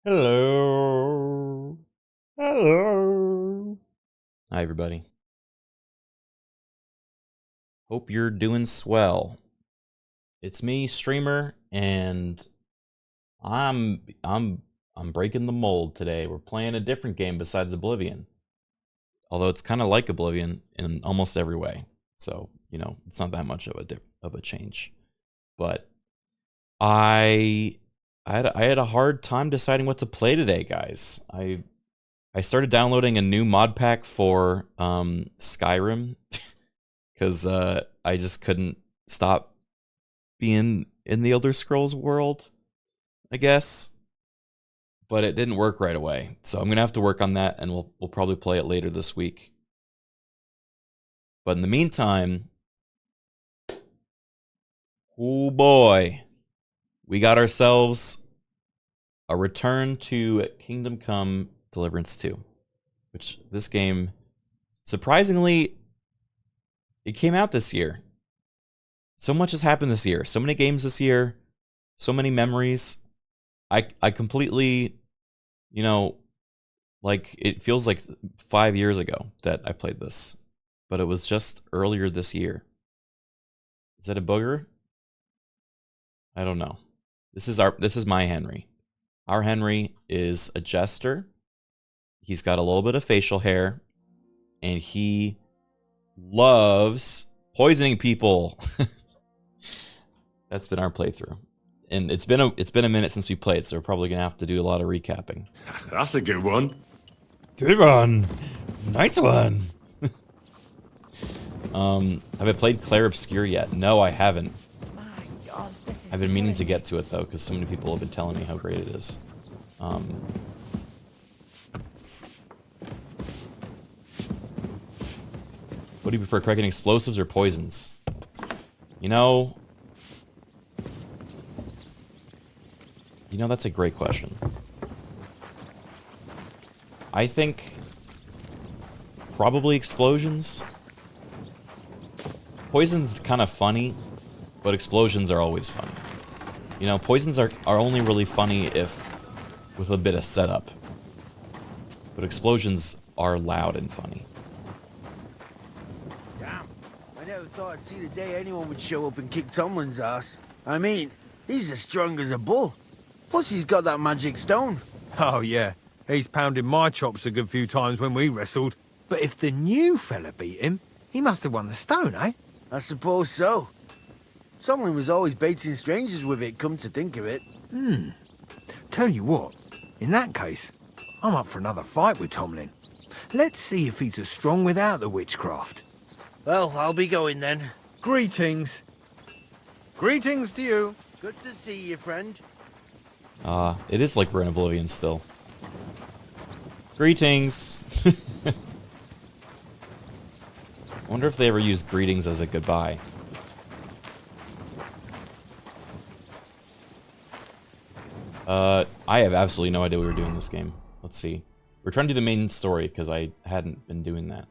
Hello. Hello. Hi, everybody. Hope you're doing swell. It's me, streamer, and I'm breaking the mold today. We're playing a different game besides Oblivion. Although it's kind of like Oblivion in almost every way. So, it's not that much of a change. But I had a hard time deciding what to play today, guys. I started downloading a new mod pack for Skyrim because I just couldn't stop being in the Elder Scrolls world, I guess. But it didn't work right away, so I'm gonna have to work on that, and we'll probably play it later this week. But in the meantime, oh boy, we got ourselves a return to Kingdom Come Deliverance 2, which this game, surprisingly, it came out this year. So much has happened this year. So many games this year. So many memories. I completely, like it feels like 5 years ago that I played this, but it was just earlier this year. Is that a booger? I don't know. This is my Henry. Our Henry is a jester. He's got a little bit of facial hair, and he loves poisoning people. That's been our playthrough. And it's been a minute since we played, so we're probably gonna have to do a lot of recapping. That's a good one. Good one. Nice one. Have I played Claire Obscure yet? No, I haven't. My God, this is I've been meaning to get to it though, because so many people have been telling me how great it is. What do you prefer, Criken, explosives or poisons? That's a great question. I think probably explosions. Poison's kind of funny, but explosions are always funny. Poisons are only really funny if with a bit of setup. But explosions are loud and funny. Damn, I never thought I'd see the day anyone would show up and kick Tomlin's ass. I mean, he's as strong as a bull. Plus he's got that magic stone. Oh, yeah. He's pounded my chops a good few times when we wrestled. But if the new fella beat him, he must have won the stone, eh? I suppose so. Tomlin was always baiting strangers with it, come to think of it. Tell you what, in that case, I'm up for another fight with Tomlin. Let's see if he's as strong without the witchcraft. Well, I'll be going then. Greetings. Greetings to you. Good to see you, friend. It is like we're in Oblivion still. Greetings! I wonder if they ever use greetings as a goodbye. I have absolutely no idea what we were doing in this game. Let's see. We're trying to do the main story, because I hadn't been doing that.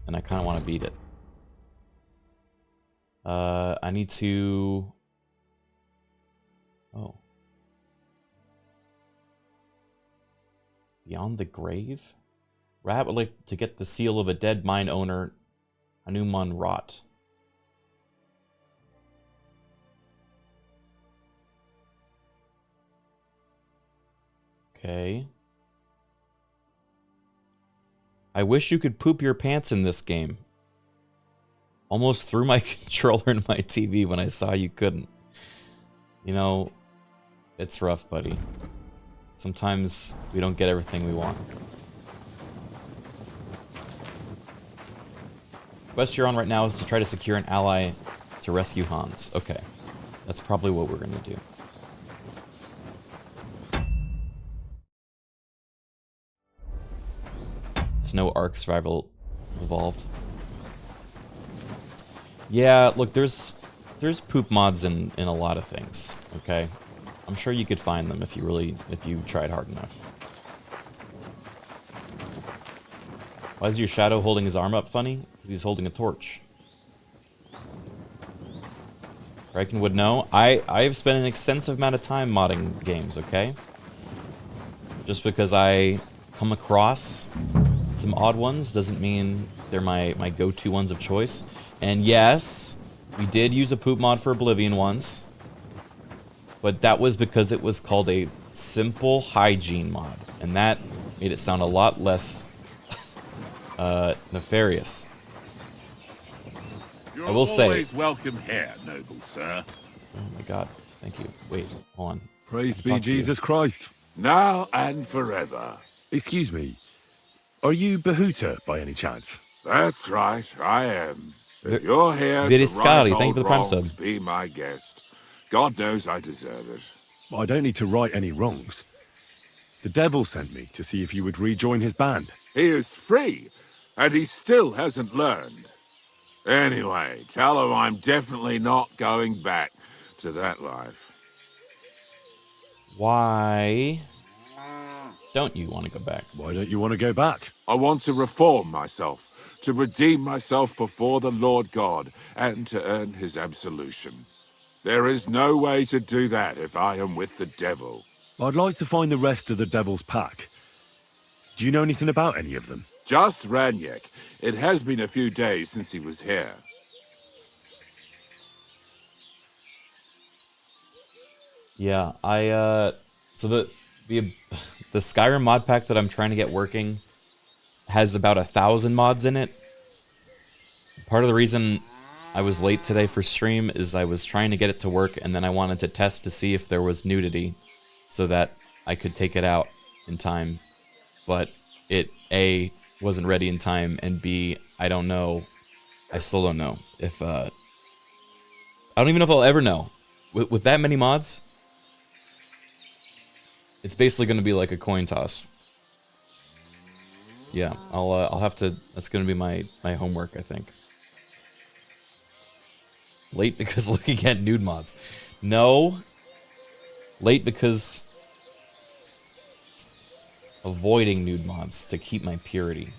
And I kind of want to beat it. I need to... Oh. Beyond the grave? Rat would like to get the seal of a dead mine owner, Hanuman Rot. Okay. I wish you could poop your pants in this game. Almost threw my controller in my TV when I saw you couldn't. It's rough, buddy. Sometimes we don't get everything we want. Quest you're on right now is to try to secure an ally to rescue Hans. Okay. That's probably what we're going to do. There's no Ark Survival involved. Yeah, look, there's poop mods in a lot of things, okay? I'm sure you could find them if you tried hard enough. Why is your shadow holding his arm up funny? Because he's holding a torch. Criken would know. I've spent an extensive amount of time modding games, okay? Just because I come across some odd ones doesn't mean they're my go-to ones of choice. And yes, we did use a poop mod for Oblivion once, but that was because it was called a simple hygiene mod, and that made it sound a lot less nefarious. You're I will say, always welcome here, noble sir. oh my god, thank you. Wait, hold on. Praise be Jesus Christ. Now and forever. Excuse me, are you Bahuta by any chance? That's right, I am. If you're here Very to Scotty, right thank you old for the Prime wrongs, sub. be my guest. God knows I deserve it. I don't need to right any wrongs. The devil sent me to see if you would rejoin his band. He is free, and he still hasn't learned. Anyway, tell him I'm definitely not going back to that life. Why don't you want to go back? Why don't you want to go back? I want to reform myself, to redeem myself before the Lord God, and to earn his absolution. There is no way to do that if I am with the devil. I'd like to find the rest of the devil's pack. Do you know anything about any of them? Just Ranyek. It has been a few days since he was here. Yeah, so the Skyrim mod pack that I'm trying to get working has about 1,000 mods in it. Part of the reason I was late today for stream is I was trying to get it to work, and then I wanted to test to see if there was nudity so that I could take it out in time. But it, A, wasn't ready in time, and B, I don't know. I still don't know if, I don't even know if I'll ever know. With that many mods, it's basically going to be like a coin toss. Yeah, I'll have to, that's going to be my homework, I think. Late because looking at nude mods. No. Late because avoiding nude mods to keep my purity.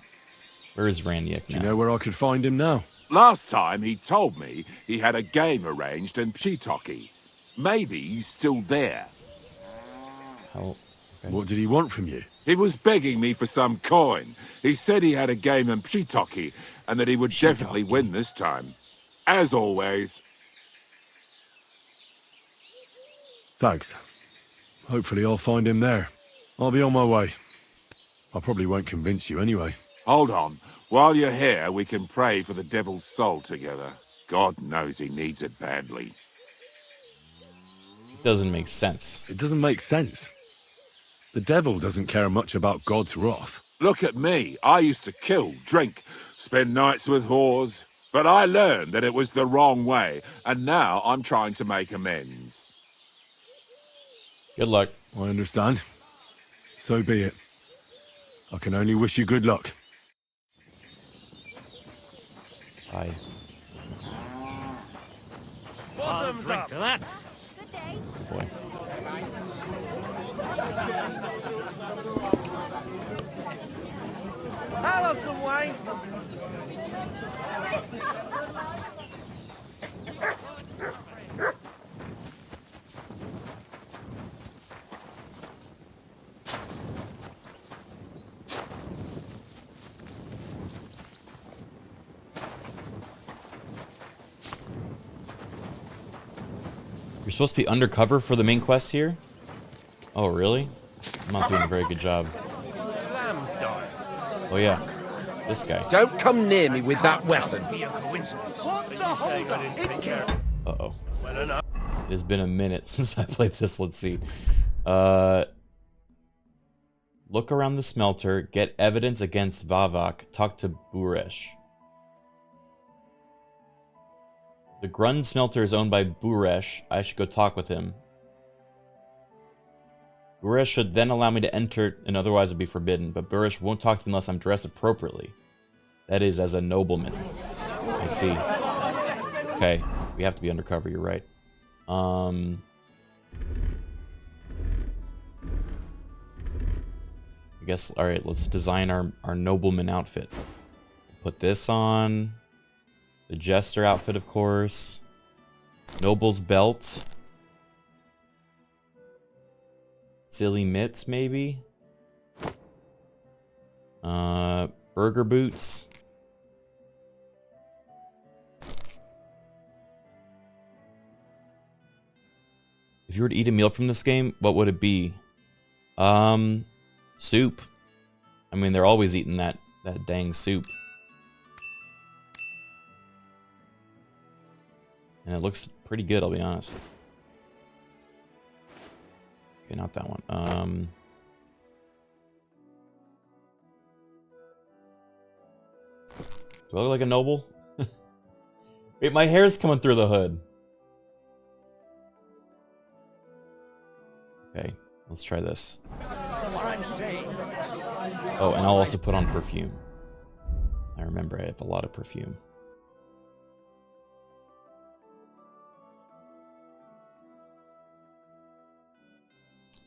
Where is Ranyek Do now? you know where I could find him now? Last time he told me he had a game arranged in Pshitoki. Maybe he's still there. Oh, okay. What did he want from you? He was begging me for some coin. He said he had a game in Pshitoki and that he would definitely win this time. As always. Thanks. Hopefully I'll find him there. I'll be on my way. I probably won't convince you anyway. Hold on. While you're here, we can pray for the devil's soul together. God knows he needs it badly. It doesn't make sense. It doesn't make sense. The devil doesn't care much about God's wrath. Look at me. I used to kill, drink, spend nights with whores. But I learned that it was the wrong way, and now I'm trying to make amends. Good luck. I understand. So be it. I can only wish you good luck. Bye. Bottoms up. That. Good day. Boy. I'll have some wine. You're supposed to be undercover for the main quest here? Oh, really? I'm not doing a very good job. Lamb's died. Oh, yeah. This guy. Don't come near me with that weapon. Be a coincidence. What's the hold up? Uh-oh. Well enough. It has been a minute since I played this. Let's see. Look around the smelter. Get evidence against Vavak. Talk to Buresh. The Grund smelter is owned by Buresh. I should go talk with him. Buresh should then allow me to enter, and otherwise it would be forbidden. But Buresh won't talk to me unless I'm dressed appropriately. That is, as a nobleman. I see. Okay, we have to be undercover, you're right. I guess, alright, let's design our nobleman outfit. Put this on. The Jester outfit, of course. Noble's belt. Silly mitts, maybe? Burger boots. If you were to eat a meal from this game, what would it be? Soup. I mean, they're always eating that dang soup. And it looks pretty good, I'll be honest. Okay, not that one. Do I look like a noble? Wait, my hair's coming through the hood. Okay, let's try this. Oh, and I'll also put on perfume. I remember I have a lot of perfume.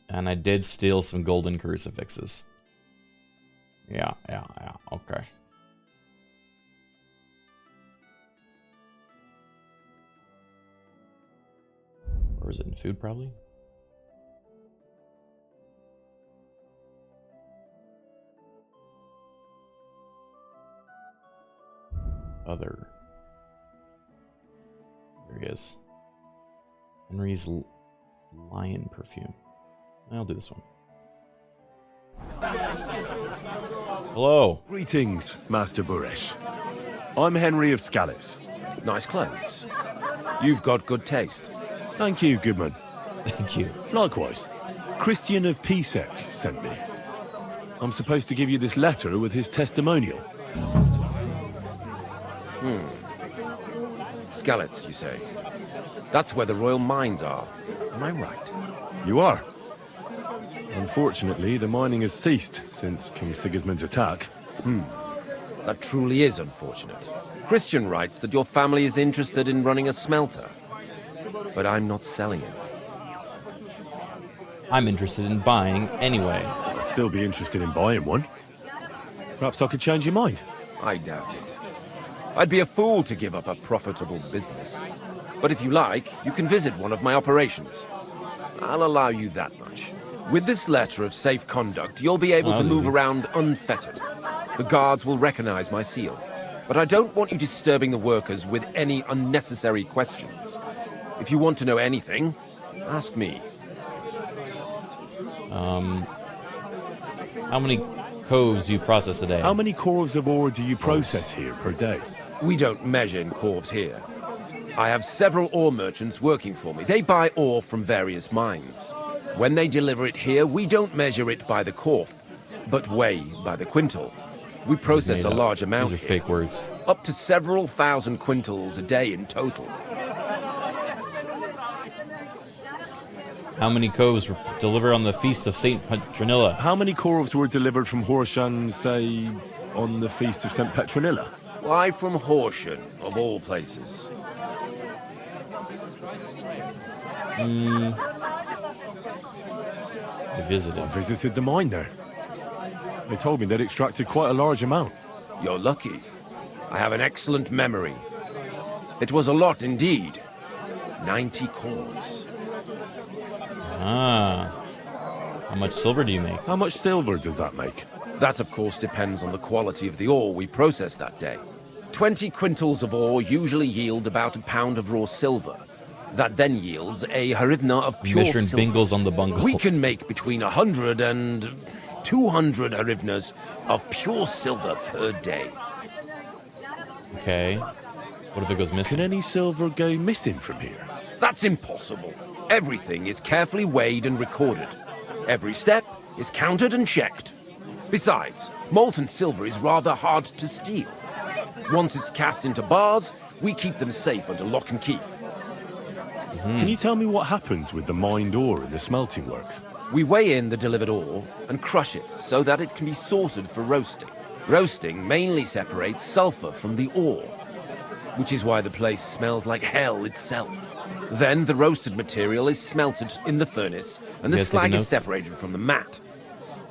And I did steal some golden crucifixes. Yeah, okay. Or is it in food, probably? Other. There he is. Enry's lion perfume. I'll do this one. Hello. Greetings, Master Buresh. I'm Henry of Scallis. Nice clothes. You've got good taste. Thank you, Goodman. Thank you. Likewise. Christian of Pisek sent me. I'm supposed to give you this letter with his testimonial. Skallets, you say? That's where the royal mines are. Am I right? You are. Unfortunately, the mining has ceased since King Sigismund's attack. That truly is unfortunate. Christian writes that your family is interested in running a smelter. But I'm not selling it. I'm interested in buying anyway. I'd still be interested in buying one. Perhaps I could change your mind. I doubt it. I'd be a fool to give up a profitable business. But if you like, you can visit one of my operations. I'll allow you that much. With this letter of safe conduct, you'll be able to move around unfettered. The guards will recognize my seal. But I don't want you disturbing the workers with any unnecessary questions. If you want to know anything, ask me. How many coves do you process a day? How many corves of ore do you process here per day? We don't measure in corves here. I have several ore merchants working for me. They buy ore from various mines. When they deliver it here, we don't measure it by the corf, but weigh by the quintal. We process a large amount. These are fake words. Up to several thousand quintals a day in total. How many coves were delivered on the feast of Saint Petronilla? How many corves were delivered from Horshan, say, on the feast of St. Petronilla? Why from Horsham, of all places? I visited. I visited the mine there. They told me they'd extracted quite a large amount. You're lucky. I have an excellent memory. It was a lot indeed. 90 corves. Ah. How much silver do you make? How much silver does that make? That, of course, depends on the quality of the ore we process that day. 20 quintals of ore usually yield about a pound of raw silver. That then yields a hryvnia of pure Mission silver. Bingles on the bungle. We can make between 100 and 200 hryvnias of pure silver per day. Okay. What if it goes missing? Can any silver go missing from here? That's impossible. Everything is carefully weighed and recorded. Every step is counted and checked. Besides, molten silver is rather hard to steal. Once it's cast into bars, we keep them safe under lock and key. Can you tell me what happens with the mined ore in the smelting works? We weigh in the delivered ore and crush it so that it can be sorted for roasting. Roasting mainly separates sulfur from the ore, which is why the place smells like hell itself. Then the roasted material is smelted in the furnace and the slag is separated from the matte.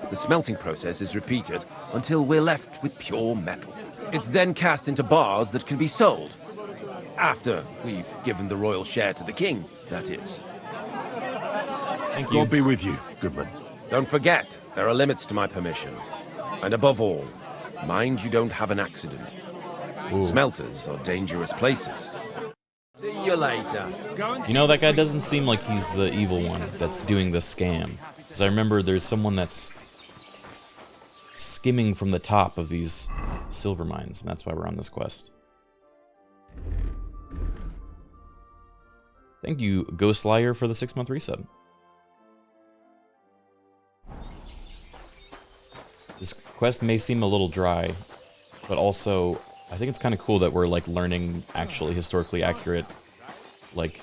The smelting process is repeated until we're left with pure metal. It's then cast into bars that can be sold. After we've given the royal share to the king, that is. Thank you. God be with you, Goodman. Don't forget, there are limits to my permission. And above all, mind you don't have an accident. Ooh. Smelters are dangerous places. See you later. You know, that guy doesn't seem like he's the evil one that's doing the scam. Because I remember there's someone that's skimming from the top of these silver mines, and that's why we're on this quest. Thank you, Ghost Liar, for the 6-month resub. This quest may seem a little dry, but also I think it's kind of cool that we're like learning actually historically accurate, like,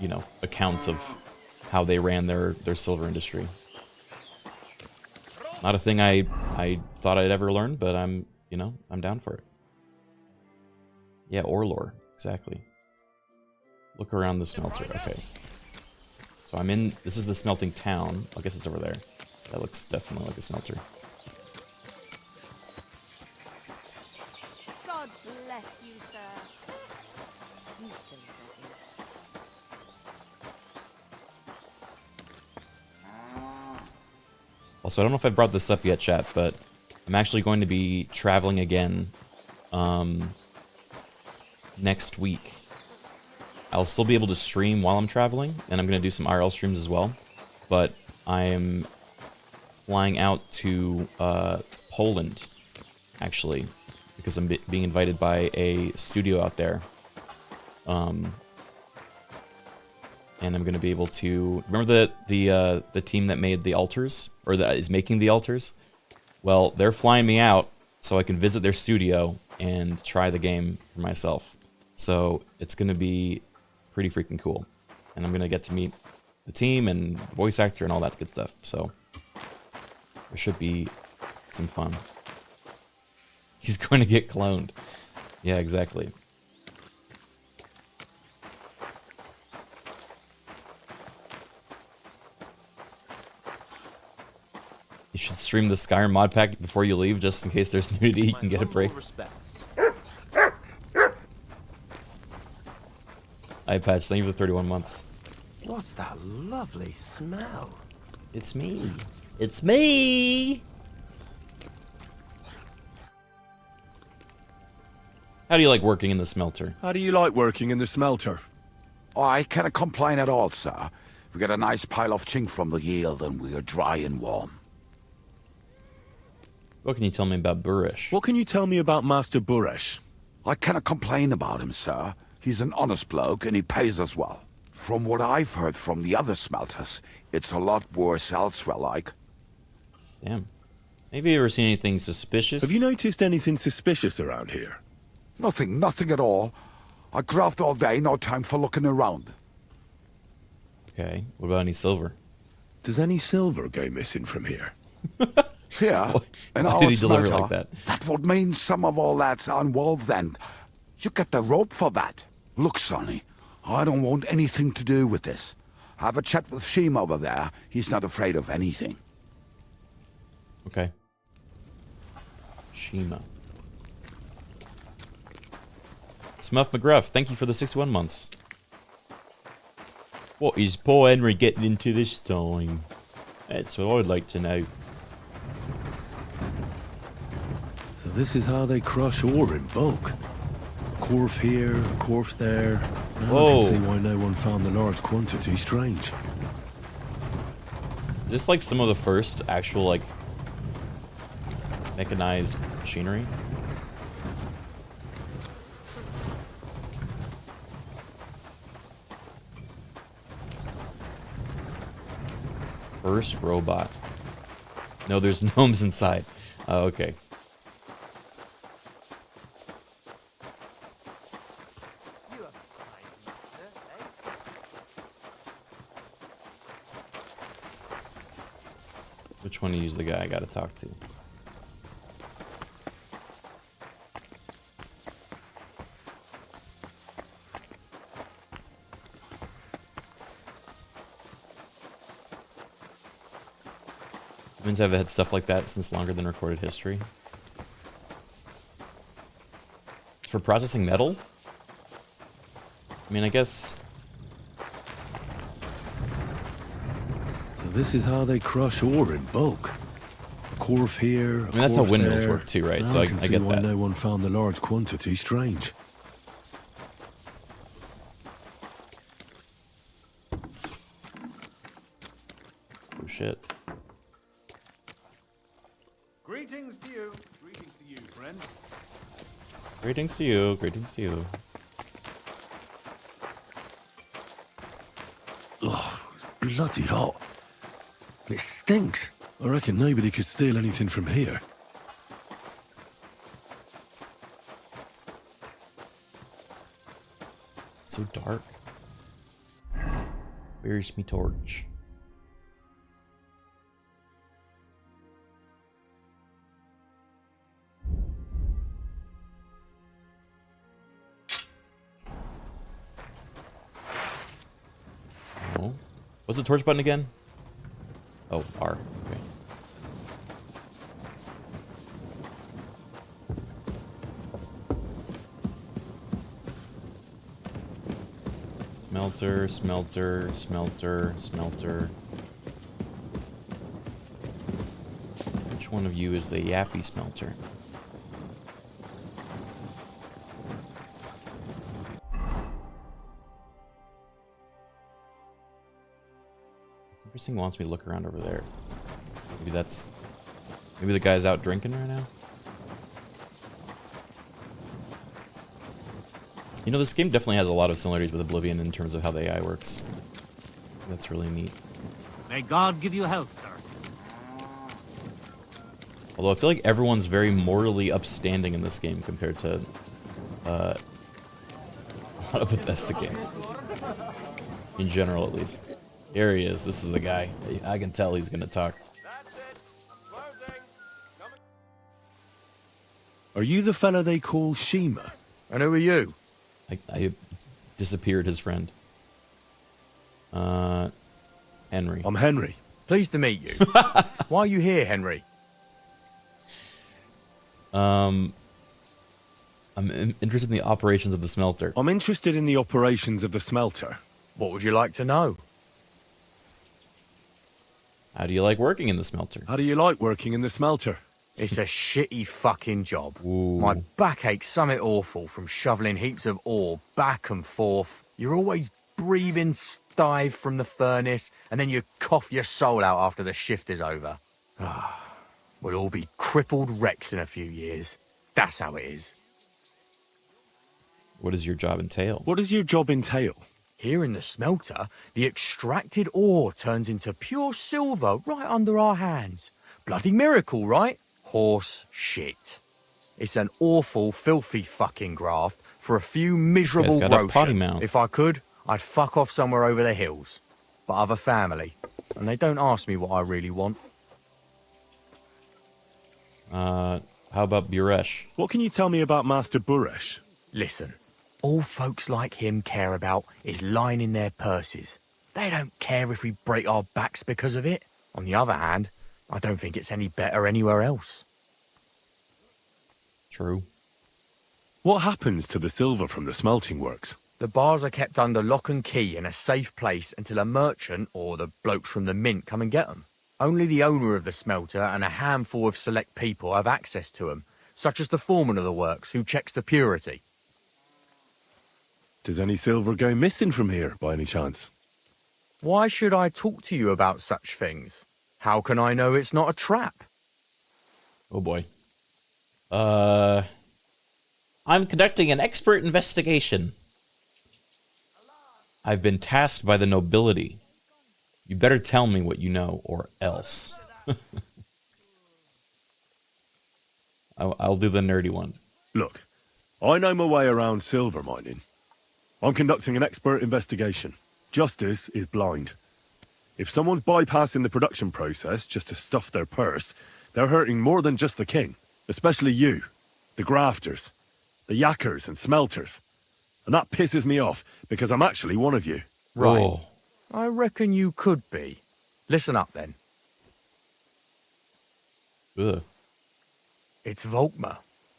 you know, accounts of how they ran their silver industry. Not a thing I thought I'd ever learn, but I'm down for it. Yeah, ore lore, exactly. Look around the smelter. Okay. So I'm in. This is the smelting town. I guess it's over there. That looks definitely like a smelter. God bless you, sir. You still Also, I don't know if I brought this up yet, chat, but I'm actually going to be traveling again next week. I'll still be able to stream while I'm traveling, and I'm going to do some IRL streams as well. But I am flying out to Poland, actually, because I'm being invited by a studio out there. And I'm going to be able to... Remember the team that made the altars? Or that is making the altars? Well, they're flying me out so I can visit their studio and try the game for myself. So it's going to be pretty freaking cool. And I'm going to get to meet the team and voice actor and all that good stuff. So there should be some fun. He's going to get cloned. Yeah, exactly. You should stream the Skyrim mod pack before you leave, just in case there's nudity, you can get a break. Eye patch, thank you for the 31 months. What's that lovely smell? It's me. It's me! How do you like working in the smelter? How do you like working in the smelter? I cannot complain at all, sir. We get a nice pile of chink from the yield and we are dry and warm. What can you tell me about Burish? What can you tell me about Master Buresh? I cannot complain about him, sir. He's an honest bloke and he pays us well. From what I've heard from the other smelters, it's a lot worse elsewhere, like. Damn. Have you ever seen anything suspicious? Have you noticed anything suspicious around here? Nothing at all. I graft all day, no time for looking around. Okay, what about any silver? Does any silver go missing from here? Here, in Why our did he deliver smelter, like that? That would mean some of all that's unwalled then. You get the rope for that. Look, Sonny, I don't want anything to do with this. Have a chat with Sheem over there. He's not afraid of anything. Okay. Shima. Smuff McGruff, thank you for the 61 months. What is poor Enry getting into this time? That's what I'd like to know. So this is how they crush ore in bulk. Corf here, corf there. Now Whoa. I can see why no one found the large quantity strange. Is this like some of the first actual like mechanized machinery? First robot. No, there's gnomes inside. Oh, okay. Which one to use the guy I gotta talk to? Humans have had stuff like that since longer than recorded history. For processing metal? I mean, I guess... So this is how they crush ore in bulk. A Corf here. I mean, that's how windmills work too, right? So I can see get why that. no one found the large quantity strange. Oh shit. Greetings to you. Greetings to you, friend. Greetings to you. Greetings to you. Oh, it's bloody hot. It stinks. I reckon nobody could steal anything from here. So dark. Where's me torch? Oh. What's the torch button again? Oh, R. Okay. Smelter, smelter, smelter, smelter. Which one of you is the yappy smelter? Everything wants me to look around over there. Maybe the guy's out drinking right now. You know, this game definitely has a lot of similarities with Oblivion in terms of how the AI works. That's really neat. May God give you health, sir. Although I feel like everyone's very morally upstanding in this game compared to a lot of Bethesda games. In general, at least. Here he is. This is the guy. I can tell he's going to talk. Are you the fella they call Shima? And who are you? I disappeared his friend. Enry. I'm Henry. Pleased to meet you. Why are you here, Henry? I'm interested in the operations of the smelter. I'm interested in the operations of the smelter. What would you like to know? How do you like working in the smelter? How do you like working in the smelter? It's a shitty fucking job. Ooh. My back aches something awful from shoveling heaps of ore back and forth. You're always breathing stive from the furnace, and then you cough your soul out after the shift is over. We'll all be crippled wrecks in a few years. That's how it is. What does your job entail? What does your job entail? Here in the smelter, the extracted ore turns into pure silver right under our hands. Bloody miracle, right? Horse shit. It's an awful, filthy fucking graft for a few miserable got a potty groschen. mouth. If I could, I'd fuck off somewhere over the hills. But I've a family, and they don't ask me what I really want. How about Buresh? What can you tell me about Master Buresh? Listen, all folks like him care about is lining their purses. They don't care if we break our backs because of it. On the other hand, I don't think it's any better anywhere else. True. What happens to the silver from the smelting works? The bars are kept under lock and key in a safe place until a merchant or the blokes from the mint come and get them. Only the owner of the smelter and a handful of select people have access to them, such as the foreman of the works who checks the purity. Does any silver go missing from here, by any chance? Why should I talk to you about such things? How can I know it's not a trap? Oh boy. I'm conducting an expert investigation. I've been tasked by the nobility. You better tell me what you know, or else. I'll do the nerdy one. Look, I know my way around silver mining. I'm conducting an expert investigation. Justice is blind. If someone's bypassing the production process just to stuff their purse, they're hurting more than just the king. Especially you, the grafters, the yackers and smelters. And that pisses me off, because I'm actually one of you. Right. Whoa. I reckon you could be. Listen up then. Ugh. It's Volkmar.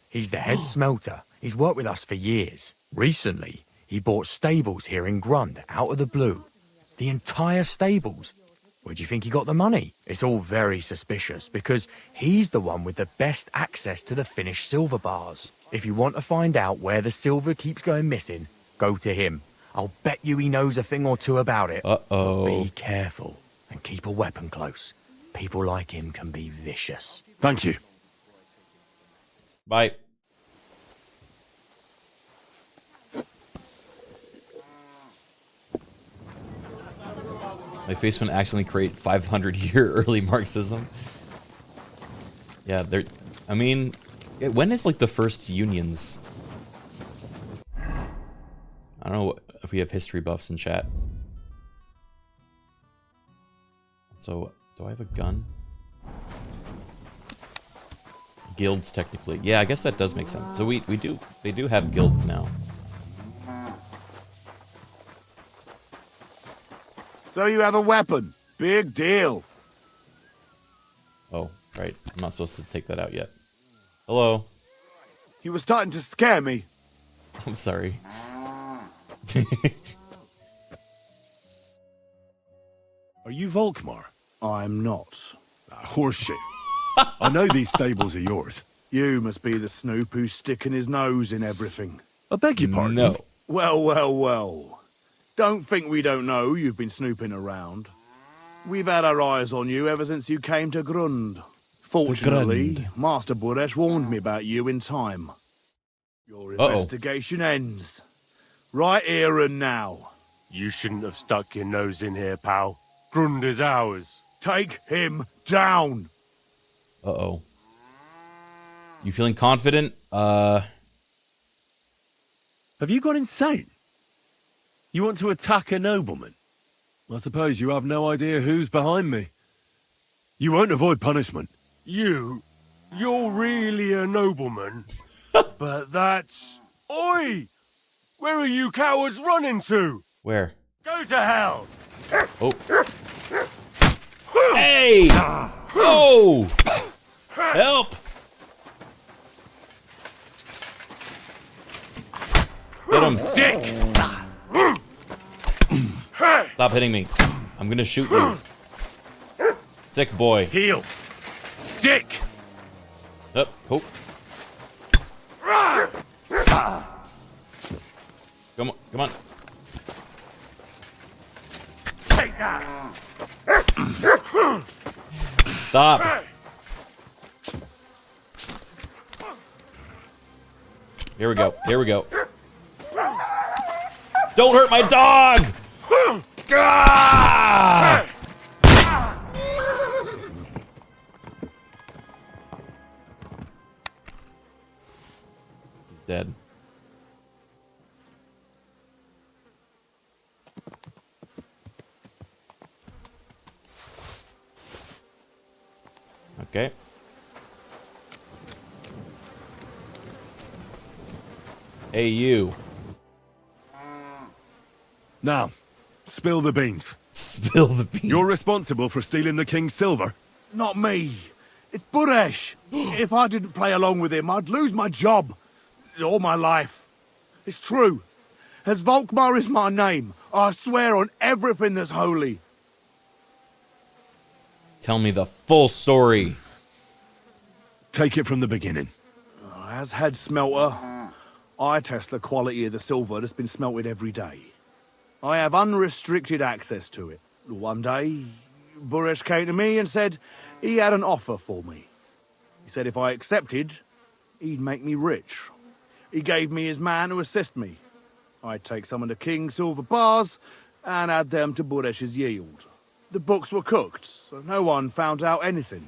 He's the head smelter. He's worked with us for years. Recently, he bought stables here in Grund out of the blue. The entire stables. Where do you think he got the money? It's all very suspicious because he's the one with the best access to the finished silver bars. If you want to find out where the silver keeps going missing, go to him. I'll bet you he knows a thing or two about it. Uh-oh. But be careful and keep a weapon close. People like him can be vicious. Thank you. Bye. My face went accidentally create 500-year early Marxism. Yeah, there. I mean, when is like the first unions? I don't know if we have history buffs in chat. So, do I have a gun? Guilds, technically. Yeah, I guess that does make sense. So they do have guilds now. So you have a weapon. Big deal. Oh, right. I'm not supposed to take that out yet. Hello. You were starting to scare me. I'm sorry. Are you Volkmar? I'm not. Horseshit. I know these stables are yours. You must be the snoop who's sticking his nose in everything. I beg your pardon? No. Well, well, well. Don't think we don't know you've been snooping around. We've had our eyes on you ever since you came to Grund. Fortunately, Grund. Master Buresh warned me about you in time. Your investigation ends. Right here and now. You shouldn't have stuck your nose in here, pal. Grund is ours. Take him down! Uh-oh. You feeling confident? Have you gone insane? You want to attack a nobleman? I suppose you have no idea who's behind me. You won't avoid punishment. You're really a nobleman. But that's... Oi! Where are you cowards running to? Where? Go to hell! Oh. Hey! Oh! Help! Hit him. Sick! Stop hitting me. I'm gonna shoot you. Sick boy. Heal! Sick! Up. Oh. Come on. Come on. Take that! Stop. Here we go. Here we go. Don't hurt my dog! Ah! He's dead. Okay. Hey, you. Now, spill the beans. Spill the beans. You're responsible for stealing the king's silver. Not me. It's Buresh. If I didn't play along with him, I'd lose my job. All my life. It's true. As Volkmar is my name, I swear on everything that's holy. Tell me the full story. Take it from the beginning. As head smelter, I test the quality of the silver that's been smelted every day. I have unrestricted access to it. One day, Buresh came to me and said he had an offer for me. He said if I accepted, he'd make me rich. He gave me his man to assist me. I'd take some of the king's silver bars and add them to Buresh's yield. The books were cooked, so no one found out anything.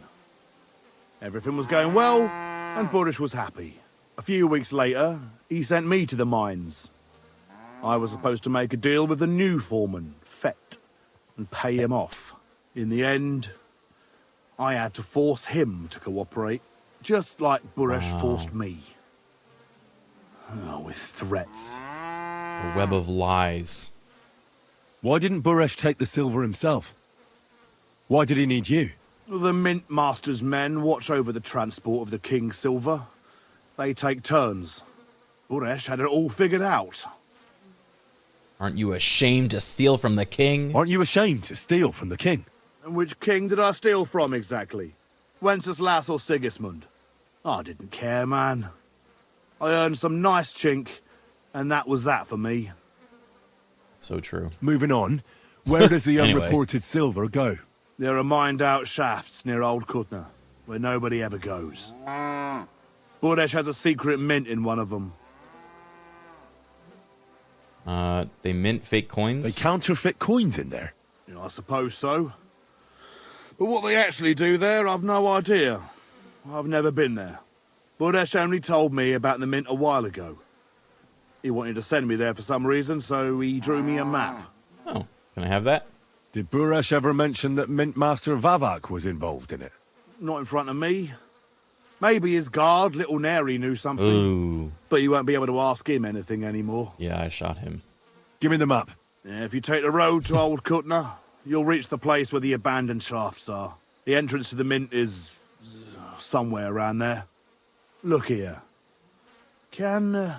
Everything was going well, and Buresh was happy. A few weeks later, he sent me to the mines. I was supposed to make a deal with the new foreman, Fett, and pay him off. In the end, I had to force him to cooperate, just like Buresh forced me. Oh, with threats. A web of lies. Why didn't Buresh take the silver himself? Why did he need you? The Mint Master's men watch over the transport of the king's silver. They take turns. Buresh had it all figured out. Aren't you ashamed to steal from the king? Aren't you ashamed to steal from the king? And which king did I steal from exactly? Wenceslas or Sigismund? I didn't care, man. I earned some nice chink, and that was that for me. So true. Moving on, where does the Anyway. unreported silver go? There are mined-out shafts near Old Kutna, where nobody ever goes. Burdesh has a secret mint in one of them. They mint fake coins? They counterfeit coins in there. I suppose so. But what they actually do there, I've no idea. I've never been there. Burdesh only told me about the mint a while ago. He wanted to send me there for some reason, so he drew me a map. Oh, can I have that? Did Buresh ever mention that Mint Master Vavak was involved in it? Not in front of me. Maybe his guard, little Neri, knew something. Ooh. But you won't be able to ask him anything anymore. Yeah, I shot him. Give me the map. Yeah, if you take the road to Old Kutna, you'll reach the place where the abandoned shafts are. The entrance to the mint is somewhere around there. Look here. Can I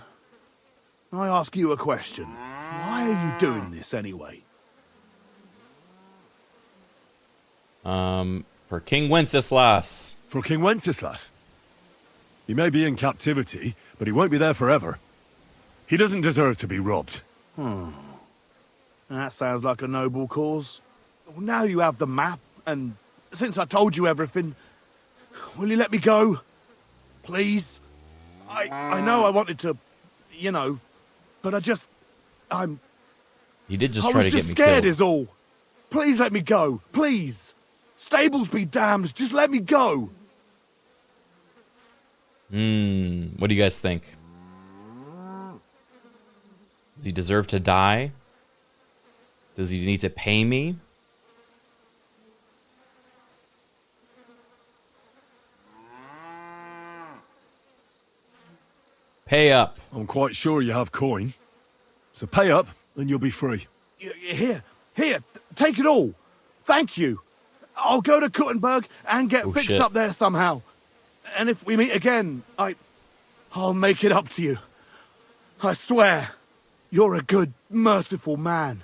ask you a question? Why are you doing this anyway? For King Wenceslas. For King Wenceslas? He may be in captivity, but he won't be there forever. He doesn't deserve to be robbed. That sounds like a noble cause. Well, now you have the map, and since I told you everything, will you let me go? Please? I know I wanted to, but He did just I try was to just get me scared killed. is all. Please let me go, please. Stables be damned, just let me go. What do you guys think? Does he deserve to die? Does he need to pay me? Pay up. I'm quite sure you have coin. So pay up, and you'll be free. Here, take it all. Thank you. I'll go to Kuttenberg and get fixed shit. up there somehow. And if we meet again, I'll make it up to you. I swear, you're a good, merciful man.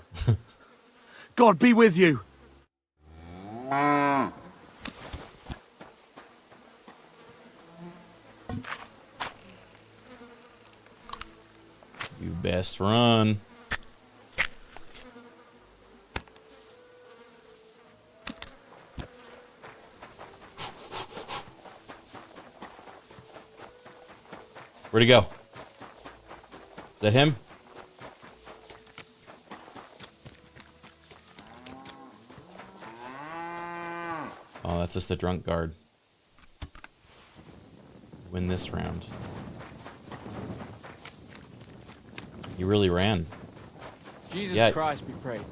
God be with you. You best run. Where'd he go? Is that him? Oh, that's just the drunk guard. Win this round. He really ran. Jesus Christ be praised.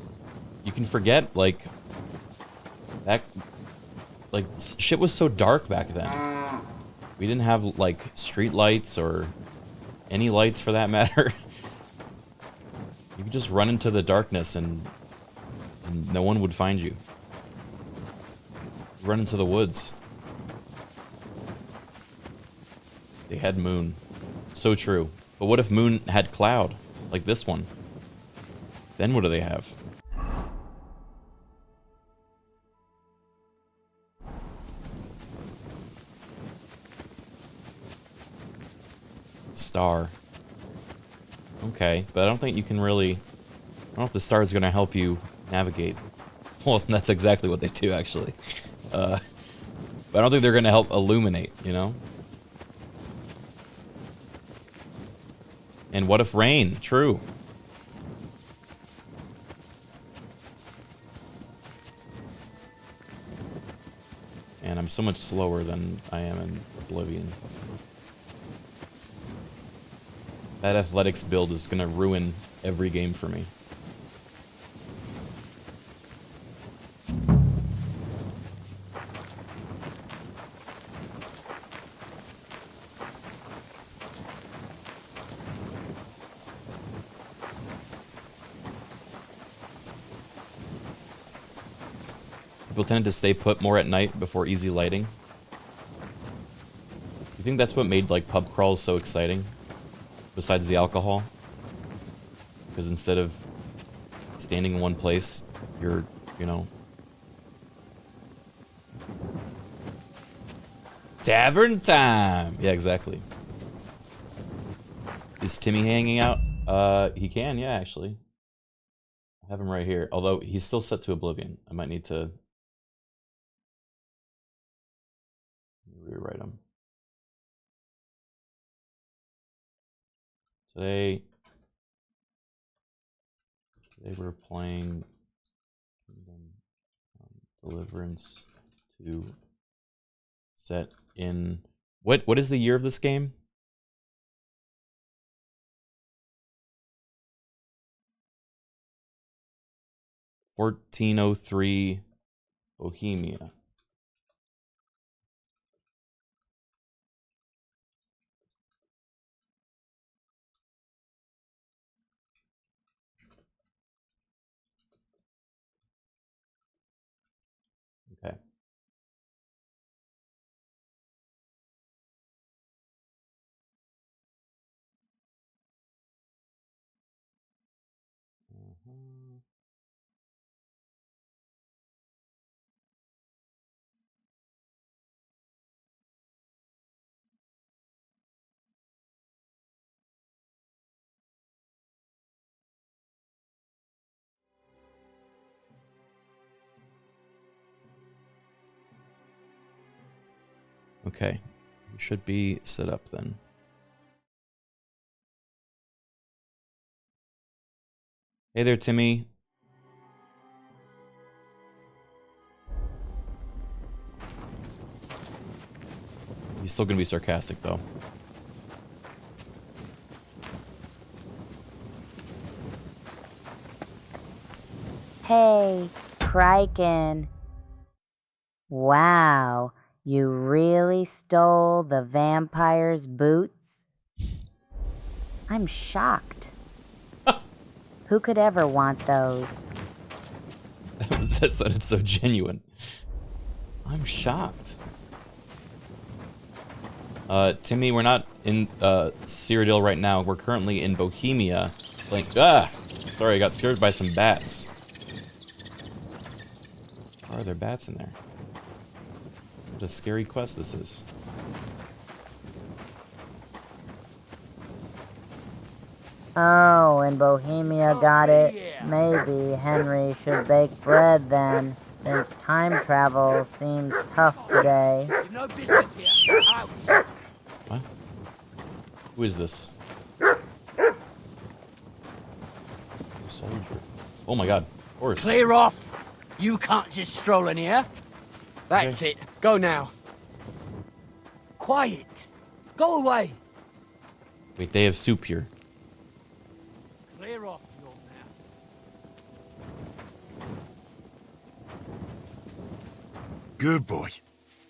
You can forget, like shit was so dark back then. We didn't have, like, street lights or any lights for that matter. You could just run into the darkness and no one would find you. Run into the woods. They had moon. So true. But what if moon had cloud? Like this one. Then what do they have? Star. Okay, but I don't think you can really... I don't know if the star is going to help you navigate. Well, that's exactly what they do, actually. But I don't think they're going to help illuminate, you know? And what if rain? True. And I'm so much slower than I am in Oblivion. That athletics build is going to ruin every game for me. People tend to stay put more at night before easy lighting. You think that's what made, like, pub crawls so exciting? Besides the alcohol? Because instead of standing in one place, you're, you know, Tavern time. Yeah, exactly. Is Timmy hanging out? He can, yeah, actually. I have him right here. Although he's still set to Oblivion. I might need to rewrite him. Today we're playing Deliverance 2 set in what is the year of this game? (1403) Bohemia. Okay. Okay. We should be set up then. Hey there, Timmy. He's still gonna be sarcastic though. Hey, Criken. Wow, you really stole the vampire's boots? I'm shocked. Who could ever want those? That sounded so genuine. I'm shocked. Timmy, we're not in Cyrodiil right now. We're currently in Bohemia. Like, sorry, I got scared by some bats. Are there bats in there? What a scary quest this is. Oh, and Bohemia got it. Maybe Henry should bake bread then, since time travel seems tough today. What? Who is this? Soldier. Oh my god. Horse. Clear off! You can't just stroll in here. That's it. Go now. Quiet. Go away. Wait, they have soup here. Clear off, young man. Good boy.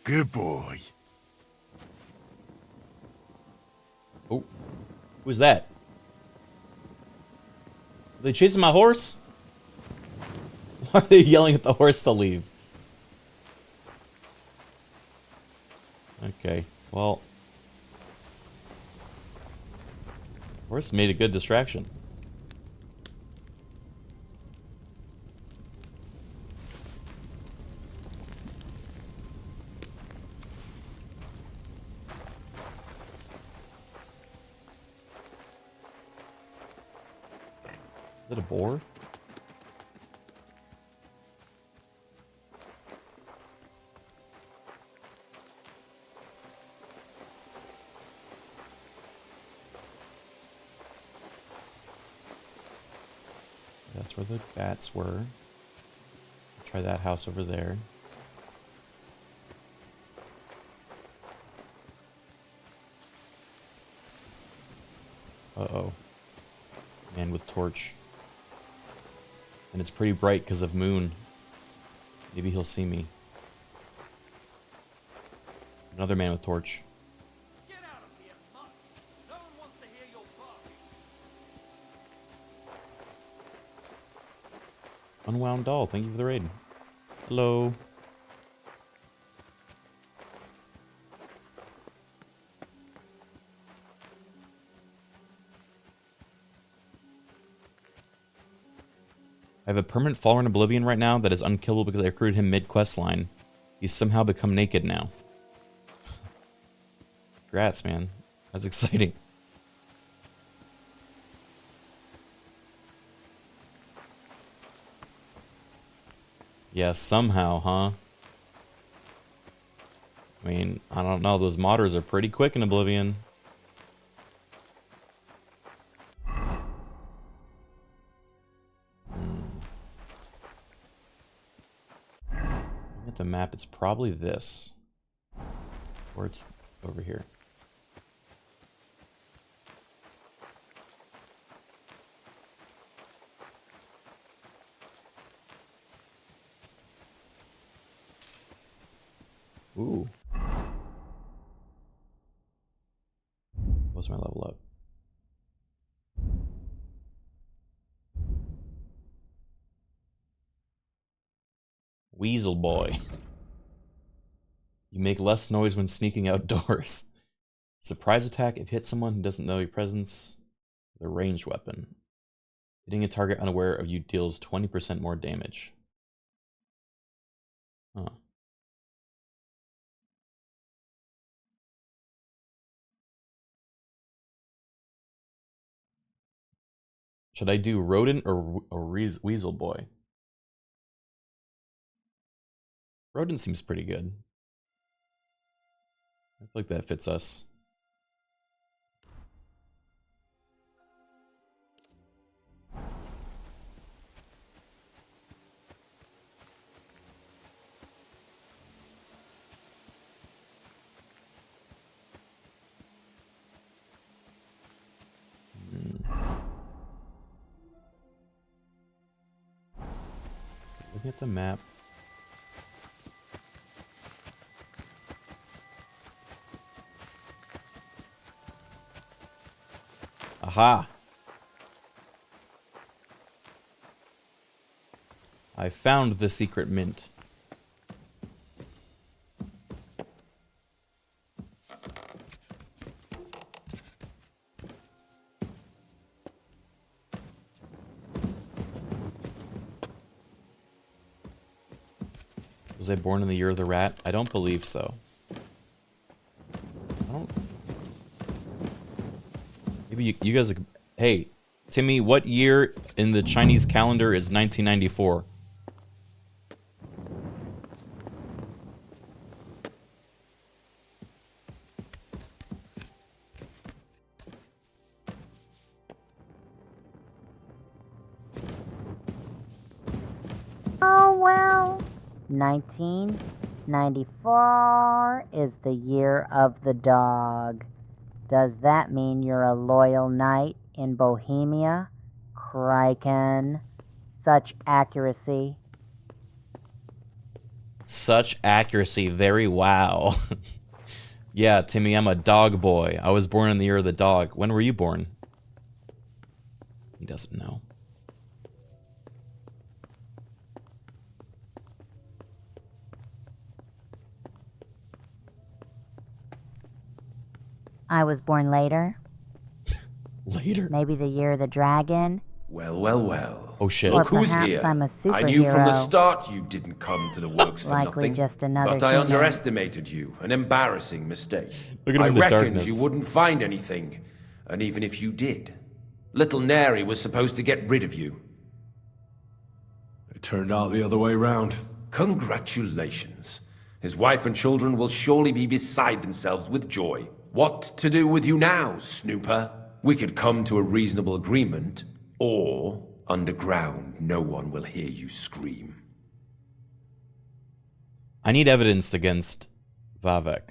Good boy. Oh. Who's that? Are they chasing my horse? Why are they yelling at the horse to leave? Okay, well. Horse made a good distraction. Is that a boar? That's where the bats were. Try that house over there. Uh-oh. Man with torch. And it's pretty bright because of moon. Maybe he'll see me. Another man with torch. Get out of here, mutt. No one wants to hear your barking. Unwound doll, thank you for the raid. Hello. I have a permanent follower in Oblivion right now that is unkillable because I recruited him mid-quest line. He's somehow become naked now. Congrats, man. That's exciting. Yeah, somehow, huh? I mean, I don't know. Those modders are pretty quick in Oblivion. Looking at the map, it's probably this. Or it's over here. Ooh. What's my level up? Weasel boy. You make less noise when sneaking outdoors. Surprise attack if hit someone who doesn't know your presence with a ranged weapon. Hitting a target unaware of you deals 20% more damage. Huh. Should I do rodent or weasel boy? Rodent seems pretty good. I feel like that fits us. Looking at the map. Aha! I found the secret mint. Was I born in the year of the rat? I don't believe so. I don't... Maybe you guys... Hey, Timmy, what year in the Chinese calendar is 1994? Oh, well. 1994 is the year of the dog. Does that mean you're a loyal knight in Bohemia? Criken. Such accuracy. Such accuracy, very wow. Yeah, Timmy, I'm a dog boy. I was born in the year of the dog. When were you born? He doesn't know. I was born later. Later? Maybe the year of the dragon. Well, well, well. Oh shit. Look Or who's perhaps here. I'm a I knew from the superhero. start you didn't come to the works for Likely nothing. just another But I human. underestimated you. An embarrassing mistake. Look at him I in the reckoned darkness. you wouldn't find anything. And even if you did, little Neri was supposed to get rid of you. It turned out the other way round. Congratulations. His wife and children will surely be beside themselves with joy. What to do with you now, snooper? We could come to a reasonable agreement, or underground, no one will hear you scream. I need evidence against Vavek.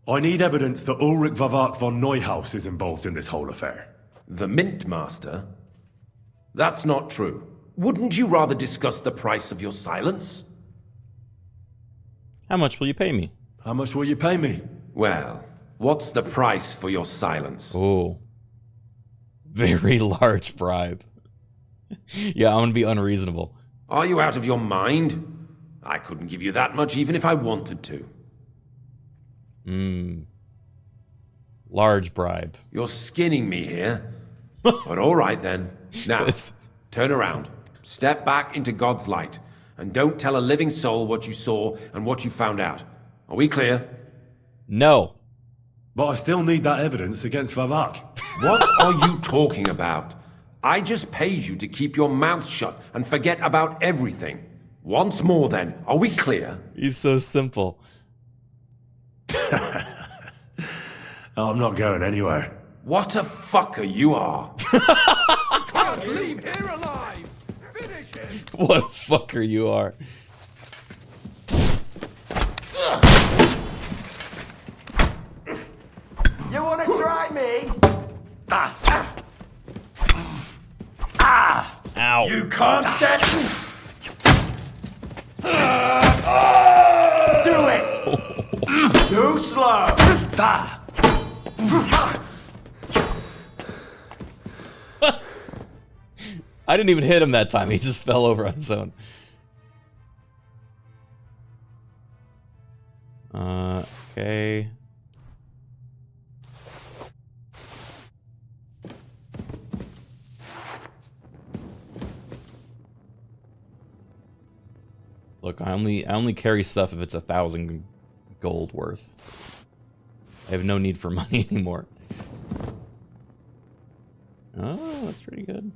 I need evidence that Ulrich Vavak von Neuhaus is involved in this whole affair. The Mint Master? That's not true. Wouldn't you rather discuss the price of your silence? How much will you pay me? How much will you pay me? Well, what's the price for your silence? Oh. Very large bribe. Yeah, I'm gonna be unreasonable. Are you out of your mind? I couldn't give you that much even if I wanted to. Large bribe. You're skinning me here. But all right then. Now, turn around. Step back into God's light. And don't tell a living soul what you saw and what you found out. Are we clear? No. But I still need that evidence against Vavak. What are you talking about? I just paid you to keep your mouth shut and forget about everything. Once more then, are we clear? He's so simple. I'm not going anywhere. What a fucker you are. Can't leave here alive! Finish him! What a fucker you are. You wanna try me? Ow. You can't stand... Do it! Too slow! I didn't even hit him that time. He just fell over on his own. Okay. Look, I only carry stuff if it's 1,000 gold worth. I have no need for money anymore. Oh, that's pretty good.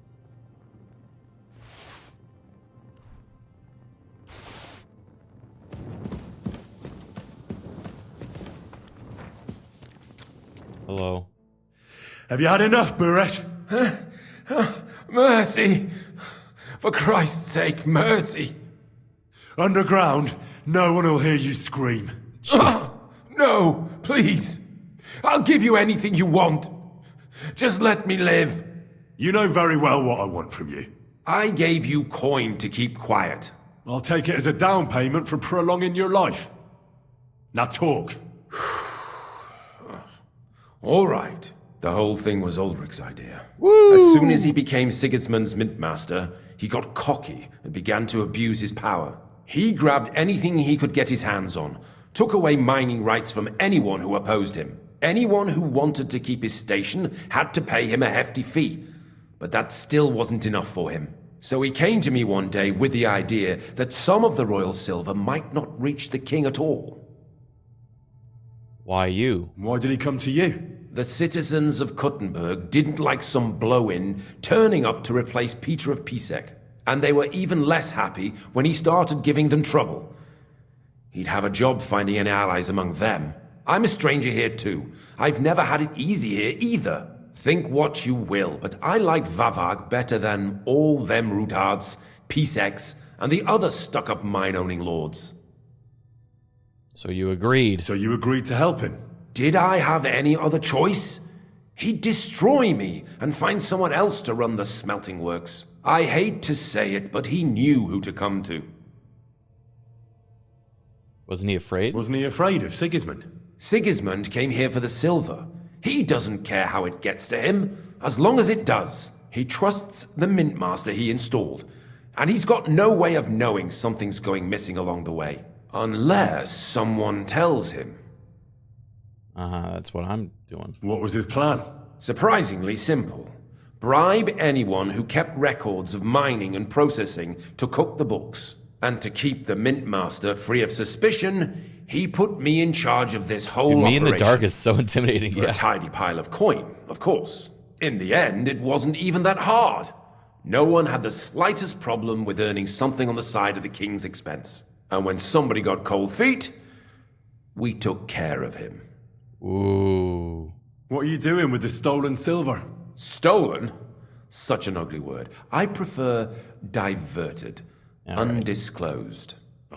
Hello. Have you had enough, Buret? Mercy! For Christ's sake, mercy! Underground, no one will hear you scream. Jeez. No, please. I'll give you anything you want. Just let me live. You know very well what I want from you. I gave you coin to keep quiet. I'll take it as a down payment for prolonging your life. Now talk. All right. The whole thing was Ulrich's idea. Woo! As soon as he became Sigismund's mintmaster, he got cocky and began to abuse his power. He grabbed anything he could get his hands on, took away mining rights from anyone who opposed him. Anyone who wanted to keep his station had to pay him a hefty fee. But that still wasn't enough for him. So he came to me one day with the idea that some of the royal silver might not reach the king at all. Why you? Why did he come to you? The citizens of Kuttenberg didn't like some blow-in turning up to replace Peter of Pisek, and they were even less happy when he started giving them trouble. He'd have a job finding any allies among them. I'm a stranger here too. I've never had it easy here either. Think what you will, but I like Vavag better than all them Rutards, Piseks, and the other stuck-up mine-owning lords. So you agreed. So you agreed to help him? Did I have any other choice? He'd destroy me and find someone else to run the smelting works. I hate to say it, but he knew who to come to. Wasn't he afraid? Wasn't he afraid of Sigismund? Sigismund came here for the silver. He doesn't care how it gets to him, as long as it does. He trusts the mintmaster he installed, and he's got no way of knowing something's going missing along the way. Unless someone tells him. That's what I'm doing. What was his plan? Surprisingly simple. Bribe anyone who kept records of mining and processing to cook the books. And to keep the mintmaster free of suspicion, he put me in charge of this whole Dude, me operation. in the dark is so intimidating, For a tidy pile of coin, of course. In the end, it wasn't even that hard. No one had the slightest problem with earning something on the side of the king's expense. And when somebody got cold feet, we took care of him. Ooh. What are you doing with the stolen silver? Stolen? Such an ugly word. I prefer diverted. Undisclosed.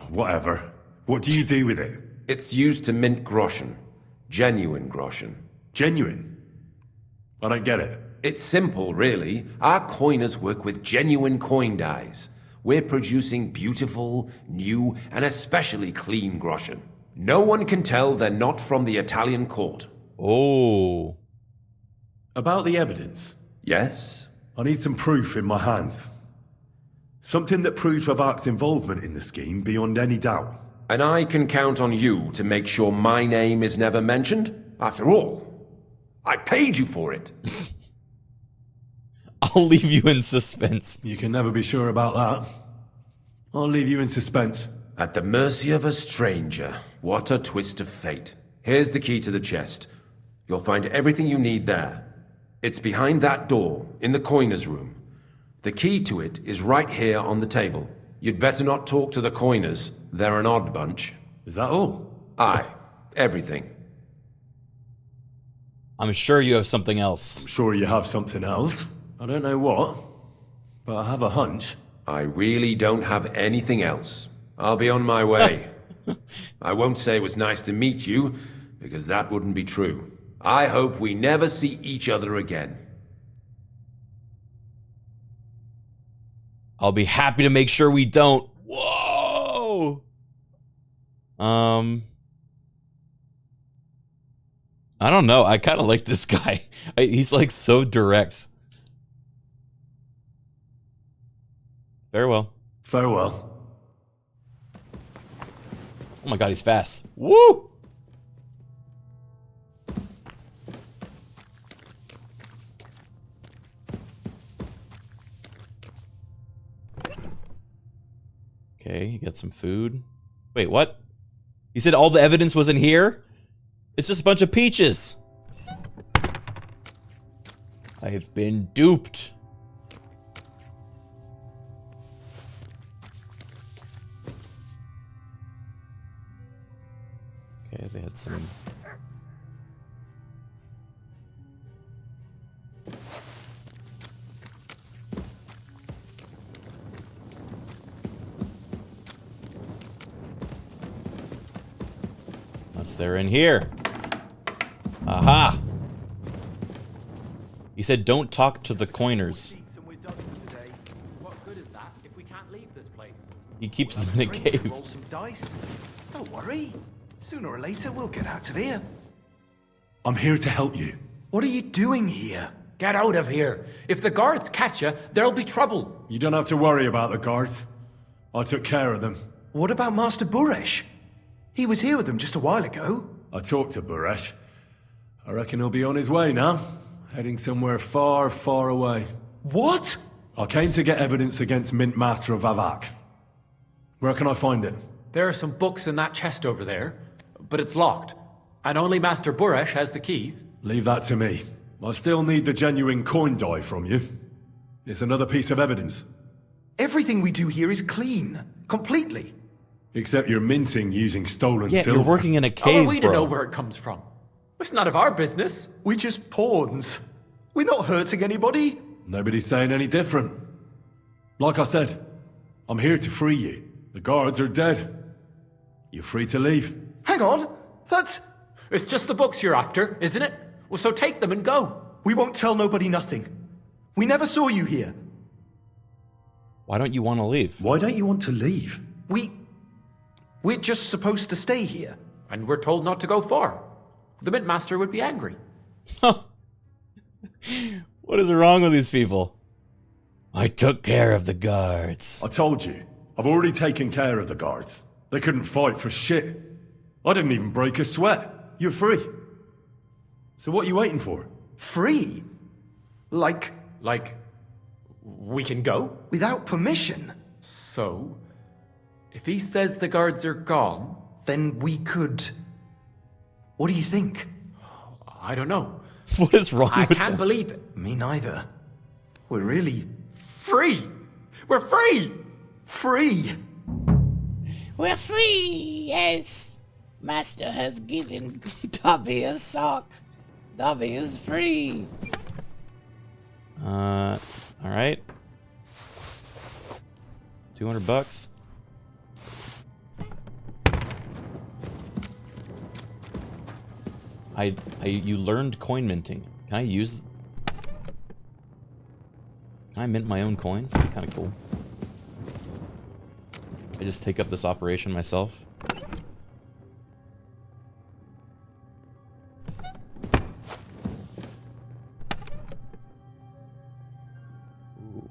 Whatever. What do you do with it? It's used to mint groschen. Genuine groschen. Genuine? I don't get it. It's simple, really. Our coiners work with genuine coin dyes. We're producing beautiful, new, and especially clean groschen. No one can tell they're not from the Italian court. Oh. About the evidence? Yes? I need some proof in my hands. Something that proves Vavak's involvement in the scheme beyond any doubt. And I can count on you to make sure my name is never mentioned? After all, I paid you for it. I'll leave you in suspense. You can never be sure about that. I'll leave you in suspense. At the mercy of a stranger. What a twist of fate. Here's the key to the chest. You'll find everything you need there. It's behind that door, in the coiner's room. The key to it is right here on the table. You'd better not talk to the coiners. They're an odd bunch. Is that all? Aye. Everything. I'm sure you have something else. I'm sure you have something else. I don't know what, but I have a hunch. I really don't have anything else. I'll be on my way. I won't say it was nice to meet you, because that wouldn't be true. I hope we never see each other again. I'll be happy to make sure we don't. Whoa! I don't know. I kind of like this guy. He's like so direct. Farewell. Farewell. Oh my god, he's fast. Woo! Okay, you got some food. Wait, what? You said all the evidence was in here? It's just a bunch of peaches. I've been duped. Okay, they had some... Unless they're in here. Aha! He said don't talk to the coiners. What good is that if we can't leave this place? He keeps them in a cave. Roll some dice. Don't worry. Sooner or later, we'll get out of here. I'm here to help you. What are you doing here? Get out of here. If the guards catch you, there'll be trouble. You don't have to worry about the guards. I took care of them. What about Master Buresh? He was here with them just a while ago. I talked to Buresh. I reckon he'll be on his way now. Heading somewhere far, far away. What? I came to get evidence against Mint Master of Avak. Where can I find it? There are some books in that chest over there, but it's locked. And only Master Buresh has the keys. Leave that to me. I still need the genuine coin die from you. It's another piece of evidence. Everything we do here is clean. Completely. Except you're minting using stolen Yeah, silver. you're working in a How cave, are we to bro. know where it comes from? It's none of our business. We're just pawns. We're not hurting anybody. Nobody's saying any different. Like I said, I'm here to free you. The guards are dead. You're free to leave. Hang on. That's... It's just the books you're after, isn't it? Well, so take them and go. We won't tell nobody nothing. We never saw you here. Why don't you want to leave? Why don't you want to leave? We're just supposed to stay here. And we're told not to go far. The Mint Master would be angry. What is wrong with these people? I took care of the guards. I told you. I've already taken care of the guards. They couldn't fight for shit. I didn't even break a sweat. You're free. So what are you waiting for? Free? Like, we can go? without permission? So, if he says the guards are gone... Then we could... What do you think? I don't know. What is wrong I with can't them? believe it. Me neither. We're really... Free! We're free! free! We're free, yes. Master has given Dobby a sock. Dobby is free. Alright. $200. You learned coin minting. Can I use... Can I mint my own coins? That'd be kind of cool. I just take up this operation myself. Ooh.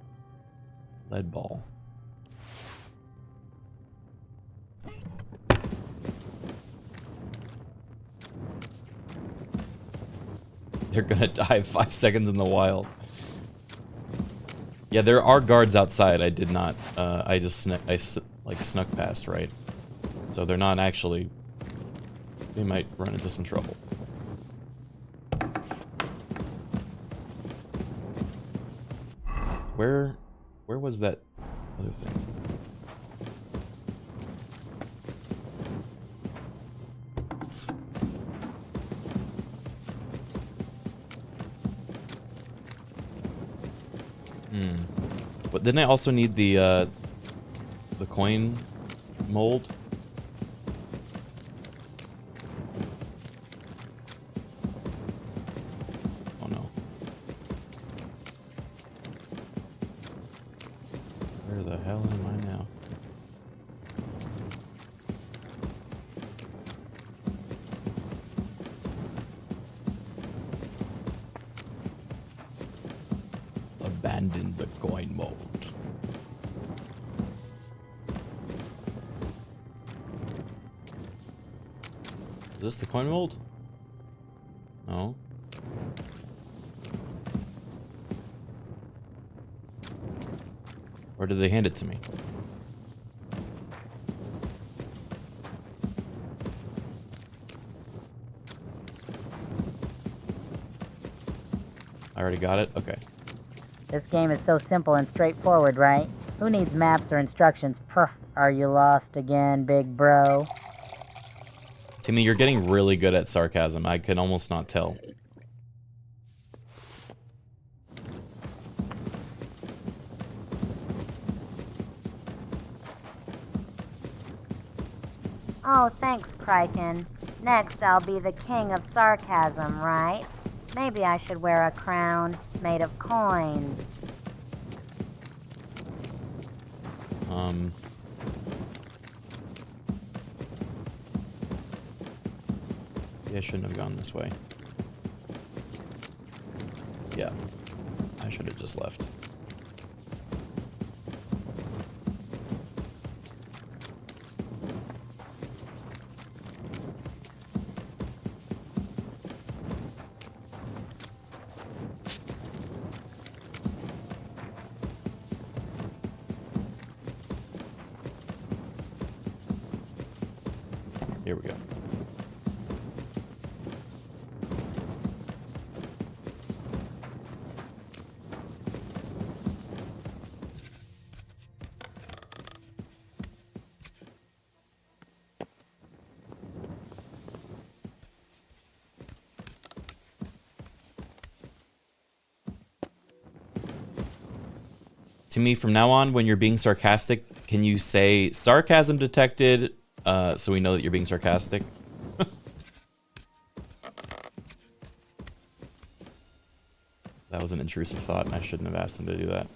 Lead ball. They're gonna die 5 seconds in the wild. Yeah, there are guards outside. I did not. I just snuck past, right? So they're not actually. They might run into some trouble. where was that other thing? But didn't I also need the coin mold? Oh no. Where the hell am I now? Abandon the coin mold. Is this the coin mold? No. Or did they hand it to me? I already got it? Okay. This game is so simple and straightforward, right? Who needs maps or instructions? Perf. Are you lost again, big bro? Timmy, you're getting really good at sarcasm. I can almost not tell. Oh, thanks, Criken. Next, I'll be the king of sarcasm, right? Maybe I should wear a crown made of coins. Yeah, I shouldn't have gone this way. Yeah, I should have just left. Here we go. To me, from now on, when you're being sarcastic, can you say sarcasm detected, so we know that you're being sarcastic? That was an intrusive thought, and I shouldn't have asked him to do that.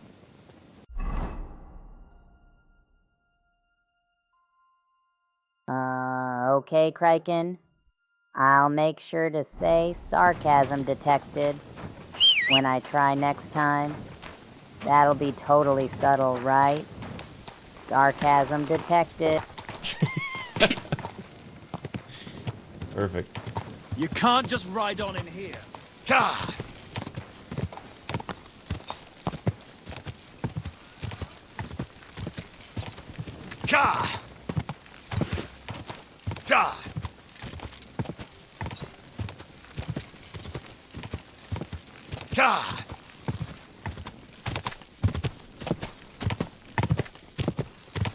Okay, Criken. I'll make sure to say sarcasm detected when I try next time. That'll be totally subtle, right? Sarcasm detected. Perfect. You can't just ride on in here. Gah! Gah! Gah! Gah!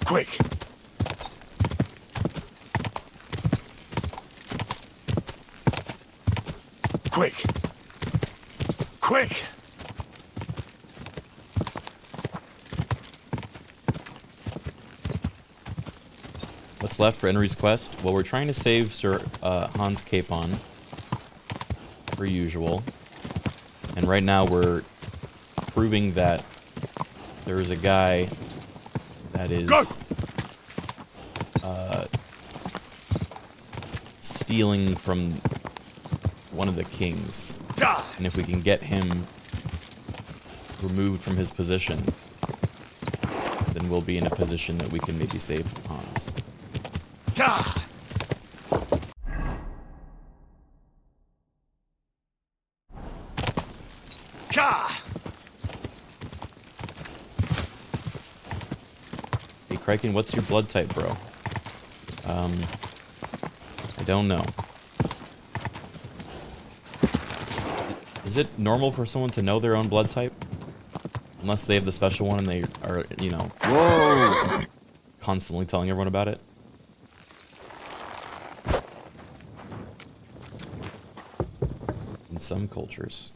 Quick! Quick! Quick! What's left for Enry's quest? Well, we're trying to save Sir Hans Capon, per usual. And right now we're proving that there is a guy that is stealing from one of the kings. And if we can get him removed from his position, then we'll be in a position that we can maybe save Hans. Hey Criken, what's your blood type, bro? I don't know. Is it normal for someone to know their own blood type? Unless they have the special one and they are, you know, Whoa! constantly telling everyone about it. In some cultures.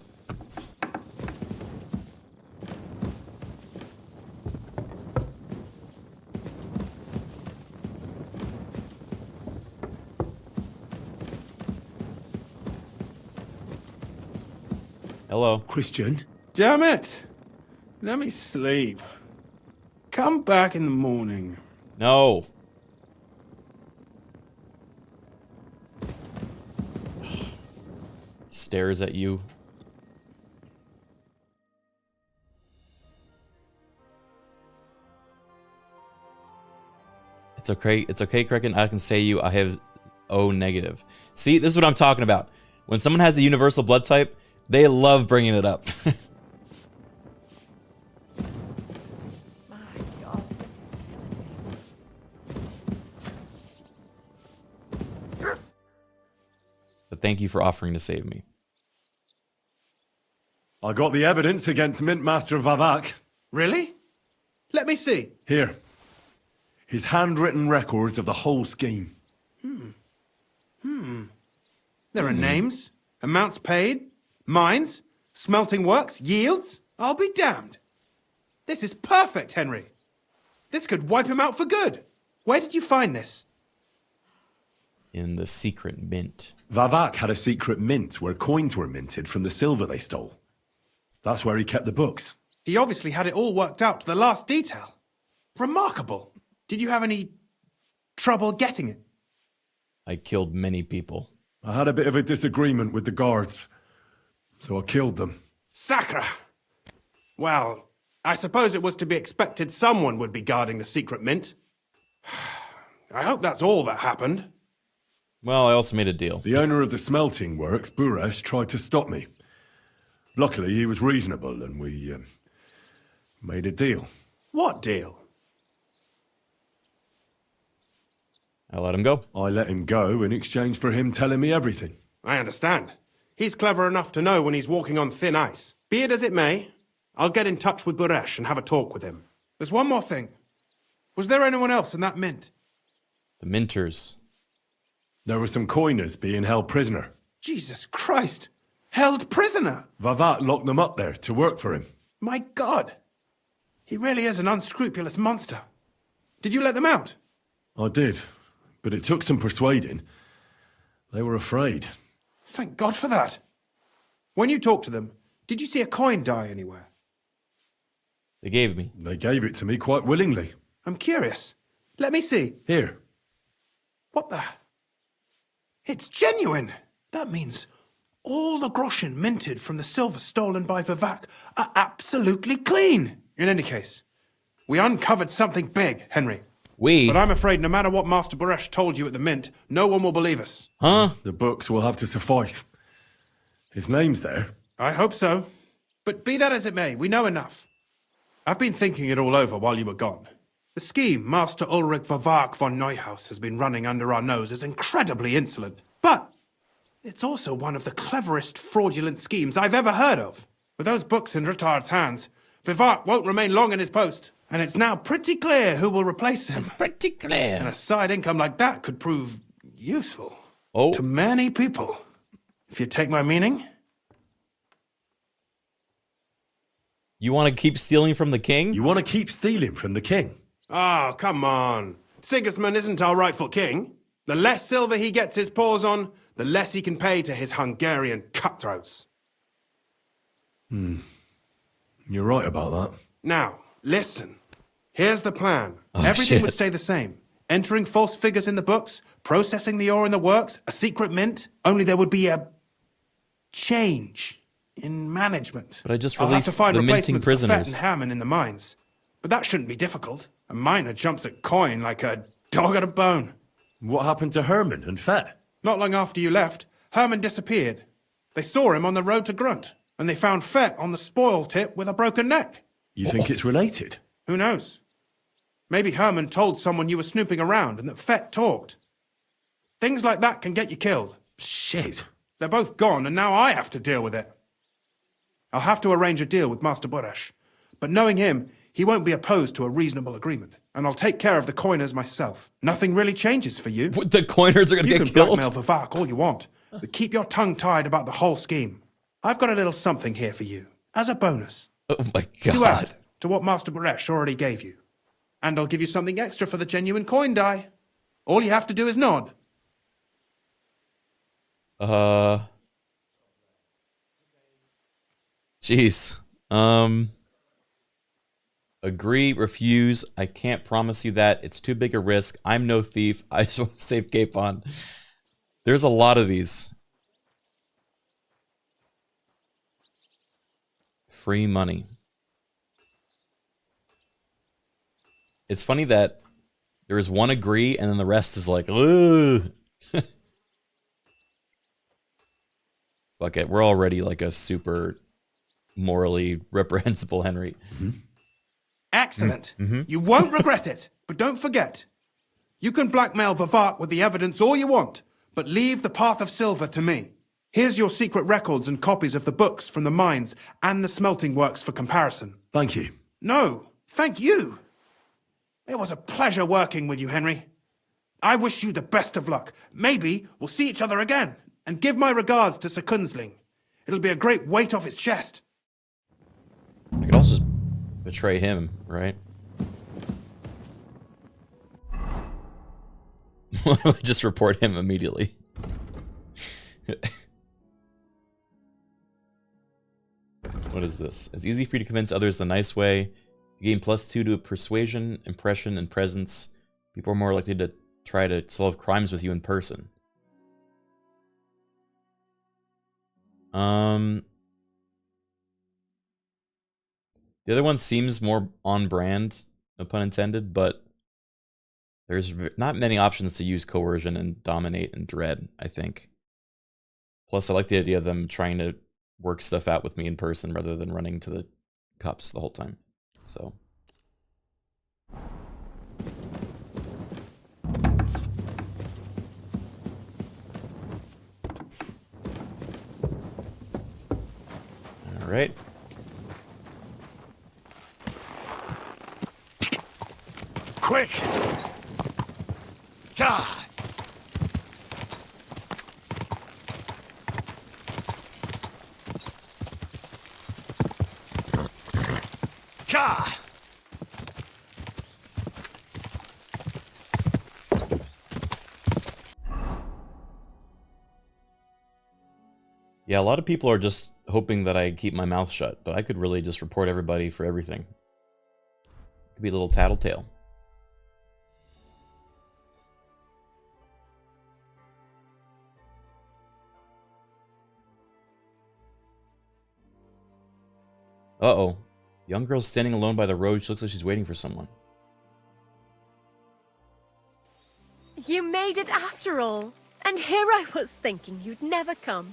Hello. Christian? Damn it! Let me sleep. Come back in the morning. No. Stares at you. It's okay. It's okay, Criken. I can say you. I have O negative. See, this is what I'm talking about. When someone has a universal blood type, they love bringing it up. But thank you for offering to save me. I got the evidence against Mint Master Vavak. Really? Let me see. Here. His handwritten records of the whole scheme. There are names, amounts paid, mines, smelting works, yields. I'll be damned. This is perfect, Henry. This could wipe him out for good. Where did you find this? In the secret mint. Vavak had a secret mint where coins were minted from the silver they stole. That's where he kept the books. He obviously had it all worked out to the last detail. Remarkable. Did you have any trouble getting it? I killed many people. I had a bit of a disagreement with the guards, so I killed them. Sacre! Well, I suppose it was to be expected someone would be guarding the secret mint. I hope that's all that happened. Well, I also made a deal. The owner of the smelting works, Buresh, tried to stop me. Luckily, he was reasonable, and we made a deal. What deal? I let him go. I let him go in exchange for him telling me everything. I understand. He's clever enough to know when he's walking on thin ice. Be it as it may, I'll get in touch with Buresh and have a talk with him. There's one more thing. Was there anyone else in that mint? The minters. There were some coiners being held prisoner. Jesus Christ! Held prisoner! Vavak locked them up there to work for him. My God! He really is an unscrupulous monster. Did you let them out? I did, but it took some persuading. They were afraid. Thank God for that. When you talked to them, did you see a coin die anywhere? They gave me. They gave it to me quite willingly. I'm curious. Let me see. Here. What the? It's genuine! That means all the groschen minted from the silver stolen by Vivak are absolutely clean. In any case, we uncovered something big, Henry. But I'm afraid no matter what Master Buresh told you at the mint, no one will believe us. Huh? The books will have to suffice. His name's there. I hope so. But be that as it may, we know enough. I've been thinking it all over while you were gone. The scheme Master Ulrich Vavak von Neuhaus has been running under our nose is incredibly insolent. But it's also one of the cleverest fraudulent schemes I've ever heard of. With those books in Rittard's hands, Vivak won't remain long in his post. And it's now pretty clear who will replace him. It's pretty clear. And a side income like that could prove useful. Oh. To many people. If you take my meaning. You want to keep stealing from the king? You want to keep stealing from the king? Oh, come on. Sigismund isn't our rightful king. The less silver he gets his paws on, the less he can pay to his Hungarian cutthroats. You're right about that. Now, listen. Here's the plan. Oh, Everything shit. would stay the same. Entering false figures in the books, processing the ore in the works, a secret mint, only there would be a change in management. But I just I'll have released to find the minting replacements for Fett prisoners. and Hammond in the mines. But that shouldn't be difficult. A miner jumps at coin like a dog at a bone. What happened to Herman and Fett? Not long after you left, Herman disappeared. They saw him on the road to Grunt, and they found Fett on the spoil tip with a broken neck. You think it's related? Who knows? Maybe Herman told someone you were snooping around and that Fett talked. Things like that can get you killed. Shit. They're both gone, and now I have to deal with it. I'll have to arrange a deal with Master Buresh, But knowing him, he won't be opposed to a reasonable agreement. And I'll take care of the coiners myself. Nothing really changes for you. What, the coiners are going to get killed? You can blackmail Vivak all you want, but keep your tongue tied about the whole scheme. I've got a little something here for you, as a bonus. Oh my god. To add to what Master Baresh already gave you. And I'll give you something extra for the genuine coin die. All you have to do is nod. Jeez. Agree, refuse. I can't promise you that. It's too big a risk. I'm no thief. I just want to save Capon. There's a lot of these. Free money. It's funny that there is one agree and then the rest is like, ugh. Fuck it. We're already like a super morally reprehensible Henry. Excellent. You won't regret it. But don't forget, you can blackmail Vivak with the evidence all you want, but leave the Path of Silver to me. Here's your secret records and copies of the books from the mines and the smelting works for comparison. Thank you. No, thank you. It was a pleasure working with you, Henry. I wish you the best of luck. Maybe we'll see each other again. And give my regards to Sir Kunzling. It'll be a great weight off his chest. I could also just betray him, right? Just report him immediately. What is this? It's easy for you to convince others the nice way. You gain +2 to persuasion, impression, and presence. People are more likely to try to solve crimes with you in person. The other one seems more on brand, no pun intended, but there's not many options to use coercion and dominate and dread, I think. Plus, I like the idea of them trying to work stuff out with me in person rather than running to the cops the whole time. So. All right. Quick! God! God! Yeah, a lot of people are just hoping that I keep my mouth shut, but I could really just report everybody for everything. Could be a little tattletale. Uh-oh. Young girl standing alone by the road. She looks like she's waiting for someone. You made it after all. And here I was thinking you'd never come.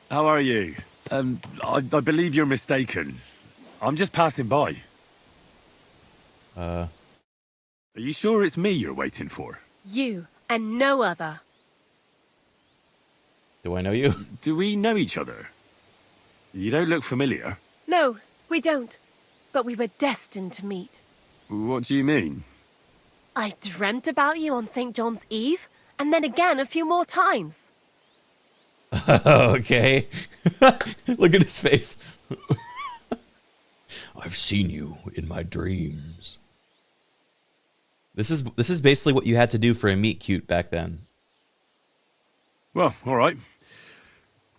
How are you? I believe you're mistaken. I'm just passing by. Are you sure it's me you're waiting for? You and no other. Do I know you? Do we know each other? You don't look familiar. No, we don't. But we were destined to meet. What do you mean? I dreamt about you on St. John's Eve, and then again a few more times. Okay. Look at his face. I've seen you in my dreams. This is basically what you had to do for a meet cute back then. Well, all right.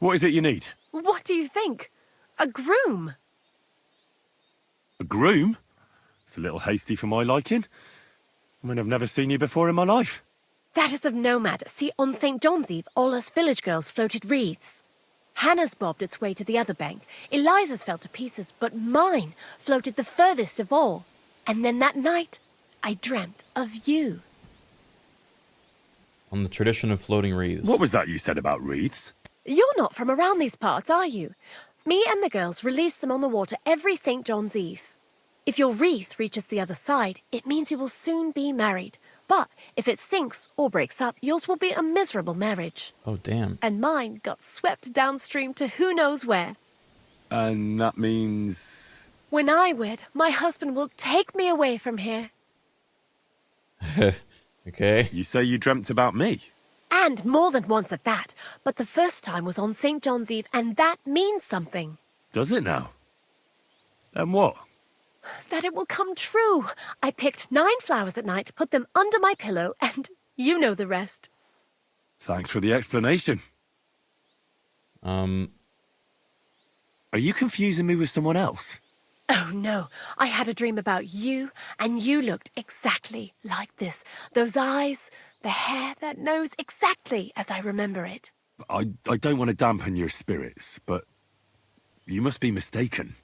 What is it you need? What do you think? A groom? A groom? It's a little hasty for my liking. I mean, I've never seen you before in my life. That is of no matter. See, on St. John's Eve, all us village girls floated wreaths. Hannah's bobbed its way to the other bank. Eliza's fell to pieces, but mine floated the furthest of all. And then that night, I dreamt of you. On the tradition of floating wreaths. What was that you said about wreaths? You're not from around these parts, are you? Me and the girls release them on the water every St. John's Eve. If your wreath reaches the other side, it means you will soon be married. But if it sinks or breaks up, yours will be a miserable marriage. Oh, damn. And mine got swept downstream to who knows where. And that means... When I wed, my husband will take me away from here. Okay. You say you dreamt about me? And more than once at that. But the first time was on St. John's Eve, and that means something. Does it now? And what? That it will come true. I picked 9 flowers at night, put them under my pillow, and you know the rest. Thanks for the explanation. Are you confusing me with someone else? Oh no, I had a dream about you, and you looked exactly like this. Those eyes, the hair, that nose, exactly as I remember it. I don't want to dampen your spirits, but you must be mistaken.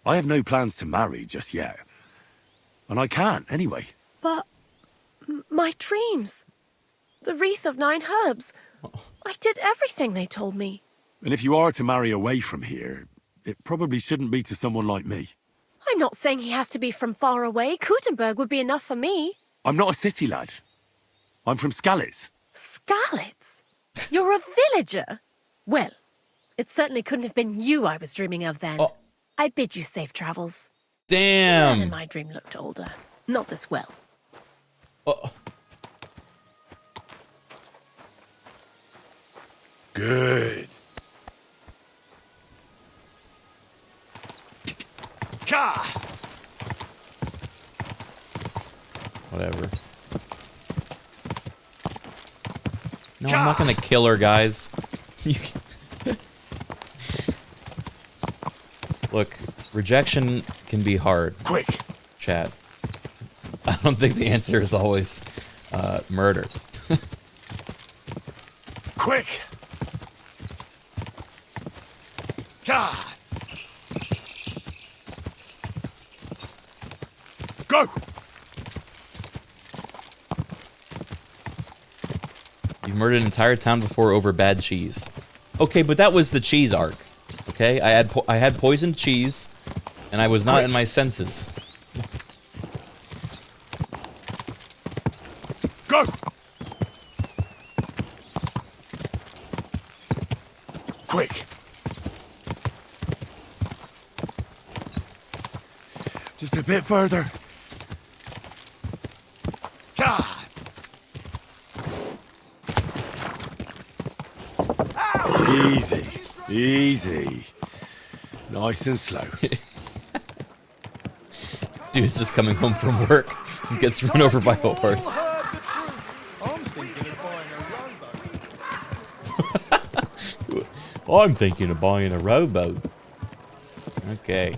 I have no plans to marry just yet. And I can't, anyway. But my dreams, the wreath of 9 herbs, I did everything they told me. And if you are to marry away from here, it probably shouldn't be to someone like me. I'm not saying he has to be from far away. Kutenberg would be enough for me. I'm not a city lad. I'm from Skalitz. Skalitz? You're a villager? Well, it certainly couldn't have been you I was dreaming of then. Oh. I bid you safe travels. Damn. The man in my dream looked older. Not this well. Oh. Good. Whatever. No, I'm not gonna kill her, guys. Look, rejection can be hard. Quick, chat. I don't think the answer is always murder. Quick! God! Go! You've murdered an entire town before over bad cheese. Okay, but that was the cheese arc. Okay, I had poisoned cheese, and I was not in my senses. Go! Quick! Just a bit further. God! Easy, easy. Nice and slow. Dude's just coming home from work and gets run over by a horse. I'm thinking of buying a rowboat. Okay.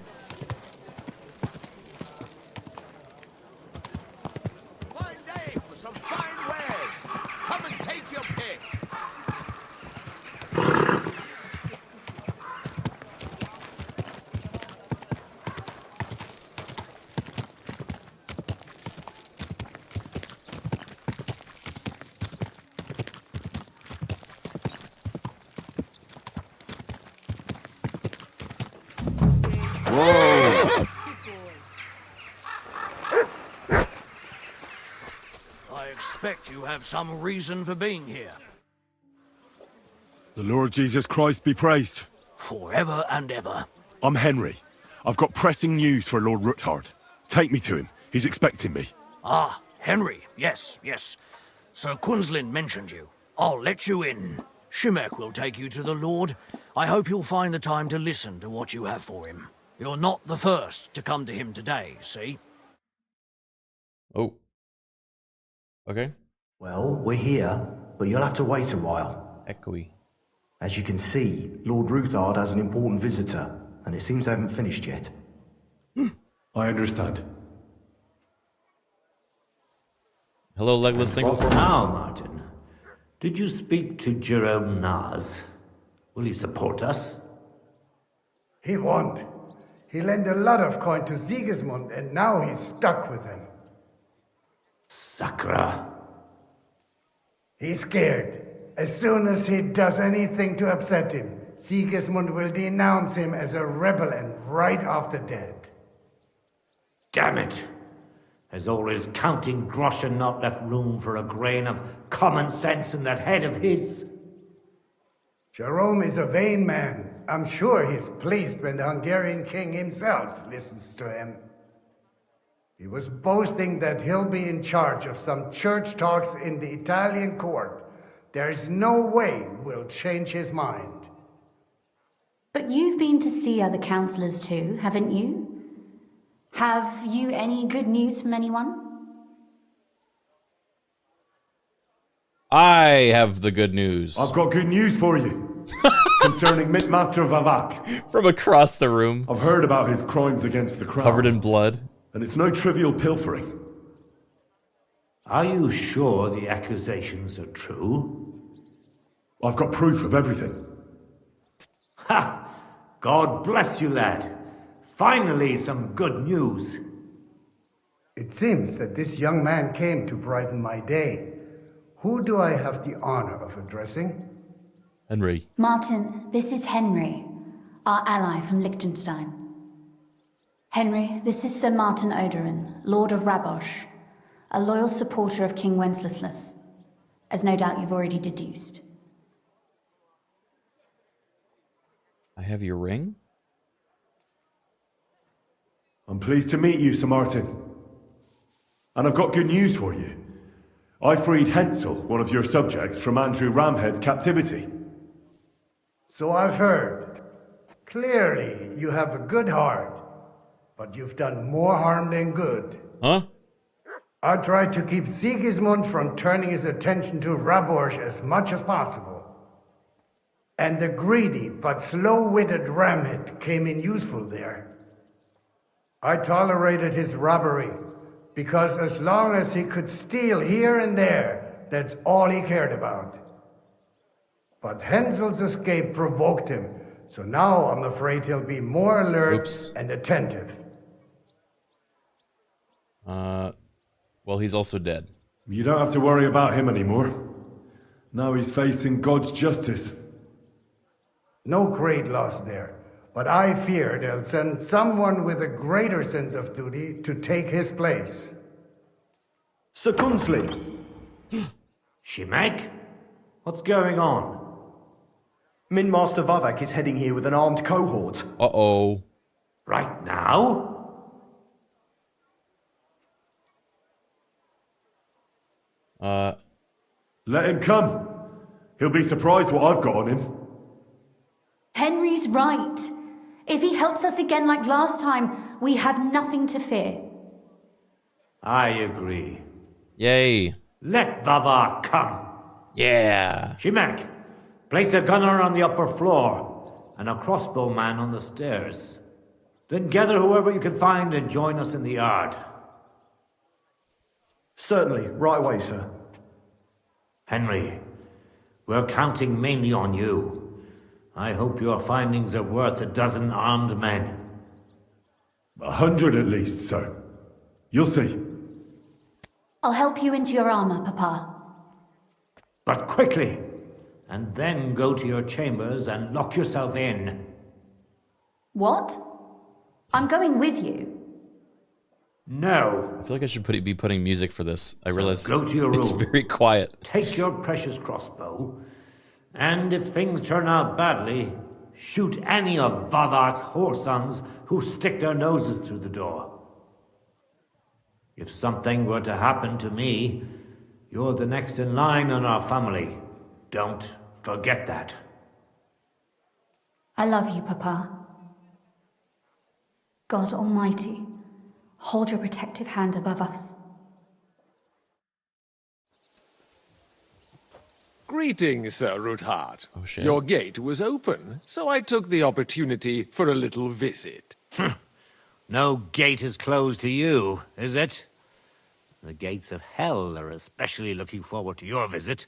You have some reason for being here. The Lord Jesus Christ be praised. Forever and ever. I'm Henry. I've got pressing news for Lord Ruthard. Take me to him. He's expecting me. Ah, Henry. Yes, yes. Sir Quinslin mentioned you. I'll let you in. Shimek will take you to the Lord. I hope you'll find the time to listen to what you have for him. You're not the first to come to him today, see? Oh. Okay. Well, we're here, but you'll have to wait a while. Echoey. As you can see, Lord Ruthard has an important visitor, and it seems they haven't finished yet. I understand. Hello, Legless. Thank you for Now, Martin, did you speak to Jerome Naz? Will he support us? He won't. He lent a lot of coin to Sigismund, and now he's stuck with him. Sakra. He's scared. As soon as he does anything to upset him, Sigismund will denounce him as a rebel and right after dead. Damn it! Has all his counting groschen not left room for a grain of common sense in that head of his? Jerome is a vain man. I'm sure he's pleased when the Hungarian king himself listens to him. He was boasting that he'll be in charge of some church talks in the Italian court. There's no way we'll change his mind. But you've been to see other councillors too, haven't you? Have you any good news from anyone? I have the good news. I've got good news for you. Concerning Mintmaster Vavak. From across the room. I've heard about his crimes against the crown. Covered in blood. And it's no trivial pilfering. Are you sure the accusations are true? I've got proof of everything. Ha! God bless you, lad. Finally, some good news. It seems that this young man came to brighten my day. Who do I have the honor of addressing? Enry. Martin, this is Henry, our ally from Liechtenstein. Henry, this is Sir Martin Odorin, Lord of Rabosh, a loyal supporter of King Wenceslas, as no doubt you've already deduced. I have your ring? I'm pleased to meet you, Sir Martin. And I've got good news for you. I freed Hensel, one of your subjects, from Andrew Ramhead's captivity. So I've heard. Clearly, you have a good heart, but you've done more harm than good. Huh? I tried to keep Sigismund from turning his attention to Rabosh as much as possible. And the greedy but slow-witted Ramhead came in useful there. I tolerated his robbery, because as long as he could steal here and there, that's all he cared about. But Hensel's escape provoked him, so now I'm afraid he'll be more alert and attentive. Well, he's also dead. You don't have to worry about him anymore. Now he's facing God's justice. No great loss there, but I fear they'll send someone with a greater sense of duty to take his place. Sir Gunslin! Shimek? What's going on? Minmaster Vavak is heading here with an armed cohort. Uh-oh. Right now? Let him come. He'll be surprised what I've got on him. Henry's right. If he helps us again like last time, we have nothing to fear. I agree. Yay. Let Vavak come. Yeah. Shimek, place a gunner on the upper floor and a crossbowman on the stairs. Then gather whoever you can find and join us in the yard. Certainly, right away, sir. Henry, we're counting mainly on you. I hope your findings are worth 12 armed men. 100 at least, sir. You'll see. I'll help you into your armor, Papa. But quickly, and then go to your chambers and lock yourself in. What? I'm going with you. No. I feel like I should be putting music for this. I realize go to your room. It's very quiet. Take your precious crossbow, and if things turn out badly, shoot any of Vavak's whoresons who stick their noses through the door. If something were to happen to me, you're the next in line in our family. Don't forget that. I love you, Papa. God Almighty, hold your protective hand above us. Greetings, Sir Ruthard. Oh, shit. Your gate was open, so I took the opportunity for a little visit. No gate is closed to you, is it? The gates of hell are especially looking forward to your visit.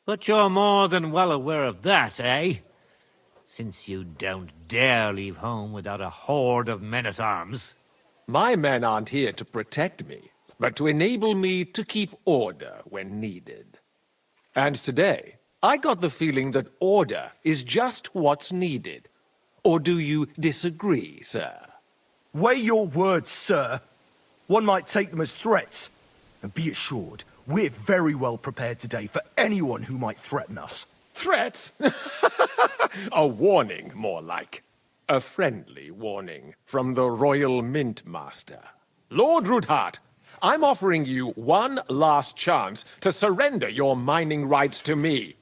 But you're more than well aware of that, eh? Since you don't dare leave home without a horde of men-at-arms. My men aren't here to protect me, but to enable me to keep order when needed. And today, I got the feeling that order is just what's needed. Or do you disagree, sir? Weigh your words, sir. One might take them as threats. And be assured, we're very well prepared today for anyone who might threaten us. Threat? A warning, more like. A friendly warning from the Royal Mint Master. Lord Ruthard, I'm offering you one last chance to surrender your mining rights to me.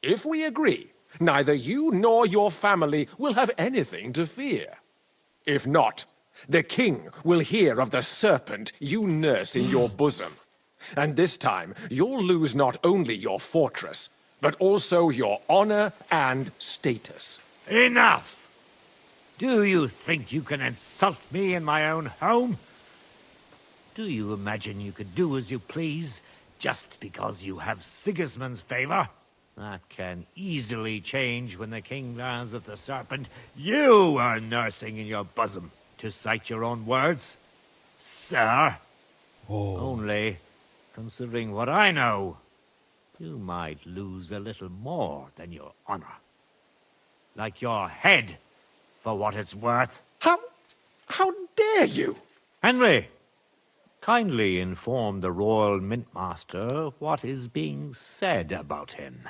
If we agree, neither you nor your family will have anything to fear. If not, the king will hear of the serpent you nurse in your bosom. And this time, you'll lose not only your fortress, but also your honor and status. Enough! Do you think you can insult me in my own home? Do you imagine you could do as you please, just because you have Sigismund's favor? That can easily change when the king learns of the serpent you are nursing in your bosom, to cite your own words. Sir, only, considering what I know, you might lose a little more than your honor. Like your head, for what it's worth. How dare you? Enry, kindly inform the Royal Mint Master what is being said about him.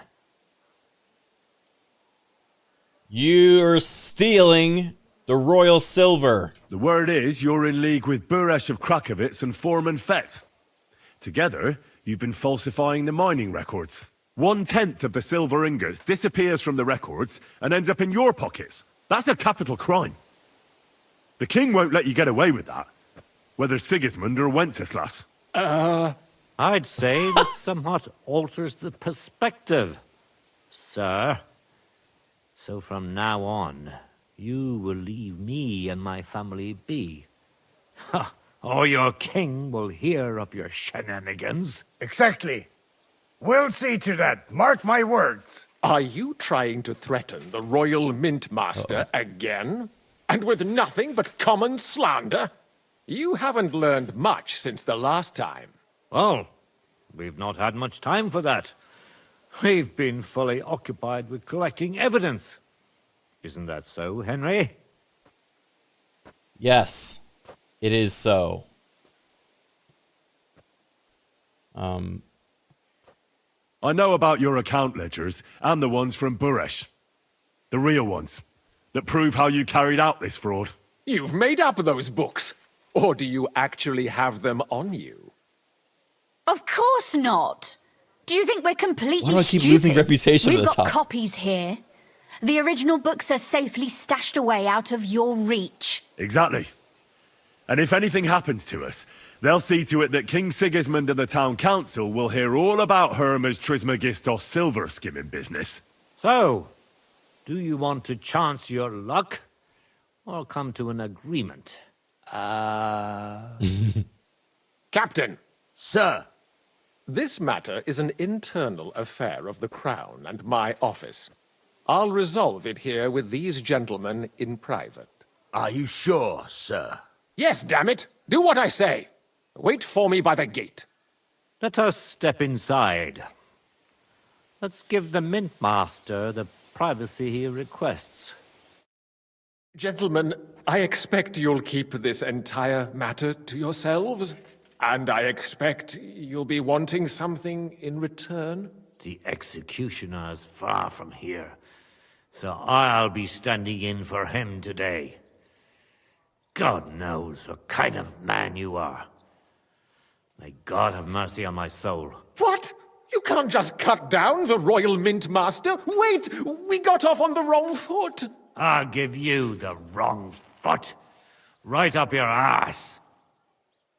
You're stealing the royal silver. The word is you're in league with Buresh of Krakowitz and Foreman Fett. Together, you've been falsifying the mining records. 1/10 of the silver ingots disappears from the records and ends up in your pockets. That's a capital crime. The king won't let you get away with that, whether Sigismund or Wenceslas. I'd say this somewhat alters the perspective, sir. So from now on, you will leave me and my family be. Or your king will hear of your shenanigans. Exactly. We'll see to that. Mark my words. Are you trying to threaten the Royal Mint Master again? And with nothing but common slander? You haven't learned much since the last time. Well, we've not had much time for that. We've been fully occupied with collecting evidence. Isn't that so, Henry? Yes, it is so. I know about your account ledgers and the ones from Buresh. The real ones, that prove how you carried out this fraud. You've made up those books. Or do you actually have them on you? Of course not. Do you think we're completely Why do I keep stupid? losing reputation We've at the got top? copies here. The original books are safely stashed away out of your reach. Exactly. And if anything happens to us, they'll see to it that King Sigismund and the town council will hear all about Hermes Trismegistos silver skimming business. So, do you want to chance your luck, or come to an agreement? Captain! Sir! This matter is an internal affair of the Crown and my office. I'll resolve it here with these gentlemen in private. Are you sure, sir? Yes, damn it! Do what I say! Wait for me by the gate. Let us step inside. Let's give the Mint Master the privacy he requests. Gentlemen, I expect you'll keep this entire matter to yourselves. And I expect you'll be wanting something in return. The executioner is far from here, so I'll be standing in for him today. God knows what kind of man you are. May God have mercy on my soul. What? You can't just cut down the Royal Mint Master. Wait! We got off on the wrong foot. I'll give you the wrong foot. Right up your arse.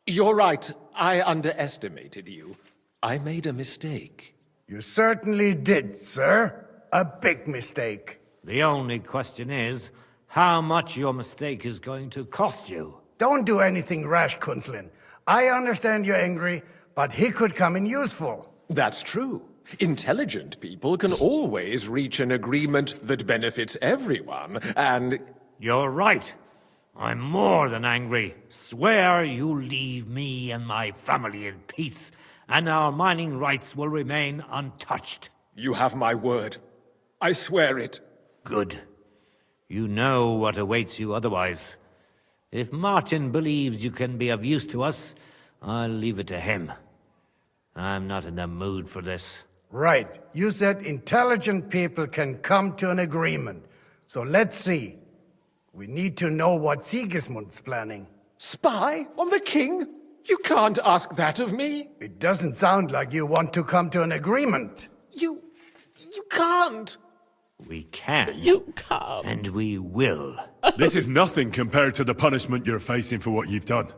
You're right. I underestimated you. I made a mistake. You certainly did, sir. A big mistake. The only question is, how much your mistake is going to cost you. Don't do anything rash, Kunzlin. I understand you're angry, but he could come in useful. That's true. Intelligent people can always reach an agreement that benefits everyone, and... You're right. I'm more than angry. Swear you leave me and my family in peace, and our mining rights will remain untouched. You have my word. I swear it. Good. You know what awaits you otherwise. If Martin believes you can be of use to us, I'll leave it to him. I'm not in the mood for this. Right. You said intelligent people can come to an agreement. So let's see. We need to know what Sigismund's planning. Spy on the king? You can't ask that of me. It doesn't sound like you want to come to an agreement. You can't. We can. You can't. And we will. This is nothing compared to the punishment you're facing for what you've done.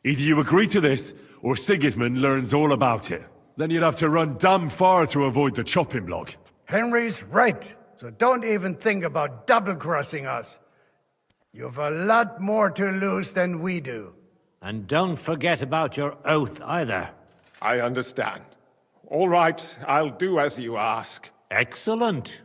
Either you agree to this, or Sigismund learns all about it. Then you'd have to run damn far to avoid the chopping block. Henry's right. So don't even think about double-crossing us. You've a lot more to lose than we do. And don't forget about your oath either. I understand. All right, I'll do as you ask. Excellent.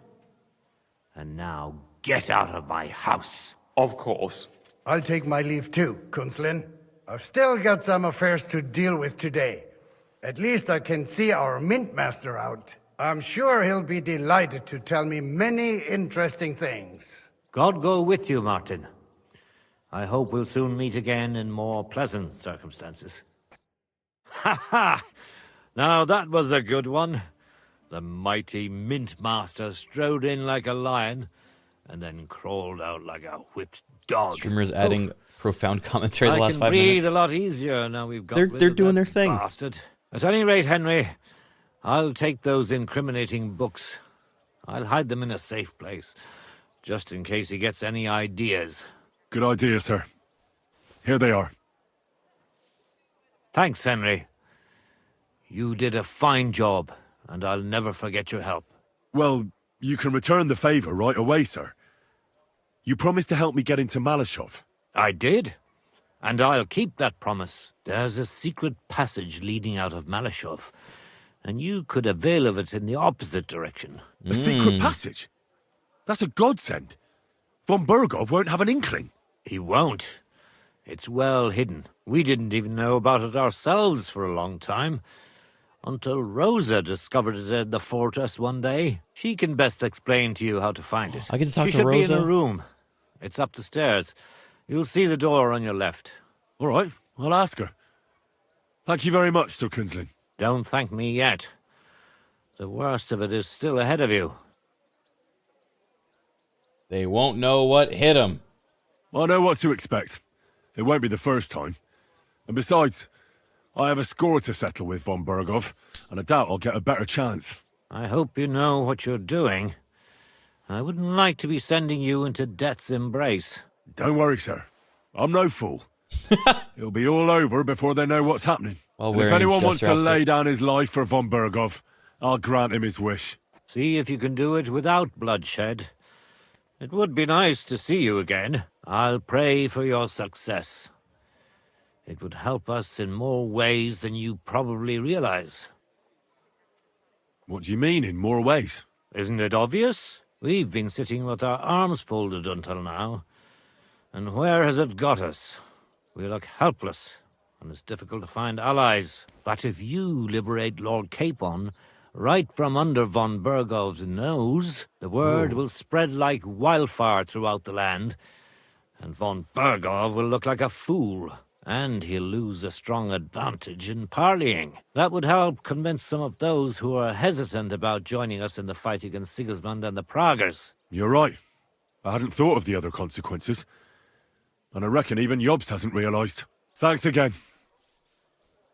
And now get out of my house. Of course. I'll take my leave too, Kunslin. I've still got some affairs to deal with today. At least I can see our mint master out. I'm sure he'll be delighted to tell me many interesting things. God go with you, Martin. I hope we'll soon meet again in more pleasant circumstances. Ha ha! Now that was a good one. The mighty mint master strode in like a lion, and then crawled out like a whipped dog. Streamers adding profound commentary the last 5 minutes. I can breathe a lot easier now we've got They're doing their thing. Bastard. At any rate, Henry, I'll take those incriminating books. I'll hide them in a safe place, just in case he gets any ideas. Good idea, sir. Here they are. Thanks, Henry. You did a fine job, and I'll never forget your help. Well, you can return the favor right away, sir. You promised to help me get into Malashov. I did, and I'll keep that promise. There's a secret passage leading out of Malashov, and you could avail of it in the opposite direction. A secret passage? That's a godsend. Von Bergov won't have an inkling. He won't. It's well hidden. We didn't even know about it ourselves for a long time. Until Rosa discovered it in the fortress one day. She can best explain to you how to find it. I get to talk she to should Rosa? be in a room. It's up the stairs. You'll see the door on your left. All right, I'll ask her. Thank you very much, Sir Kunslin. Don't thank me yet. The worst of it is still ahead of you. They won't know what hit them. I know what to expect. It won't be the first time. And besides, I have a score to settle with Von Bergov, and I doubt I'll get a better chance. I hope you know what you're doing. I wouldn't like to be sending you into death's embrace. Don't worry, sir. I'm no fool. It'll be all over before they know what's happening. And if anyone wants to lay down his life for Von Bergov, I'll grant him his wish. See if you can do it without bloodshed. It would be nice to see you again. I'll pray for your success. It would help us in more ways than you probably realize. What do you mean, in more ways? Isn't it obvious? We've been sitting with our arms folded until now. And where has it got us? We look helpless, and it's difficult to find allies. But if you liberate Lord Capon, right from under Von Bergov's nose, the word will spread like wildfire throughout the land, and Von Bergov will look like a fool, and he'll lose a strong advantage in parleying. That would help convince some of those who are hesitant about joining us in the fight against Sigismund and the Praguers. You're right. I hadn't thought of the other consequences. And I reckon even Jobst hasn't realised. Thanks again.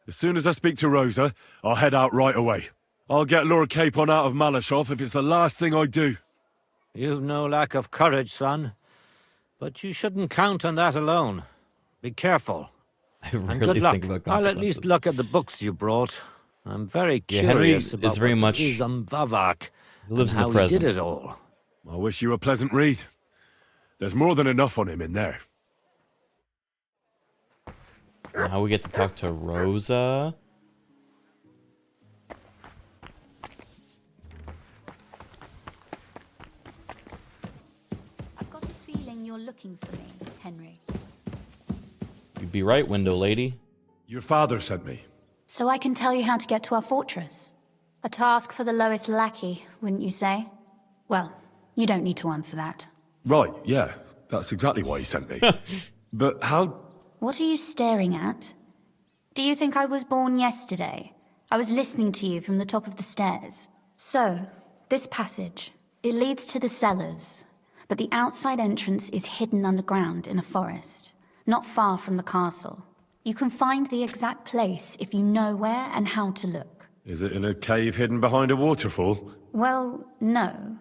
As soon as I speak to Rosa, I'll head out right away. I'll get Lord Capon out of Malashov if it's the last thing I do. You've no lack of courage, son. But you shouldn't count on that alone. Be careful. I and really good luck. think about I'll at least look at the books you brought. I'm very curious Henry about is very what much is on Vavak. He lives and in the how present. he did it all. I wish you a pleasant read. There's more than enough on him in there. Now we get to talk to Rosa. I've got a feeling you're looking for me, Henry. You'd be right, window lady. Your father sent me. So I can tell you how to get to our fortress. A task for the lowest lackey, wouldn't you say? Well, you don't need to answer that. Right, yeah. That's exactly why he sent me. But how... What are you staring at? Do you think I was born yesterday? I was listening to you from the top of the stairs. So, this passage, it leads to the cellars, but the outside entrance is hidden underground in a forest, not far from the castle. You can find the exact place if you know where and how to look. Is it in a cave hidden behind a waterfall? Well, no.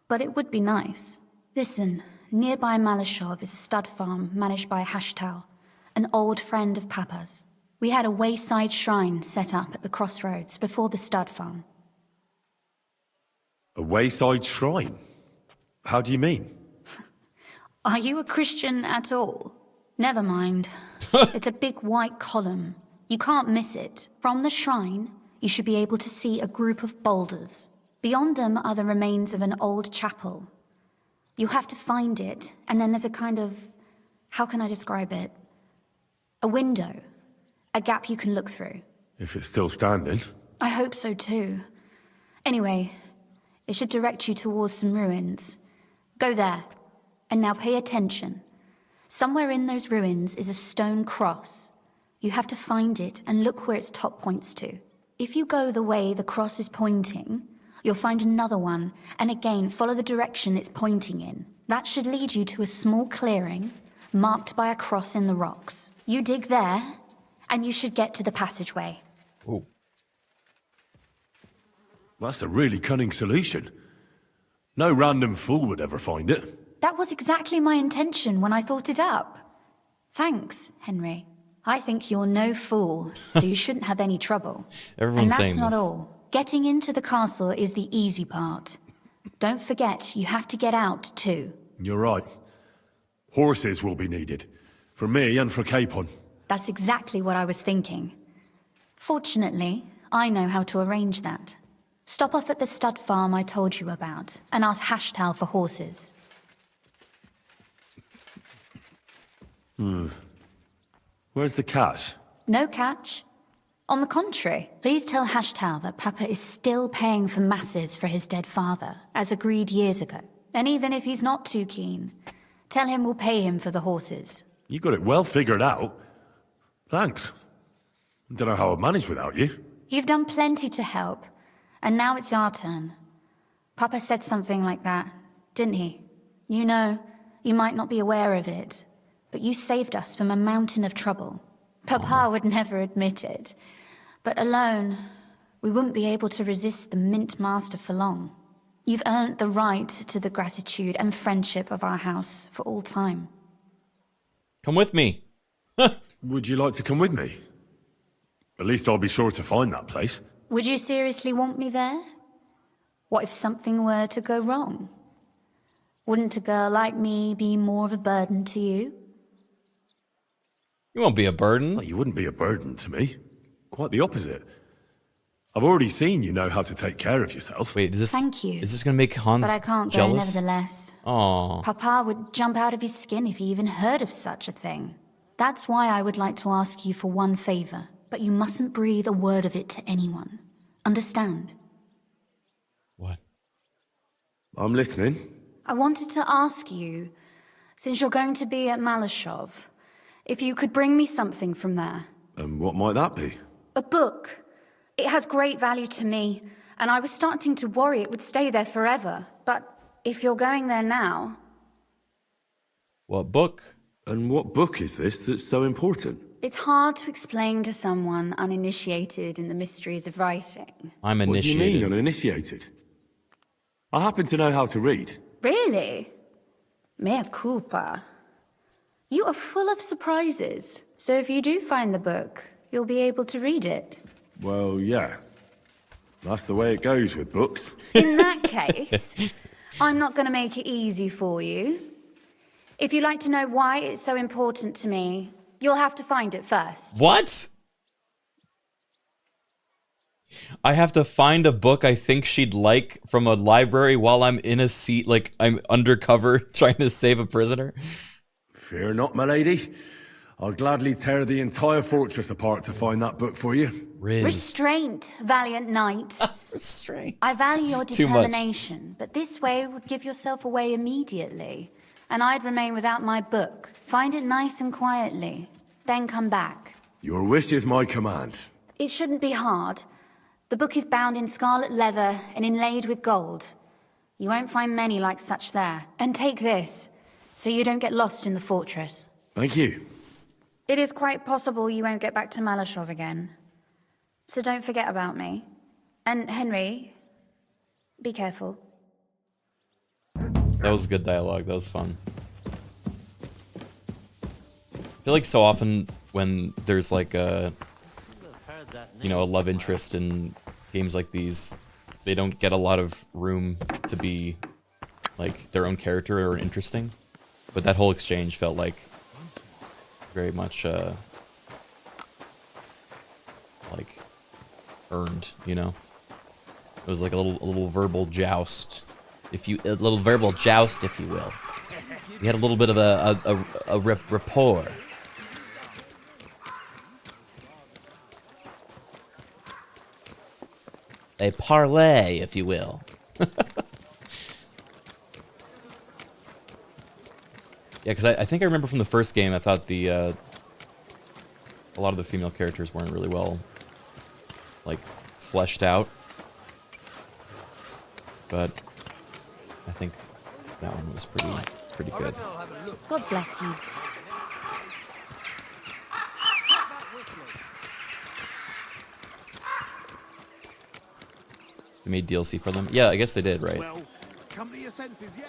But it would be nice. Listen, nearby Malashov is a stud farm managed by Hashtal, an old friend of Papa's. We had a wayside shrine set up at the crossroads before the stud farm. A wayside shrine? How do you mean? Are you a Christian at all? Never mind. It's a big white column. You can't miss it. From the shrine, you should be able to see a group of boulders. Beyond them are the remains of an old chapel. You have to find it, and then there's a kind of... how can I describe it? A window. A gap you can look through. If it's still standing. I hope so too. Anyway, it should direct you towards some ruins. Go there. And now pay attention. Somewhere in those ruins is a stone cross. You have to find it and look where its top points to. If you go the way the cross is pointing, you'll find another one, and again follow the direction it's pointing in. That should lead you to a small clearing, marked by a cross in the rocks. You dig there, and you should get to the passageway. Oh. That's a really cunning solution. No random fool would ever find it. That was exactly my intention when I thought it up. Thanks, Henry. I think you're no fool, so you shouldn't have any trouble. Everyone's saying this. And that's not all. Getting into the castle is the easy part. Don't forget, you have to get out too. You're right. Horses will be needed. For me and for Capon. That's exactly what I was thinking. Fortunately, I know how to arrange that. Stop off at the stud farm I told you about, and ask Hashtal for horses. Where's the cash? No catch. On the contrary, please tell Hashtal that Papa is still paying for masses for his dead father, as agreed years ago. And even if he's not too keen, tell him we'll pay him for the horses. You got it well figured out. Thanks. Don't know how I'd manage without you. You've done plenty to help, and now it's our turn. Papa said something like that, didn't he? You know, you might not be aware of it, but you saved us from a mountain of trouble. Papa would never admit it, but alone, we wouldn't be able to resist the Mint Master for long. You've earned the right to the gratitude and friendship of our house for all time. Come with me. Would you like to come with me? At least I'll be sure to find that place. Would you seriously want me there? What if something were to go wrong? Wouldn't a girl like me be more of a burden to you? You won't be a burden. Well, you wouldn't be a burden to me. Quite the opposite. I've already seen you know how to take care of yourself. Wait, is this... Thank you. Is this gonna make Hans But I can't go jealous? nevertheless. Aww. Papa would jump out of his skin if he even heard of such a thing. That's why I would like to ask you for one favor, but you mustn't breathe a word of it to anyone. Understand? What? I'm listening. I wanted to ask you, since you're going to be at Malashov, if you could bring me something from there. And what might that be? A book. It has great value to me, and I was starting to worry it would stay there forever. But if you're going there now... What book? And what book is this that's so important? It's hard to explain to someone uninitiated in the mysteries of writing. I'm initiated. What do you mean, uninitiated? I happen to know how to read. Really? Mea culpa. You are full of surprises. So if you do find the book, you'll be able to read it. Well, yeah. That's the way it goes with books. In that case, I'm not going to make it easy for you. If you'd like to know why it's so important to me, you'll have to find it first. What? I have to find a book I think she'd like from a library while I'm in a seat, like I'm undercover trying to save a prisoner? Fear not, my lady. I'll gladly tear the entire fortress apart to find that book for you. Restraint, valiant knight. Restraint. I value your Too much. determination, but this way would give yourself away immediately, and I'd remain without my book. Find it nice and quietly, then come back. Your wish is my command. It shouldn't be hard. The book is bound in scarlet leather and inlaid with gold. You won't find many like such there. And take this, so you don't get lost in the fortress. Thank you. It is quite possible you won't get back to Malashov again. So don't forget about me. And Henry, be careful. That was good dialogue. That was fun. I feel like so often when there's like a, you know, a love interest in games like these, they don't get a lot of room to be like their own character or interesting. But that whole exchange felt like very much like earned, you know. It was like a little verbal joust, if you will. We had a little bit of a rapport. A parlay, if you will. Yeah, because I think I remember from the first game, I thought the a lot of the female characters weren't really well, like, fleshed out. But I think that one was pretty good. God bless you. They made DLC for them? Yeah, I guess they did, right? Well, come to your senses, yeah.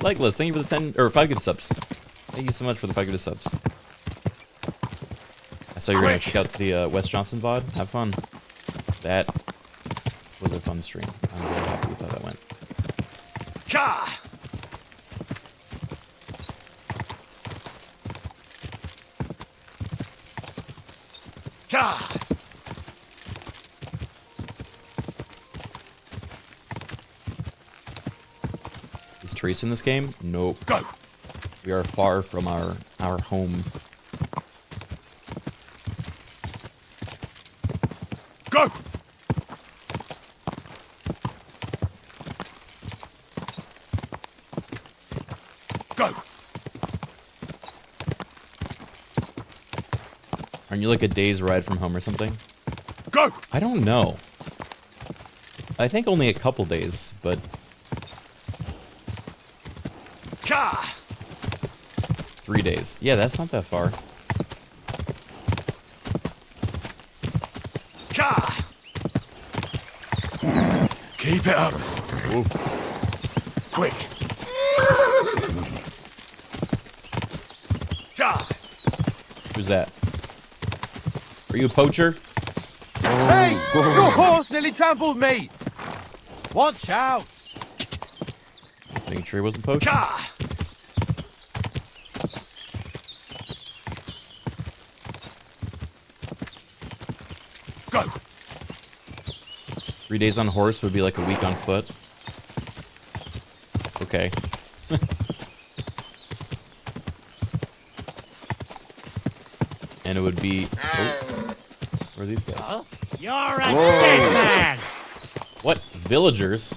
Legless, thank you for the 10 or 5 good subs. Thank you so much for the 5 good subs. I saw you were gonna check out the Wes Johnson VOD. Have fun. That was a fun stream. I'm very happy with how that went. Is Trace in this game? Nope. Go. We are far from our home. Go! Go! Aren't you like a day's ride from home or something? Go! I don't know. I think only a couple days, but... Ka! 3 days. Yeah, that's not that far. Ka! Keep it up. Ooh. Quick. Ka! Who's that? Are you a poacher? Hey! Your horse nearly trampled me! Watch out! Making sure he wasn't poaching. Ka! Go! 3 days on horse would be like a week on foot. Okay. And it would be... Oh, where are these guys? You're a dead man! What? Villagers?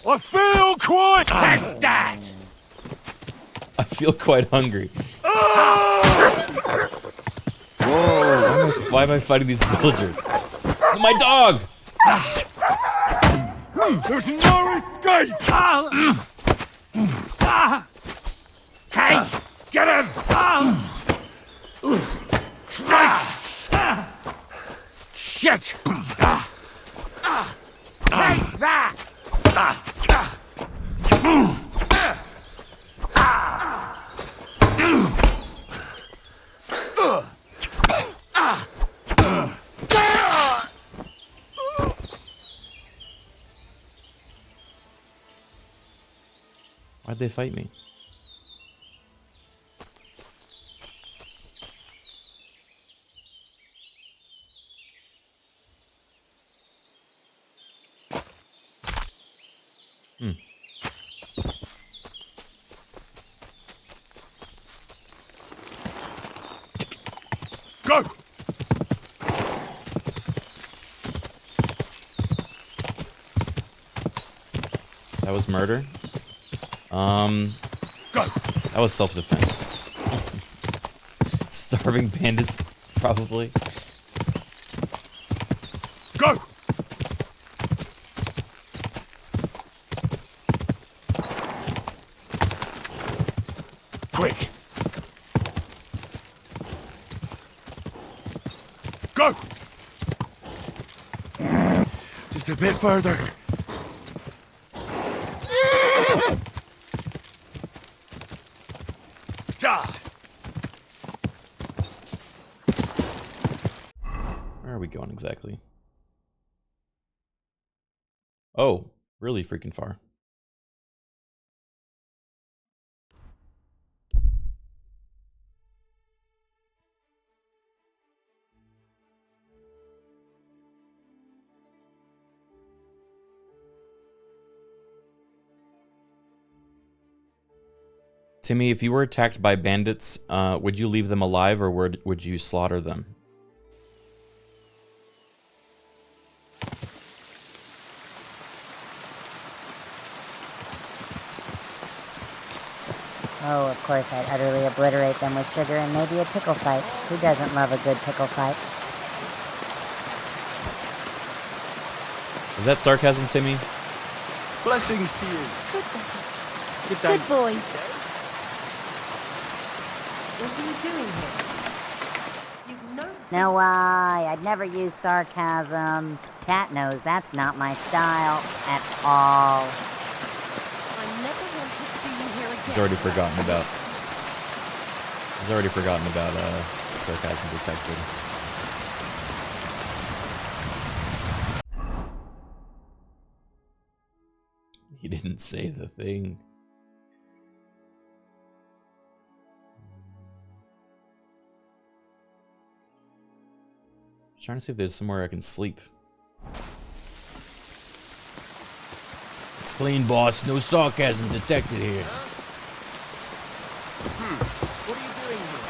I feel quite... Take that! I feel quite hungry. Why am I fighting these villagers? Oh, my dog! There's no escape! Hey! Get him! Shit! Take that! Why'd they fight me? Go! That was murder? Go! That was self-defense. Starving bandits, probably. Go! Quick! Go! Just a bit further. Where are we going exactly? Oh, really freaking far. Timmy, if you were attacked by bandits, would you leave them alive or would you slaughter them? Oh, of course, I'd utterly obliterate them with sugar and maybe a tickle fight. Who doesn't love a good tickle fight? Is that sarcasm, Timmy? Blessings to you. Good doggy. Good day. Good boy. What are you doing here? You know. No, I'd never use sarcasm. Cat knows that's not my style at all. I never want to see you here again. He's already forgotten about. Sarcasm detected. He didn't say the thing. Trying to see if there's somewhere I can sleep. It's clean, boss. No sarcasm detected here. What are you doing here?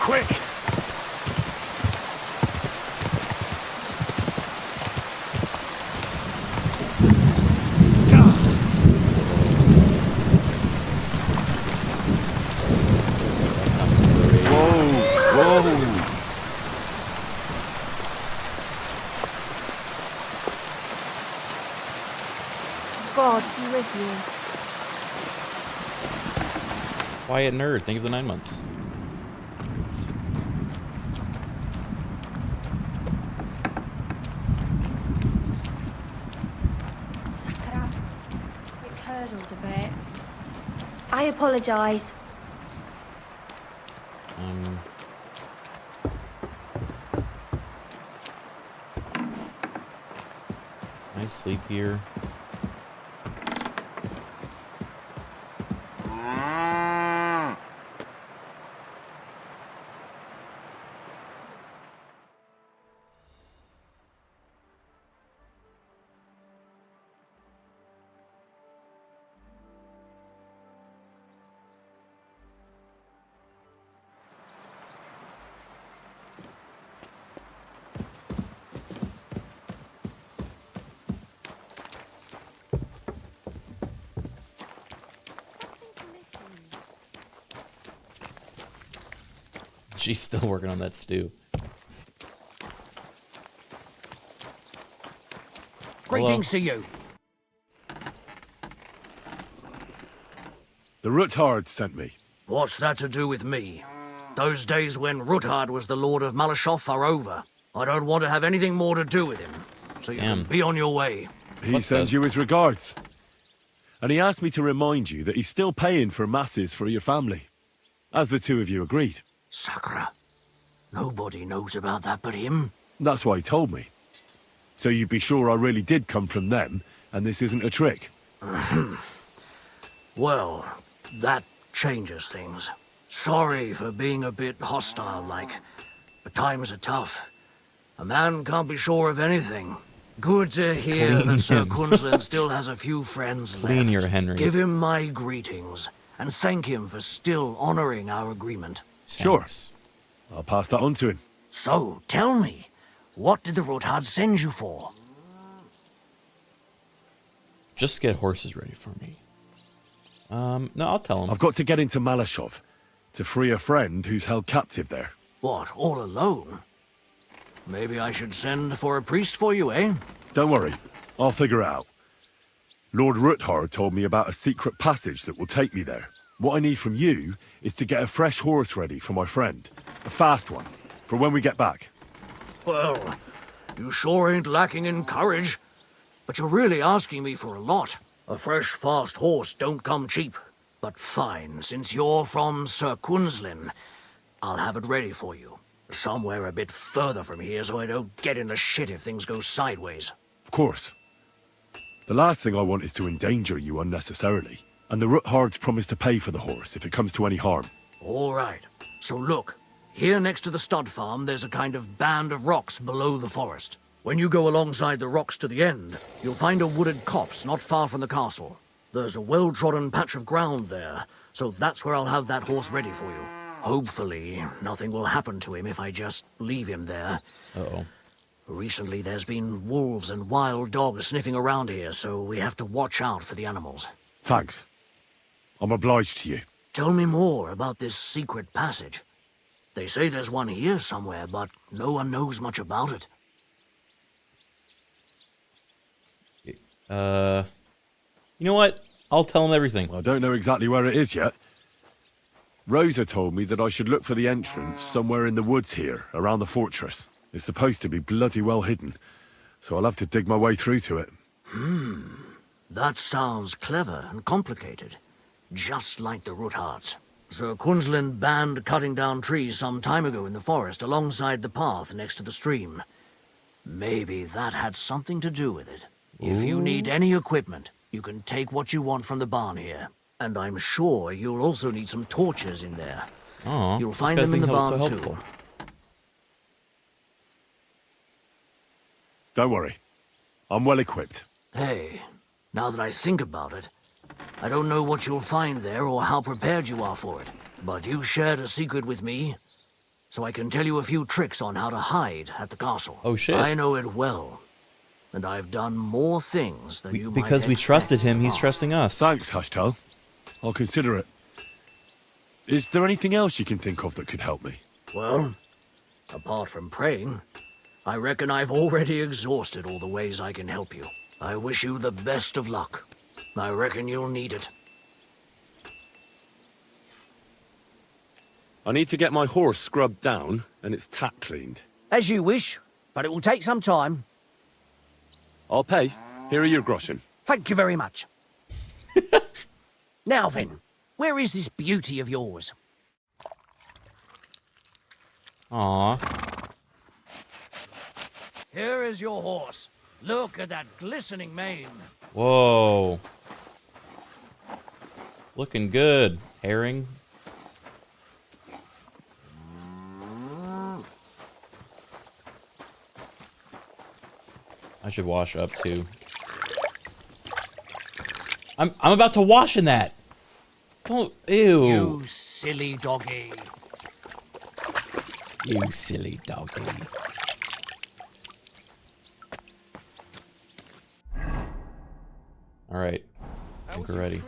Quick! That sounds great. Whoa! God be with you. Quiet nerd. Thank you for the 9 months. Sakura, it curdled a bit. I apologise. Can I sleep here? She's still working on that stew. Greetings to you. The Ruthard sent me. What's that to do with me? Those days when Ruthard was the Lord of Malashoth are over. I don't want to have anything more to do with him, so you can be on your way. He sends you his regards. And he asked me to remind you that he's still paying for masses for your family, as the two of you agreed. Sakura, nobody knows about that but him. That's why he told me. So you'd be sure I really did come from them, and this isn't a trick. Well, that changes things. Sorry for being a bit hostile-like, but times are tough. A man can't be sure of anything. Good to hear that Sir Quinlan still has a few friends left. Your Henry. Give him my greetings, and thank him for still honoring our agreement. Sure. I'll pass that on to him. So, tell me, what did the Rothard send you for? Just get horses ready for me. No, I'll tell him. I've got to get into Malashov to free a friend who's held captive there. What, all alone? Maybe I should send for a priest for you, eh? Don't worry, I'll figure it out. Lord Ruthard told me about a secret passage that will take me there. What I need from you is to get a fresh horse ready for my friend. A fast one, for when we get back. Well, you sure ain't lacking in courage. But you're really asking me for a lot. A fresh, fast horse don't come cheap. But fine, since you're from Sir Quinlan, I'll have it ready for you. Somewhere a bit further from here so I don't get in the shit if things go sideways. Of course. The last thing I want is to endanger you unnecessarily. And the Ruthards promise to pay for the horse if it comes to any harm. All right. So look, here next to the stud farm there's a kind of band of rocks below the forest. When you go alongside the rocks to the end, you'll find a wooded copse not far from the castle. There's a well-trodden patch of ground there, so that's where I'll have that horse ready for you. Hopefully, nothing will happen to him if I just leave him there. Uh-oh. Recently, there's been wolves and wild dogs sniffing around here, so we have to watch out for the animals. Thanks. I'm obliged to you. Tell me more about this secret passage. They say there's one here somewhere, but no one knows much about it. You know what? I'll tell him everything. I don't know exactly where it is yet. Rosa told me that I should look for the entrance somewhere in the woods here, around the fortress. It's supposed to be bloody well hidden, so I'll have to dig my way through to it. That sounds clever and complicated. Just like the Ruthards. Sir Quinlan banned cutting down trees some time ago in the forest alongside the path next to the stream. Maybe that had something to do with it. If you need any equipment, you can take what you want from the barn here. And I'm sure you'll also need some torches in there. Aw, you'll find them in the barn too. Don't worry. I'm well equipped. Hey, now that I think about it, I don't know what you'll find there or how prepared you are for it. But you shared a secret with me, so I can tell you a few tricks on how to hide at the castle. Oh shit. I know it well. And I've done more things than you might Because we trusted him, he's trusting us. Thanks, Hashtal. I'll consider it. Is there anything else you can think of that could help me? Well, apart from praying, I reckon I've already exhausted all the ways I can help you. I wish you the best of luck. I reckon you'll need it. I need to get my horse scrubbed down and its tack cleaned. As you wish, but it will take some time. I'll pay. Here are your groschen. Thank you very much. Now then, where is this beauty of yours? Aww. Here is your horse. Look at that glistening mane. Whoa. Looking good, herring. I should wash up too. I'm about to wash in that. Don't, ew. You silly doggy. You silly doggy. All right, I think we're ready.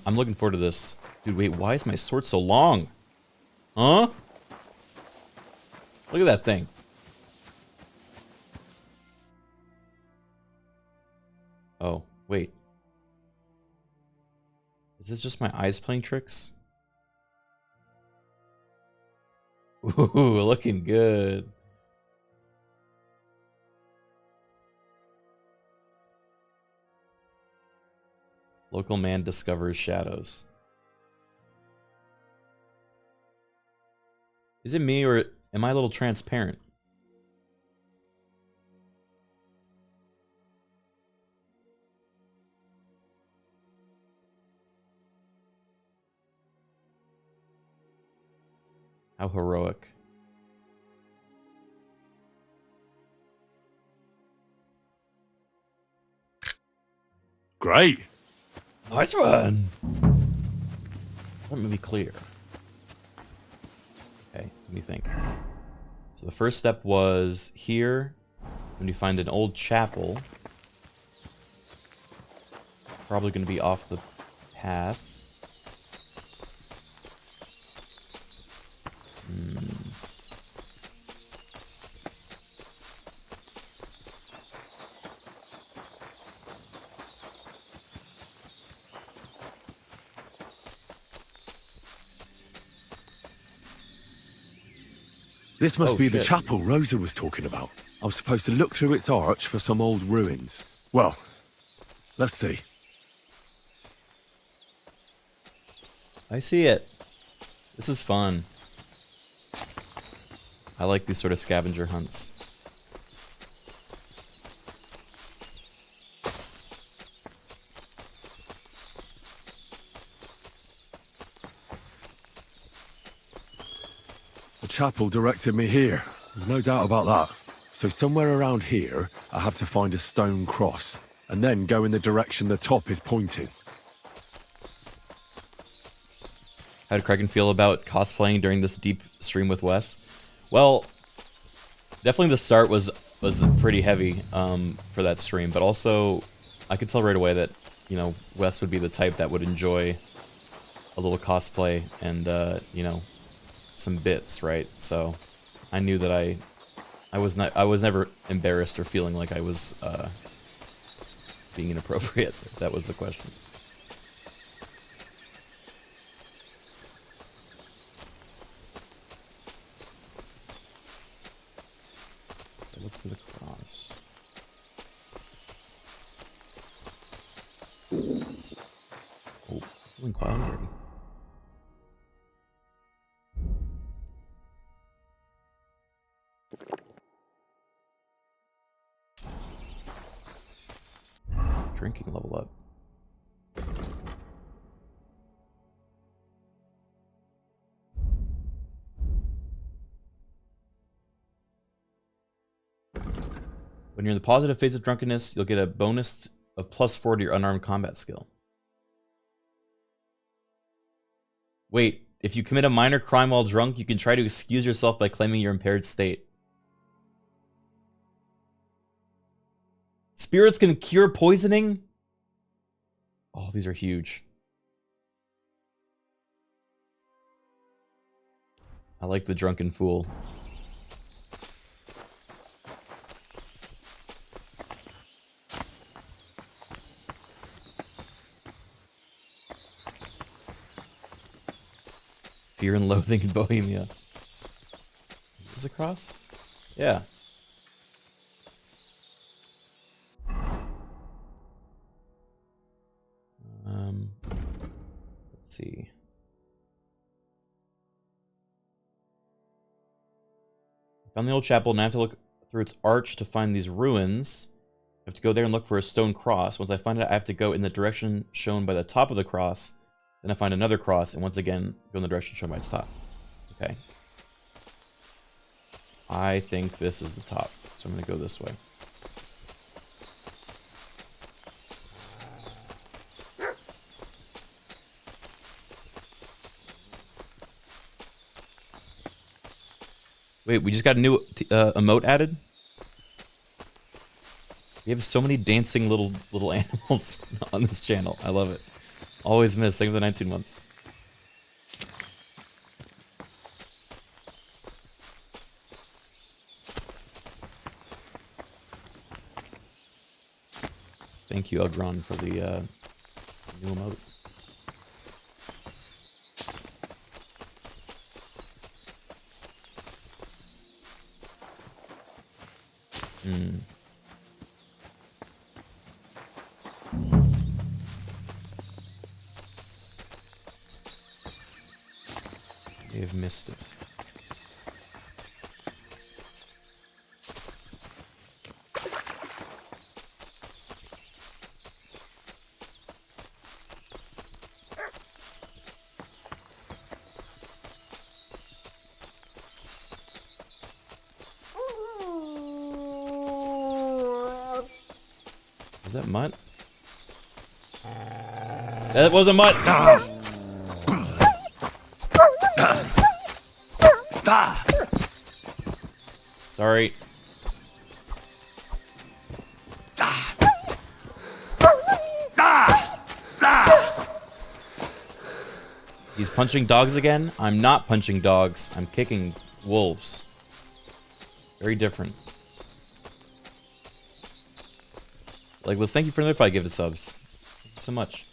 I'm looking forward to this. Dude, wait, why is my sword so long? Huh? Look at that thing. Oh, wait. Is this just my eyes playing tricks? Ooh, looking good. Local man discovers shadows. Is it me or am I a little transparent? How heroic. Great. Nice one. Let me be clear. Okay, let me think. So the first step was here, when you find an old chapel. Probably going to be off the path. This must Oh, be the shit. chapel Rosa was talking about. I was supposed to look through its arch for some old ruins. Well, let's see. I see it. This is fun. I like these sort of scavenger hunts. The chapel directed me here. There's no doubt about that. So somewhere around here, I have to find a stone cross, and then go in the direction the top is pointing. How did Criken feel about cosplaying during this deep stream with Wes? Well, definitely the start was pretty heavy for that stream, but also I could tell right away that, you know, Wes would be the type that would enjoy a little cosplay and you know, some bits, right? So I knew that I was never embarrassed or feeling like I was being inappropriate, if that was the question. Look for the cross. Oh, feeling quiet already. Drinking level up. When you're in the positive phase of drunkenness, you'll get a bonus of +4 to your unarmed combat skill. Wait, if you commit a minor crime while drunk, you can try to excuse yourself by claiming your impaired state. Spirits can cure poisoning? Oh, these are huge. I like the drunken fool. Fear and Loathing in Bohemia. Is this a cross? Yeah. Let's see. Found the old chapel, now I have to look through its arch to find these ruins. I have to go there and look for a stone cross. Once I find it, I have to go in the direction shown by the top of the cross. Then I find another cross, and once again, go in the direction shown by its top. Okay. I think this is the top, so I'm going to go this way. Wait, we just got a new emote added? We have so many dancing little animals on this channel. I love it. Always miss. Thank you for the 19 months. Thank you, Ugron, for the new emote. May have missed it. Was that Mutt? That wasn't Mutt! Sorry. He's punching dogs again? I'm not punching dogs. I'm kicking wolves. Very different. Like, let's thank you for another 5 gifted subs. Thank you so much.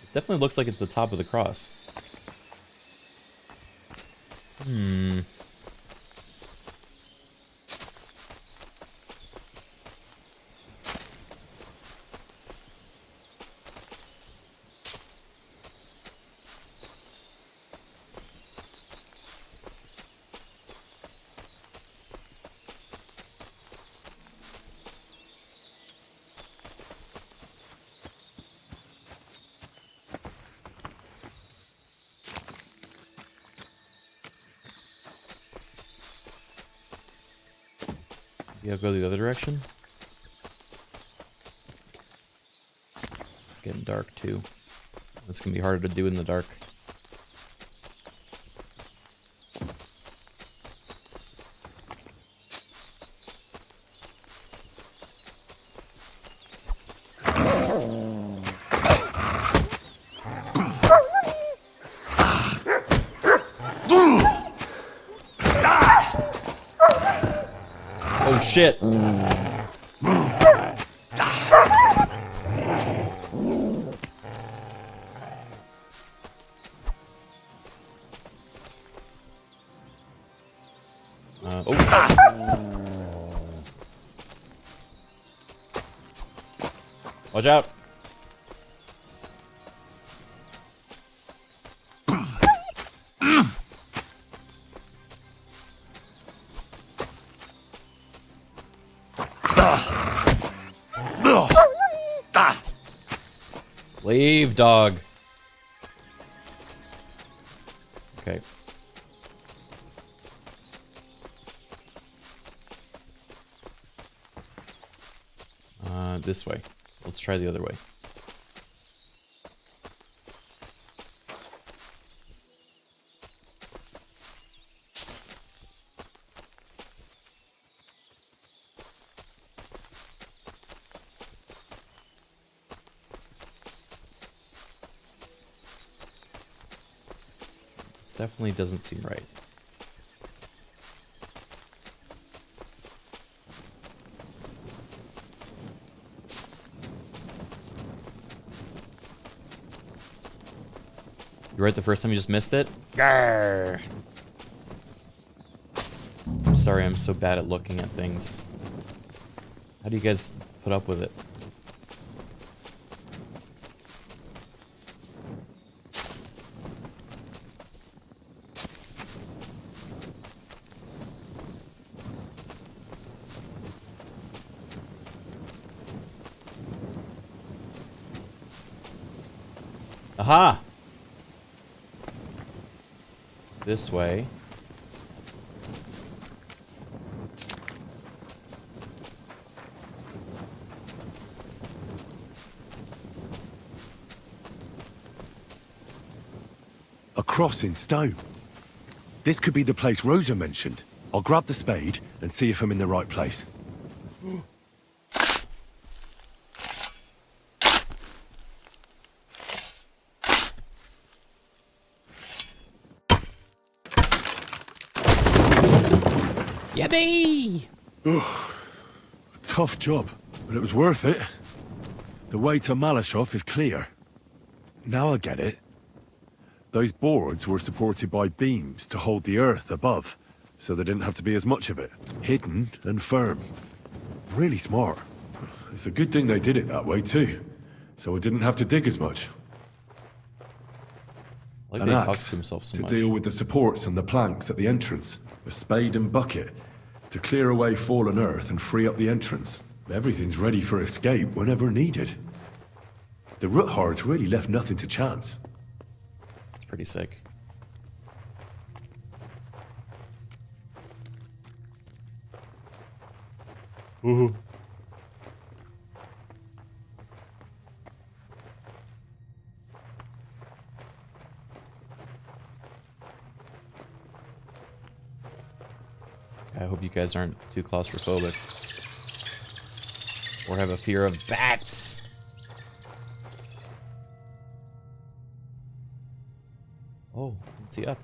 It definitely looks like it's the top of the cross. Yeah, go the other direction. It's getting dark too. It's gonna be harder to do in the dark. Oh shit. Watch out. Leave, dog. Okay. This way. Let's try the other way. This definitely doesn't seem right. You're right the first time you just missed it? Grrr. I'm sorry, I'm so bad at looking at things. How do you guys put up with it? Aha! This way. A cross in stone. This could be the place Rosa mentioned. I'll grab the spade and see if I'm in the right place. Yippee! Tough job, but it was worth it. The way to Malashov is clear. Now I get it. Those boards were supported by beams to hold the earth above, so there didn't have to be as much of it. Hidden and firm. Really smart. It's a good thing they did it that way too, so I didn't have to dig as much. Like An they axe talks to himself so to much. deal with the supports and the planks at the entrance. A spade and bucket to clear away fallen earth and free up the entrance. Everything's ready for escape whenever needed. The Roothards really left nothing to chance. It's pretty sick. Ooh. I hope you guys aren't too claustrophobic. Or have a fear of bats. Oh, let's see up.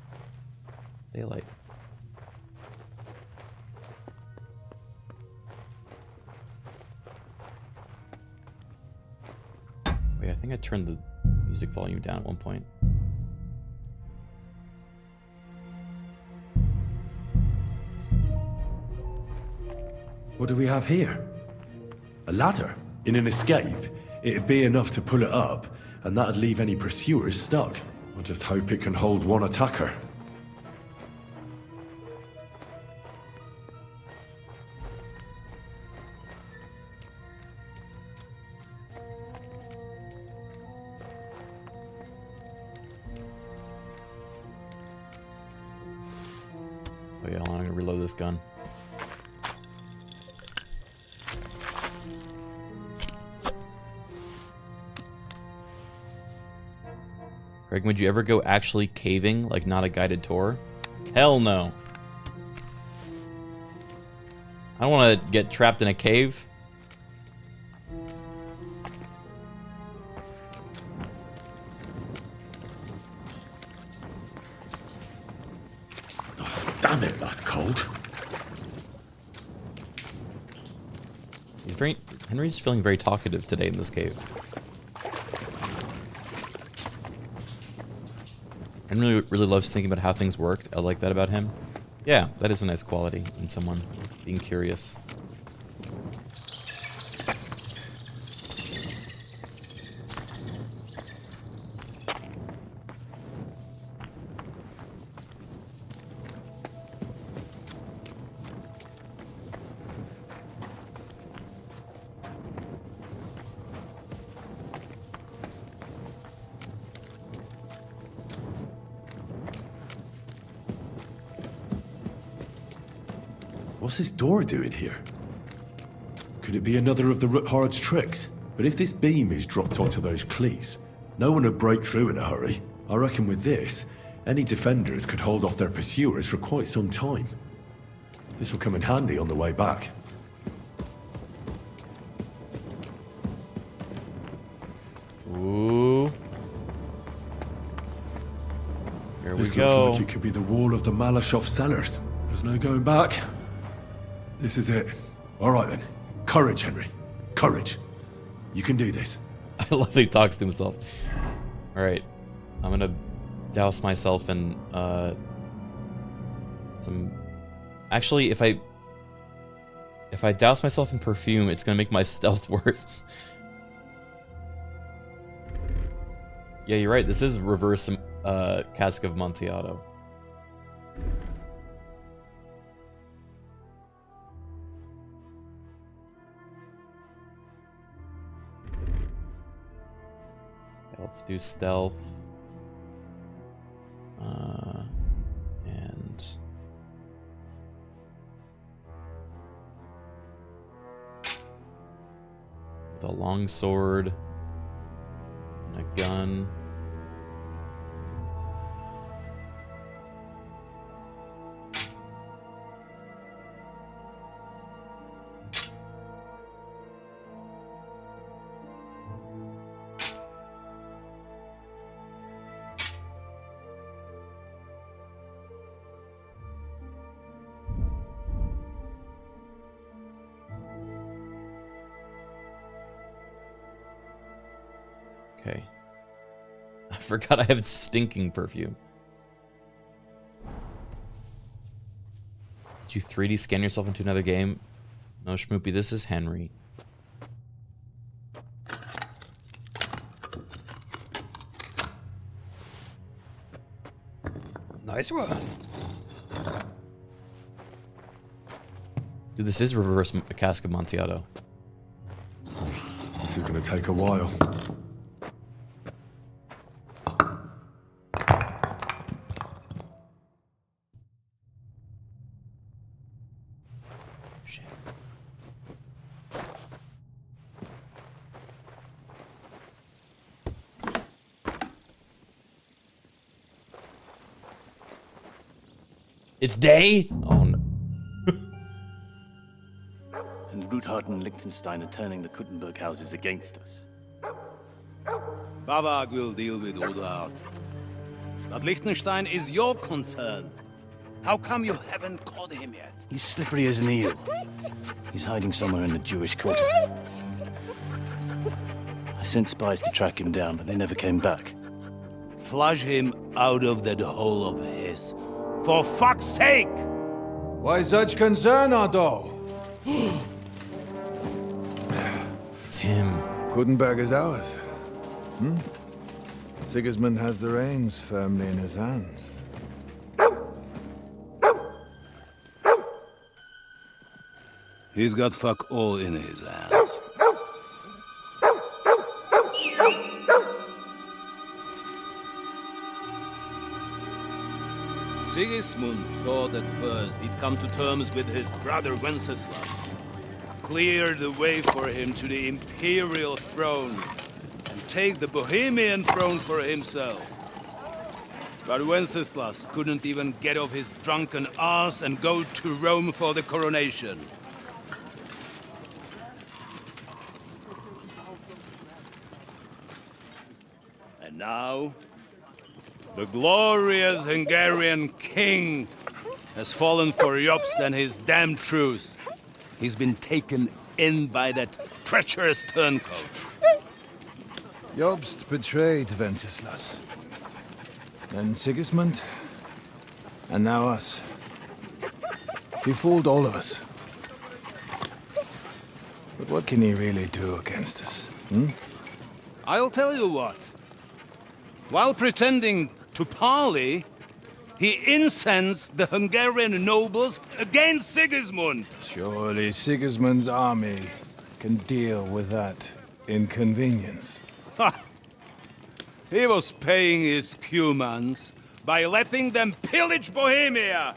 Daylight. Wait, I think I turned the music volume down at one point. What do we have here? A ladder? In an escape, it'd be enough to pull it up, and that'd leave any pursuers stuck. I just hope it can hold one attacker. Oh yeah, hold on, I'm gonna reload this gun. Greg, would you ever go actually caving, like not a guided tour? Hell no. I don't want to get trapped in a cave. Damn it, that's cold. Henry's feeling very talkative today in this cave. Henry really loves thinking about how things work. I like that about him. Yeah, that is a nice quality in someone, being curious. What's this door doing here? Could it be another of the Roothards' tricks? But if this beam is dropped onto those cleats, no one would break through in a hurry. I reckon with this, any defenders could hold off their pursuers for quite some time. This will come in handy on the way back. Ooh. Here we This go. looks like it could be the wall of the Malashov cellars. There's no going back. This is it. All right then. Courage, Henry. Courage. You can do this. I love that he talks to himself. Alright. I'm gonna douse myself in some... Actually, if I douse myself in perfume, it's gonna make my stealth worse. Yeah, you're right. This is reverse Cask of Amontillado. Let's do stealth. And with a long sword and a gun. Okay. I forgot I have stinking perfume. Did you 3D scan yourself into another game? No, Schmoopy, this is Henry. Nice one. Dude, this is reverse cask of Amontillado. This is gonna take a while. It's day? Oh no. And Ruthard and Liechtenstein are turning the Kuttenberg houses against us. Bavag will deal with Ruthard. But Liechtenstein is your concern. How come you haven't caught him yet? He's slippery as an eel. He's hiding somewhere in the Jewish quarter. I sent spies to track him down, but they never came back. Flush him out of that hole of his. For fuck's sake! Why such concern, Otto? It's him. Kuttenberg is ours. Hmm? Sigismund has the reins firmly in his hands. He's got fuck all in his hands. Sigismund thought at first he'd come to terms with his brother Wenceslas, clear the way for him to the imperial throne, and take the Bohemian throne for himself. But Wenceslas couldn't even get off his drunken ass and go to Rome for the coronation. And now, the glorious Hungarian king has fallen for Jobst and his damned truce. He's been taken in by that treacherous turncoat. Jobst betrayed Wenceslas. Then Sigismund. And now us. He fooled all of us. But what can he really do against us? Hmm? I'll tell you what. While pretending to parley, he incensed the Hungarian nobles against Sigismund. Surely Sigismund's army can deal with that inconvenience. Ha! He was paying his Cumans by letting them pillage Bohemia.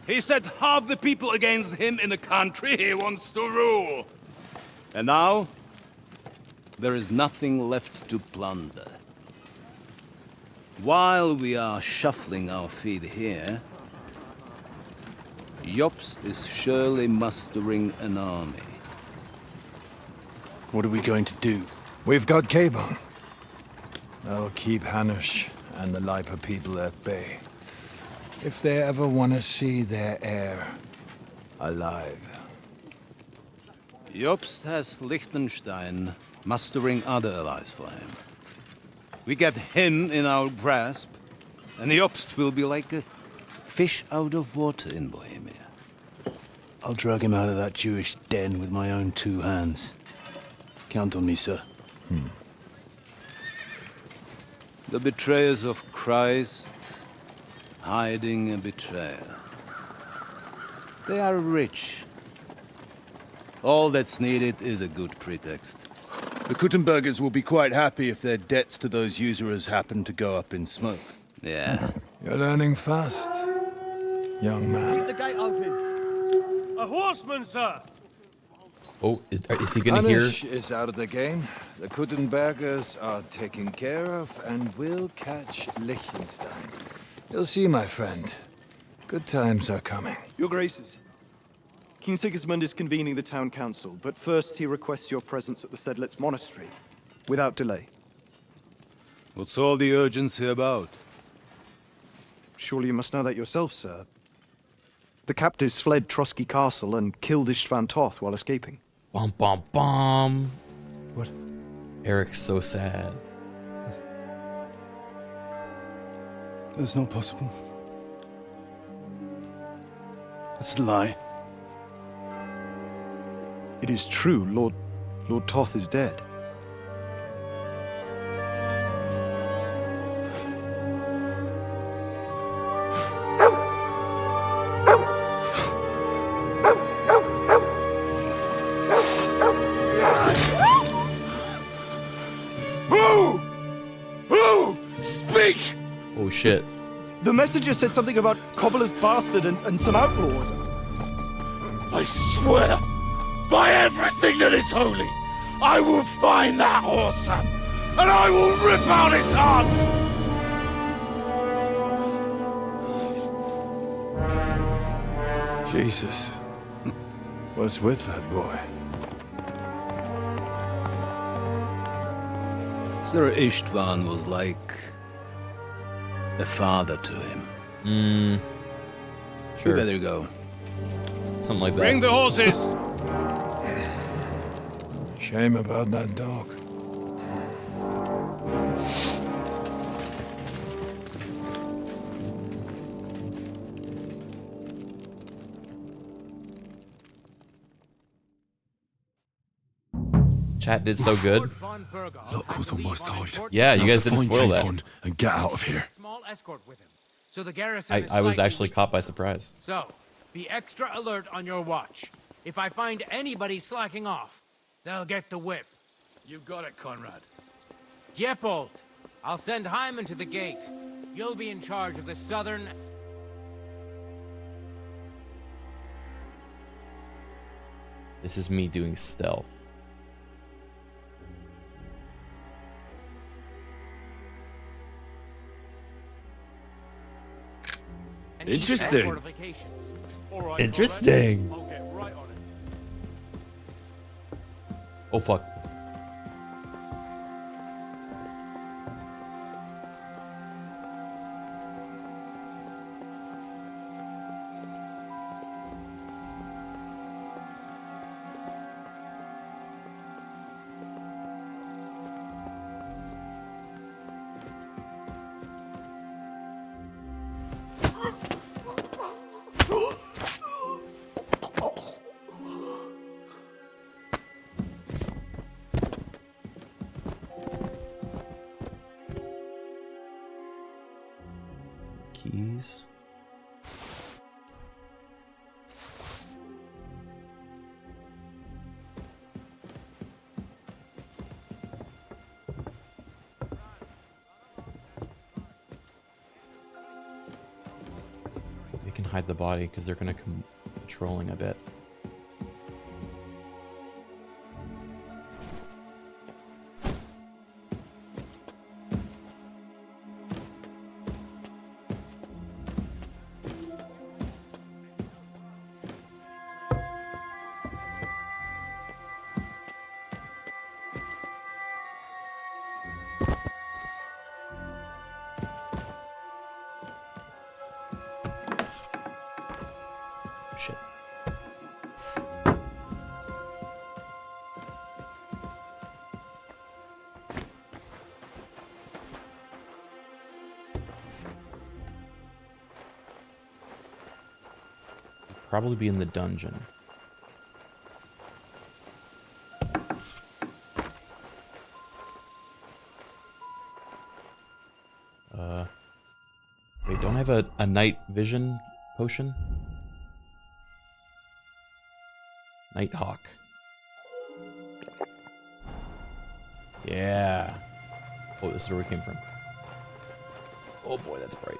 He set half the people against him in the country he wants to rule. And now, there is nothing left to plunder. While we are shuffling our feet here, Jobst is surely mustering an army. What are we going to do? We've got Cabon. That'll keep Hanush and the Lipa people at bay. If they ever want to see their heir alive. Jobst has Liechtenstein mustering other allies for him. We get him in our grasp, and Jobst will be like a fish out of water in Bohemia. I'll drag him out of that Jewish den with my own two hands. Count on me, sir. The betrayers of Christ, hiding a betrayer. They are rich. All that's needed is a good pretext. The Kuttenbergers will be quite happy if their debts to those usurers happen to go up in smoke. Yeah. You're learning fast, young man. Keep the gate open. A horseman, sir! Oh, is he gonna hear? Hanush is out of the game. The Kuttenbergers are taken care of and will catch Liechtenstein. You'll see, my friend. Good times are coming. Your Graces, King Sigismund is convening the town council, but first he requests your presence at the Sedlitz monastery, without delay. What's all the urgency about? Surely you must know that yourself, sir. The captives fled Trotsky Castle and killed Istvan Toth while escaping. Bum bum bum. What? Eric's so sad. That's not possible. That's a lie. It is true, Lord Toth is dead. Who? Speak! Oh shit. The messenger said something about Cobbler's bastard and some outlaws. I swear, by everything that is holy, I will find that whoreson, and I will rip out his heart! Jesus. What's with that boy? Sir Ishtvan was like a father to him. Sure. You better go. Something like that. Bring the horses! Shame about that dog. Chat did so good. Luck was on my side. Yeah, you Now guys to didn't find spoil that. Capon and get out of here. Small escort with him. So the garrison is I was slightly actually weak. caught by surprise. So, be extra alert on your watch. If I find anybody slacking off, they'll get the whip. You got it, Conrad. Diepold, I'll send Hyman to the gate. You'll be in charge of the southern... This is me doing stealth. and Interesting. east fortifications. All right, Interesting. Conrad, I'll get right on it. Oh fuck. Keys. We can hide the body because they're gonna come patrolling a bit. Shit. Probably be in the dungeon. Wait, don't I have a night vision potion? Nighthawk. Yeah. Oh, this is where we came from. Oh boy, that's bright.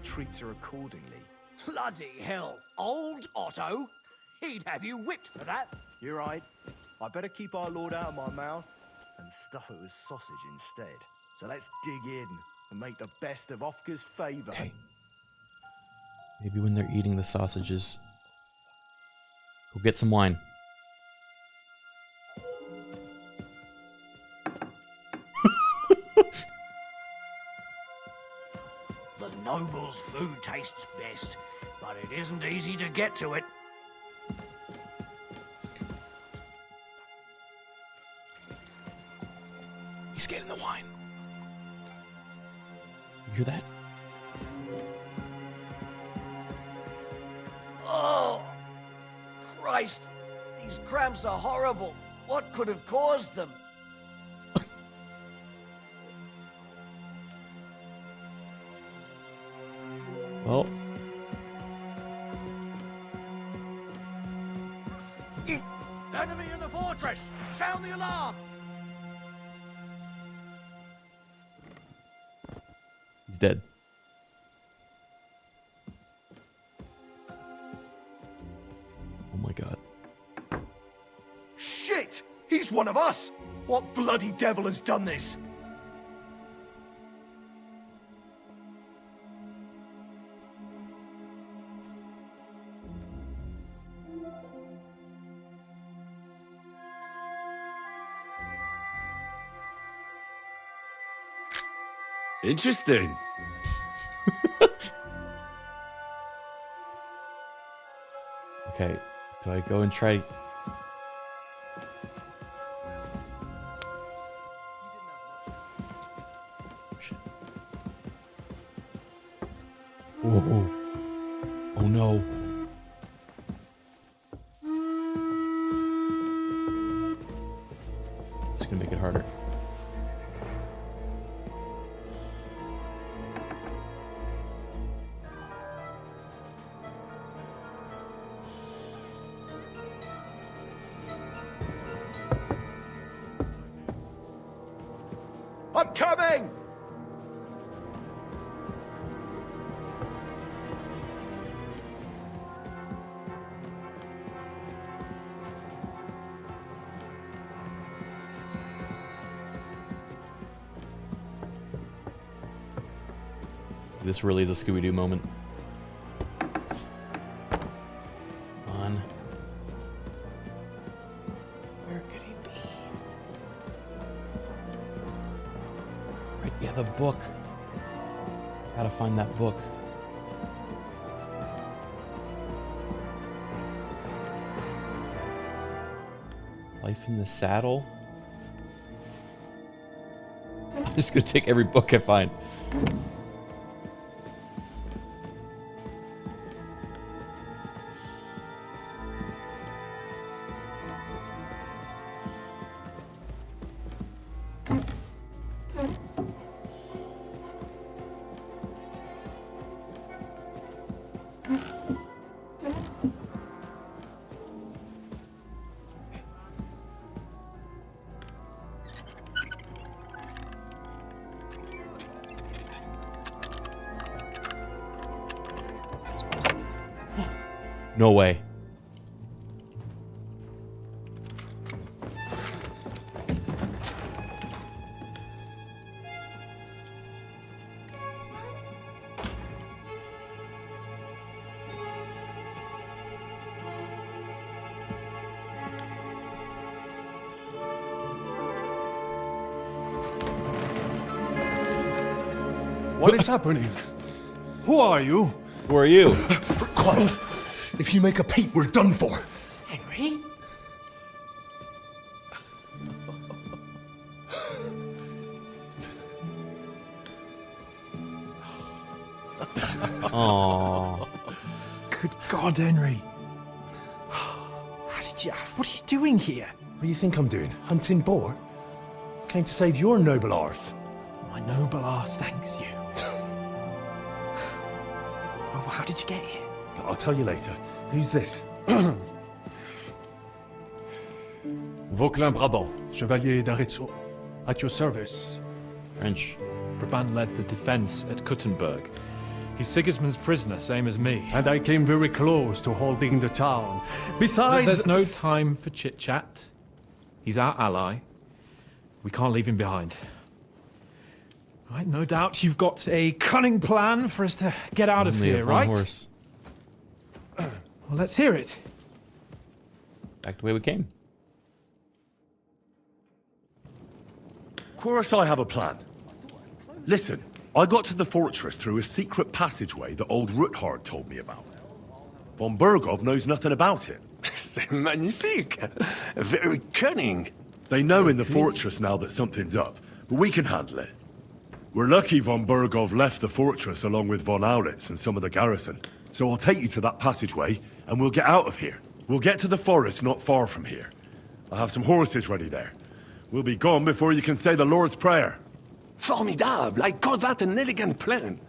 treats her accordingly. Bloody hell, old Otto? He'd have you whipped for that. You're right. I better keep our lord out of my mouth and stuff it with sausage instead. So let's dig in and make the best of Ofka's favour. Okay. Maybe when they're eating the sausages, go get some wine. The noble's food tastes best, but it isn't easy to get to it. He's getting the wine. You hear that? Oh, Christ! These cramps are horrible. What could have caused them? Well, Enemy in the fortress! Sound the alarm! he's dead. Oh my god. Shit! He's one of us! What bloody devil has done this? Interesting. Okay, do I go and try? Shit. Whoa. Oh no. It's gonna make it harder. I'm coming! This really is a Scooby-Doo moment. Come on. Where could he be? Right, yeah, the book. Gotta find that book. Life in the Saddle? I'm just gonna take every book I find. No way. What is happening? Who are you? Who are you? Quiet. If you make a peep, we're done for. Henry? Aww. Good God, Enry. What are you doing here? What do you think I'm doing? Hunting boar? Came to save your noble arse. My noble arse thanks you. Oh, how did you get here? I'll tell you later. Who's this? Vauquelin Brabant, Chevalier d'Arezzo. At your service. French. Brabant led the defense at Kuttenberg. He's Sigismund's prisoner, same as me. And I came very close to holding the town. Besides... There's no time for chit-chat. He's our ally. We can't leave him behind. Right, no doubt you've got a cunning plan for us to get out of here, right? Horse. Well, let's hear it. Back the way we came. Of course I have a plan. Listen, I got to the fortress through a secret passageway that old Ruthard told me about. Von Bergov knows nothing about it. C'est magnifique! Very cunning. They know in the fortress now that something's up, but we can handle it. We're lucky Von Bergov left the fortress along with Von Aulitz and some of the garrison. So I'll take you to that passageway, and we'll get out of here. We'll get to the forest not far from here. I'll have some horses ready there. We'll be gone before you can say the Lord's Prayer. Formidable! I call that an elegant plan.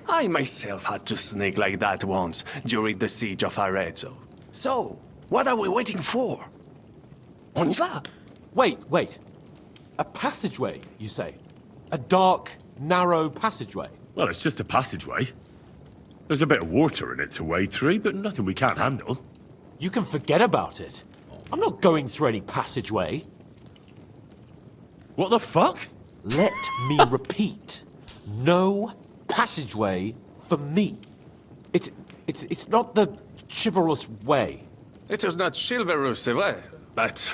I myself had to sneak like that once during the siege of Arezzo. So, what are we waiting for? On y va! Wait. A passageway, you say? A dark, narrow passageway? Well, it's just a passageway. There's a bit of water in it to wade through, but nothing we can't handle. You can forget about it. I'm not going through any passageway. What the fuck? Let me repeat. No passageway for me. It's not the chivalrous way. It is not chivalrous, c'est vrai, but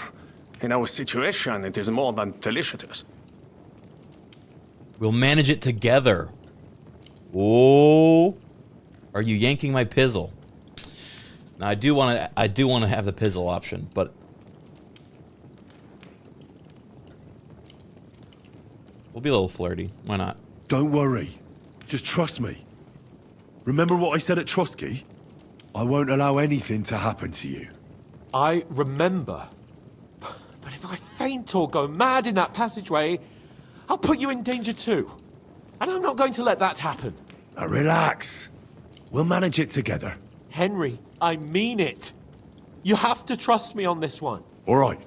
in our situation, it is more than delicious. We'll manage it together. Oh, are you yanking my pizzle? Now I do want to have the pizzle option, but we'll be a little flirty. Why not? Don't worry. Just trust me. Remember what I said at Trotsky? I won't allow anything to happen to you. I remember. But if I faint or go mad in that passageway, I'll put you in danger too. And I'm not going to let that happen. Now relax. We'll manage it together. Henry, I mean it. You have to trust me on this one. All right.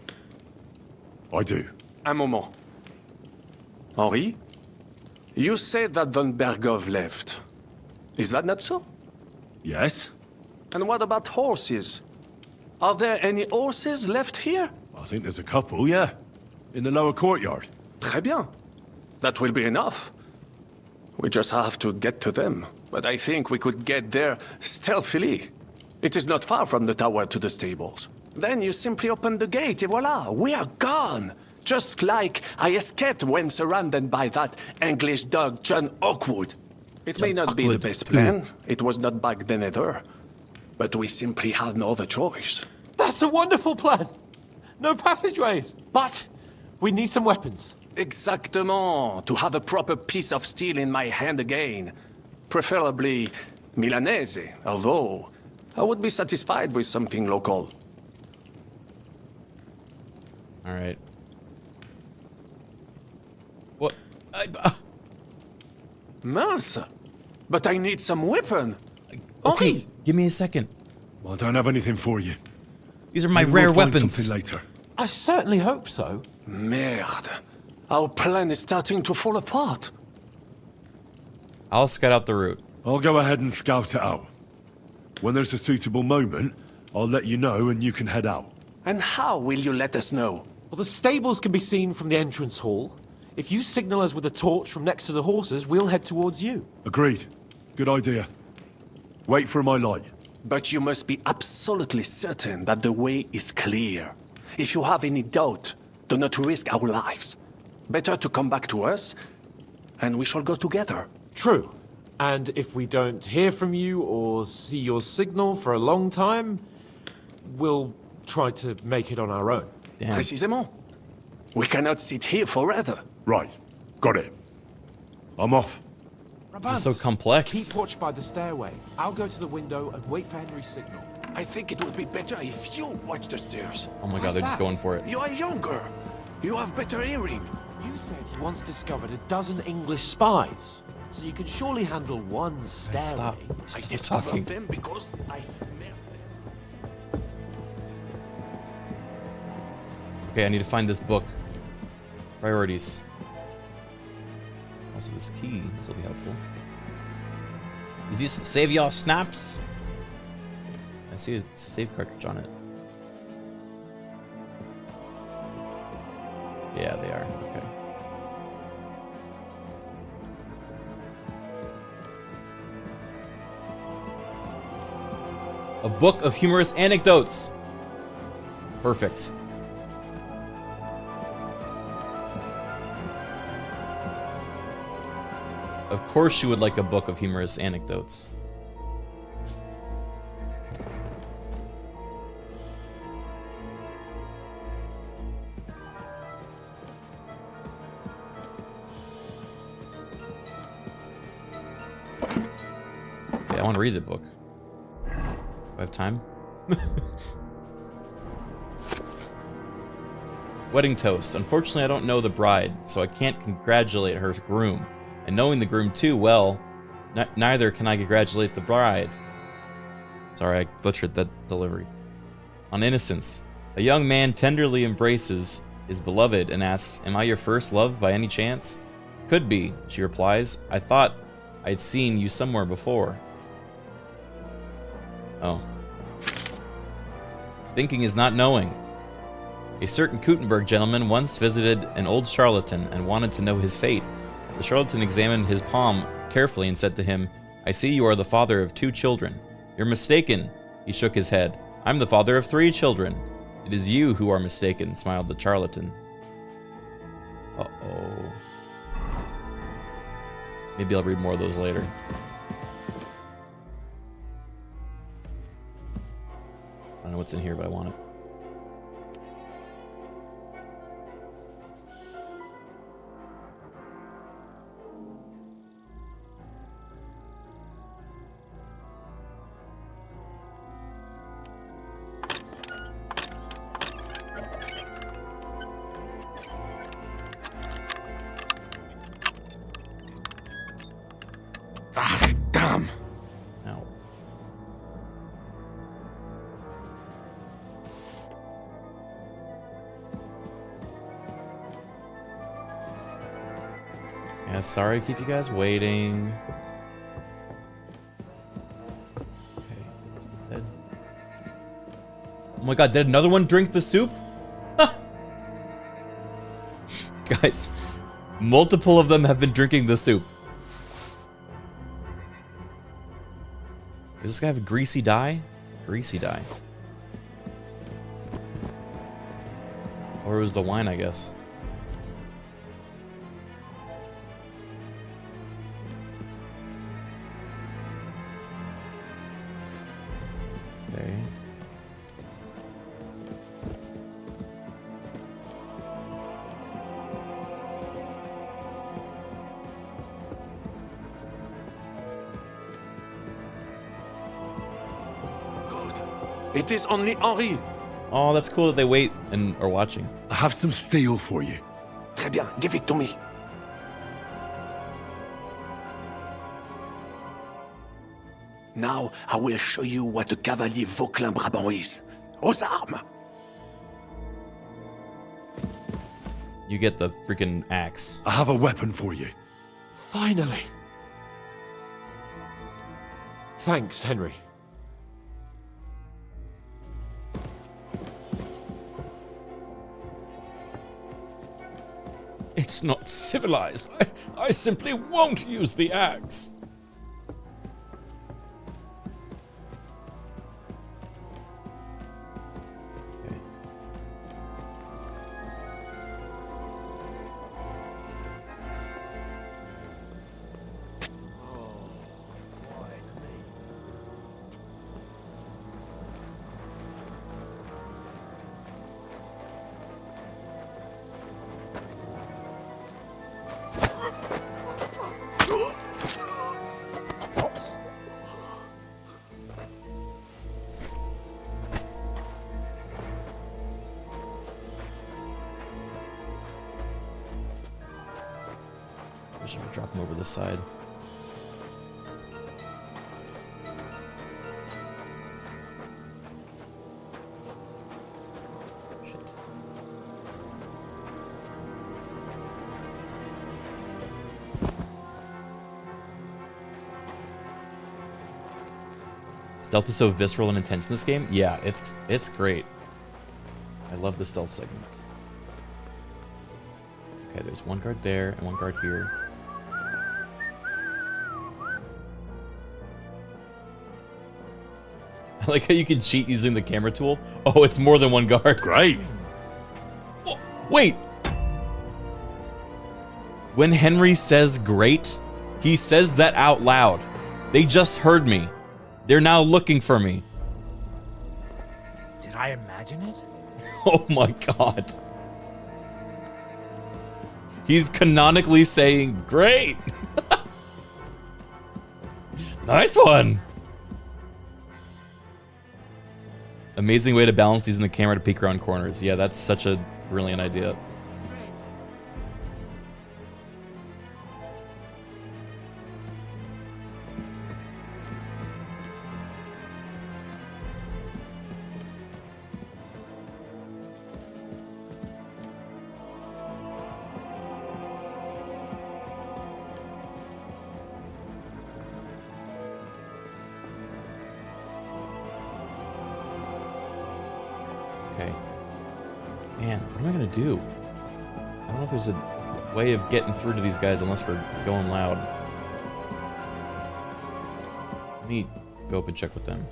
I do. Un moment. Henri? You said that Von Bergov left. Is that not so? Yes. And what about horses? Are there any horses left here? I think there's a couple, yeah. In the lower courtyard. Très bien. That will be enough. We just have to get to them. But I think we could get there stealthily. It is not far from the tower to the stables. Then you simply open the gate, et voila, we are gone! Just like I escaped when surrounded by that English dog, John Oakwood. It may not be the best plan. It was not back then either. But we simply had no other choice. That's a wonderful plan! No passageways! But we need some weapons. Exactement. To have a proper piece of steel in my hand again. Preferably Milanese, although I would be satisfied with something local. All right. What? Mince! But I need some weapon. Okay, Henri. give me a second. Well, I don't have anything for you. These are my Maybe rare we'll find weapons. something later. I certainly hope so. Merde. Our plan is starting to fall apart. I'll scout out the route. I'll go ahead and scout it out. When there's a suitable moment, I'll let you know and you can head out. And how will you let us know? Well, the stables can be seen from the entrance hall. If you signal us with a torch from next to the horses, we'll head towards you. Agreed. Good idea. Wait for my light. But you must be absolutely certain that the way is clear. If you have any doubt, do not risk our lives. Better to come back to us, and we shall go together. True. And if we don't hear from you or see your signal for a long time, we'll try to make it on our own. Précisément. We cannot sit here forever. Right. Got it. I'm off. This is so complex. Keep watch by the stairway. I'll go to the window and wait for Henry's signal. I think it would be better if you watch the stairs. Oh my god, they're just going for it. You are younger. You have better hearing. You said you once discovered a dozen English spies. So you can surely handle one stairway. Stop. I Stop discovered talking. them because I smell them. Okay, I need to find this book. Priorities. Also, this key. This will be helpful. Is this save your snaps? I see a save cartridge on it. Yeah, they are. Okay. A book of humorous anecdotes. Perfect. Of course you would like a book of humorous anecdotes. Okay, I want to read the book. Do I have time? Wedding toast. Unfortunately, I don't know the bride, so I can't congratulate her groom. And knowing the groom too well, neither can I congratulate the bride. Sorry, I butchered that delivery. On innocence. A young man tenderly embraces his beloved and asks, "Am I your first love by any chance?" "Could be," she replies. "I thought I'd seen you somewhere before." Oh. Thinking is not knowing. A certain Kuttenberg gentleman once visited an old charlatan and wanted to know his fate. The charlatan examined his palm carefully and said to him, "I see you are the father of 2 children. You're mistaken." He shook his head. "I'm the father of 3 children. It is you who are mistaken," smiled the charlatan. Uh-oh. Maybe I'll read more of those later. I don't know what's in here, but I want it. Ah, damn! Ow. Yeah, sorry to keep you guys waiting. Okay, dead. Oh my god, did another one drink the soup? Guys, multiple of them have been drinking the soup. Does this guy have a greasy dye? Greasy dye. Or it was the wine, I guess. Okay. It is only Enry. Oh, that's cool that they wait and are watching. I have some steel for you. Très bien, give it to me. Now I will show you what a cavalier Vauclin Brabant is. Aux armes! You get the freaking axe. I have a weapon for you. Finally. Thanks, Henry. It's not civilized. I simply won't use the axe. I should drop him over the side. Shit. Stealth is so visceral and intense in this game. Yeah, it's great. I love the stealth segments. Okay, there's one guard there and one guard here. I like how you can cheat using the camera tool. Oh, it's more than one guard. Great. Oh, wait. When Henry says great, he says that out loud. They just heard me. They're now looking for me. Did I imagine it? Oh my god. He's canonically saying, great! Nice one! Amazing way to balance using the camera to peek around corners. Yeah, that's such a brilliant idea. Do? I don't know if there's a way of getting through to these guys unless we're going loud. Let me go up and check with them.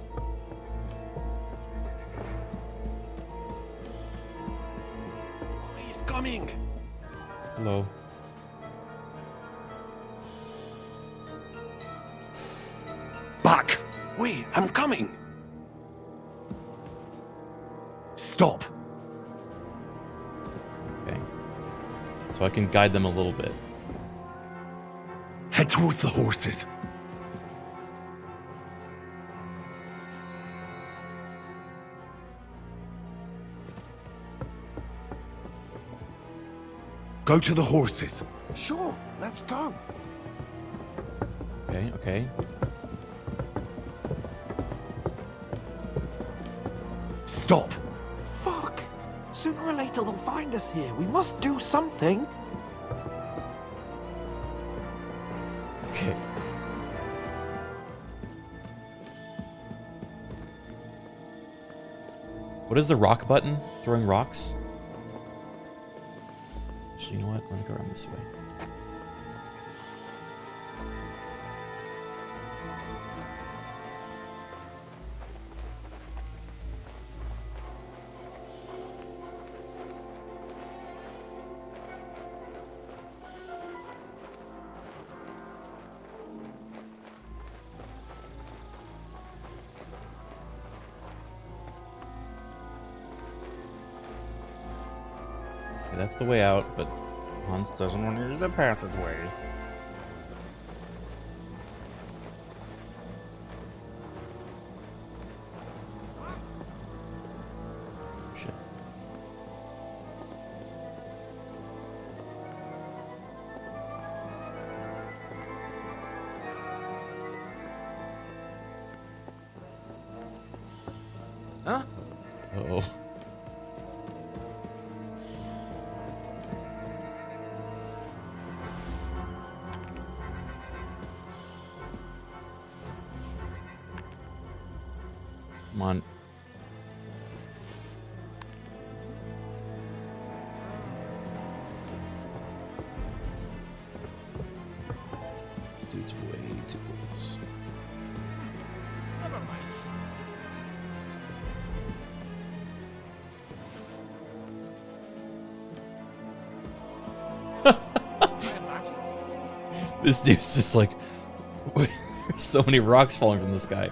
He's coming. Hello. Back. Wait, I'm coming. Stop. So I can guide them a little bit. Head towards the horses. Go to the horses. Sure, let's go. Okay, okay. Stop. Fuck. Sooner or later they'll find us here. We must do something. Okay. What is the rock button? Throwing rocks? Actually, you know what? Let me go around this way. That's the way out, but Hans doesn't want to use the passageway. Shit. Huh? Uh-oh. Come on. This dude's way too close. This dude's just like, there's so many rocks falling from the sky.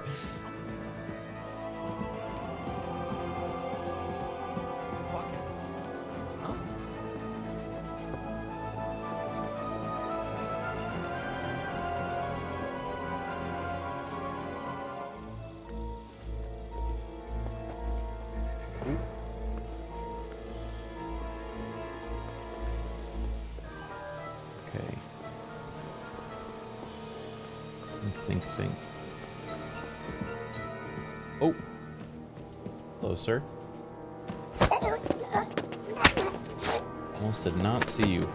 Think. Oh. Hello, sir. Almost did not see you.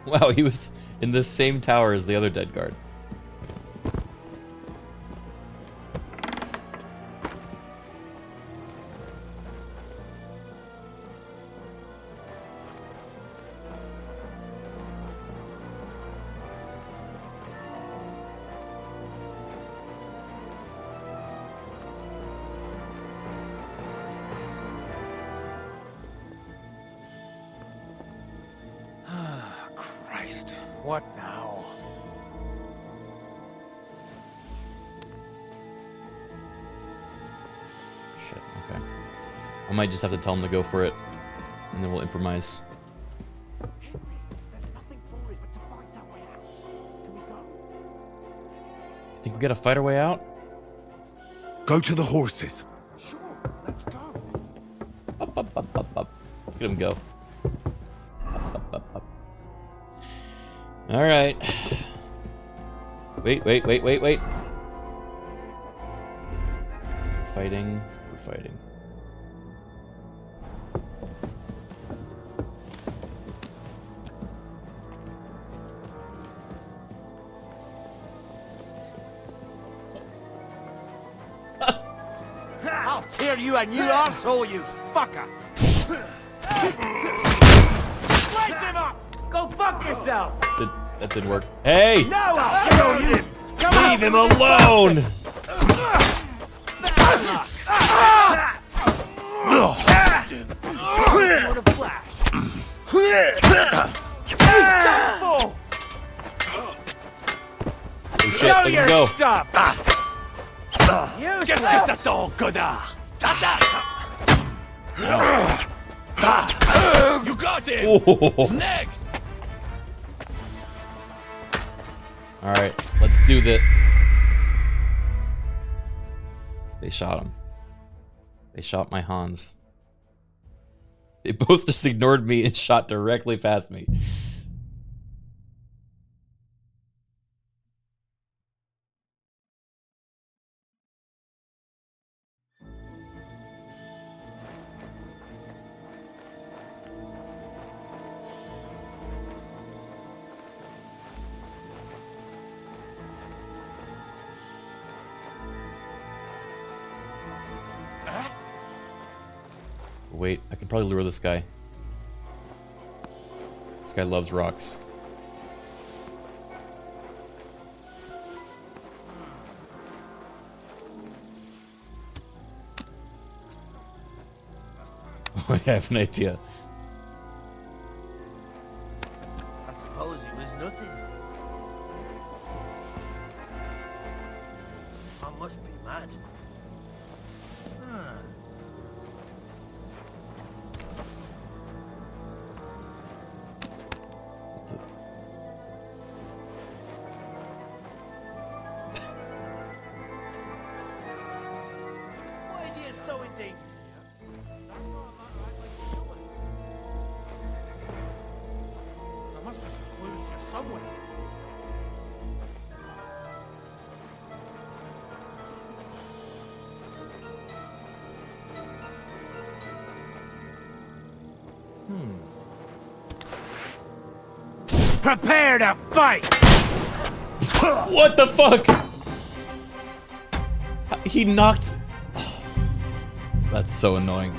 Wow, he was in the same tower as the other dead guard. Christ, what now? Shit, okay. I might just have to tell him to go for it, and then we'll improvise. You think we gotta fight our way out? Go to the horses. Up, up, up, up, up. Look at him go. Up, up, up. Alright. Wait. We're fighting. I'll tear you a new arsehole, you fucker! Slice him up! Go fuck yourself! That didn't work. Hey! No, I'll kill you! Leave him alone! Oh shit, let him go. Qu'est-ce que t'attends, connard? You got it! Oh. Next! Alright, let's do that. They shot him. They shot my Hans. They both just ignored me and shot directly past me. Wait, I can probably lure this guy. This guy loves rocks. I have an idea. I suppose it was nothing. I must be mad. Why are you throwing things? There must be some clues here somewhere. Prepare to fight! What the fuck? He knocked... Oh, that's so annoying.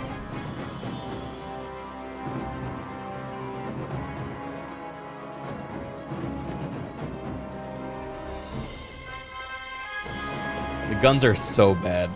The guns are so bad.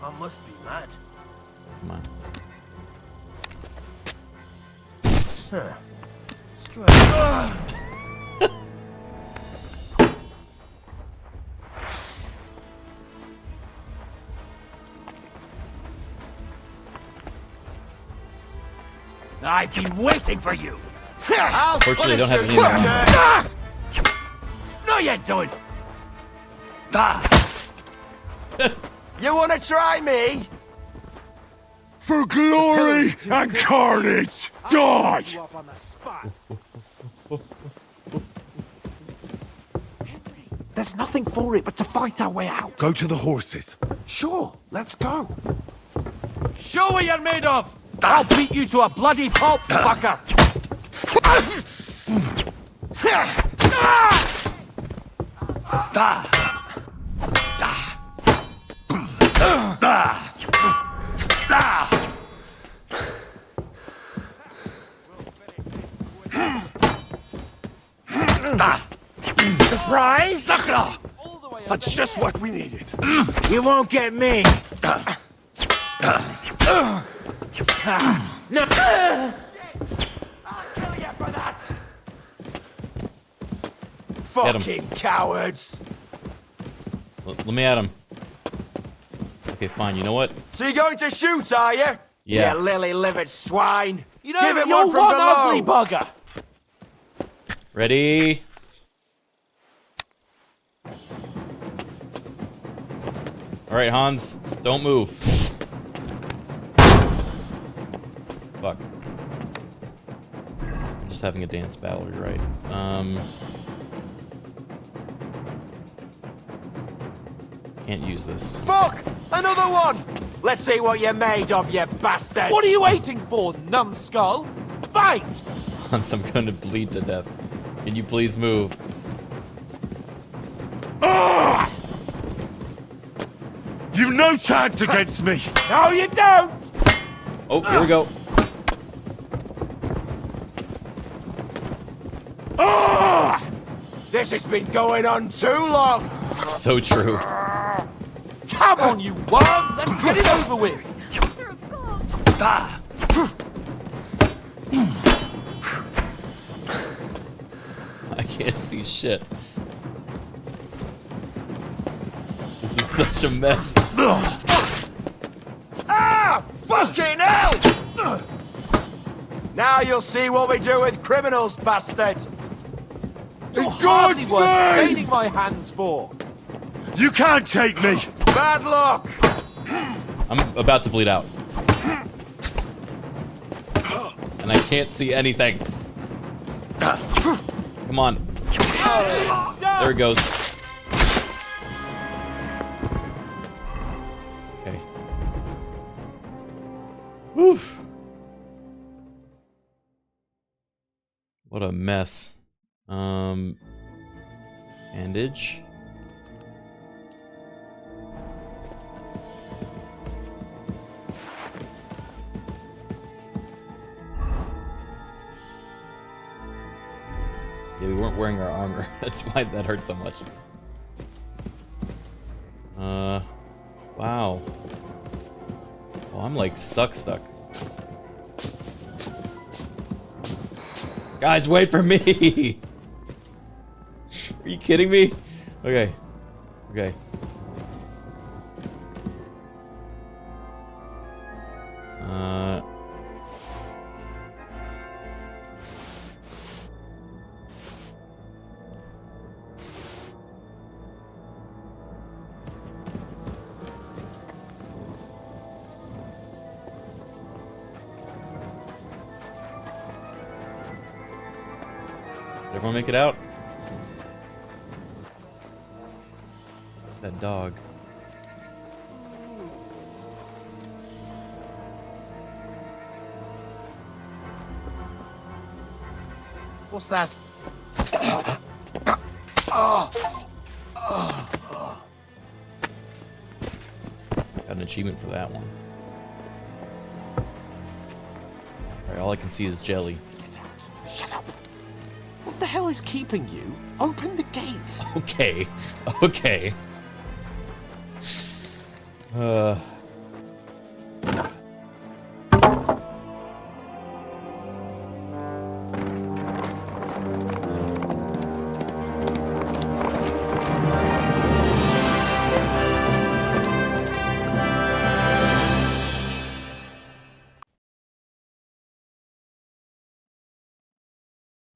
I must be mad. Come on. I've been waiting for you. Fortunately, I don't have any ammo. No, you don't. You wanna try me? For glory and carnage, die! There's nothing for it but to fight our way out. Go to the horses. Sure, let's go. Show what you're made of! I'll beat you to a bloody pulp, fucker! Surprise! Sucker! That's just what we needed. You won't get me! No! Fucking cowards! Let me at him. Okay, fine. You know what? So you're going to shoot, are you? Yeah. You lily-livered swine! You know, Give him you're one from below! ugly bugger! Ready? All right, Hans, don't move. Fuck. I'm just having a dance battle, you're right. Can't use this. Fuck! Another one! Let's see what you're made of, you bastard! What are you waiting for, numbskull? Fight! Hans, I'm gonna bleed to death. Can you please move? Ah! You've no chance against me! No, you don't! Oh, here we go. Ah! This has been going on too long! So true. Come on, you worm! Let's get it over with! I can't see shit. This is such a mess. Ah! Fucking hell! Now you'll see what we do with criminals, bastard! You're hardly worth training my hands for! You can't take me! Bad luck! I'm about to bleed out. And I can't see anything. Come on. There it goes. Okay. Woof. What a mess. Bandage. Yeah, we weren't wearing our armor. That's why that hurt so much. Wow. Well, I'm like stuck. Guys, wait for me! Are you kidding me? Okay. Okay. Did everyone make it out? That dog. What's that? Got an achievement for that one. Alright, all I can see is jelly. Shut up! What the hell is keeping you? Open the gate! Okay. Okay.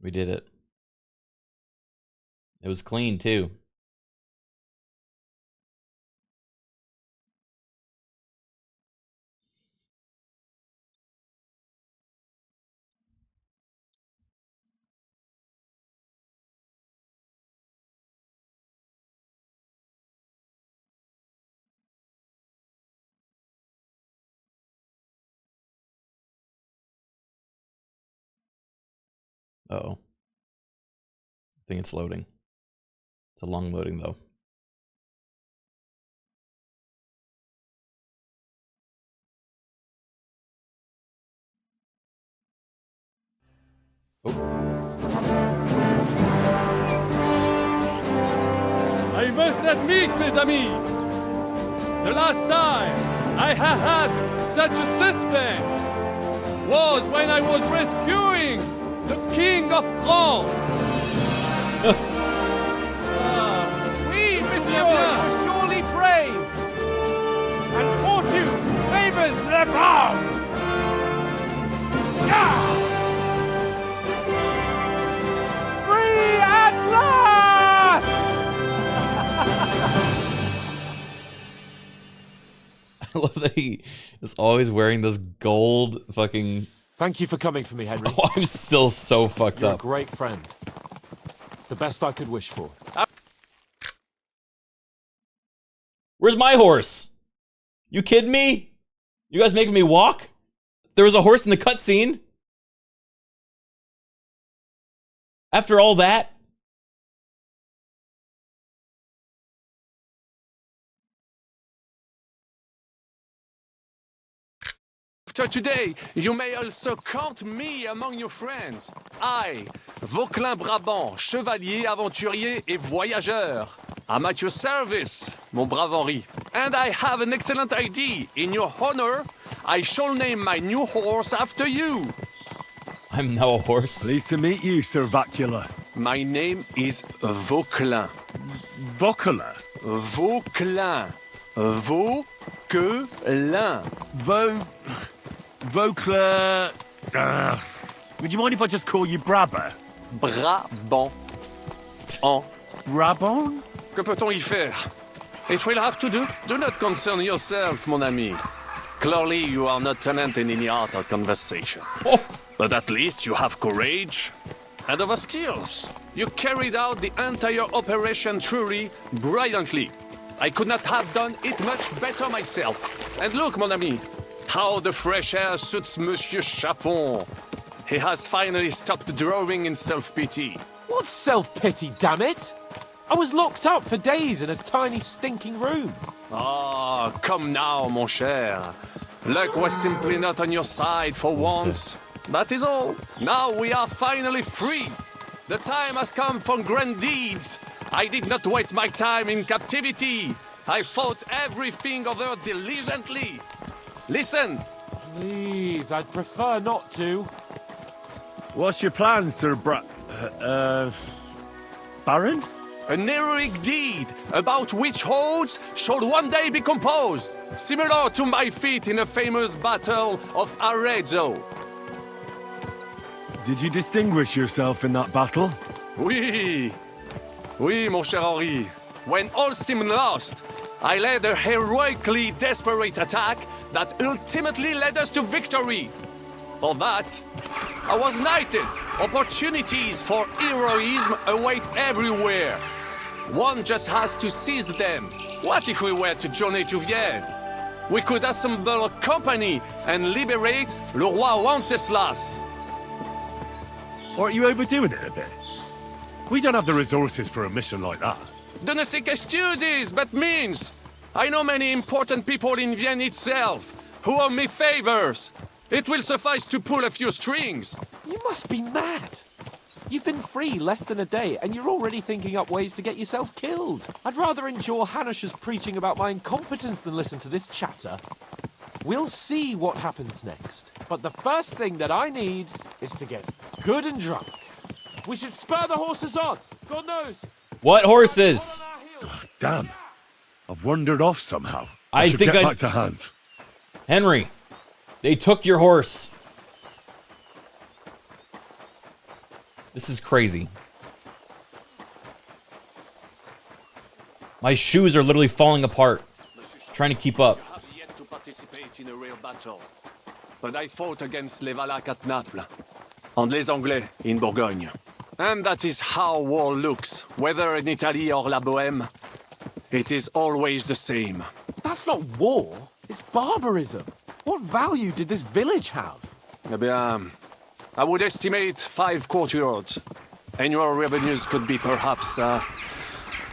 We did it. It was clean too. Uh-oh. I think it's loading. It's a long loading, though. I must admit, mes amis, the last time I have had such a suspense was when I was rescuing the King of France. Oui, monsieur, you're surely brave. And fortune favors le brave. Free at last! I love that he is always wearing this gold fucking... Thank you for coming for me, Henry. Oh, I'm still so fucked You're up. a great friend. The best I could wish for. Where's my horse? You kidding me? You guys making me walk? There was a horse in the cutscene? After all that? After today, you may also count me among your friends. I, Vauquelin Brabant, chevalier, aventurier et voyageur. I'm at your service, mon brave Henri. And I have an excellent idea. In your honor, I shall name my new horse after you. I'm now a horse. Pleased to meet you, Sir Vacula. My name is Vauquelin. Vauquelin? Vauquelin. Vauquelin. Vauquelin... would you mind if I just call you Brabber? Brabant. En. Brabant? Que peut-on y faire? It will have to do. Do not concern yourself, mon ami. Clearly, you are not tenant in any art or conversation. Oh. But at least you have courage and other skills. You carried out the entire operation truly brilliantly. I could not have done it much better myself. And look, mon ami, how the fresh air suits Monsieur Chapon. He has finally stopped drawing in self-pity. What self-pity, damn it? I was locked up for days in a tiny stinking room. Ah, come now, mon cher. Luck was simply not on your side for once. That is all. Now we are finally free. The time has come for grand deeds. I did not waste my time in captivity. I fought everything over diligently. Listen. Please, I'd prefer not to. What's your plan, Sir Baron? An heroic deed about which holds shall one day be composed, similar to my feat in a famous battle of Arezzo. Did you distinguish yourself in that battle? Oui. Oui, mon cher Henri. When all seemed lost, I led a heroically desperate attack that ultimately led us to victory. For that, I was knighted. Opportunities for heroism await everywhere. One just has to seize them. What if we were to journey to Vienne? We could assemble a company and liberate le roi Wenceslas. Aren't you overdoing it a bit? We don't have the resources for a mission like that. De ne seek excuses, but means. I know many important people in Vienne itself who owe me favors. It will suffice to pull a few strings. You must be mad. You've been free less than a day, and you're already thinking up ways to get yourself killed. I'd rather endure Hanish's preaching about my incompetence than listen to this chatter. We'll see what happens next. But the first thing that I need is to get good and drunk. We should spur the horses on. God knows. What horses? Oh, damn. I've wandered off somehow. I should think get back to Hans. Henry, they took your horse. This is crazy. My shoes are literally falling apart. Trying to keep up. I have yet to participate in a real battle. But I fought against les Valaques at Naples. And les Anglais in Bourgogne. And that is how war looks, whether in Italy or La Bohème. It is always the same. That's not war. It's barbarism. What value did this village have? Eh bien, I would estimate 5 courtyards. Annual revenues could be perhaps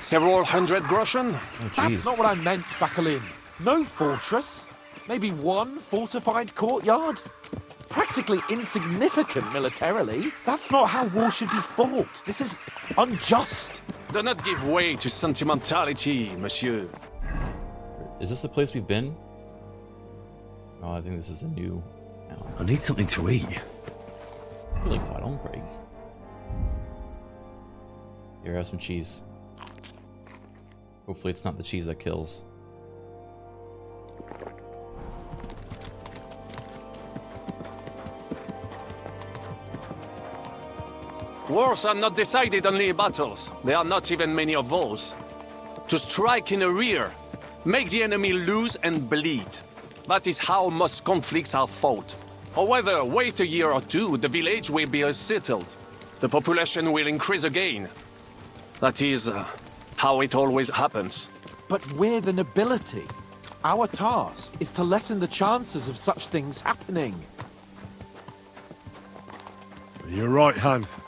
several hundred groschen. Oh, That's not what I meant, Bacalin. No fortress. Maybe one fortified courtyard. Practically insignificant militarily. That's not how war should be fought. This is unjust. Do not give way to sentimentality, monsieur. Is this the place we've been? Oh, I think this is a new town. I need something to eat. I'm feeling quite hungry. Here, have some cheese. Hopefully it's not the cheese that kills. Wars are not decided only in battles. There are not even many of those. To strike in the rear, make the enemy lose and bleed. That is how most conflicts are fought. However, wait a year or two, the village will be settled. The population will increase again. That is how it always happens. But we're the nobility. Our task is to lessen the chances of such things happening. You're right, Hans.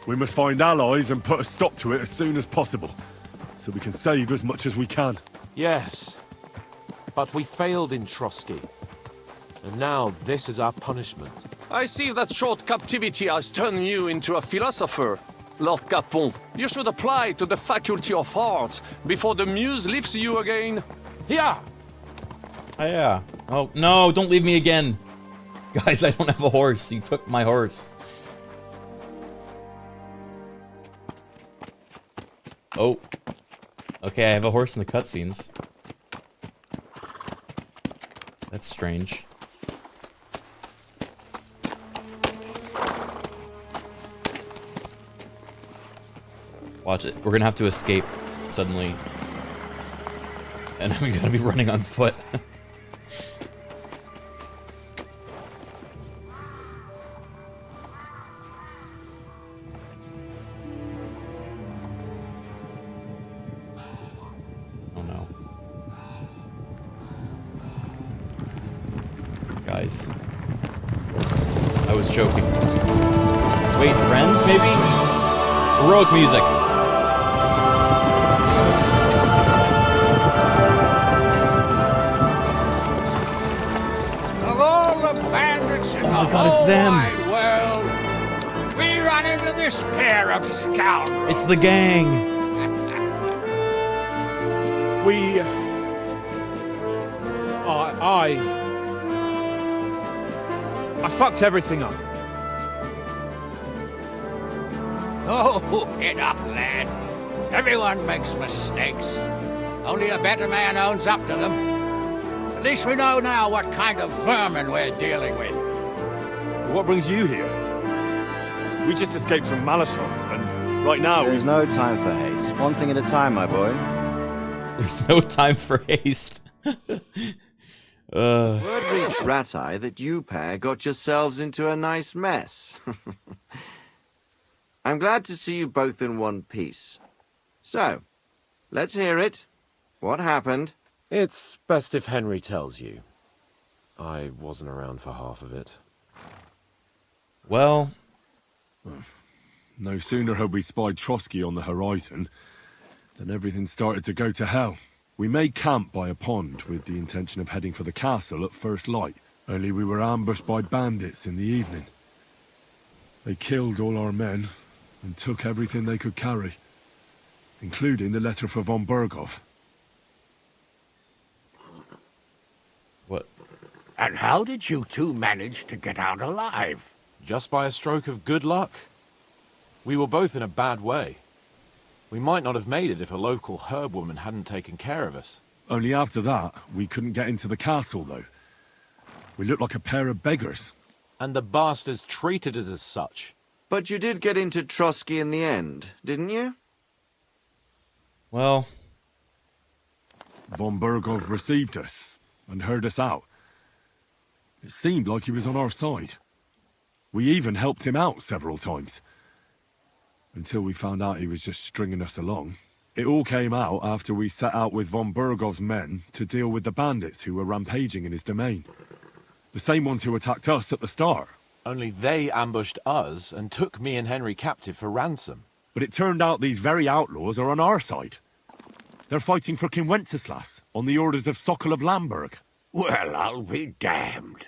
We must find allies and put a stop to it as soon as possible, so we can save as much as we can. Yes, but we failed in Trotsky. And now this is our punishment. I see that short captivity has turned you into a philosopher, Lord Capon. You should apply to the Faculty of Arts before the muse lifts you again. Yeah. Oh, yeah. Oh, no, don't leave me again. Guys, I don't have a horse. You took my horse. Oh. Okay, I have a horse in the cutscenes. That's strange. Watch it. We're gonna have to escape suddenly. And I'm gonna be running on foot. Oh no. Guys. I was joking. Wait, friends, maybe? Heroic music. Of all the bandits in Oh my the God, it's whole them. wide world, we run into this pair of scoundrels. It's the gang. I fucked everything up. Oh, get up, lad. Everyone makes mistakes. Only a better man owns up to them. At least we know now what kind of vermin we're dealing with. What brings you here? We just escaped from Malashov, and right now... There's no time for haste. One thing at a time, my boy. There's no time for haste. Word reached Rat-Eye that you pair got yourselves into a nice mess. I'm glad to see you both in one piece. So, let's hear it. What happened? It's best if Henry tells you. I wasn't around for half of it. Well... No sooner had we spied Trotsky on the horizon than everything started to go to hell. We made camp by a pond with the intention of heading for the castle at first light, only we were ambushed by bandits in the evening. They killed all our men and took everything they could carry, including the letter for von Berghoff. What? And how did you two manage to get out alive? Just by a stroke of good luck. We were both in a bad way. We might not have made it if a local herb woman hadn't taken care of us. Only after that, we couldn't get into the castle, though. We looked like a pair of beggars. And the bastards treated us as such. But you did get into Trotsky in the end, didn't you? Well... Von Berghoff received us and heard us out. It seemed like he was on our side. We even helped him out several times. Until we found out he was just stringing us along. It all came out after we set out with von Berghoff's men to deal with the bandits who were rampaging in his domain. The same ones who attacked us at the start. Only they ambushed us and took me and Henry captive for ransom. But it turned out these very outlaws are on our side. They're fighting for King Wenceslas on the orders of Sokol of Lamberg. Well, I'll be damned.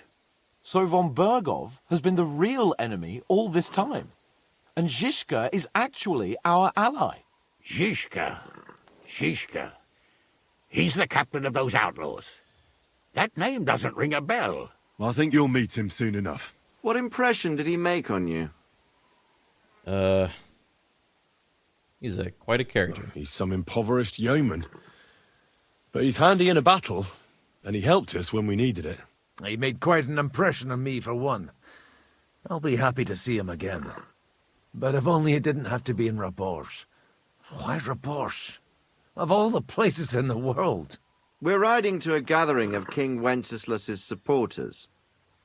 So von Bergov has been the real enemy all this time. And Zizka is actually our ally. Zizka? He's the captain of those outlaws. That name doesn't ring a bell. I think you'll meet him soon enough. What impression did he make on you? He's quite a character. He's some impoverished yeoman. But he's handy in a battle, and he helped us when we needed it. He made quite an impression on me, for one. I'll be happy to see him again. But if only it didn't have to be in Rabosh. Why Rabosh? Of all the places in the world. We're riding to a gathering of King Wenceslas's supporters.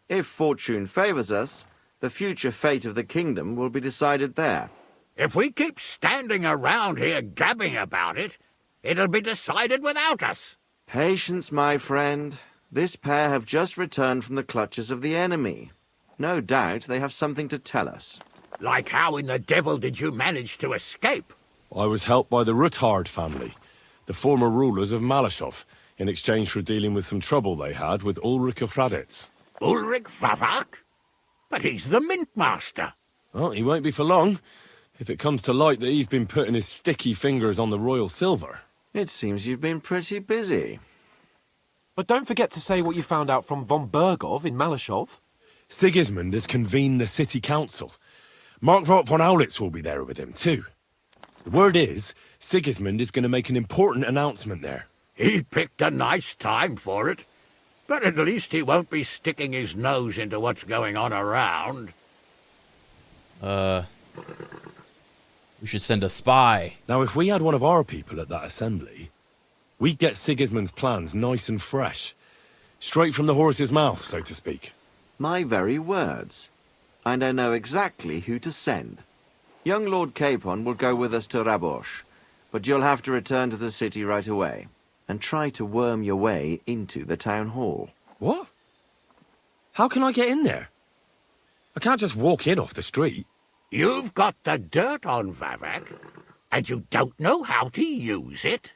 If fortune favors us, the future fate of the kingdom will be decided there. If we keep standing around here gabbing about it, it'll be decided without us. Patience, my friend. This pair have just returned from the clutches of the enemy. No doubt they have something to tell us. Like how in the devil did you manage to escape? I was helped by the Ruthard family, the former rulers of Malashov, in exchange for dealing with some trouble they had with Ulrich of Raditz. Ulrich Vavak? But he's the mint master. Well, he won't be for long, if it comes to light that he's been putting his sticky fingers on the royal silver. It seems you've been pretty busy. But don't forget to say what you found out from von Bergov in Malashov. Sigismund has convened the city council. Markvart von Aulitz will be there with him, too. The word is, Sigismund is going to make an important announcement there. He picked a nice time for it. But at least he won't be sticking his nose into what's going on around. We should send a spy. Now, if we had one of our people at that assembly, we'd get Sigismund's plans nice and fresh. Straight from the horse's mouth, so to speak. My very words. And I know exactly who to send. Young Lord Capon will go with us to Rabosh, but you'll have to return to the city right away, and try to worm your way into the town hall. What? How can I get in there? I can't just walk in off the street. You've got the dirt on Vavak, and you don't know how to use it.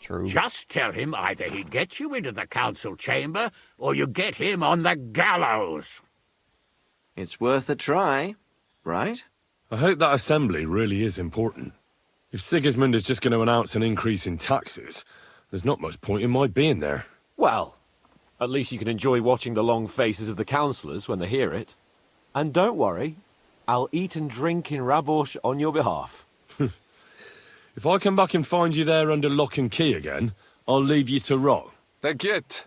True. Just tell him either he gets you into the council chamber, or you get him on the gallows. It's worth a try, right? I hope that assembly really is important. If Sigismund is just going to announce an increase in taxes, there's not much point in my being there. Well, at least you can enjoy watching the long faces of the councillors when they hear it. And don't worry, I'll eat and drink in Rabosh on your behalf. If I come back and find you there under lock and key again, I'll leave you to rot. T'inquiète.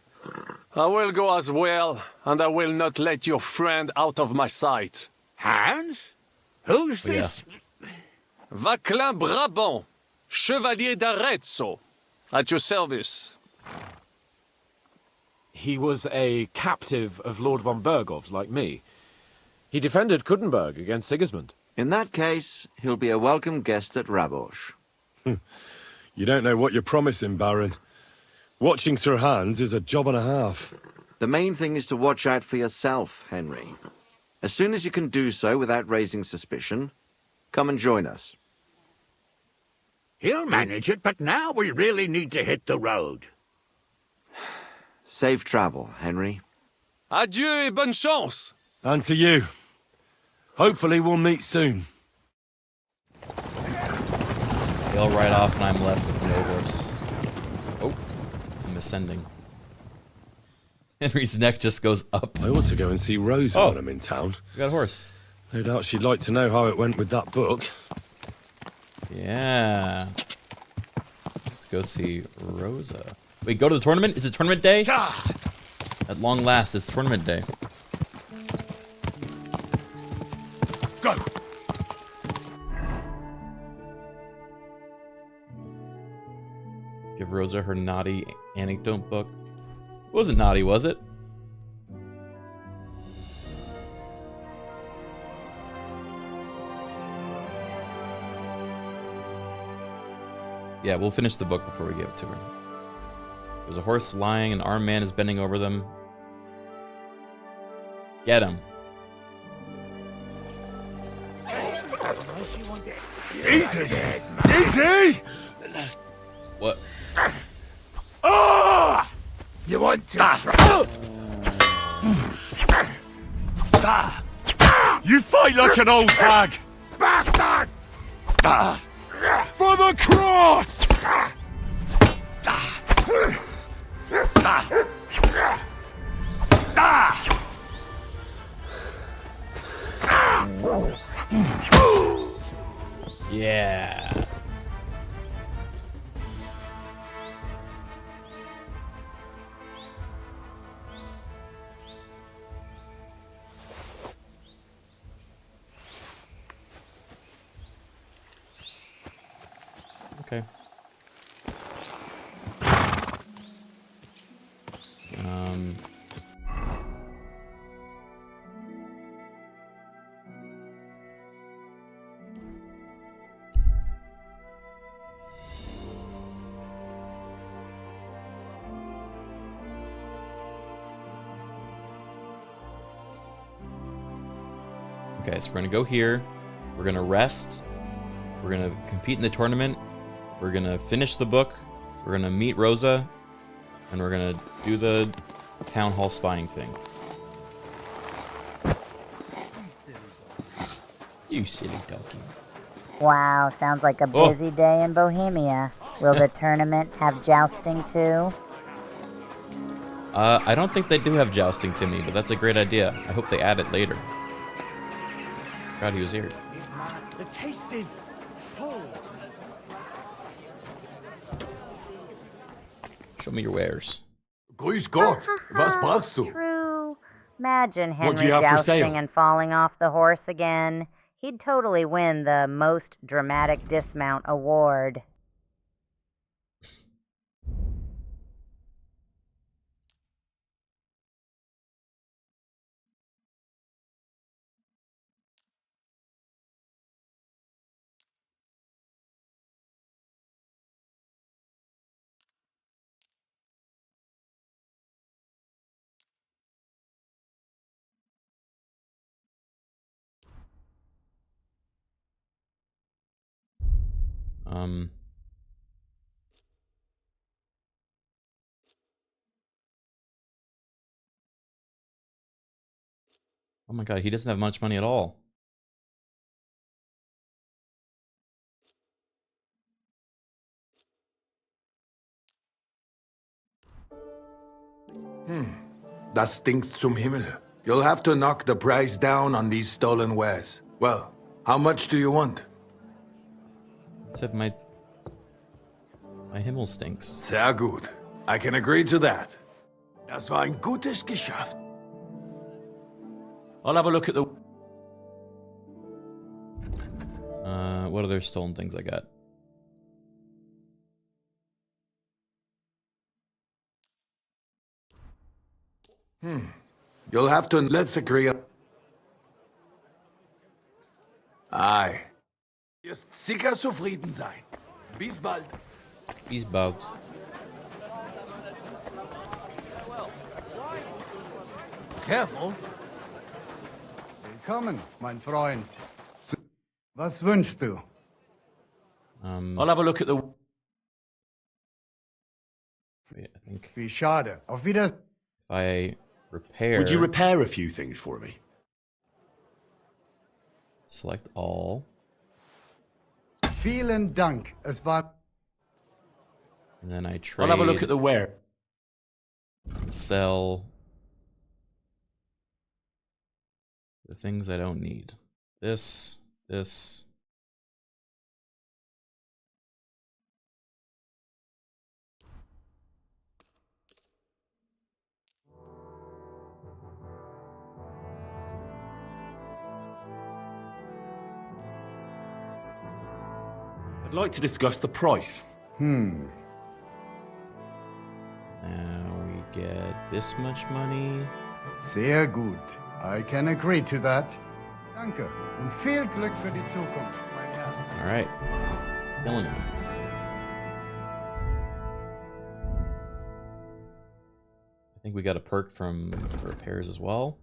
I will go as well, and I will not let your friend out of my sight. Hans? Who's this? Vaclin Brabant, Chevalier d'Arezzo, at your service. He was a captive of Lord von Bergov's, like me. He defended Kuddenberg against Sigismund. In that case, he'll be a welcome guest at Rabosh. You don't know what you're promising, Baron. Watching Sir Hans is a job and a half. The main thing is to watch out for yourself, Henry. As soon as you can do so without raising suspicion, come and join us. He'll manage it, but now we really need to hit the road. Safe travel, Henry. Adieu et bonne chance. And to you. Hopefully we'll meet soon. They'll ride off and I'm left with no horse. Oh, I'm ascending. Henry's neck just goes up. I ought to go and see Rosa when I'm in town. You got a horse. No doubt she'd like to know how it went with that book. Yeah. Let's go see Rosa. Wait, go to the tournament? Is it tournament day? At long last, it's tournament day. Go! Give Rosa her naughty anecdote book. It wasn't naughty, was it? Yeah, we'll finish the book before we give it to her. There's a horse lying, an armed man is bending over them. Get him. Easy! Easy! What? Ah! You want to try? You fight like an old hag! Bastard! For the cross! Yeah. Okay. Okay, so we're gonna go here. We're gonna rest. We're gonna compete in the tournament. We're gonna finish the book. We're gonna meet Rosa, and we're gonna do the town hall spying thing. You silly donkey. Wow, sounds like a busy day in Bohemia. Will the tournament have jousting too? I don't think they do have jousting, Timmy, but that's a great idea. I hope they add it later. God, he was here. The taste is full. Show me your wares. Grüß Gott, was brauchst du? True. Imagine What do Henry you have for jousting sale? and falling off the horse again. He'd totally win the most dramatic dismount award. Oh my god, he doesn't have much money at all. Das stinkt zum Himmel. You'll have to knock the price down on these stolen wares. Well, how much do you want? Said my Himmel stinks. Sehr gut. I can agree to that. Das war ein gutes Geschäft. I'll have a look at the... What other stolen things I got? You'll have to... Let's agree on... Aye. Wirst sicher zufrieden sein. Bis bald. Bis bald. Careful. Willkommen, mein Freund. Was wünschst du? I'll have a look at the... Wait, I think... Wie schade. Auf Wiedersehen. If I repair... Would you repair a few things for me? Select all. Vielen Dank. Es war... And then I trade... I'll have a look at the ware. Sell... the things I don't need. This... I'd like to discuss the price. Now we get this much money. Sehr gut. I can agree to that. Danke und viel Glück für die Zukunft, mein Herr. All right, killing it. I think we got a perk from repairs as well.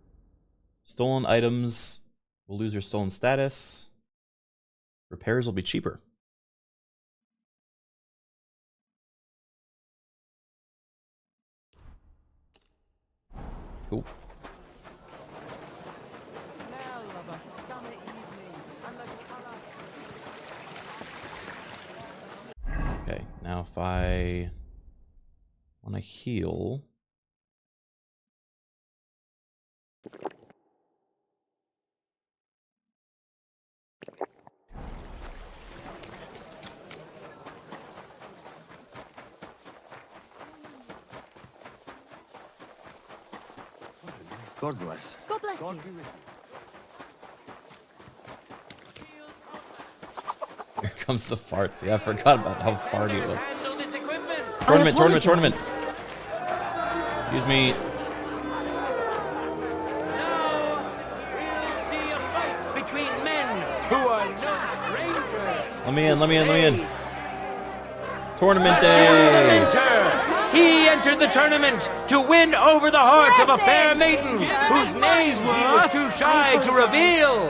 Stolen items will lose their stolen status. Repairs will be cheaper. Cool. Okay, now if I want to heal. God bless. God bless you. Here comes the farts. Yeah, I forgot about how farty it was. Tournament. Excuse me. Between men who are no strangers. Let me in. Tournament day. He entered the tournament to win over the heart of a fair maiden whose name he was too shy to reveal.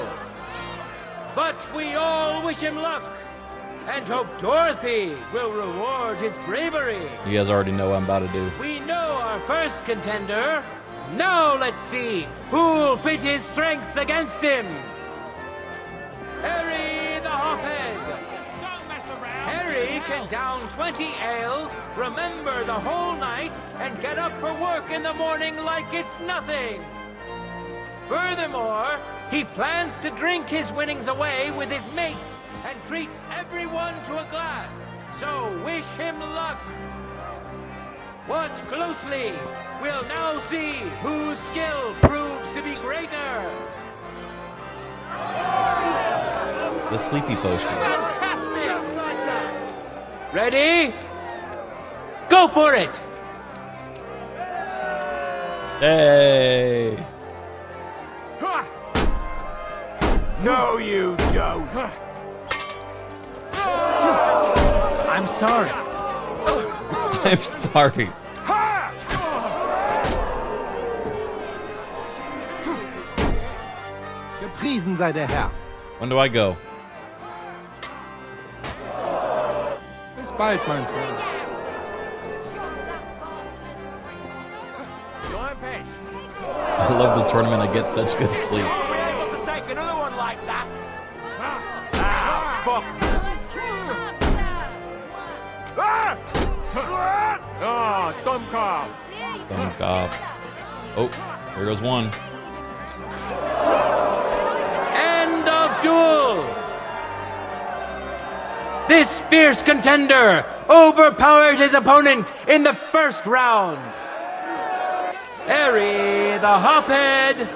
But we all wish him luck and hope Dorothy will reward his bravery. You guys already know what I'm about to do. We know our first contender. Now let's see who'll pit his strength against him. Harry the Hophead. Harry can down 20 ales, remember the whole night, and get up for work in the morning like it's nothing. Furthermore, he plans to drink his winnings away with his mates and treat everyone to a glass. So wish him luck. Watch closely. We'll now see whose skill proves to be greater. The sleepy potion. Fantastic! Ready? Go for it! Hey! No, you don't. I'm sorry. I'm sorry. Gepriesen sei der Herr. When do I go? Bis bald, mein Freund. I love the tournament. I get such good sleep. Are we able to take another one like that? Fuck. Ah, Dummkopf. Oh, here goes one. End of duel! This fierce contender overpowered his opponent in the first round. Harry the Hophead.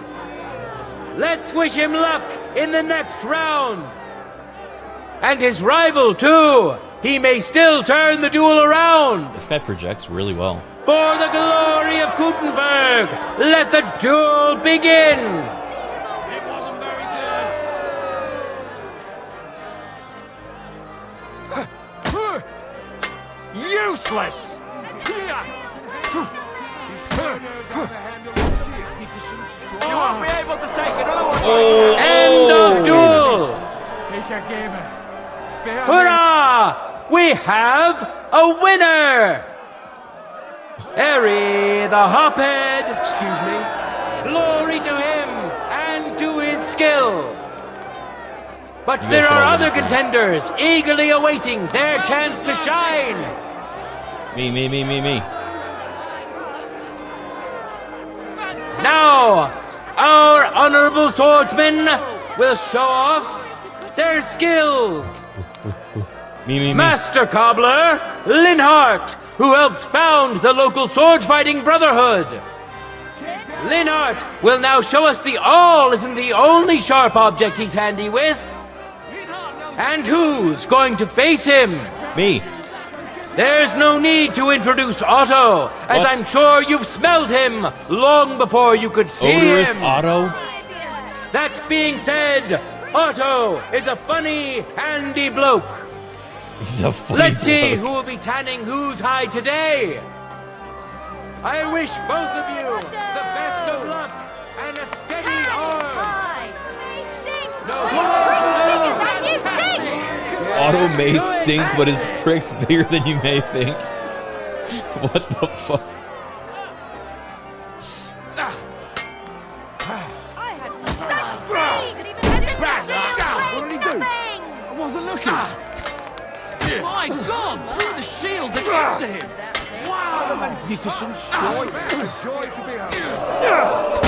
Let's wish him luck in the next round. And his rival, too. He may still turn the duel around. This guy projects really well. For the glory of Gutenberg, let the duel begin. It wasn't very good. Useless! You won't be able to take another one. End of duel. Hurrah! We have a winner! Harry the Hophead. Excuse me? Glory to him and to his skill. But there are other contenders eagerly awaiting their chance to shine. Me. Now, our honorable swordsmen will show off their skills. Me. Master Cobbler, Linhart, who helped found the local sword-fighting brotherhood. Linhart will now show us the awl isn't the only sharp object he's handy with. And who's going to face him? Me. There's no need to introduce Otto, as What? I'm sure you've smelled him long before you could see Odorous him. Otto? That being said, Otto is a funny, handy bloke. He's a funny Let's see bloke. who will be tanning whose hide today. I wish both of you the best of luck and a steady arm. Otto may stink, but his prick's bigger than you may think. What the fuck? What did he do? I wasn't looking. My God! Through the shield that gets to him! Wow! Magnificent strike.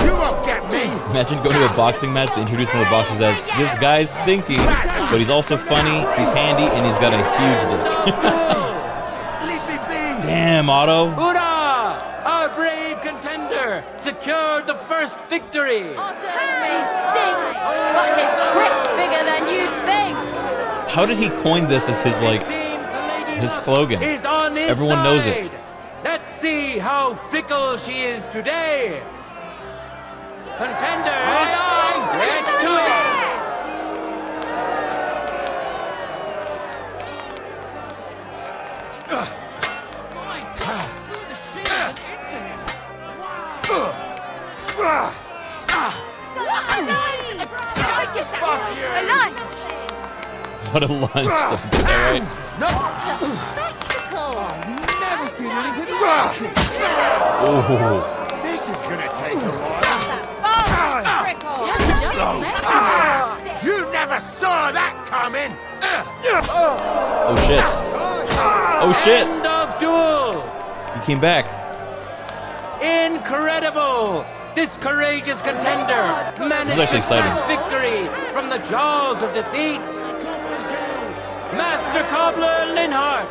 You won't get me. Imagine going to a boxing match. They introduce one of the boxers as this guy's stinky, but he's also funny, he's handy, and he's got a huge dick. Damn, Otto. Hoorah! Our brave contender secured the first victory. Otto may stink, but his prick's bigger than you'd think. How did he coin this as his his slogan? Is on his Everyone knows it. side. Let's see how fickle she is today. Contenders, let's do it. What a lunch. Alright. What a spectacle! I've never seen anything like it. Ooh. This is gonna take a while. You never saw that coming. Oh shit. Oh shit. End of duel. He came back. Incredible! This courageous contender managed This is actually to snatch exciting. victory from the jaws of defeat. Master Cobbler Linhart.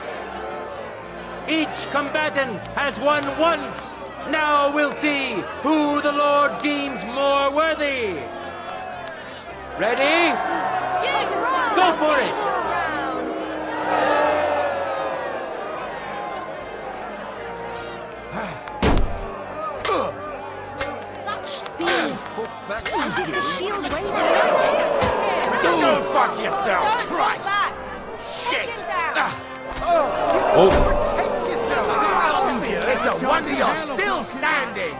Each combatant has won once. Now we'll see who the Lord deems more worthy. Ready? Go for it! Such speed! As if the shield weighs Go fuck yourself, Christ! Shit! Oh. It's a wonder you're still standing.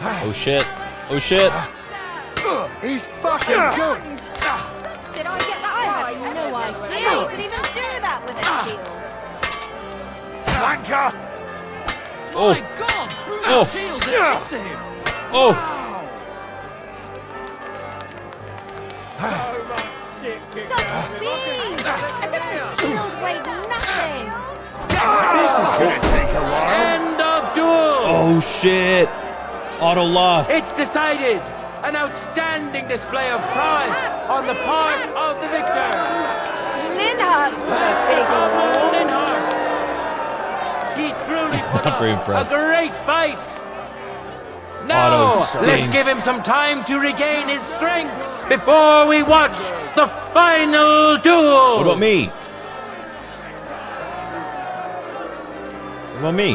Oh shit. Oh shit. He's fucking good. Did I get that right? No idea. You could even do that with a shield. Wanker! Oh. My God! Through the Oh. shield that gets to him! Oh. Such speed! As if the shield weighed nothing. This is gonna take a while. End of duel! Oh shit. Otto lost. It's decided. An outstanding display of prowess on the part of the victor. Linhart's Linhart. He truly He's put not very up impressed. a great fight. Now, Otto let's stinks. give him some time to regain his strength before we watch the final duel. What about me? What about me?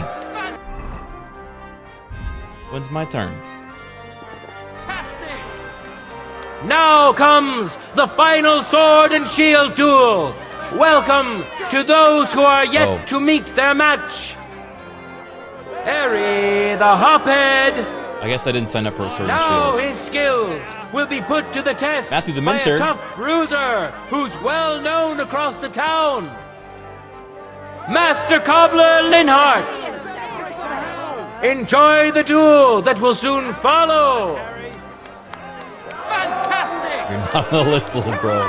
When's my turn? Now comes the final sword and shield duel. Welcome to those who are yet to meet their match. Enry the Hophead. I guess I didn't sign up for a sword and Now shield. his skills will be put to the test Matthew the by Minter. a tough bruiser who's well known across the town. Master Cobbler Linhart. Enjoy the duel that will soon follow. Fantastic! You're not on the list, little bro.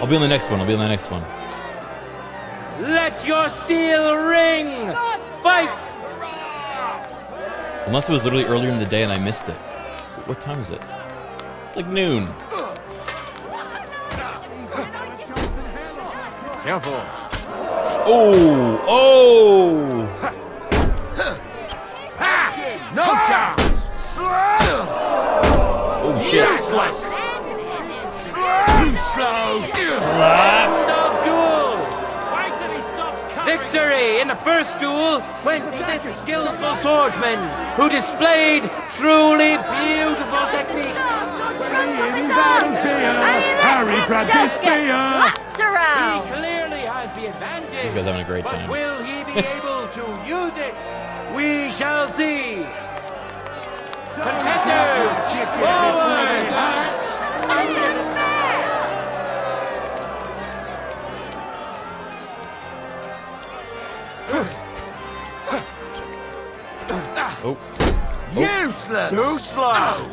I'll be on the next one. I'll be on the next one. Let your steel ring. Fight. Unless it was literally earlier in the day and I missed it. What time is it? It's like noon. Careful. Oh! Oh! No chance! Oh shit! Useless! Too slow! End of duel. Victory in the first duel went to this skillful swordsman who displayed truly beautiful technique. Harry grabbed his spear! He clearly has the advantage. This guy's having a great but time. will he be able to use it? We shall see. Contenders, forward! Oh. Useless! Too slow!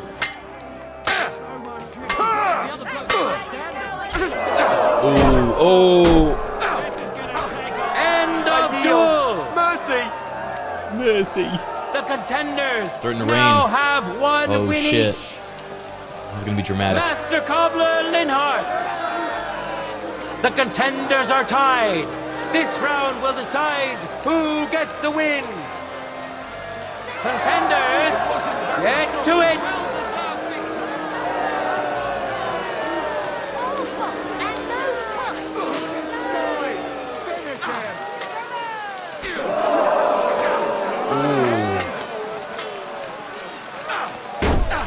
Oh. End of duel! Mercy. The contenders Starting to now rain. have one Oh win shit. each. This is gonna be dramatic. Master Cobbler Linhart. The contenders are tied. This round will decide who gets the win. Contenders, get to it.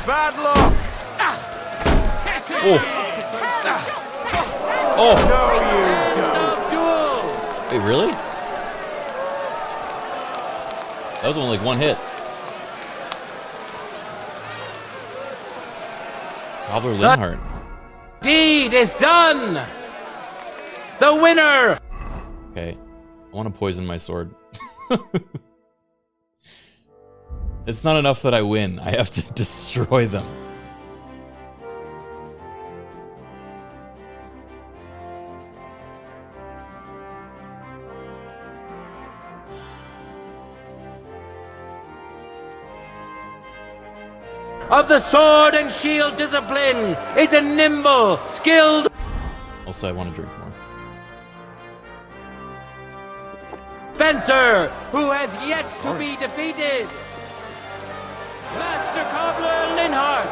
Bad luck! Oh. Oh. No, you don't. Wait, really? That was only like one hit. Cobbler Linhart. Deed is done. The winner. Okay. I want to poison my sword. It's not enough that I win. I have to destroy them. Of the sword and shield discipline is a nimble, skilled. Also, I want to drink more. Fencer who has yet to be defeated. Master Cobbler Linhart.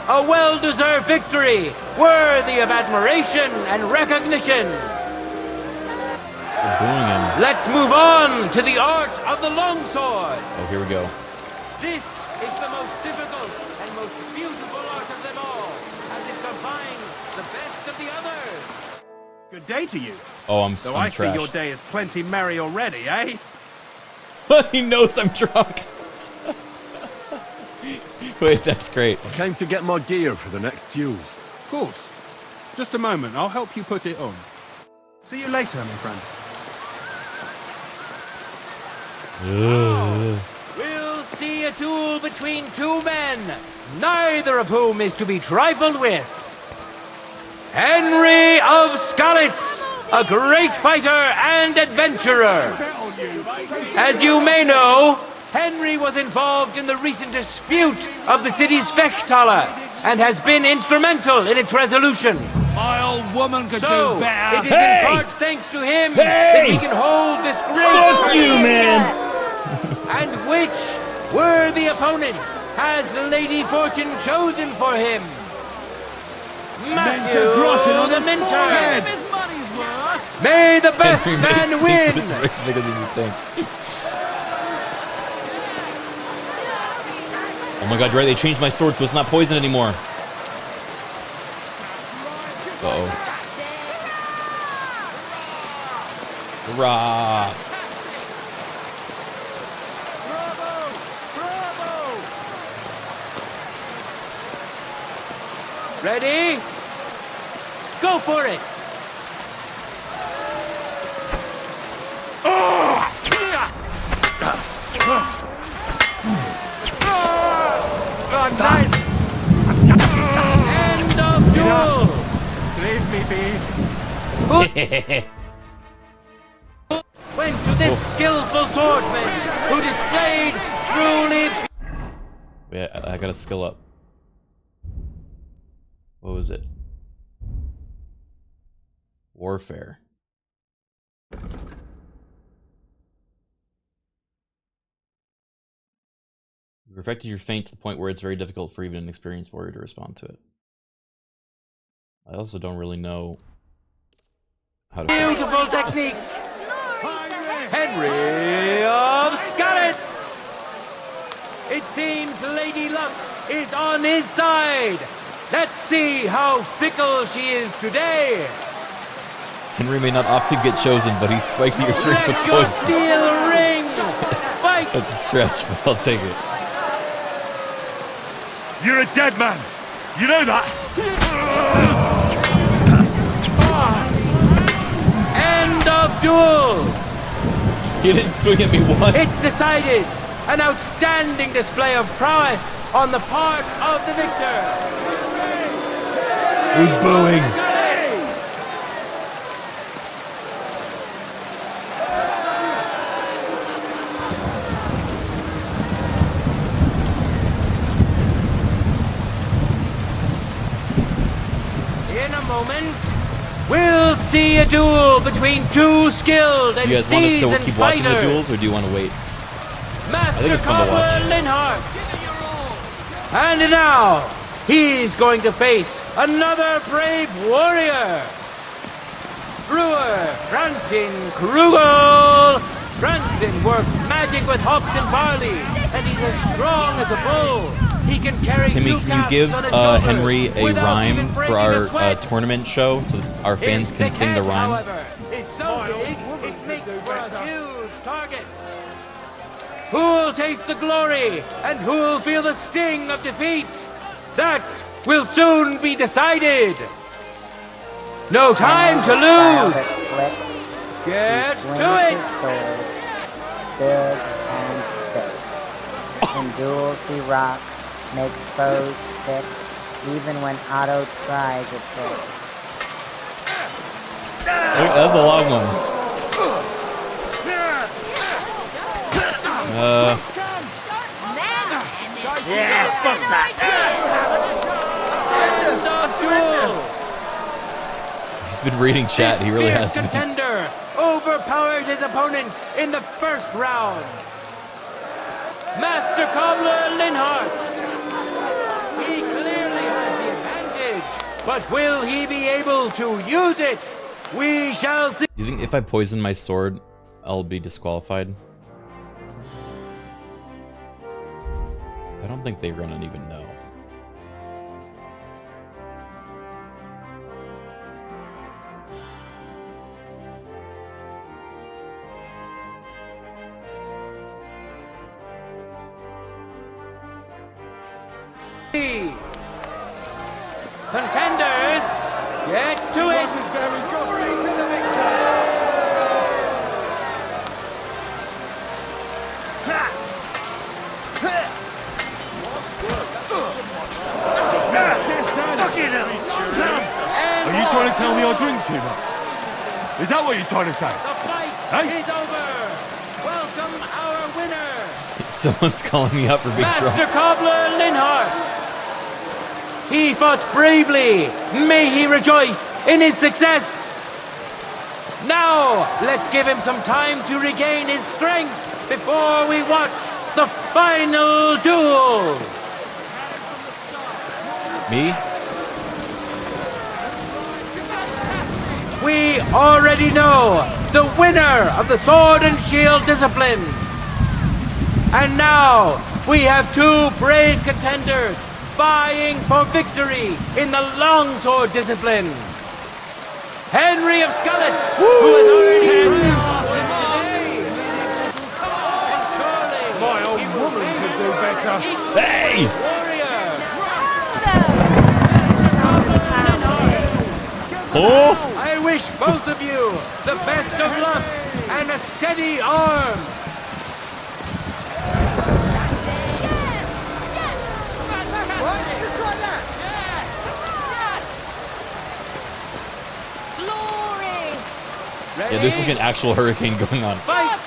A well-deserved victory, worthy of admiration and recognition. They're booing him. Let's move on to the art of the longsword. Oh, here we go. This is the most difficult and most beautiful art of them all, as it combines the best of the others. Good day to you. Oh, I'm So I'm I see your day is plenty merry already, eh? He knows I'm drunk. Wait, that's great. I came to get my gear for the next duels. Of course. Just a moment, I'll help you put it on. See you later, my friend. We'll see a duel between two men, neither of whom is to be trifled with. Enry of Skalitz, a great fighter and adventurer. As you may know, Enry was involved in the recent dispute of the city's Fechthalle and has been instrumental in its resolution. My old woman could So, do better. it is in part thanks to him that we can hold this great Fuck you, man. And which worthy opponent has Lady Fortune chosen for him? Matthew the Minter. His money's worth. May the best Henry man win. This break's bigger than you think. Oh my god, you're right, they changed my sword so it's not poison anymore. Uh-oh. Hurrah! Ready? Go for it. Nice. End of duel. Leave me be. Went to this skillful swordsman who displayed truly. Yeah, I gotta skill up. What was it? Warfare. You perfected your feint to the point where it's very difficult for even an experienced warrior to respond to it. I also don't really know how to feint. Beautiful technique. Enry of Skalitz. It seems Lady Luck is on his side. Let's see how fickle she is today. Enry may not often get chosen, but he's spiked your drink with Let your poison. steel ring. Fight. That's a stretch, but I'll take it. You're a dead man. You know that? End of duel! He didn't swing at me once. It's decided! An outstanding display of prowess on the part of the victor! Who's booing? In a moment, we'll see a duel between two skilled and You guys want us seasoned to keep watching the fighters. duels, or do you want to wait? Master I think it's fun to Cobbler watch. Linhardt. And now, he's going to face another brave warrior. Brewer Franzen Krugel. Franzen works magic with hops and barley, and he's as strong as a bull. He can carry Timmy, two can you casks give on his shoulders Henry a without rhyme even for breaking our a sweat. tournament show so that our fans His can sing the head, rhyme? however, is so big, it makes for a huge target. Who'll taste the glory and who'll feel the sting of defeat? That will soon be decided. No time to lose. Get to it. Big and thick. In duels he rocks, makes foes sick, even when Otto tries a trick. That's a long one. Yeah, fuck that. He's been reading chat. He really has been. Contender overpowered his opponent in the first round. Master Cobbler Linhardt. He clearly has the advantage, but will he be able to use it? We shall see. Do you think if I poison my sword, I'll be disqualified? I don't think they're gonna even know. Contenders, get to it! Are you trying to tell me I drink too much? Is that what you're trying to say? The fight is over! Welcome our winner! Someone's calling me out for being Master drunk. Cobbler Linhardt! He fought bravely! May he rejoice in his success! Now, let's give him some time to regain his strength before we watch the final duel! Me? We already know the winner of the sword and shield discipline! And now, we have two brave contenders vying for victory in the longsword discipline. Enry of Skalitz, who has already proved My old woman could do better. Hey! Oh! I wish both of you the best of luck and a steady arm. Yeah, there's like an actual hurricane going on. Fight!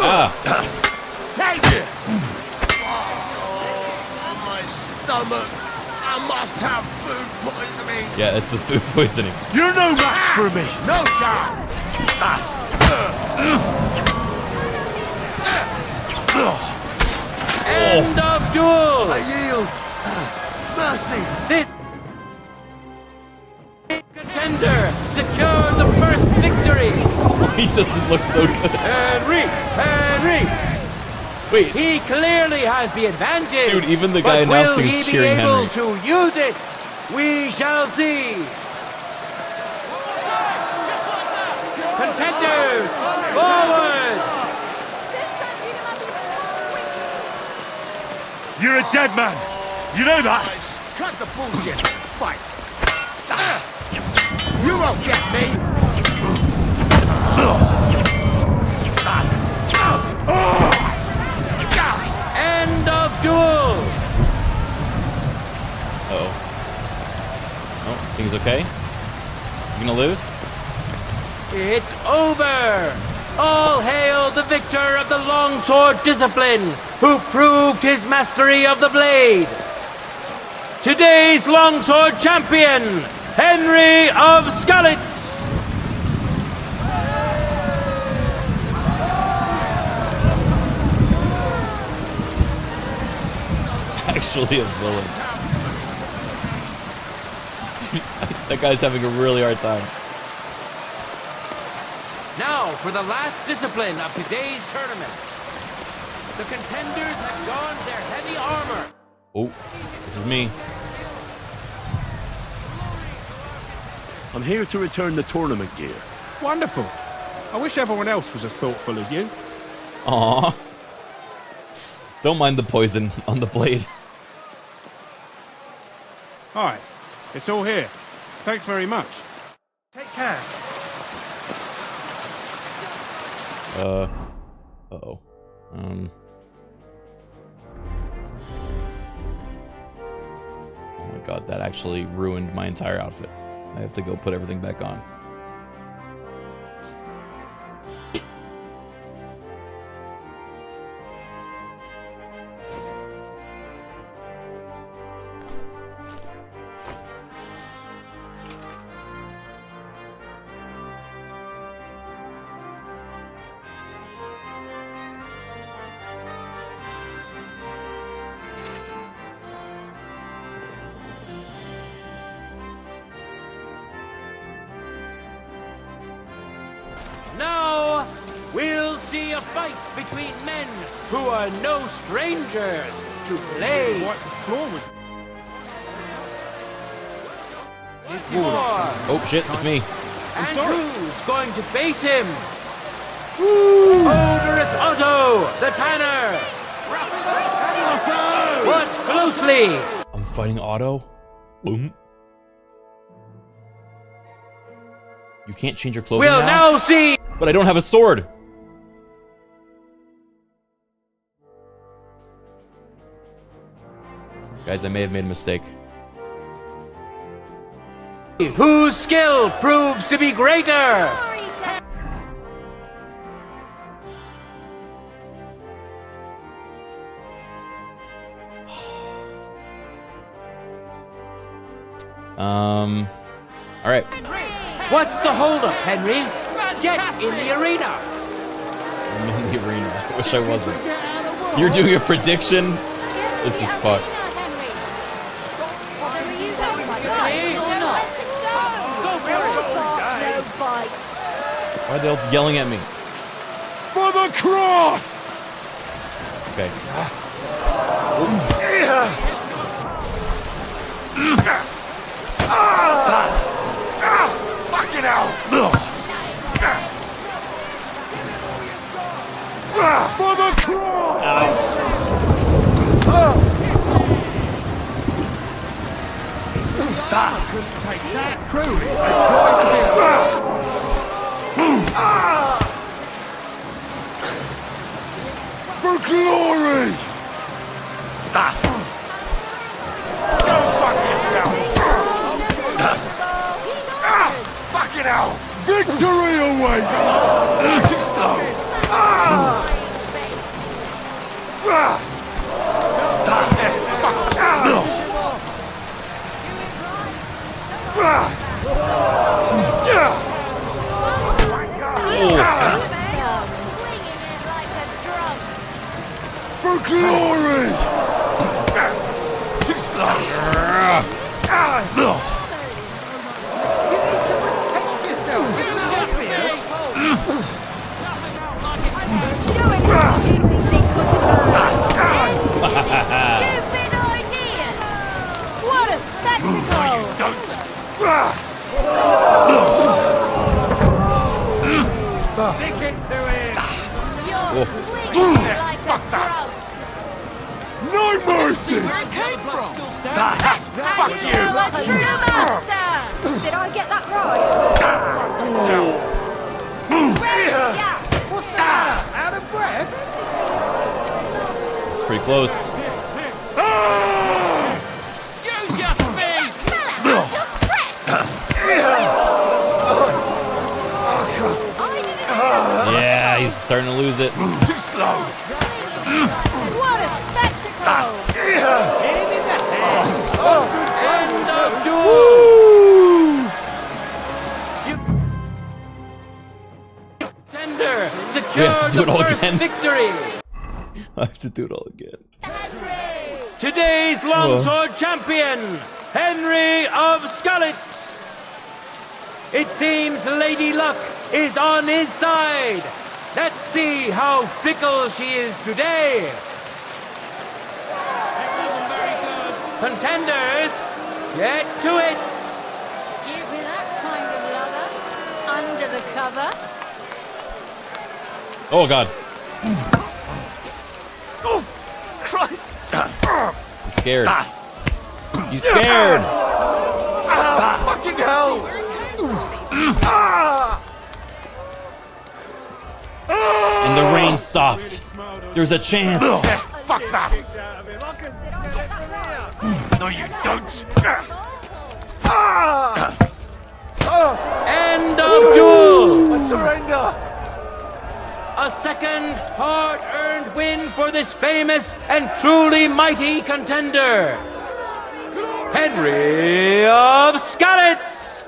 Ah! Take it! Oh, my stomach. I must have food poisoning. Yeah, it's the food poisoning. You're no match for me. No, sir. End of duel! I yield. Mercy. This contender secured the first victory. He doesn't look so good. Enry! Wait. He clearly has the advantage. Dude, even the guy but will announcing he is be cheering able Henry. to use it? We shall see. contenders, forward! You're a dead man. You know that? Cut the bullshit. Fight. You won't get me. End of duel. Uh-oh. Oh, things okay? You gonna lose? It's over! All hail the victor of the longsword discipline, who proved his mastery of the blade. Today's longsword champion, Enry of Skalitz. Actually a villain. Dude, that guy's having a really hard time. Now for the last discipline of today's tournament. The contenders have donned their heavy armor. Oh, this is me. I'm here to return the tournament gear. Wonderful. I wish everyone else was as thoughtful as you. Aww. Don't mind the poison on the blade. Hi, it's all here. Thanks very much. Take care. Uh-oh. Oh my god, that actually ruined my entire outfit. I have to go put everything back on. Now, we'll see a fight between men who are no strangers to blade. What floor was Oh shit, it's me. And who's going to face him? Odorous Otto, the Tanner. Watch closely. I'm fighting Otto. Boom. You can't change your clothing We'll now see. But I don't have a sword. Guys, I may have made a mistake. Whose skill proves to be greater? All right. What's the holdup, Henry? Get in the arena. I'm in the arena. I wish I wasn't. You're doing a prediction? This is fucked. Why are they all yelling at me? For the cross! Okay. Fucking hell! For the cross! Take that, truly. For glory! Go fuck yourself! Fucking hell! Victory awaits! Too slow! For glory! Too slow! Stupid idea! What a spectacle! No, you don't! mercy! Where it came from? Fuck you! True master! Did I get that right? What's that? Out of breath? It's pretty close. Use your feet! Yeah, he's starting to lose it. Too slow! What a spectacle! End of duel! Tender, We have to do secure it the all first again. victory. I have to do it all again. Today's longsword champion, Enry of Skalitz. It seems Lady Luck is on his side. Let's see how fickle she is today. Contenders, get to it. Give me that kind of lover. Under the cover. Oh god. Oh, Christ! He's scared. He's scared. Fucking hell! And the rain stopped. There's a chance. Fuck that! No, you don't! End of duel. I surrender! A second hard-earned win for this famous and truly mighty contender, Enry of Skalitz.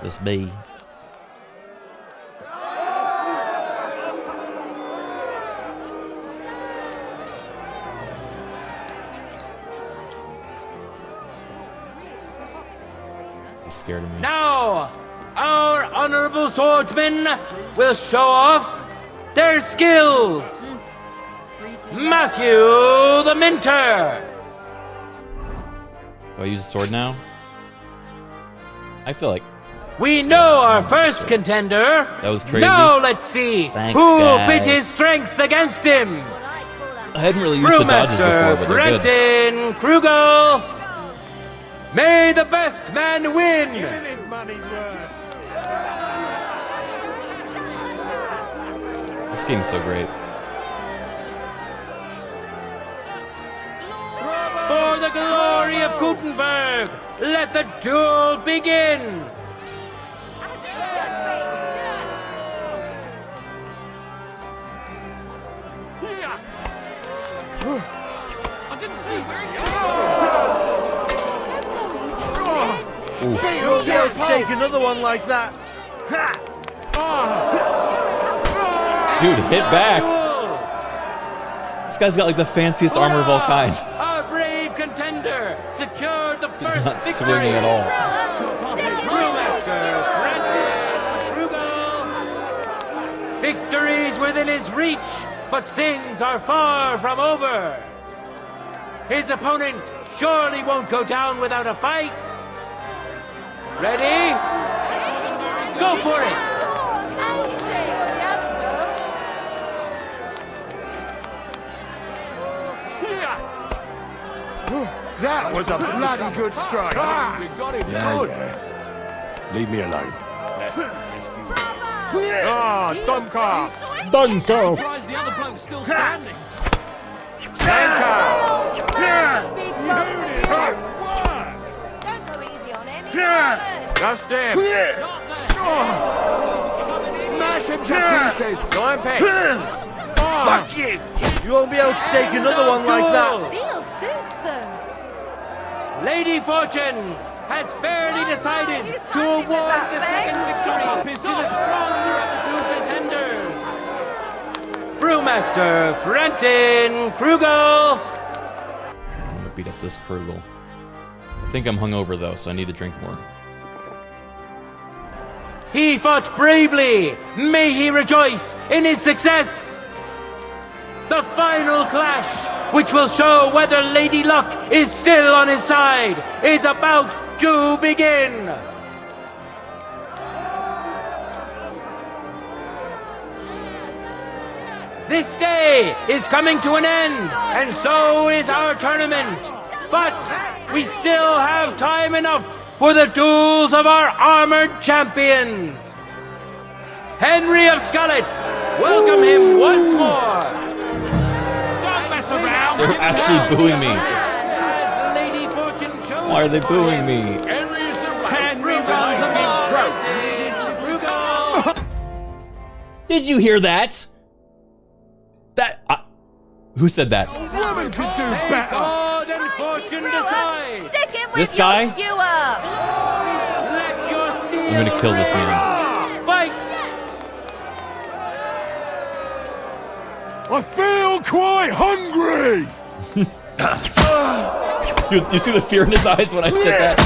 This me. He's scared of me. Now, our honorable swordsmen will show off their skills. Matthew the Minter. Do I use a sword now? I feel like We know our first contender. that was crazy. Now let's see Thanks, who guys. pit his strength against him. I hadn't really used the dodges before, but they're good. Brenton Krugel. May the best man win. This game's so great. For the glory of Gutenberg, let the duel begin. I didn't see where it came from! You won't be able to take another one like that. Dude, hit back. This guy's got like the fanciest armor of all kind. Our brave contender secured the first He's not victory. swinging at all. Brewmaster Brenton Krugel. Victory's within his reach, but things are far from over. His opponent surely won't go down without a fight. Ready? Go for it! That was a bloody good strike! We got him good. Yeah. Leave me alone. Ah, Dunker! Dunker! Surprised the other bloke's still standing. Don't go easy on him. Just him! Smash him to pieces! Go and pick. Fuck you! You won't be able to take another one like that. Steel suits them. Lady Fortune has barely decided to award the second victory to the stronger of the two contenders. Brewmaster Brenton Krugel. I'm gonna beat up this Krugel. I think I'm hungover though, so I need to drink more. He fought bravely. May he rejoice in his success. The final clash, which will show whether Lady Luck is still on his side, is about to begin. This day is coming to an end, and so is our tournament. But we still have time enough for the duels of our armored champions. Enry of Skullets, welcome him once more. Don't mess around. They're actually booing me. As Lady Fortune chose. Why are they booing me? Henry runs amok. Did you hear that? Who said that? Women could do better. God and fortune decide. Stick him with This guy? your skewer. Let your steel I'm gonna kill this man. fight. I feel quite hungry. Dude, you see the fear in his eyes when I said that?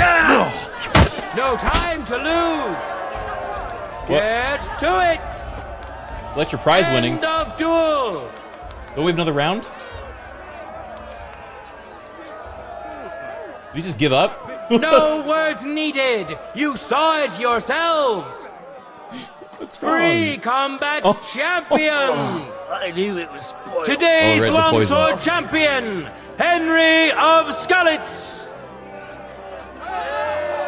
No time to lose. What? Get to it. Let your prize winnings. End of duel. Don't we have another round? Did we just give up? No words needed. You saw it yourselves. Free combat champion. I knew it was spoiled. Today's Oh, right, the poison. longsword champion, Enry of Skullets.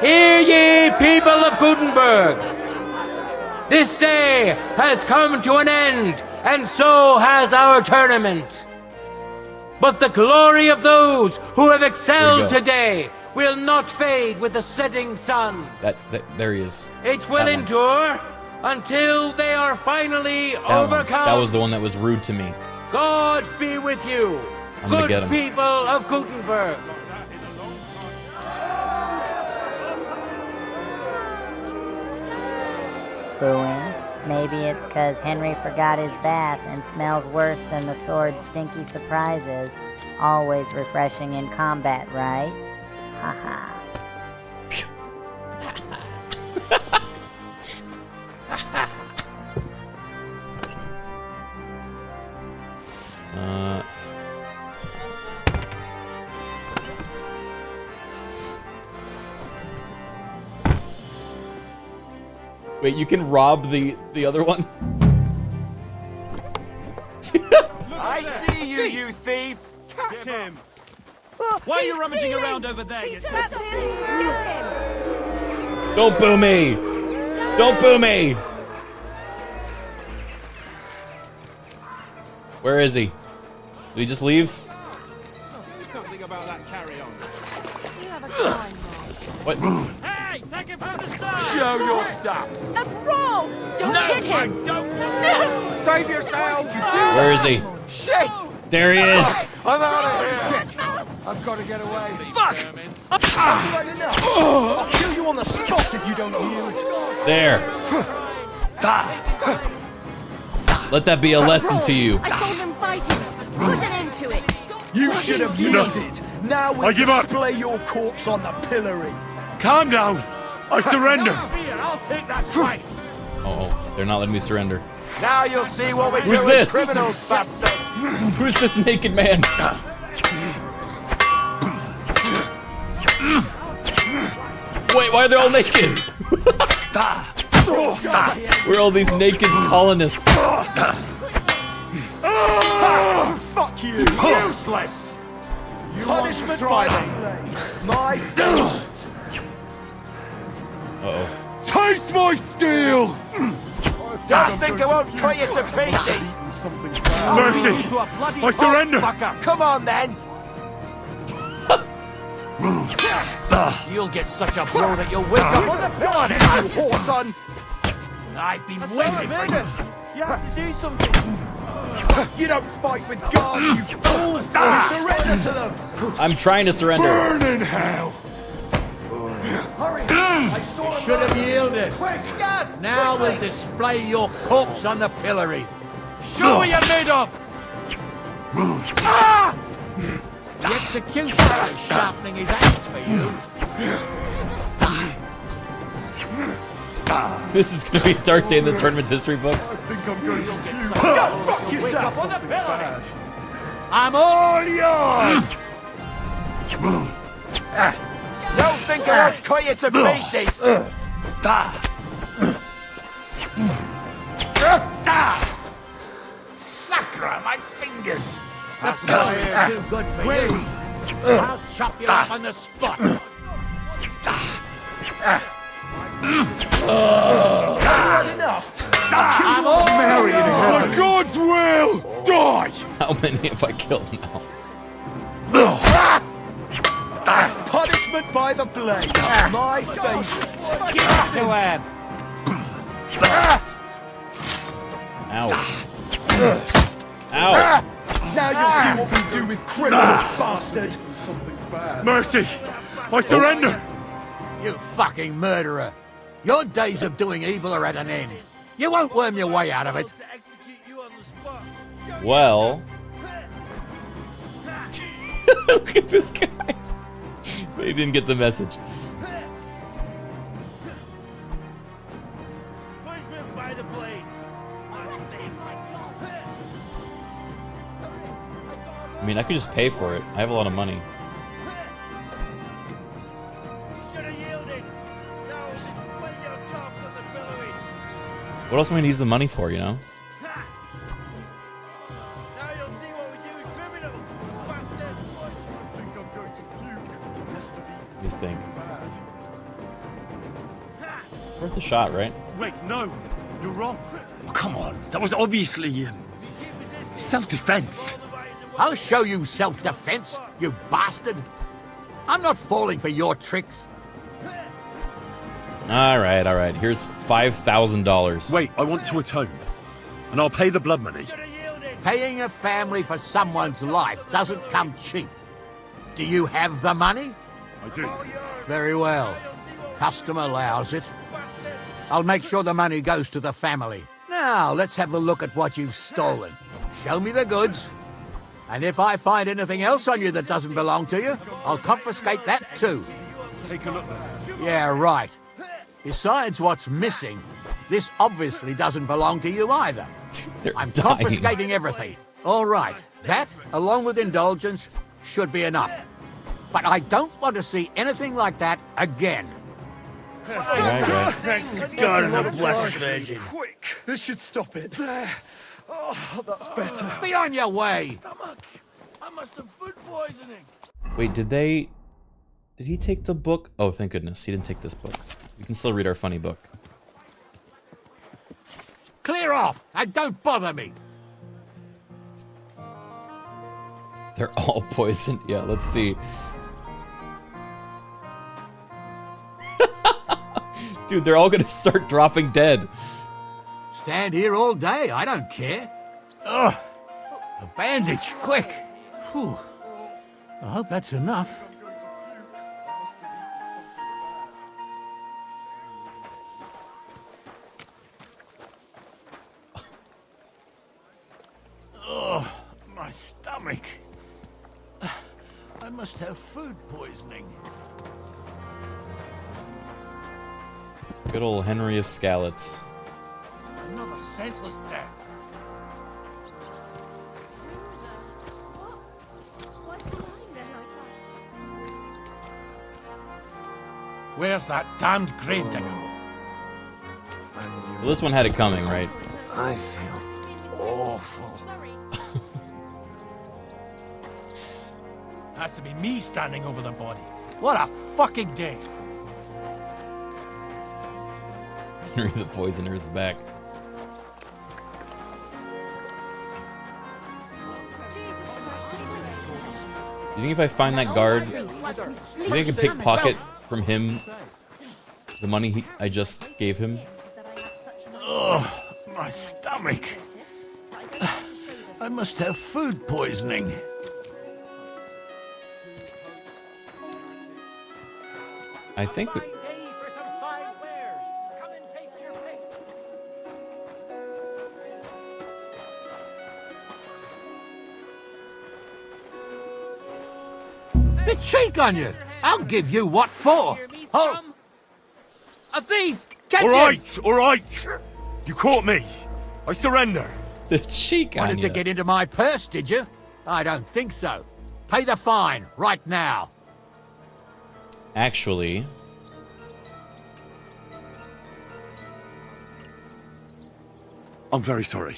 Hear ye, people of Gutenberg. This day has come to an end, and so has our tournament. But the glory of those who have excelled today will not fade with the setting sun. There he is. It will That one. endure until they are finally That one. overcome. That was the one that was rude to me. God be with you, I'm gonna good get him. people of Gutenberg. Booing. Maybe it's because Henry forgot his bath and smells worse than the sword's stinky surprises. Always refreshing in combat, right? Haha. Wait, you can rob the other one? I see you, you thief. Catch him. Why are you rummaging around over there, you Don't boo me! Don't boo me! Where is he? Did he just leave? Something about that carry on. You have a sign, What? Hey, take it from the side. Show your stuff. That's wrong. Don't hit him. Don't. No. Save yourselves. Where is he? Shit. There he is! I'm out of here. Shit. I've got to get away. Fuck. I'll kill you on the spot if you don't yield. There. Let that be a lesson to you. I saw them fighting. Put an end to it. You should have yielded. Now we display your corpse on the pillory. Calm down. I surrender. I'll take that fight. Oh, they're not letting me surrender. Now you'll see what we Who's do this? with criminals, bastard. Who's this naked man? Wait, why are they all naked? Where are all these naked colonists? Fuck you! Useless! Punishment by my fault. Uh-oh. Taste my steel! Don't think I won't cut you to pieces! Mercy! I surrender! Come on then! You'll get such a blow that you'll wake up on the pillow, You whore son! I've been waiting for you. You have to do something! You don't fight with God, you fools! Surrender to them! I'm trying to surrender. Burn in hell! Hurry! I saw him Should have yielded. Quick! Now we'll display your corpse on the pillory. Show what you're made of. The executioner is sharpening his axe for you. This is gonna be a dark day in the tournament's history books. I think I'm going to Go fuck yourself on the pillory. I'm all yours. Don't think I won't cut you to pieces! Sacre fingers. That's why too good for you. I'll chop you up on the spot. Enough. I'm all Mary in heaven. For God's will, die. How many have I killed now? Punishment by the blade. My favourite. Give it to him. Ow. Ow. Now you'll see what we do with criminals, bastard. Mercy, I surrender. You fucking murderer. Your days of doing evil are at an end. You won't worm your way out of it. Well. Look at this guy. He didn't get the message. I mean, I could just pay for it. I have a lot of money. What else am I gonna use the money for, you know? What do you think? Worth a shot, right? Wait, no, you're wrong. Oh, come on, that was obviously self-defense. I'll show you self-defense, you bastard. I'm not falling for your tricks. All right. Here's $5,000. Wait, I want to atone, and I'll pay the blood money. Paying a family for someone's life doesn't come cheap. Do you have the money? I do. Very well. Custom allows it. I'll make sure the money goes to the family. Now, let's have a look at what you've stolen. Show me the goods. And if I find anything else on you that doesn't belong to you, I'll confiscate that too. Take a look then. Yeah, right. Besides what's missing, this obviously doesn't belong to you either. I'm confiscating everything. All right, that, along with indulgence, should be enough. But I don't want to see anything like that again. Right. Thanks to God and the Blessed Virgin. Quick, this should stop it. There. Oh, that's better. Be on your way. I must have food poisoning. Wait, did he take the book? Oh, thank goodness. He didn't take this book. We can still read our funny book. Clear off and don't bother me. They're all poisoned. Yeah, let's see. Dude, they're all gonna start dropping dead. Stand here all day, I don't care. Ugh. A bandage, quick. Whew. I hope that's enough. Oh, my stomach. I must have food poisoning. Good old Henry of Skalitz. Another senseless death. Where's that damned gravedigger? Well, this one had it coming, right? I feel awful. Has to be me standing over the body. What a fucking day. Henry the Poisoner is back. You think if I find that guard, you think I can pickpocket from him the money I just gave him? Ugh, my stomach. I must have food poisoning. I think we... The cheek on you! I'll give you what for! Hold! A thief! Catch him! All right! You caught me! I surrender! The cheek on Wanted to get into my purse, did you? I don't think so. Pay the fine, right now. Actually... I'm very sorry.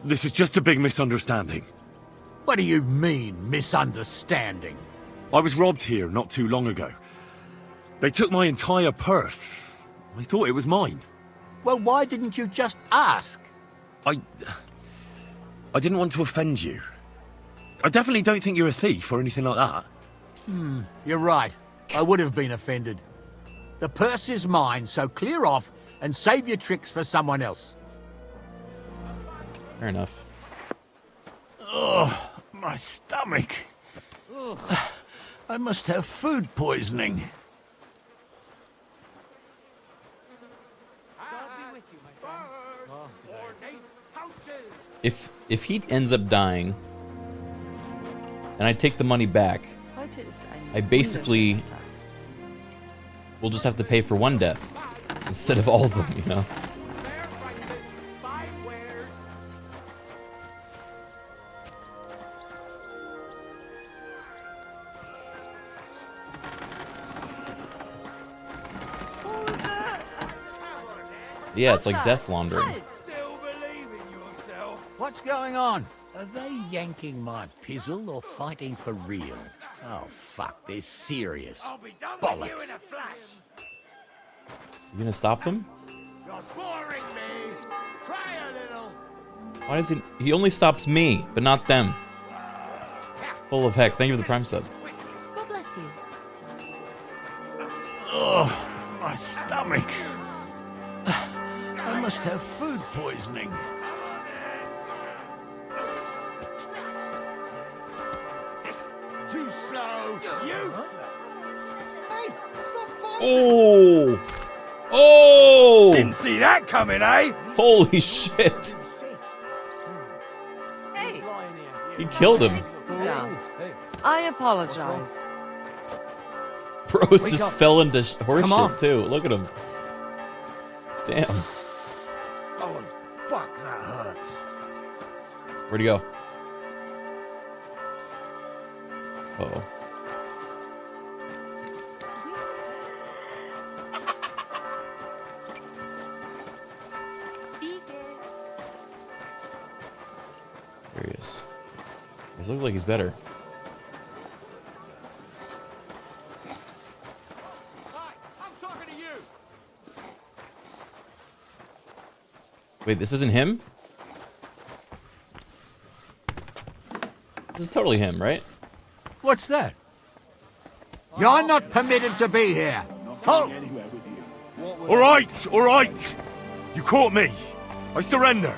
This is just a big misunderstanding. What do you mean, misunderstanding? I was robbed here not too long ago. They took my entire purse. I thought it was mine. Well, why didn't you just ask? I didn't want to offend you. I definitely don't think you're a thief or anything like that. You're right. I would have been offended. The purse is mine, so clear off and save your tricks for someone else. Fair enough. Oh, my stomach. I must have food poisoning. If he ends up dying, and I take the money back, I basically will just have to pay for one death instead of all of them, you know? Yeah, it's like death laundering. What's going on? Are they yanking my pizzle or fighting for real? Oh, fuck, they're serious. Bollocks. You gonna stop them? You're boring me. Try a little. Why does he only stops me, but not them? Full of heck. Thank you for the prime sub. God bless you. Oh, my stomach. I must have food poisoning. Too slow. You. Hey, stop fighting. Oh! Oh! Didn't see that coming, eh? Holy shit! Hey. He killed him. I apologize. Bros just fell into horse Come on. shit too. Look at him. Damn. Oh, fuck, that hurts. Where'd he go? Uh-oh. There he is. He looks like he's better. Wait, this isn't him? This is totally him, right? What's that? You're not permitted to be here. Halt! All right. You caught me. I surrender.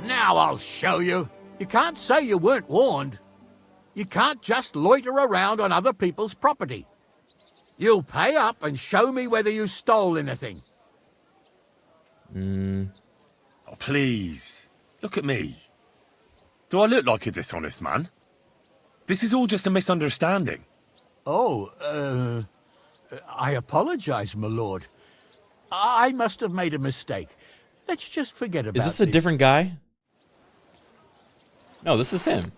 Now I'll show you. You can't say you weren't warned. You can't just loiter around on other people's property. You'll pay up and show me whether you stole anything. Oh, please. Look at me. Do I look like a dishonest man? This is all just a misunderstanding. Oh, I apologize, my lord. I must have made a mistake. Let's just forget about Is this a different guy? No, this is him.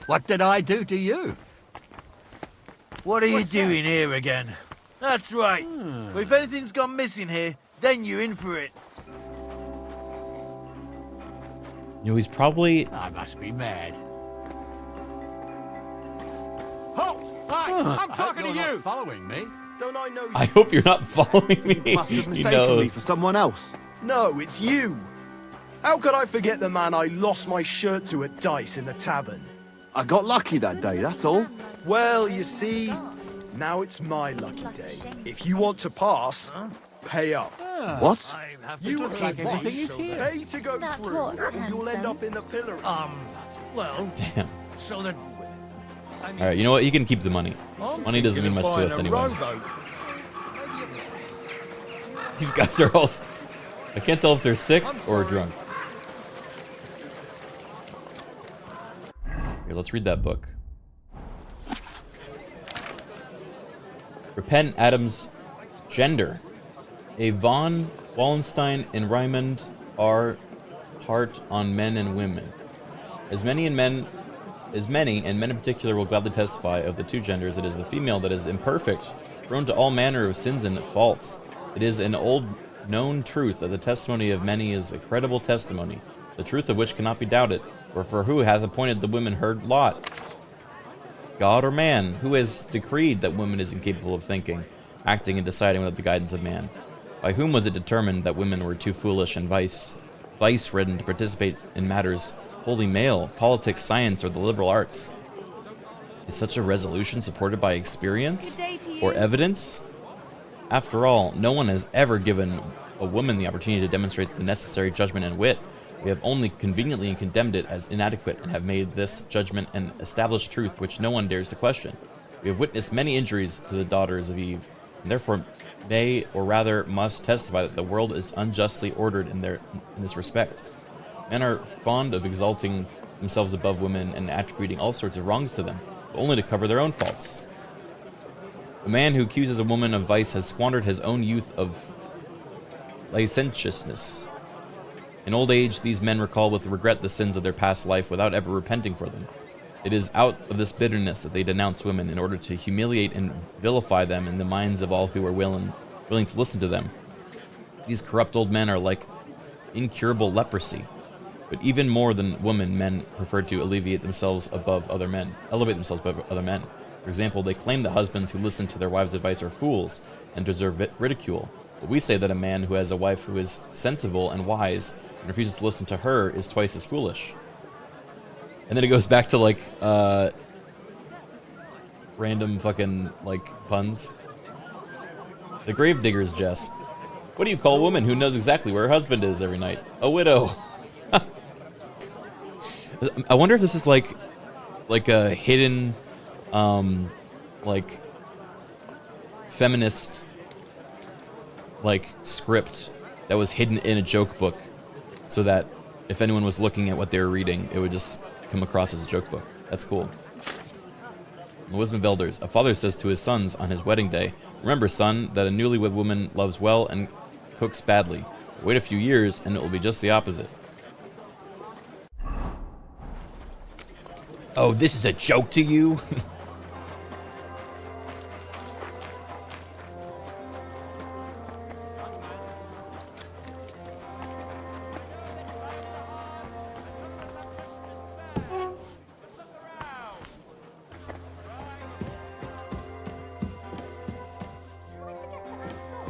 What did I do to you? What are you doing here again? That's right. Well, if anything's gone missing here, then you're in for it. You know, he's probably... I must be mad. Halt! Hi, I'm talking to you. Not following me. Don't I know you? I hope you're not following me. You must have He mistaken me knows. for someone else. No, it's you. How could I forget the man I lost my shirt to at dice in the tavern? I got lucky that day, that's all. Well, you see, now it's my lucky day. If you want to pass, pay up. What? You looks like everything is here. Pay to go through, or you'll end up in the pillory. Well, Damn. so that. I mean, Alright, you know what? You can keep the money. Money doesn't mean much to us anyway. These guys are all... I can't tell if they're sick or drunk. Here, let's read that book. Repent Adam's gender. A von Wallenstein and Raymond are hard on men and women. As many and men in particular will gladly testify of the two genders, it is the female that is imperfect, prone to all manner of sins and faults. It is an old known truth that the testimony of many is a credible testimony, the truth of which cannot be doubted. For who hath appointed the women her lot? God or man? Who has decreed that woman is incapable of thinking, acting, and deciding without the guidance of man? By whom was it determined that women were too foolish and vice-ridden to participate in matters wholly male, politics, science, or the liberal arts? Is such a resolution supported by experience or evidence? After all, no one has ever given a woman the opportunity to demonstrate the necessary judgment and wit. We have only conveniently condemned it as inadequate and have made this judgment an established truth which no one dares to question. We have witnessed many injuries to the daughters of Eve, and therefore may, or rather must, testify that the world is unjustly ordered in this respect. Men are fond of exalting themselves above women and attributing all sorts of wrongs to them, but only to cover their own faults. A man who accuses a woman of vice has squandered his own youth of licentiousness. In old age, these men recall with regret the sins of their past life without ever repenting for them. It is out of this bitterness that they denounce women in order to humiliate and vilify them in the minds of all who are willing to listen to them. These corrupt old men are like incurable leprosy. But even more than women, men prefer to elevate themselves above other men. For example, they claim that husbands who listen to their wives' advice are fools and deserve ridicule. But we say that a man who has a wife who is sensible and wise and refuses to listen to her is twice as foolish. And then it goes back to like random fucking like puns. The gravedigger's jest. What do you call a woman who knows exactly where her husband is every night? A widow. I wonder if this is like a hidden like feminist like script that was hidden in a joke book, so that if anyone was looking at what they were reading, it would just come across as a joke book. That's cool. The wisdom of elders. A father says to his sons on his wedding day, "Remember, son, that a newlywed woman loves well and cooks badly. Wait a few years and it will be just the opposite." Oh, this is a joke to you?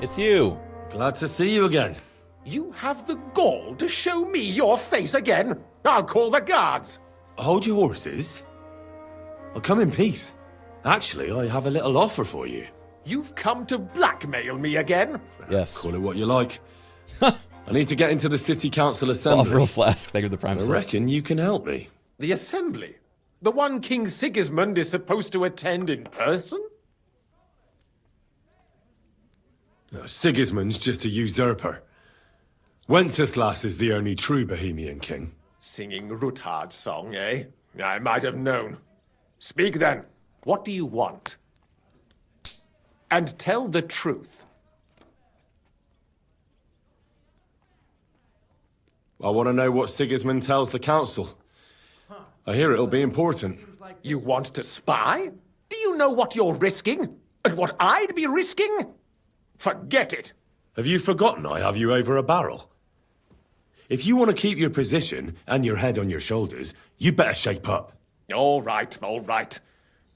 It's you. Glad to see you again. You have the gall to show me your face again? I'll call the guards. Hold your horses. I'll come in peace. Actually, I have a little offer for you. You've come to blackmail me again? Yes. Call it what you like. I need to get into the city council assembly. Real flask. Thank you, the prime. I reckon you can help me. The assembly? The one King Sigismund is supposed to attend in person? Sigismund's just a usurper. Wenceslas is the only true Bohemian king. Singing Ruthard's song, eh? I might have known. Speak then. What do you want? And tell the truth. I want to know what Sigismund tells the council. I hear it'll be important. You want to spy? Do you know what you're risking? And what I'd be risking? Forget it. Have you forgotten I have you over a barrel? If you want to keep your position and your head on your shoulders, you better shape up. All right, all right.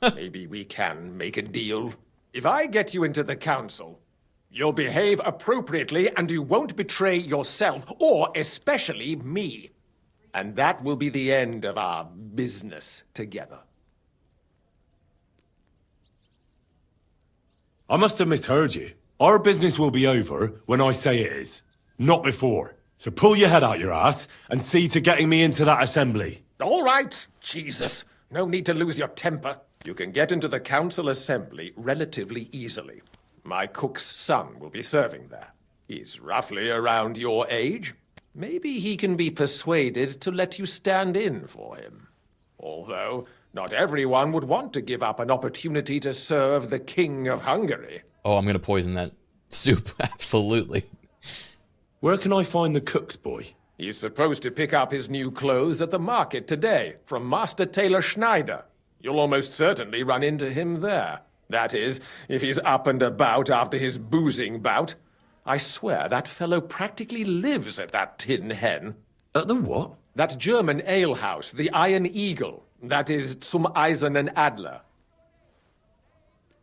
Maybe we can make a deal. If I get you into the council, you'll behave appropriately and you won't betray yourself, or especially me. And that will be the end of our business together. I must have misheard you. Our business will be over when I say it is, not before. So pull your head out your ass and see to getting me into that assembly. All right, Jesus. No need to lose your temper. You can get into the council assembly relatively easily. My cook's son will be serving there. He's roughly around your age. Maybe he can be persuaded to let you stand in for him. Although, not everyone would want to give up an opportunity to serve the King of Hungary. Oh, I'm gonna poison that soup. Absolutely. Where can I find the cook's boy? He's supposed to pick up his new clothes at the market today from Master Tailor Schneider. You'll almost certainly run into him there. That is, if he's up and about after his boozing bout. I swear that fellow practically lives at that Tin Hen. At the what? That German alehouse, the Iron Eagle. That is zum Eisernen Adler.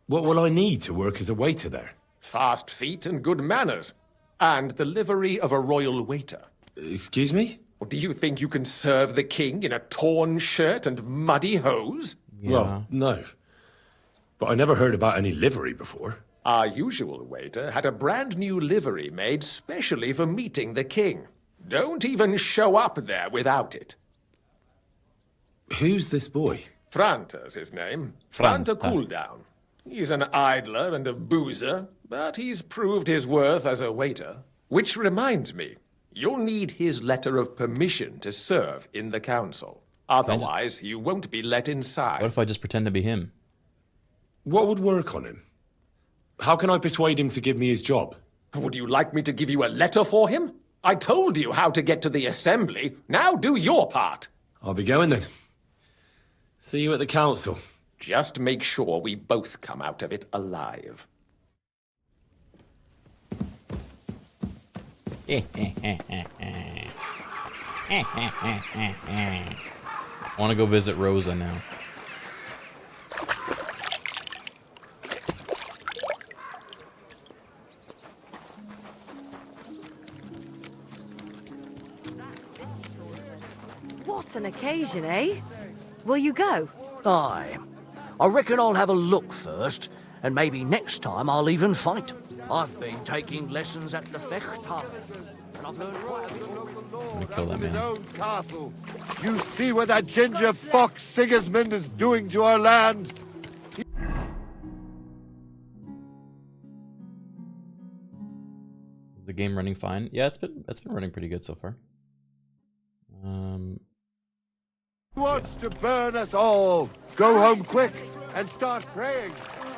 What will I need to work as a waiter there? Fast feet and good manners. And the livery of a royal waiter. Excuse me? Do you think you can serve the king in a torn shirt and muddy hose? Yeah. Well, no. But I never heard about any livery before. Our usual waiter had a brand new livery made specially for meeting the king. Don't even show up there without it. Who's this boy? Franta's his name. Franta Cooldown. He's an idler and a boozer, but he's proved his worth as a waiter. Which reminds me, you'll need his letter of permission to serve in the council. Otherwise, you won't be let inside. What if I just pretend to be him? What would work on him? How can I persuade him to give me his job? Would you like me to give you a letter for him? I told you how to get to the assembly. Now do your part. I'll be going then. See you at the council. Just make sure we both come out of it alive. I want to go visit Rosa now. What an occasion, eh? Will you go? Aye. I reckon I'll have a look first, and maybe next time I'll even fight. I've been taking lessons at the Fechthal, and I've learned quite a bit. I'm gonna kill that man. Own castle. You see what that ginger fox Sigismund is doing to our land? Is the game running fine? Yeah, it's been running pretty good so far. He wants to burn us all. Go home quick and start praying.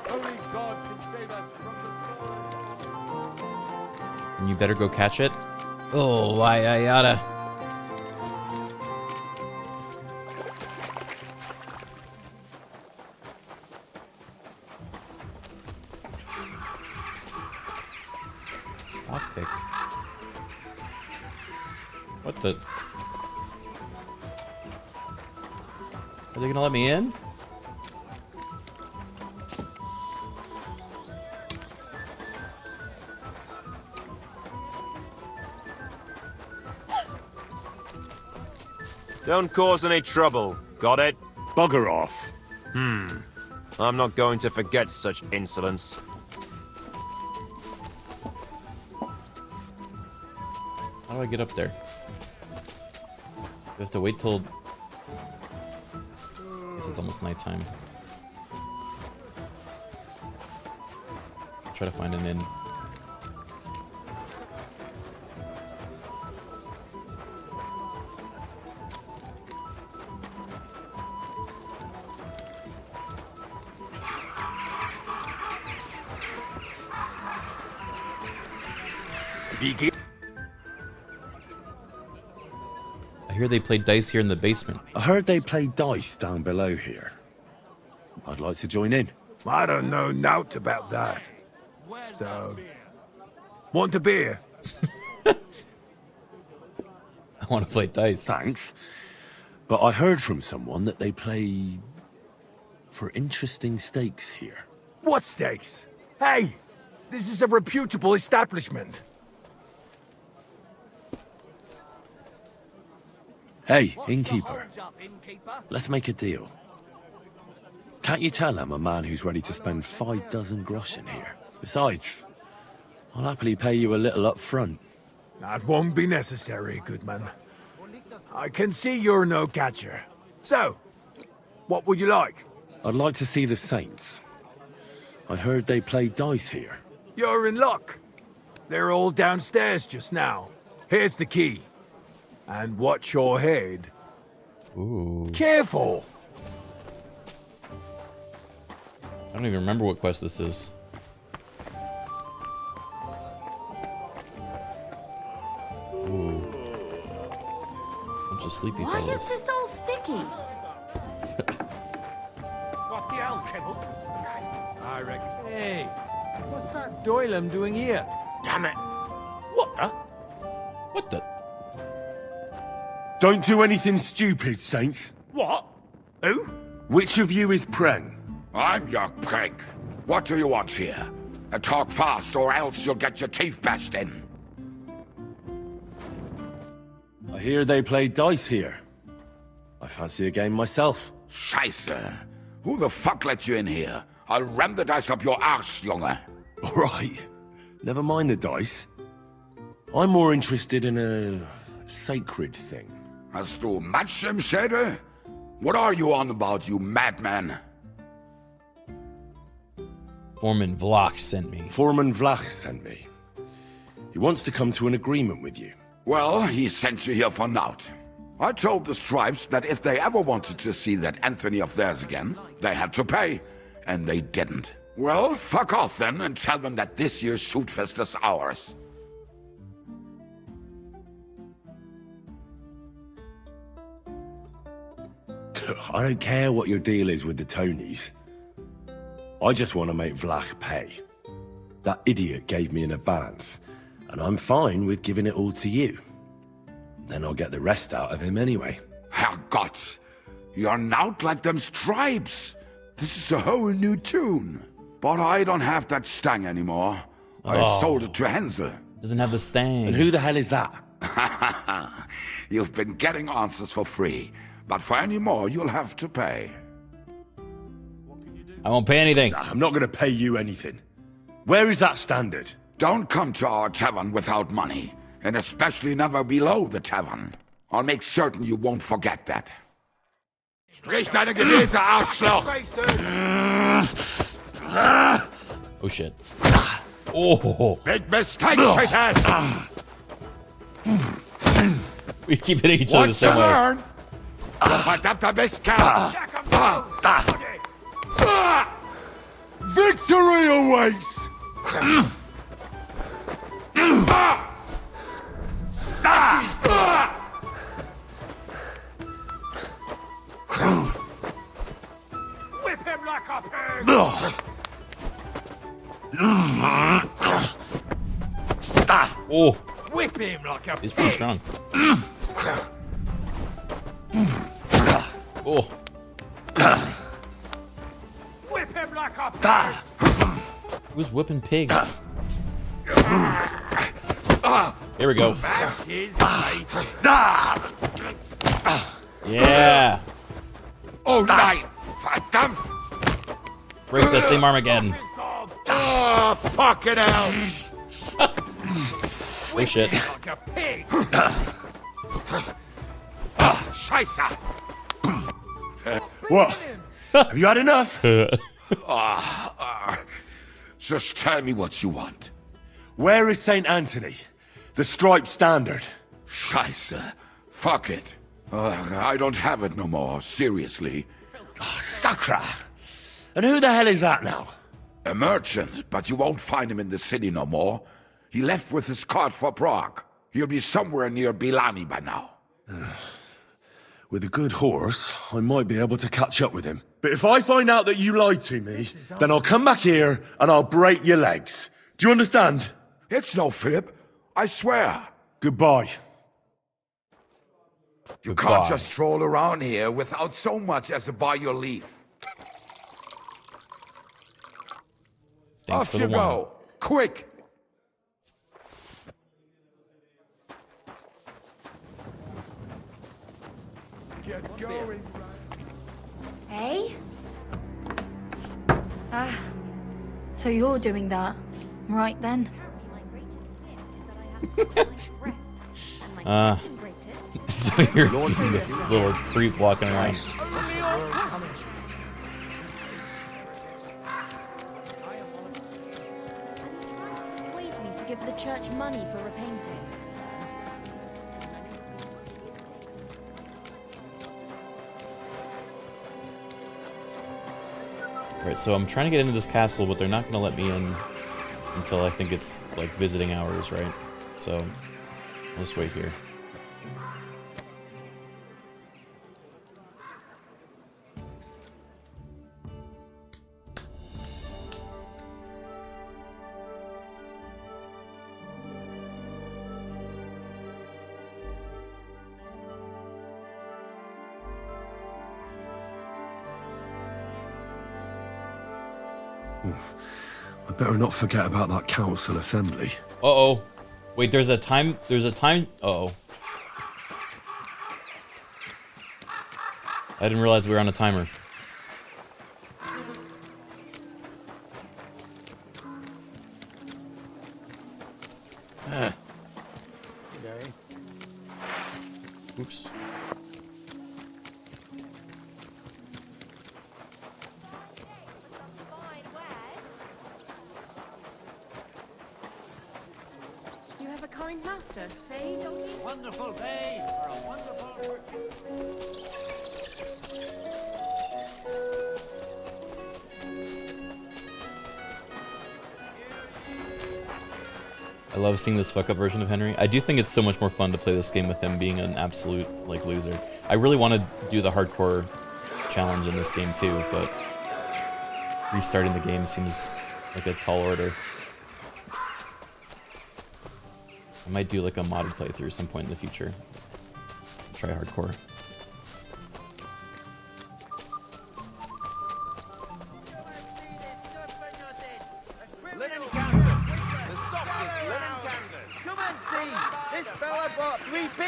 Only God can save us from the... And you better go catch it. Oh, I oughta. Lockpicked. What the? Are they gonna let me in? Don't cause any trouble. Got it? Bugger off. I'm not going to forget such insolence. How do I get up there? We have to wait till... This is almost nighttime. Try to find an inn. I hear they play dice here in the basement. I heard they play dice down below here. I'd like to join in. I don't know nought about that. So, want a beer? I want to play dice. Thanks. But I heard from someone that they play for interesting stakes here. What stakes? Hey, this is a reputable establishment. Hey, innkeeper. Let's make a deal. Can't you tell I'm a man who's ready to spend 5 dozen groschen here? Besides, I'll happily pay you a little up front. That won't be necessary, Goodman. I can see you're no catcher. So, what would you like? I'd like to see the Saints. I heard they play dice here. You're in luck. They're all downstairs just now. Here's the key. And watch your head. Ooh. Careful! I don't even remember what quest this is. Ooh. Bunch of sleepy Why fellas. is this all sticky? What the hell, Kibble? I reckon. Hey, what's that Doylem doing here? Damn it! Huh? What the? Don't do anything stupid, Saints. What? Who? Which of you is Preng? I'm your prank. What do you want here? Talk fast, or else you'll get your teeth bashed in. I hear they play dice here. I fancy a game myself. Scheiße. Who the fuck let you in here? I'll ram the dice up your arse, Junge. All right. Never mind the dice. I'm more interested in a sacred thing. Hast du Matsch im Schädel? What are you on about, you madman? Foreman Vlach sent me. Foreman Vlach sent me. He wants to come to an agreement with you. Well, he sent you here for naught. I told the Stripes that if they ever wanted to see that Anthony of theirs again, they had to pay. And they didn't. Well, fuck off then and tell them that this year's shootfest is ours. I don't care what your deal is with the Tonys. I just want to make Vlach pay. That idiot gave me an advance, and I'm fine with giving it all to you. Then I'll get the rest out of him anyway. Herrgott, you're not like them Stripes. This is a whole new tune. But I don't have that stang anymore. I sold it to Hensel. Doesn't have the stang. And who the hell is that? You've been getting answers for free. But for any more, you'll have to pay. I won't pay anything. I'm not going to pay you anything. Where is that standard? Don't come to our tavern without money. And especially never below the tavern. I'll make certain you won't forget that. Sprich deine Gebete, Arschloch! Oh shit. Oh. Big mistake, shithead! We keep hitting each other the same way. Verdammter Mistkerl! Victory awaits! Whip him like a pig! Oh. Whip him like a He's pretty strong. Oh. Whip him like a pig! Who's whipping pigs? Here we go. Bash his face! Yeah. Oh, nein! Verdammt! Break the same Armageddon. Oh, fucking hell! Oh shit. Like a pig! Scheiße! What? Have you had enough? Just tell me what you want. Where is St. Anthony? The striped standard. Scheiße. Fuck it. I don't have it no more, seriously. Sakra! And who the hell is that now? A merchant, but you won't find him in the city no more. He left with his cart for Prague. He'll be somewhere near Bilani by now. With a good horse, I might be able to catch up with him. But if I find out that you lied to me, then I'll come back here and I'll break your legs. Do you understand? It's no fib. I swear. Goodbye. You can't just stroll around here without so much as a buy your leave. Thanks Off for you the one. go. Quick. Get going. Hey? Ah, so you're doing that. Right then. So you're the little creep walking around. Persuade me to give the church money for repainting. Right, so I'm trying to get into this castle, but they're not going to let me in until I think it's like visiting hours, right? So I'll just wait here. I better not forget about that council assembly. Uh-oh. Wait, there's a time... Uh-oh. I didn't realize we were on a timer. Oops. You have a kind master, eh, donkey? Wonderful day for a wonderful... I love seeing this fuck up version of Henry. I do think it's so much more fun to play this game with him being an absolute like loser. I really want to do the hardcore challenge in this game too, but restarting the game seems like a tall order. I might do like a modded playthrough at some point in the future. Try hardcore.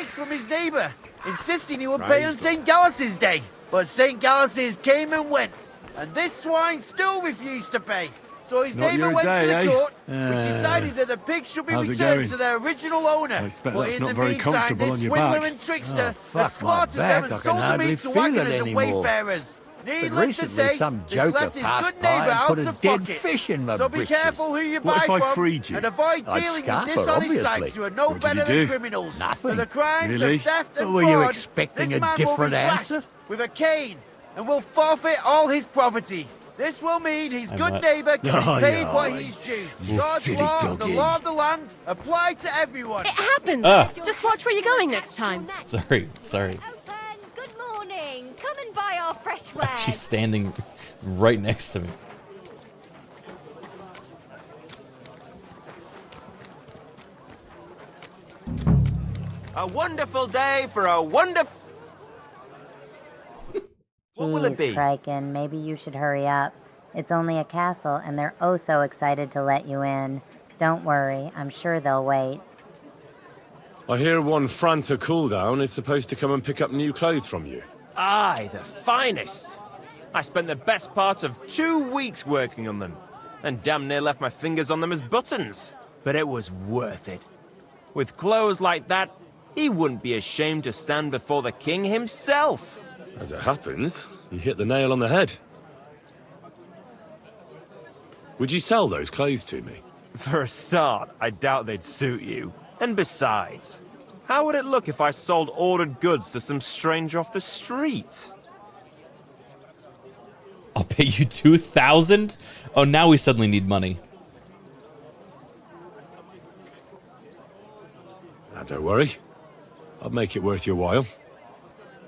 From his neighbour, insisting he would pay on St. Gallus's Day. But St. Gallus's came and went, and this swine still refused to pay. So his neighbour went to the court, which decided that the pigs should be returned to their original owner. But in the meantime, this swindler and trickster has slaughtered them and sold the meat to waggoners and wayfarers. Needless to say, this left his good neighbour out of pocket. So be careful who you buy from, and avoid dealing with dishonest types who are no better than criminals. For the crimes of theft and fraud, Were you expecting a different answer? With a cane, and will forfeit all his property. This will mean his good neighbour can be paid what he's due. God's law, the law of the land, apply to everyone. It happens. Just watch where you're going next time. Sorry. Good morning. Come and buy our fresh wares. She's standing right next to me. A wonderful day for a wonderful... What will it be? Criken, maybe you should hurry up. It's only a castle, and they're oh so excited to let you in. Don't worry, I'm sure they'll wait. I hear one Franta cooldown is supposed to come and pick up new clothes from you. Aye, the finest. I spent the best part of 2 weeks working on them, and damn near left my fingers on them as buttons. But it was worth it. With clothes like that, he wouldn't be ashamed to stand before the king himself. As it happens, you hit the nail on the head. Would you sell those clothes to me? For a start, I doubt they'd suit you. And besides, how would it look if I sold ordered goods to some stranger off the street? I'll pay you 2,000? Oh, now we suddenly need money. Don't worry. I'll make it worth your while.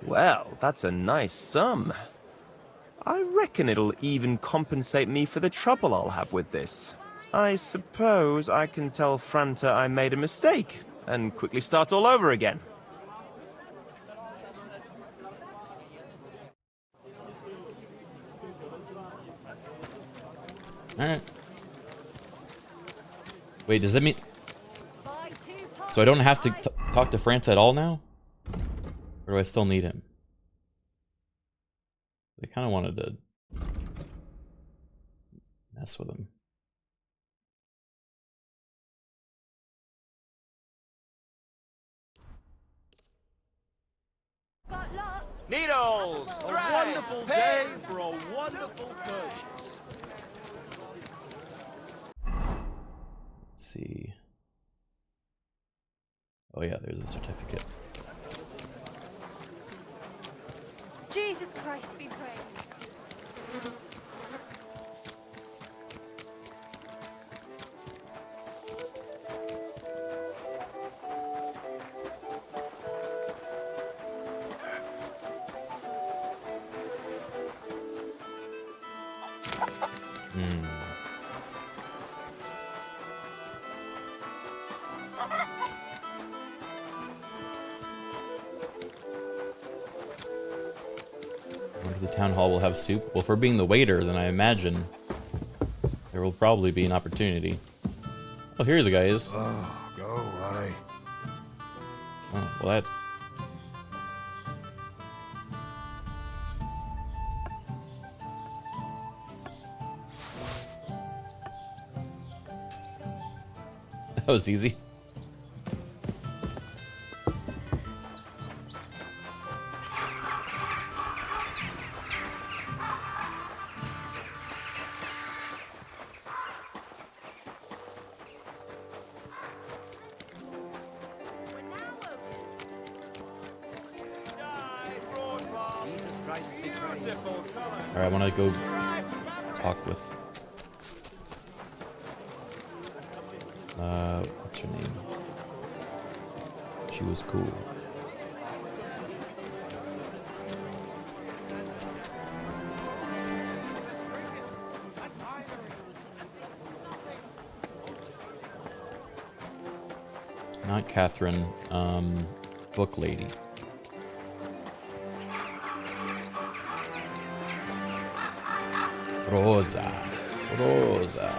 Well, that's a nice sum. I reckon it'll even compensate me for the trouble I'll have with this. I suppose I can tell Franta I made a mistake and quickly start all over again. Alright. Wait, does that mean... So I don't have to talk to Franta at all now? Or do I still need him? I kind of wanted to mess with him. Needles! A wonderful day for a wonderful purchase. Let's see. Oh yeah, there's a certificate. Jesus Christ be praised. The town hall will have soup. Well, for being the waiter, then I imagine There will probably be an opportunity. Oh, here the guy is. Oh, go away. Oh, well that... That was easy. Alright, I want to go talk with... what's her name? She was cool. Not Catherine, book lady. Rosa. Rosa.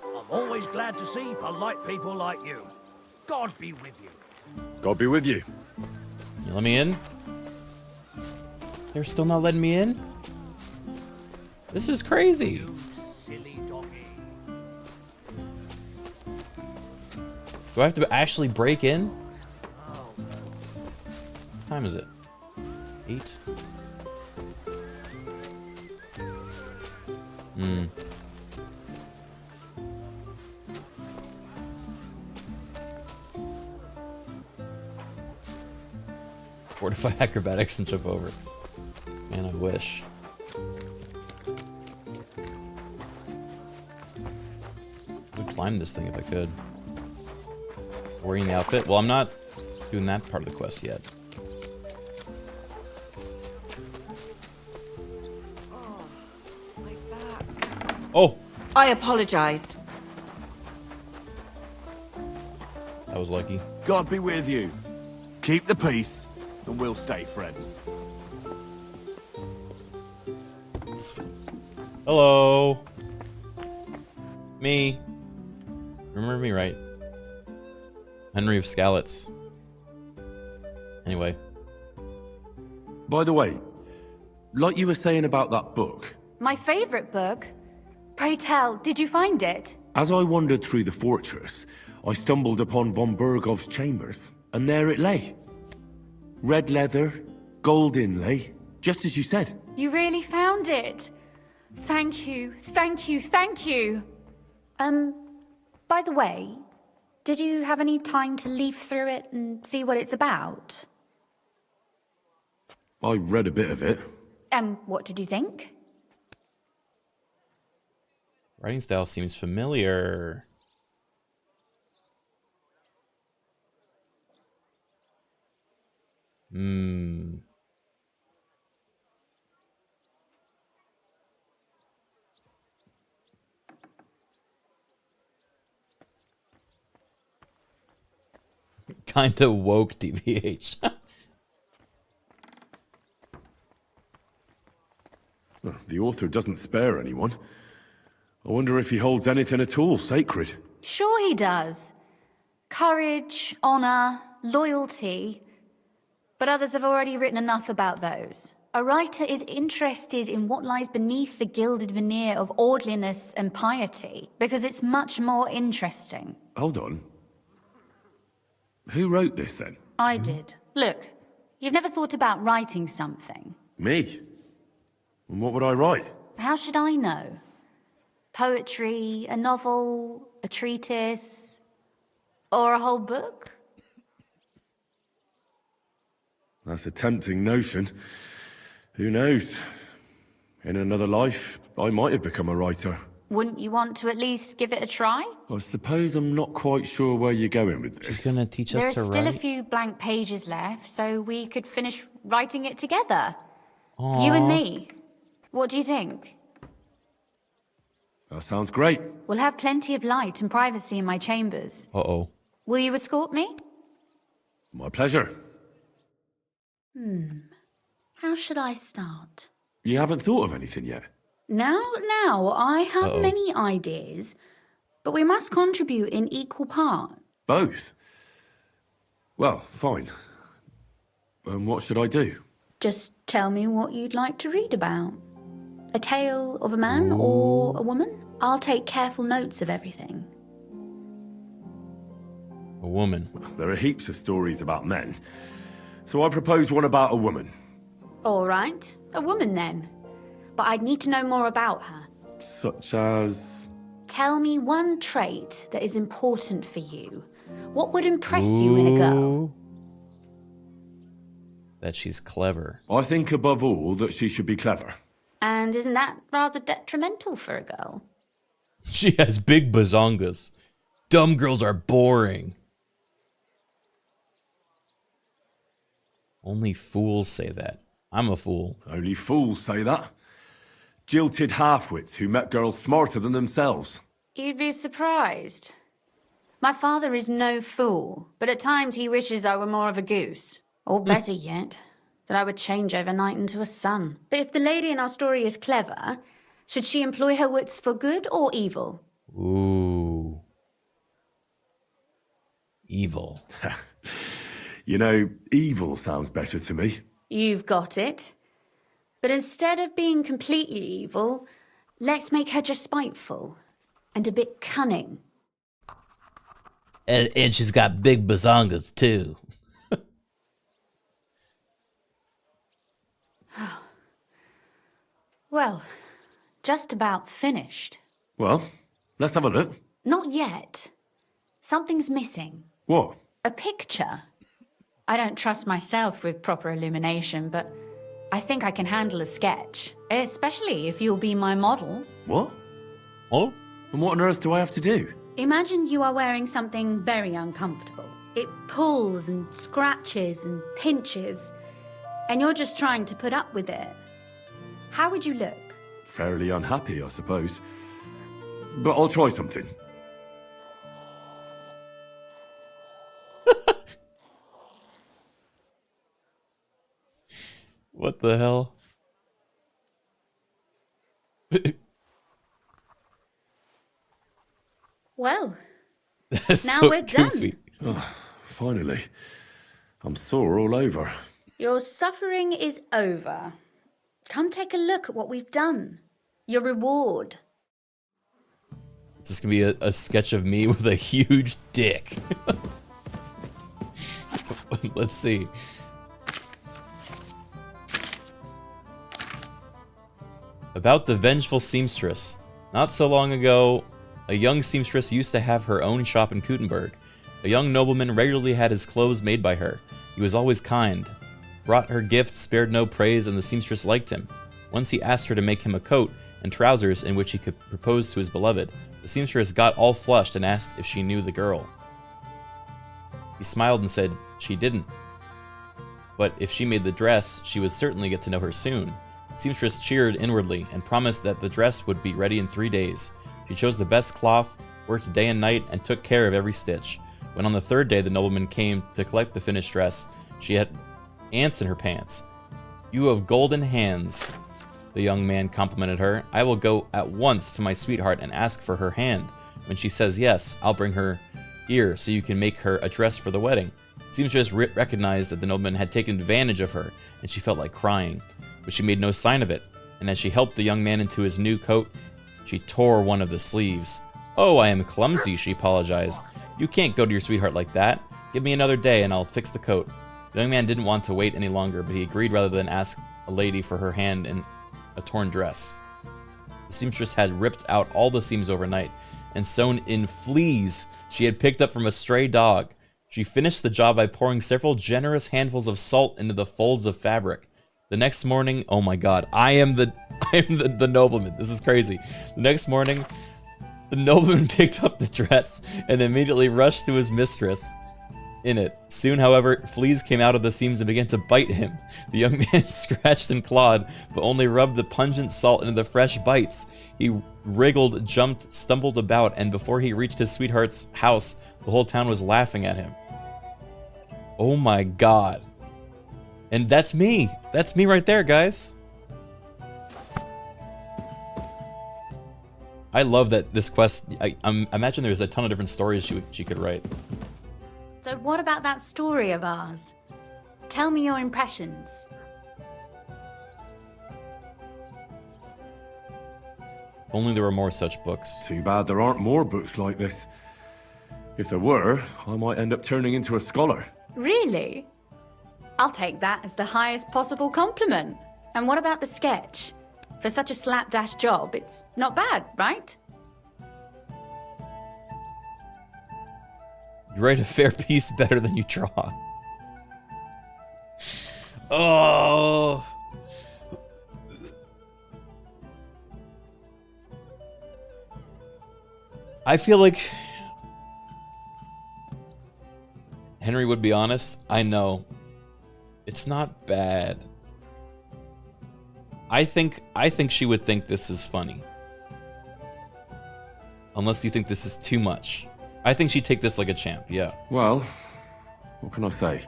I'm always glad to see polite people like you. God be with you. God be with you. You let me in? They're still not letting me in? This is crazy. Do I have to actually break in? What time is it? 8? Hmm. Fortify acrobatics and jump over. Man, I wish. I would climb this thing if I could. Wearing the outfit? Well, I'm not doing that part of the quest yet. Oh! I apologize. That was lucky. God be with you. Keep the peace, and we'll stay friends. Hello! It's me. Remember me, right? Enry of Skalitz. Anyway. By the way, like you were saying about that book, My favorite book? Pray tell, did you find it? as I wandered through the fortress, I stumbled upon von Bergov's chambers, and there it lay. Red leather, gold inlay, just as you said. You really found it. Thank you, thank you, thank you. By the way, did you have any time to leaf through it and see what it's about? I read a bit of it. What did you think? Writing style seems familiar. Hmm. Kinda woke DBH. The author doesn't spare anyone. I wonder if he holds anything at all sacred. Sure he does. Courage, honor, loyalty. But others have already written enough about those. A writer is interested in what lies beneath the gilded veneer of orderliness and piety, because it's much more interesting. Hold on. Who wrote this then? I did. Look, you've never thought about writing something. Me? And what would I write? How should I know? Poetry, a novel, a treatise, or a whole book? That's a tempting notion. Who knows? In another life, I might have become a writer. Wouldn't you want to at least give it a try? I suppose I'm not quite sure where you're going with this. She's gonna teach us to There are write. still a few blank pages left, so we could finish writing it together. Aww. You and me. What do you think? That sounds great. We'll have plenty of light and privacy in my chambers. Uh-oh. Will you escort me? My pleasure. How should I start? You haven't thought of anything yet? Now, I have Uh-oh. many ideas, but we must contribute in equal part. Both? Well, fine. What should I do? Just tell me what you'd like to read about. A tale of a man or a woman? I'll take careful notes of everything. A woman. There are heaps of stories about men, so I propose one about a woman. All right, a woman then. But I'd need to know more about her. Such as... Tell me one trait that is important for you. What would impress you in a girl? That she's clever. I think above all that she should be clever. And isn't that rather detrimental for a girl? She has big bazongas. Dumb girls are boring. Only fools say that. I'm a fool. Only fools say that. Jilted half-wits who met girls smarter than themselves. You'd be surprised. My father is no fool, but at times he wishes I were more of a goose. Or better yet, that I would change overnight into a sun. But if the lady in our story is clever, should she employ her wits for good or evil? Ooh. Evil. You know, evil sounds better to me. You've got it. But instead of being completely evil, let's make her just spiteful and a bit cunning. And she's got big bazongas, too. Well, just about finished. Well, let's have a look. Not yet. Something's missing. What? A picture. I don't trust myself with proper illumination, but I think I can handle a sketch. Especially if you'll be my model. What? Oh? And what on earth do I have to do? Imagine you are wearing something very uncomfortable. It pulls and scratches and pinches, and you're just trying to put up with it. How would you look? Fairly unhappy, I suppose. But I'll try something. What the hell? Well, That's now so we're goofy. done. Oh, finally. I'm sore all over. Your suffering is over. Come take a look at what we've done. Your reward. It's just gonna be a sketch of me with a huge dick. Let's see. About the vengeful seamstress. Not so long ago, a young seamstress used to have her own shop in Kuttenberg. A young nobleman regularly had his clothes made by her. He was always kind, brought her gifts, spared no praise, and the seamstress liked him. Once he asked her to make him a coat and trousers in which he could propose to his beloved. The seamstress got all flushed and asked if she knew the girl. He smiled and said she didn't, but if she made the dress, she would certainly get to know her soon. Seamstress cheered inwardly and promised that the dress would be ready in 3 days. She chose the best cloth, worked day and night, and took care of every stitch. When on the 3rd day the nobleman came to collect the finished dress, she had ants in her pants. "You have golden hands," the young man complimented her. "I will go at once to my sweetheart and ask for her hand. When she says yes, I'll bring her here so you can make her a dress for the wedding." Seamstress recognized that the nobleman had taken advantage of her, and she felt like crying, but she made no sign of it, and as she helped the young man into his new coat, she tore one of the sleeves. "Oh, I am clumsy," she apologized. "You can't go to your sweetheart like that. Give me another day and I'll fix the coat." The young man didn't want to wait any longer, but he agreed rather than ask a lady for her hand in a torn dress. The seamstress had ripped out all the seams overnight and sewn in fleas she had picked up from a stray dog. She finished the job by pouring several generous handfuls of salt into the folds of fabric. The next morning, oh my god, I am the nobleman. This is crazy. The next morning, the nobleman picked up the dress and immediately rushed to his mistress in it. Soon, however, fleas came out of the seams and began to bite him. The young man scratched and clawed, but only rubbed the pungent salt into the fresh bites. He wriggled, jumped, stumbled about, and before he reached his sweetheart's house, the whole town was laughing at him. Oh my god. And that's me. That's me right there, guys. I love that this quest, I imagine there's a ton of different stories she could write. So what about that story of ours? Tell me your impressions. If only there were more such books. Too bad there aren't more books like this. If there were, I might end up turning into a scholar. Really? I'll take that as the highest possible compliment. And what about the sketch? For such a slapdash job, it's not bad, right? You write a fair piece better than you draw. Oh. I feel like Henry would be honest. I know. It's not bad. I think she would think this is funny. Unless you think this is too much. I think she'd take this like a champ, yeah. Well, what can I say?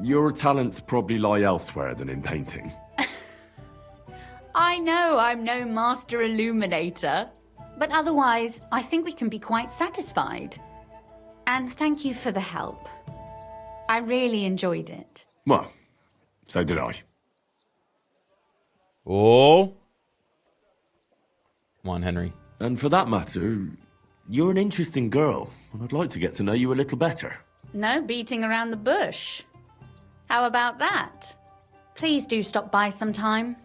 Your talents probably lie elsewhere than in painting. I know I'm no master illuminator, but otherwise, I think we can be quite satisfied. And thank you for the help. I really enjoyed it. Well, so did I. Oh. Come on, Henry. And for that matter, you're an interesting girl, and I'd like to get to know you a little better. No beating around the bush. How about that? Please do stop by sometime.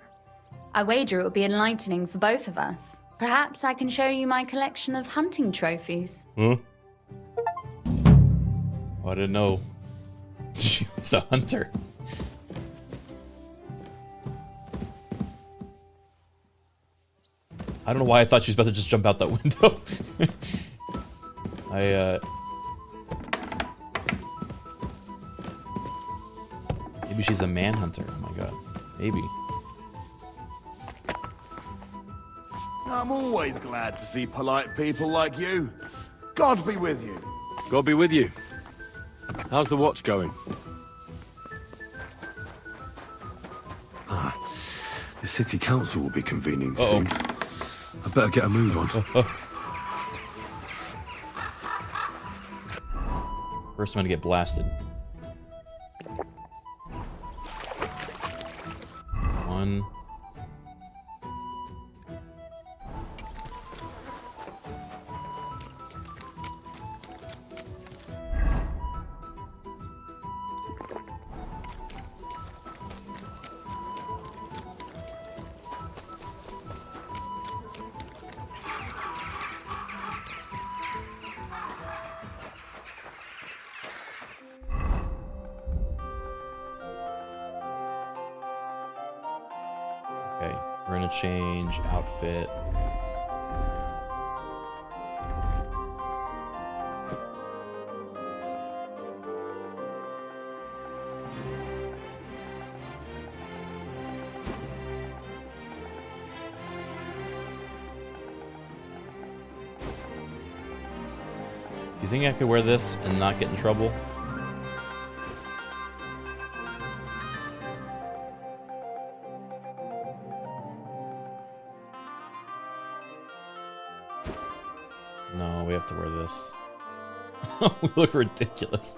I wager it will be enlightening for both of us. Perhaps I can show you my collection of hunting trophies. Huh? I didn't know she was a hunter. I don't know why I thought she was about to just jump out that window. Maybe she's a manhunter. Oh my god. Maybe. I'm always glad to see polite people like you. God be with you. God be with you. How's the watch going? The city council will be convening soon. I better get a move on. First one to get blasted. One. Okay, we're gonna change outfit. Do you think I could wear this and not get in trouble? No, we have to wear this. We look ridiculous.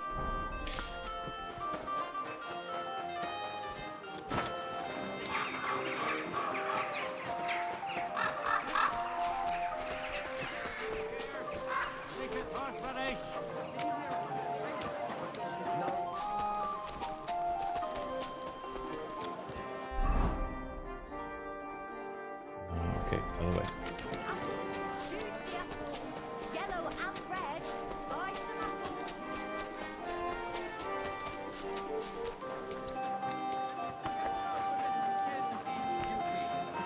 Okay, other way.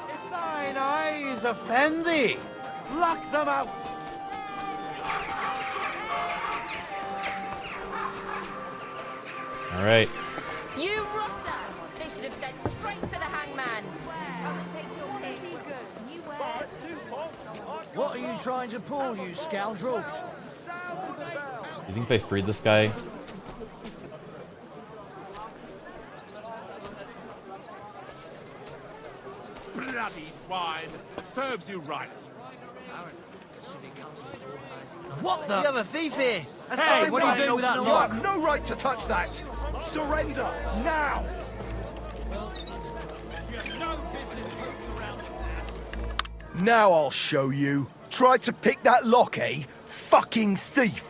If thine eyes offend thee, pluck them out. All right. You rotter! They should have sent straight for the hangman. Come and take your pick. You wear. What are you trying to pull, you scoundrel? You think if I freed this guy? Bloody swine! Serves you right. What the? You have a thief here. Hey, what are you doing with that lock? You have no right to touch that. Surrender now. Now I'll show you. Tried to pick that lock, eh? Fucking thief.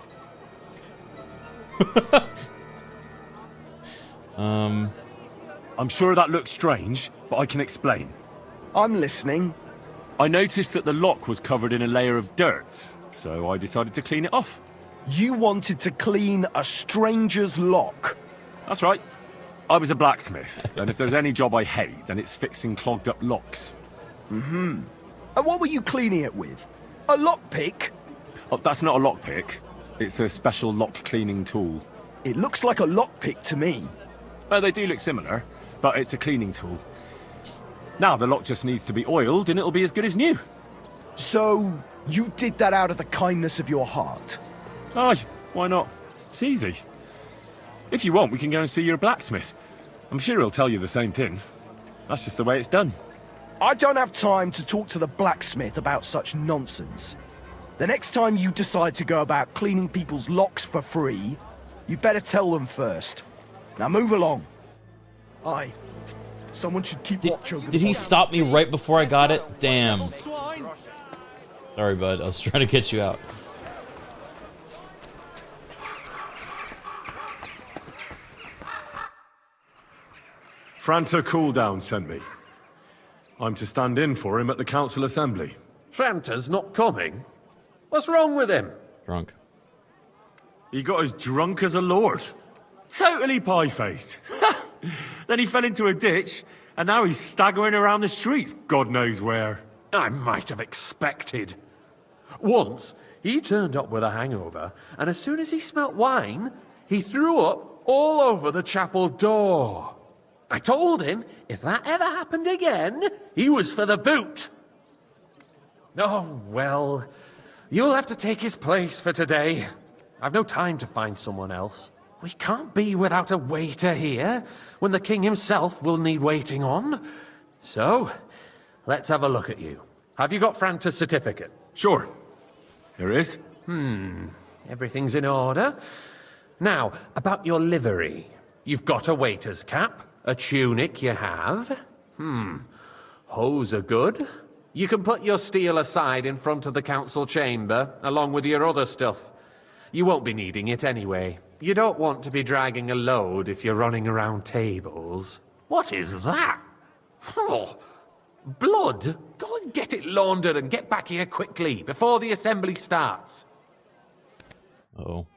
I'm sure that looks strange, but I can explain. I'm listening. I noticed that the lock was covered in a layer of dirt, so I decided to clean it off. You wanted to clean a stranger's lock? That's right. I was a blacksmith, and if there's any job I hate, then it's fixing clogged up locks. Mm-hmm. And what were you cleaning it with? A lockpick? Oh, that's not a lockpick. It's a special lock cleaning tool. It looks like a lockpick to me. Well, they do look similar, but it's a cleaning tool. Now the lock just needs to be oiled, and it'll be as good as new. So, you did that out of the kindness of your heart? Aye, why not? It's easy. If you want, we can go and see your blacksmith. I'm sure he'll tell you the same thing. That's just the way it's done. I don't have time to talk to the blacksmith about such nonsense. The next time you decide to go about cleaning people's locks for free, you better tell them first. Now move along. Aye. Someone should keep watch over. Did he stop me right before I got it? Damn. Sorry, bud. I was trying to get you out. Franta Cooldown sent me. I'm to stand in for him at the council assembly. Franta's not coming? What's wrong with him? Drunk. He got as drunk as a lord. Totally pie-faced. Then he fell into a ditch, and now he's staggering around the streets, God knows where. I might have expected. Once, he turned up with a hangover, and as soon as he smelt wine, he threw up all over the chapel door. I told him if that ever happened again, he was for the boot. Oh, well, you'll have to take his place for today. I've no time to find someone else. We can't be without a waiter here, when the king himself will need waiting on. So, let's have a look at you. Have you got Franta's certificate? Sure. Here it is. Everything's in order. Now, about your livery. You've got a waiter's cap. A tunic you have. Hose are good. You can put your steel aside in front of the council chamber, along with your other stuff. You won't be needing it anyway. You don't want to be dragging a load if you're running around tables. What is that? Oh, blood? Go and get it laundered and get back here quickly, before the assembly starts. Oh.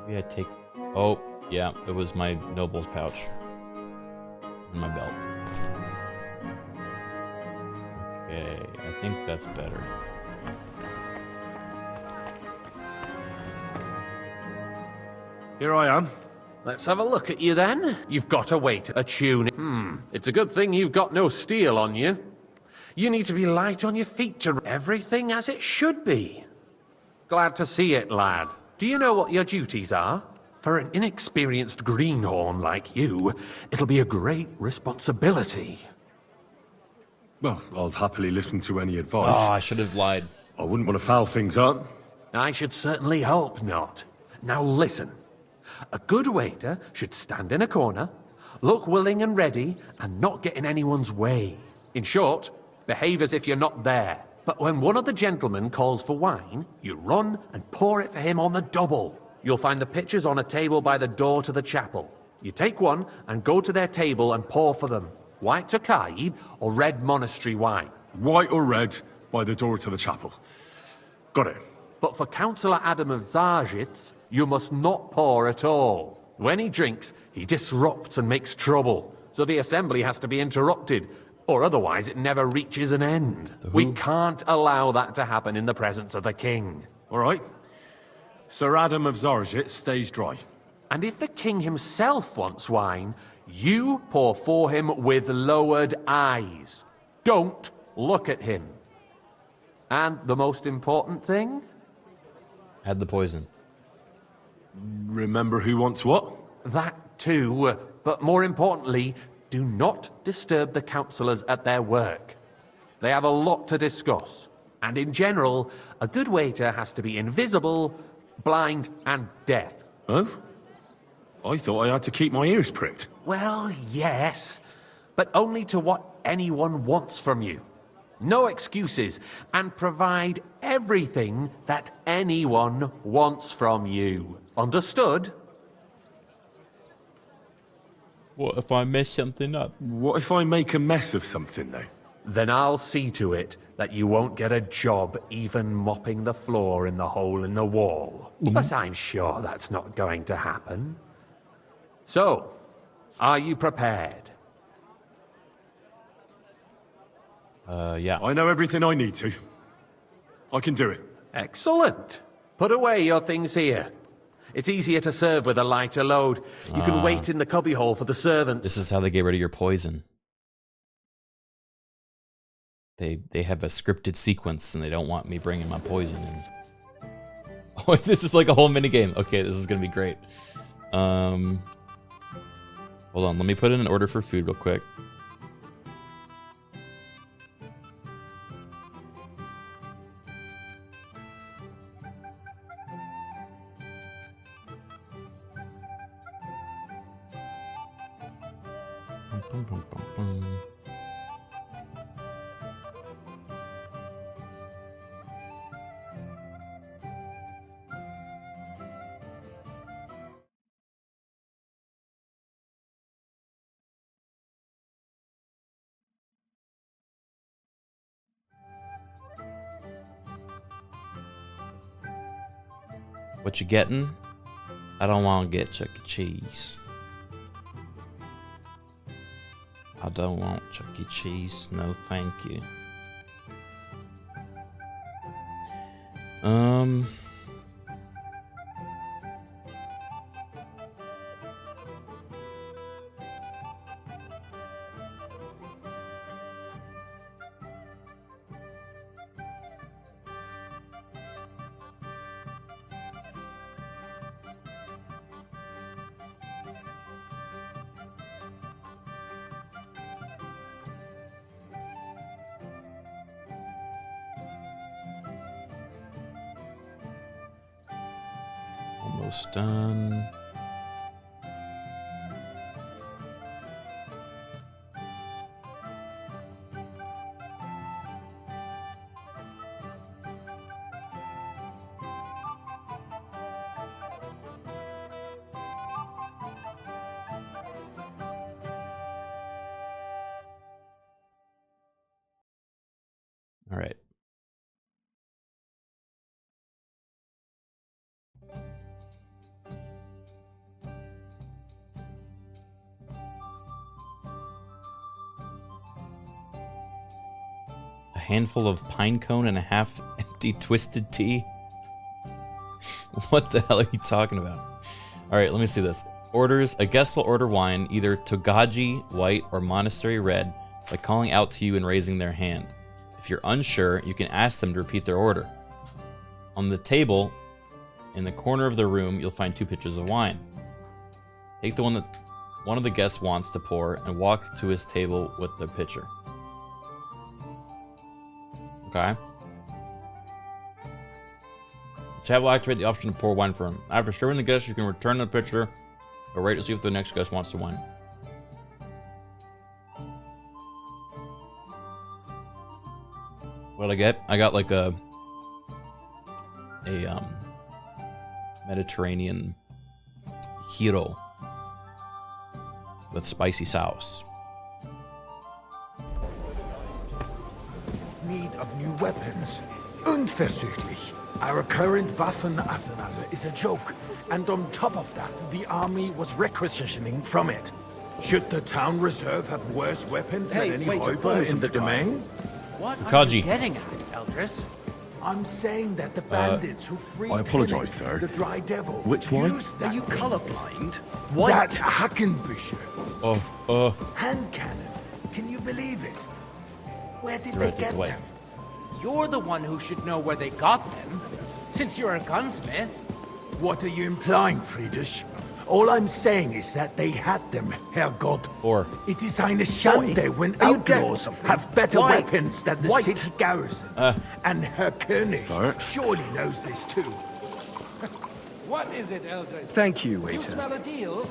Maybe I take... Oh, yeah, it was my noble's pouch. In my belt. Okay, I think that's better. Here I am. Let's have a look at you then. You've got a waiter, a tunic. It's a good thing you've got no steel on you. You need to be light on your feet to everything as it should be. Glad to see it, lad. Do you know what your duties are? For an inexperienced greenhorn like you, it'll be a great responsibility. Well, I'll happily listen to any advice. Oh, I should have lied. I wouldn't want to foul things up. I should certainly hope not. Now listen. A good waiter should stand in a corner, look willing and ready, and not get in anyone's way. In short, behave as if you're not there. But when one of the gentlemen calls for wine, you run and pour it for him on the double. You'll find the pitchers on a table by the door to the chapel. You take one and go to their table and pour for them. White Tokaib or red monastery wine. White or red by the door to the chapel. Got it. But for Councillor Adam of Zarjitz, you must not pour at all. When he drinks, he disrupts and makes trouble. So the assembly has to be interrupted, or otherwise it never reaches an end. We can't allow that to happen in the presence of the king. All right. Sir Adam of Zarjit stays dry. And if the king himself wants wine, You pour for him with lowered eyes. Don't look at him. And the most important thing? Add the poison. Remember who wants what? That too, but more importantly, do not disturb the councillors at their work. They have a lot to discuss. And in general, a good waiter has to be invisible, blind, and deaf. Oh? I thought I had to keep my ears pricked. Well, yes, but only to what anyone wants from you. No excuses, and provide everything that anyone wants from you. Understood? What if I mess something up? What if I make a mess of something, though? Then I'll see to it that you won't get a job even mopping the floor in the hole in the wall. But I'm sure that's not going to happen. So, are you prepared? Yeah. I know everything I need to. I can do it. Excellent. Put away your things here. It's easier to serve with a lighter load. You can wait in the cubbyhole for the servants. This is how they get rid of your poison. They have a scripted sequence, and they don't want me bringing my poison in. Oh, this is like a whole minigame. Okay, this is gonna be great. Hold on, let me put in an order for food real quick. What you getting? I don't want to get Chuck E. Cheese. I don't want Chuck E. Cheese. No, thank you. Almost done. All right. A handful of pine cone and a half empty twisted tea? What the hell are you talking about? All right, let me see this. Orders. A guest will order wine, either Togaji white or monastery red, by calling out to you and raising their hand. If you're unsure, you can ask them to repeat their order. On the table, in the corner of the room, you'll find 2 pitchers of wine. Take the one that one of the guests wants to pour and walk to his table with the pitcher. Okay. Chat will activate the option to pour wine for him. After serving the guest, you can return the pitcher or wait to see if the next guest wants the wine. What I get? I got like a Mediterranean hero with spicy sauce. Need of new weapons. Unverzüglich. Our current Waffenarsenal is a joke, and on top of that, the army was requisitioning from it. Should the town reserve have worse weapons than any Räuber in the domain? What are you getting at, Eldris? I'm saying that the bandits who freed I apologize, sir. the Dry Devil Which one? used that Are you thing. colorblind? That Hackenbücher. Hand cannon. Can you believe it? Where did they get them? You're the one who should know where they got them, since you're a gunsmith. What are you implying, Friedrich? All I'm saying is that they had them, Herrgott. It is eine Schande when outlaws have better weapons than the city garrison. And Herr König surely knows this too. What is it, Eldred? Thank you, You waiter. smell a deal?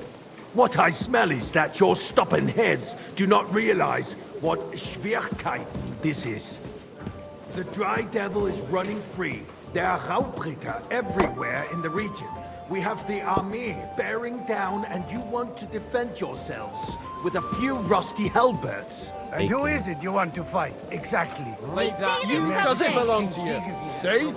What I smell is that your stubborn heads do not realize what Schwierigkeit this is. The Dry Devil is running free. There are Raubritter everywhere in the region. We have the army bearing down, and you want to defend yourselves with a few rusty halberds. And who is it you want to fight? Exactly. Leave that. Does it belong to you? Steve?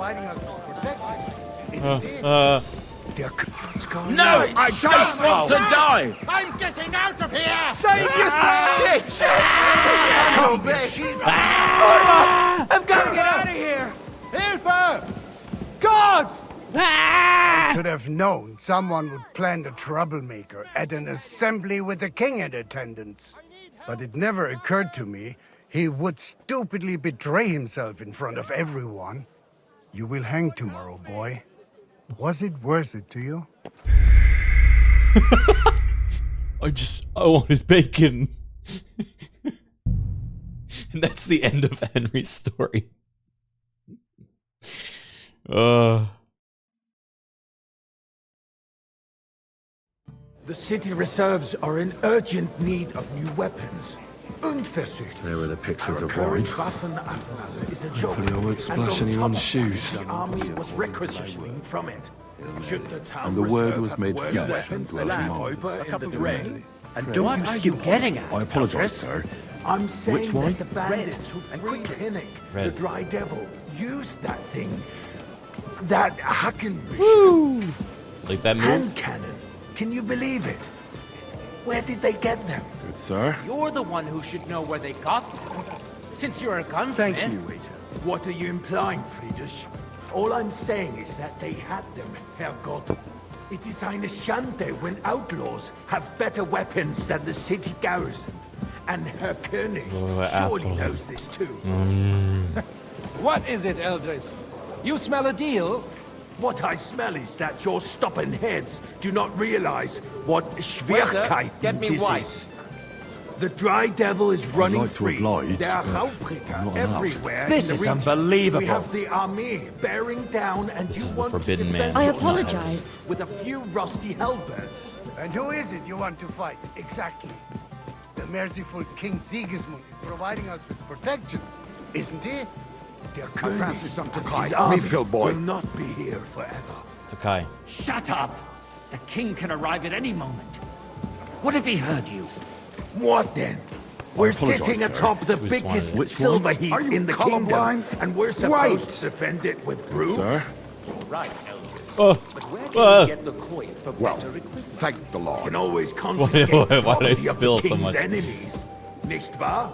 No, I just want to die! I'm getting out of here! Save Shit! I've got to get out of here! Hilfe! Gods! I should have known someone would plant a troublemaker at an assembly with the king in attendance. But it never occurred to me he would stupidly betray himself in front of everyone. You will hang tomorrow, boy. Was it worth it to you? I wanted bacon. And that's the end of Henry's story. The city reserves are in urgent need of new weapons. Unversucht. There were the pictures Our of current wine. Waffenarsenal is a joke. Hopefully I won't And splash on anyone's top of that, shoes. The army was requisitioning from it. Should the town And the word reserve was have made worse flesh weapons and than dwelt the among Räuber us. in the Red. Red? And don't you skip getting at? I apologise, sir. I'm saying Which one? that the bandits who freed Hinnick, the Red. Dry Devil, used that thing. That Hackenbüchel. Like that move? Hand cannon. Can you believe it? Where did they get them? Good, sir. You're the one who should know where they got them, since you're a gunsmith. Thank you, waiter. What are you implying, Friedrich? All I'm saying is that they had them, Herrgott. It is eine Schande when outlaws have better weapons than the city garrison. And Herr König surely knows this too. What is it, Eldris? You smell a deal? What I smell is that your stubborn heads do not realize what Schwierigkeit Get me this white. is. The Dry Devil is running like to free. oblige, There are but Raubritter I'm not allowed. everywhere This in is the region. unbelievable. We have the army bearing down, and This you is the want Forbidden to defend Man. I yourselves apologize. with a few rusty halberds. And who is it you want to fight? Exactly. The merciful King Sigismund is providing us with protection, isn't he? Der I König fancy some and Tokai. his army Refill, boy. will not be here forever. Takai. Shut up! The king can arrive at any moment. What if he heard you? What then? We're apologise, sitting sir. atop the We just biggest wanted it. Which silver one? heap Are you in the colourblind? kingdom, and we're supposed to defend it with brooms? Sir? Right, Eldris. Oh. But where do you get the coin for Well, better equipment? thank the You Lord. can always confiscate why did I property of spill the so king's much? enemies, nicht wahr?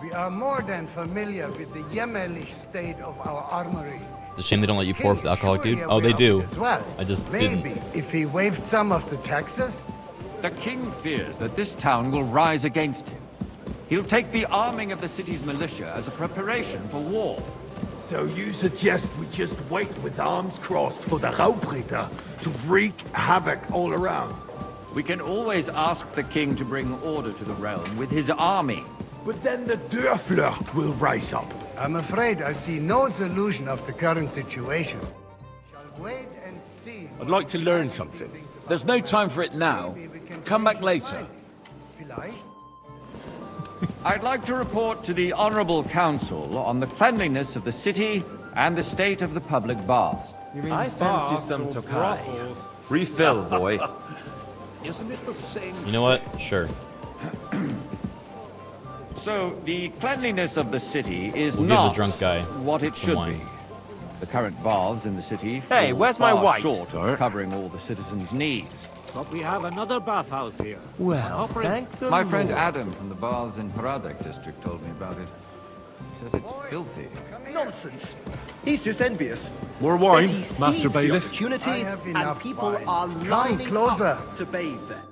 We are more than familiar with the jämmerlich state of our armory. It's a shame they don't let you pour for the alcoholic, dude. Surely Oh, they aware of do. it as well. I just Maybe didn't. if he waived some of the taxes. The king fears that this town will rise against him. He'll take the arming of the city's militia as a preparation for war. So you suggest we just wait with arms crossed for the Raubritter to wreak havoc all around? We can always ask the king to bring order to the realm with his army. But then the Dörfler will rise up. I'm afraid I see no solution of the current situation. Shall wait and see. I'd like to learn something. There's no time for it now. Come back later. Vielleicht? I'd like to report to the Honorable Council on the cleanliness of the city and the state of the public baths. I fancy some Tokai. Refill, boy. Isn't it the same? You know what? Sure. So, the cleanliness of the city is We'll give not the drunk guy what it some should wine. be. The current baths in the city Hey, fall where's my far white? short Sir? of covering all the citizens' needs. But we have another bathhouse here. Well, thank the My friend Lord. Adam from the baths in Paradek district told me about it. He says it's filthy. Nonsense. He's just envious. More wine, Betty Master seized the Bailiff. opportunity, I have and enough people wine. are Come lining closer. up to bathe there.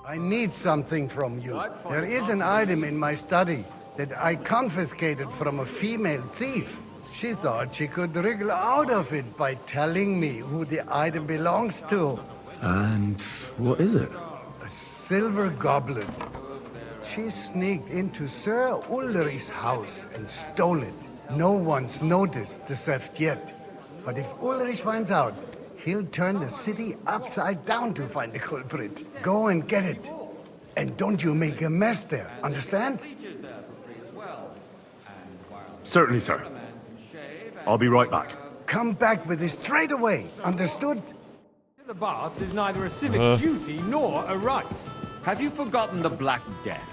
I need something from you. There is an item in my study that I confiscated from a female thief. She thought she could wriggle out of it by telling me who the item belongs to. And what is it? A silver goblet. She sneaked into Sir Ulrich's house and stole it. No one's noticed the theft yet. But if Ulrich finds out, he'll turn the city upside down to find the culprit. Go and get it. And don't you make a mess there, understand? Certainly, sir. I'll be right back. Come back with it straight away, understood? The baths is neither a civic duty nor a right. Have you forgotten the Black Death?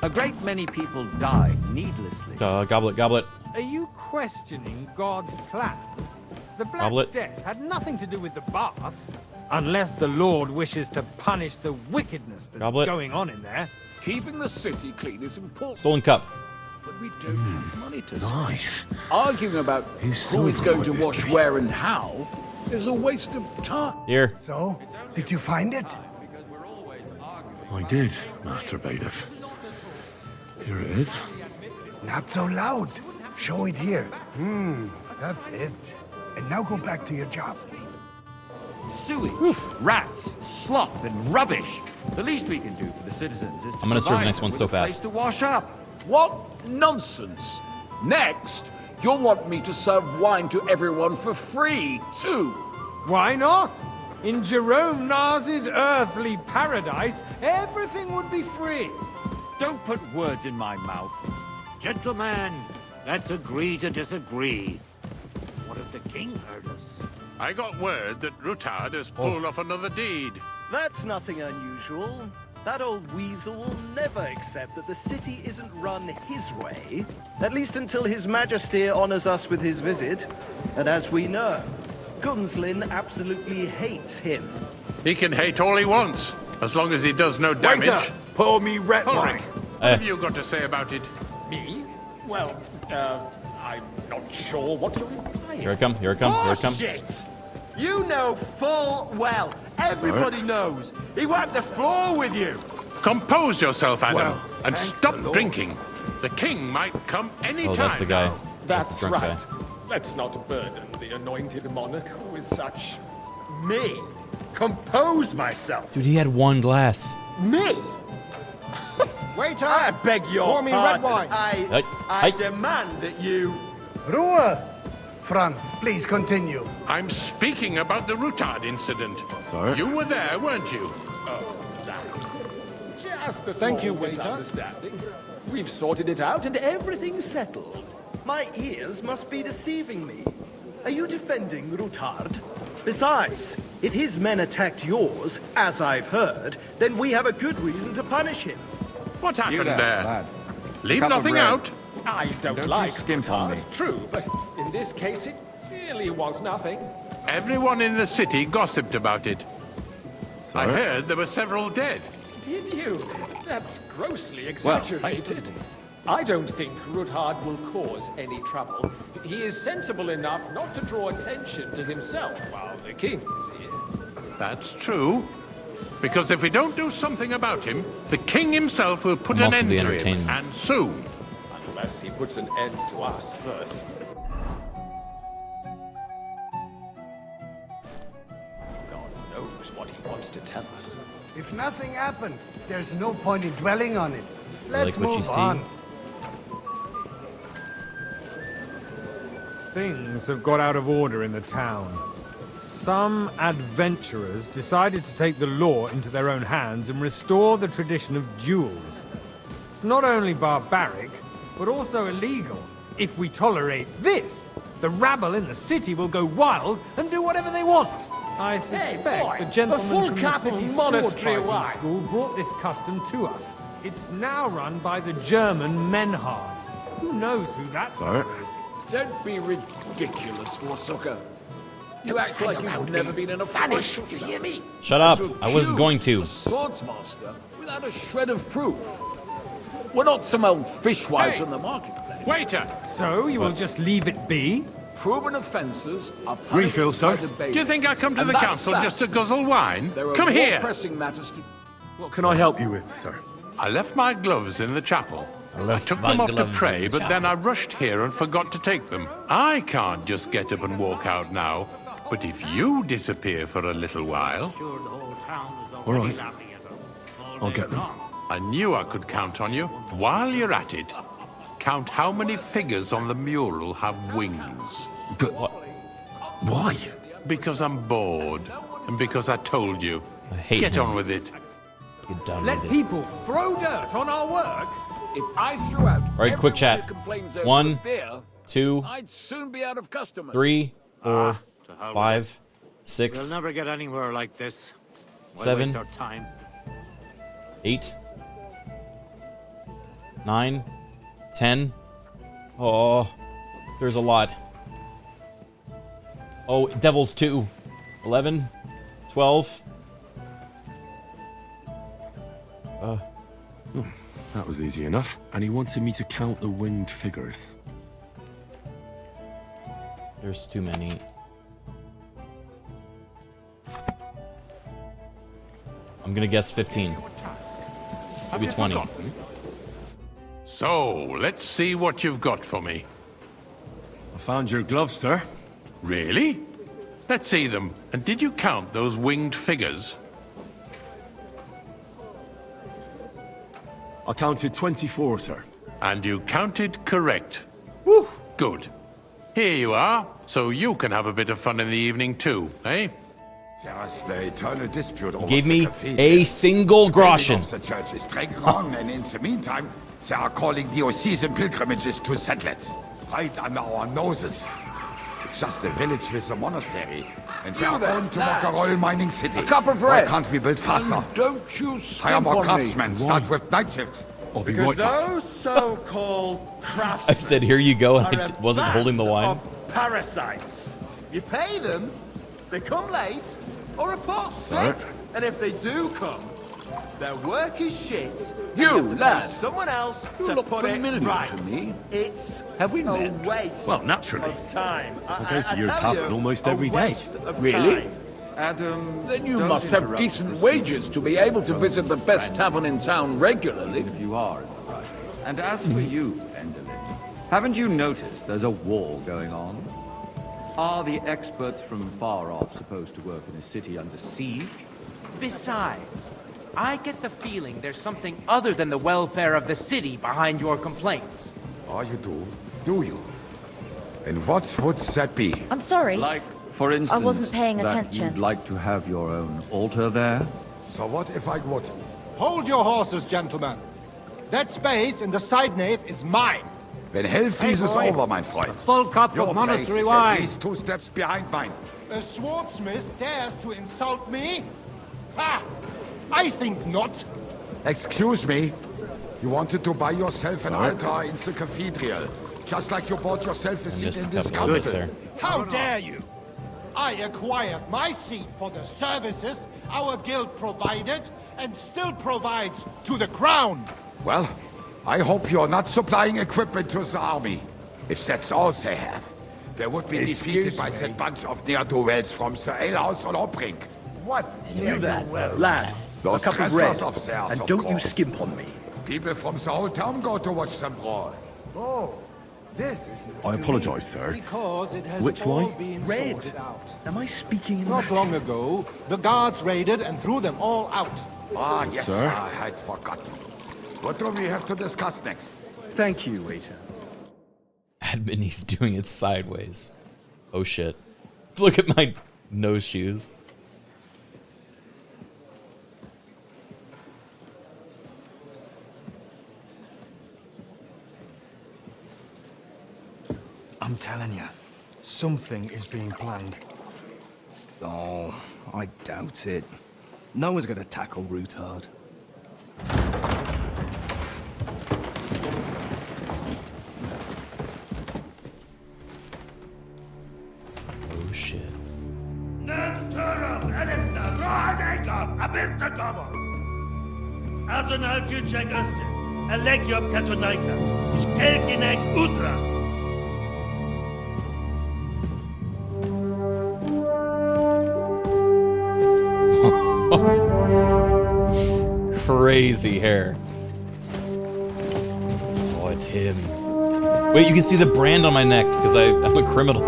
A great many people died needlessly. Goblet, goblet. Are you questioning God's plan? The Black Goblet. Death had nothing to do with the baths, unless the Lord wishes to punish the wickedness that's Goblet. going on in there. Keeping the city clean is important. Stolen cup. But we don't have money to Nice. Arguing about Who's who is going to silver wash is where and how is a waste of time. Here. So, did you find it? I did, Master Bailiff. Here it is. Not so loud. Show it here. That's it. And now go back to your job. Sewage, rats, slop, and rubbish. The least we can do for the citizens is to I'm gonna serve the provide next one them so with a place fast. to wash up. What nonsense! Next, you'll want me to serve wine to everyone for free, too. Why not? In Jerome Nas's earthly paradise, everything would be free. Don't put words in my mouth. Gentlemen, let's agree to disagree. What if the king heard us? I got word that Rutard has pulled off another deed. That's nothing unusual. That old weasel will never accept that the city isn't run his way, at least until His Majesty honors us with his visit. And as we know, Gunslin absolutely hates him. He can hate all he wants, as long as he does no damage. Waiter, pour me red wine. What have you got to say about it? Me? Well, I'm not sure what you're implying. Here I come, here I come, here I come. Bullshit! You know full well, everybody knows, he wiped the floor with you! Compose yourself, Adam, Well, and thank stop the Lord. drinking. The king might come any Oh, time. that's the guy. now. That's the That's drunk right. guy. Let's not burden the anointed monarch with such... Me? Compose myself? Dude, he had one glass. Me? Waiter! I beg your Pour me pardon. red wine. I demand that you... Ruhe! Franz, please continue. I'm speaking about the Rutard incident. Sir? You were there, weren't you? Just a Thank you, small waiter. misunderstanding. We've sorted it out and everything's settled. My ears must be deceiving me. Are you defending Rutard? Besides, if his men attacked yours, as I've heard, then we have a good reason to punish him. What happened there, there? lad. Leave Cup of nothing red. out. I don't you like skimp on Rutard, me. true, but in this case it really was nothing. Everyone in the city gossiped about it. I heard there were several dead. Did you? That's grossly Well, exaggerated. I don't think Rutard will cause any trouble. He is sensible enough not to draw attention to himself while the king is here. That's true. Because if we don't do something about him, the king himself will put And an also end the to him, entertainment. and soon. Unless he puts an end to us first. God knows what he wants to tell us. If nothing happened, there's no point in dwelling on it. Let's like what you move see. on. Things have got out of order in the town. Some adventurers decided to take the law into their own hands and restore the tradition of duels. It's not only barbaric, but also illegal. If we tolerate this, the rabble in the city will go wild and do whatever they want. I suspect boy, the gentleman a full from the cup of city's sword monastery fighting wine. school brought this custom to us. It's now run by the German Menhard. Who knows who that fellow is? Don't be ridiculous, Forsucker. You act like you've never been in a fight. You hear me? Shut up. To I wasn't going to. accuse a swordsmaster without a shred of proof. We're not some old fishwives on the marketplace. Waiter! So you will just leave it be? Proven offences are punished Refill, sir. by the Do you think I come to And the that's council that. just to guzzle wine? There are Come more here! pressing matters to... What can I help you with, sir? I left my gloves in the chapel. I took them off to pray, but then I rushed here and forgot to take them. I can't just get up and walk out now. But if you disappear for a little while... All right. I'll get them. I knew I could count on you. While you're at it, count how many figures on the mural have wings. But... why? Because I'm bored. And because I told you. I hate Get him. on with it. Get done Let with it. people throw dirt on our work? If I threw out All right, quick chat. 1, 2, I'd soon be out of customers. 3, 4, to hell with 5, We'll 6, never get anywhere like this. Why 7, waste our time? 8, 9, 10. Oh, there's a lot. Oh, Devil's 2. 11, 12. That was easy enough. And he wanted me to count the winged figures. There's too many. I'm gonna guess 15. Maybe 20. So, let's see what you've got for me. I found your gloves, sir. Really? Let's see them. And did you count those winged figures? I counted 24, sir. And you counted correct. Woo! Good. Here you are, so you can have a bit of fun in the evening too, eh? There's the eternal dispute over Gave the me cathedral. a single The building groschen. of the church is dragging on, and in the meantime, they are calling diocesan pilgrimages to settlers. Right under our noses. It's just a village with a monastery. And they are going to make a royal mining city. A cup of Why red. can't we build faster? And don't you Hire skimp more on craftsmen, me. start with night shifts. I'll be Because right back. those so-called craftsmen I said, here you go, and are I a wasn't band holding the wine. of parasites. You pay them, they come late, or report sick. Sir? And if they do come, their work is shit. and You, have to pay lad. someone else You to look put familiar it right. to me. It's Have we a met? waste Well, naturally. of time. I go to your tell tavern you, almost a every day. waste of Really? time. Adam, then you must have decent wages to be able to visit the best tavern in town regularly. If you are in the right. And as for you, Enderlin, haven't you noticed there's a war going on? Are the experts from far off supposed to work in a city under siege? Besides, I get the feeling there's something other than the welfare of the city behind your complaints. Oh, you do? Do you? And what would that be? I'm sorry. Like, for instance, wasn't paying that attention. you'd like to have your own altar there? So what if I would? Hold your horses, gentlemen. That space in the side nave is mine. When hell freezes boy. over, mein Freund. Full cup Your of place monastery is wine. at least 2 steps behind mine. A swordsmith dares to insult me? Ha! I think not. Excuse me? You wanted to buy yourself an altar in the cathedral, just like you bought yourself a seat missed in a this couple of council. there. How dare you? I acquired my seat for the services our guild provided and still provides to the crown. Well, I hope you're not supplying equipment to the army. If that's all they have, they would be defeated by that bunch of ne'er-do-wells from the alehouse on Obrink. What? You that, Ne'er-do-wells. lad. Those a cup of wrestlers red. of theirs, And of don't you course. skimp on me. People from the whole town go to watch them brawl. Oh, this is news I to me. apologize, sir. Because it has Which all wine? been Red. sorted out. Am I speaking in Not Latin? long ago, the guards raided and threw them all out. Ah, yes, Sir? I had forgotten. What do we have to discuss next? Thank you, waiter. Admin, he's doing it sideways. Oh shit. Look at my nose shoes. I'm telling you, something is being planned. Oh, I doubt it. No one's gonna tackle Rootard. Oh shit. crazy hair. Oh, it's him. Wait, you can see the brand on my neck because I'm a criminal.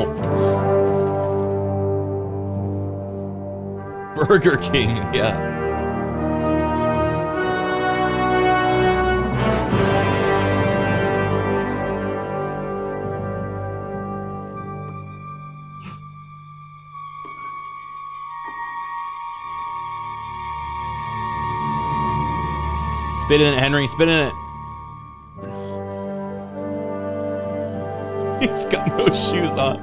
Burger King, yeah. Spit in it, Henry. Spit in it. He's got no shoes on.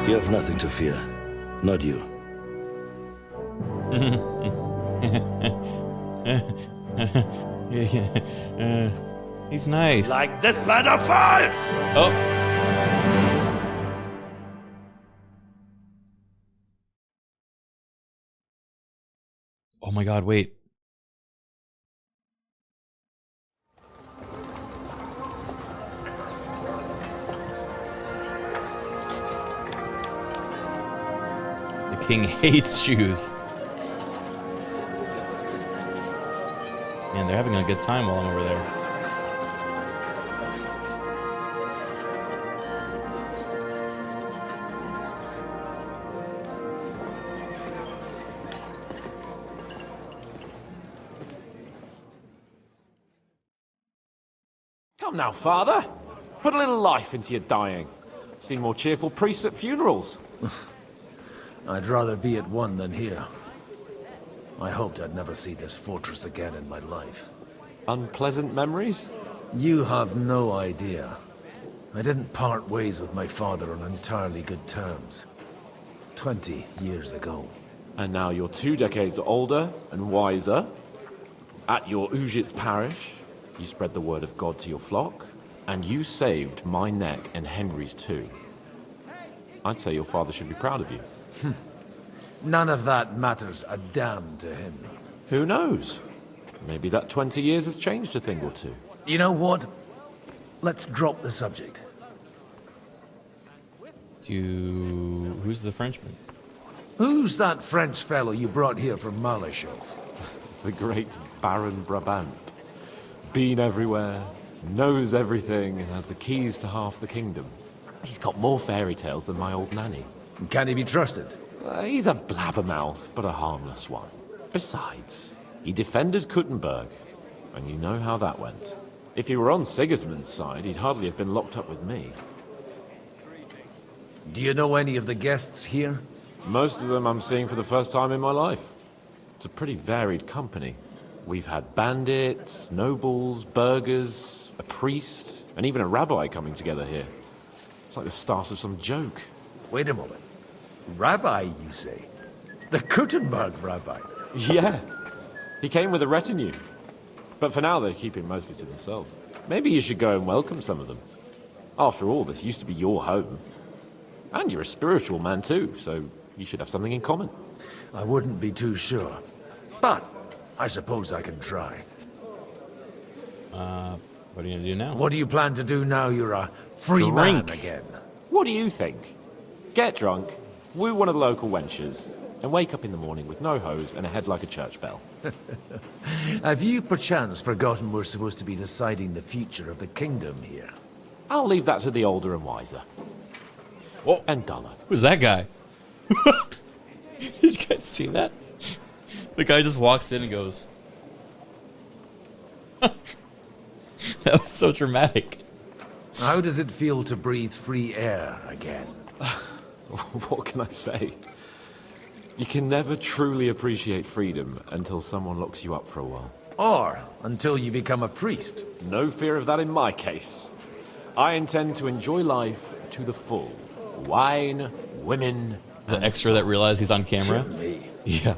You have nothing to fear. Not you. He's nice. Like this man of fires! Oh. Oh my god, wait. The king hates shoes. Man, they're having a good time while I'm over there. Come now, father. Put a little life into your dying. Seen more cheerful priests at funerals. I'd rather be at one than here. I hoped I'd never see this fortress again in my life. Unpleasant memories? You have no idea. I didn't part ways with my father on entirely good terms. 20 years ago. And now you're 2 decades older and wiser. At your Ujit's parish, you spread the word of God to your flock, and you saved my neck and Henry's too. I'd say your father should be proud of you. None of that matters a damn to him. Who knows? Maybe that 20 years has changed a thing or two. You know what? Let's drop the subject. Who's the Frenchman? Who's that French fellow you brought here from Malachov? The great Baron Brabant. Been everywhere, knows everything, and has the keys to half the kingdom. He's got more fairy tales than my old nanny. Can he be trusted? He's a blabbermouth, but a harmless one. Besides, he defended Kuttenberg, and you know how that went. If he were on Sigismund's side, he'd hardly have been locked up with me. Do you know any of the guests here? Most of them I'm seeing for the first time in my life. It's a pretty varied company. We've had bandits, nobles, burghers, a priest, and even a rabbi coming together here. It's like the start of some joke. Wait a moment. Rabbi, you say? The Kuttenberg rabbi? Yeah. He came with a retinue. But for now, they're keeping mostly to themselves. Maybe you should go and welcome some of them. After all, this used to be your home. And you're a spiritual man too, so you should have something in common. I wouldn't be too sure. But I suppose I can try. What are you gonna do now? What do you plan to do now you're a free man again? What do you think? Get drunk, woo one of the local wenches, and wake up in the morning with no hose and a head like a church bell. Have you perchance forgotten we're supposed to be deciding the future of the kingdom here? I'll leave that to the older and wiser. Oh, and duller. Who's that guy? Did you guys see that? The guy just walks in and goes. That was so dramatic. How does it feel to breathe free air again? What can I say? You can never truly appreciate freedom until someone locks you up for a while. Or until you become a priest. No fear of that in my case. I intend to enjoy life to the full. Wine, women, the extra that realized he's on camera. Me. Yeah.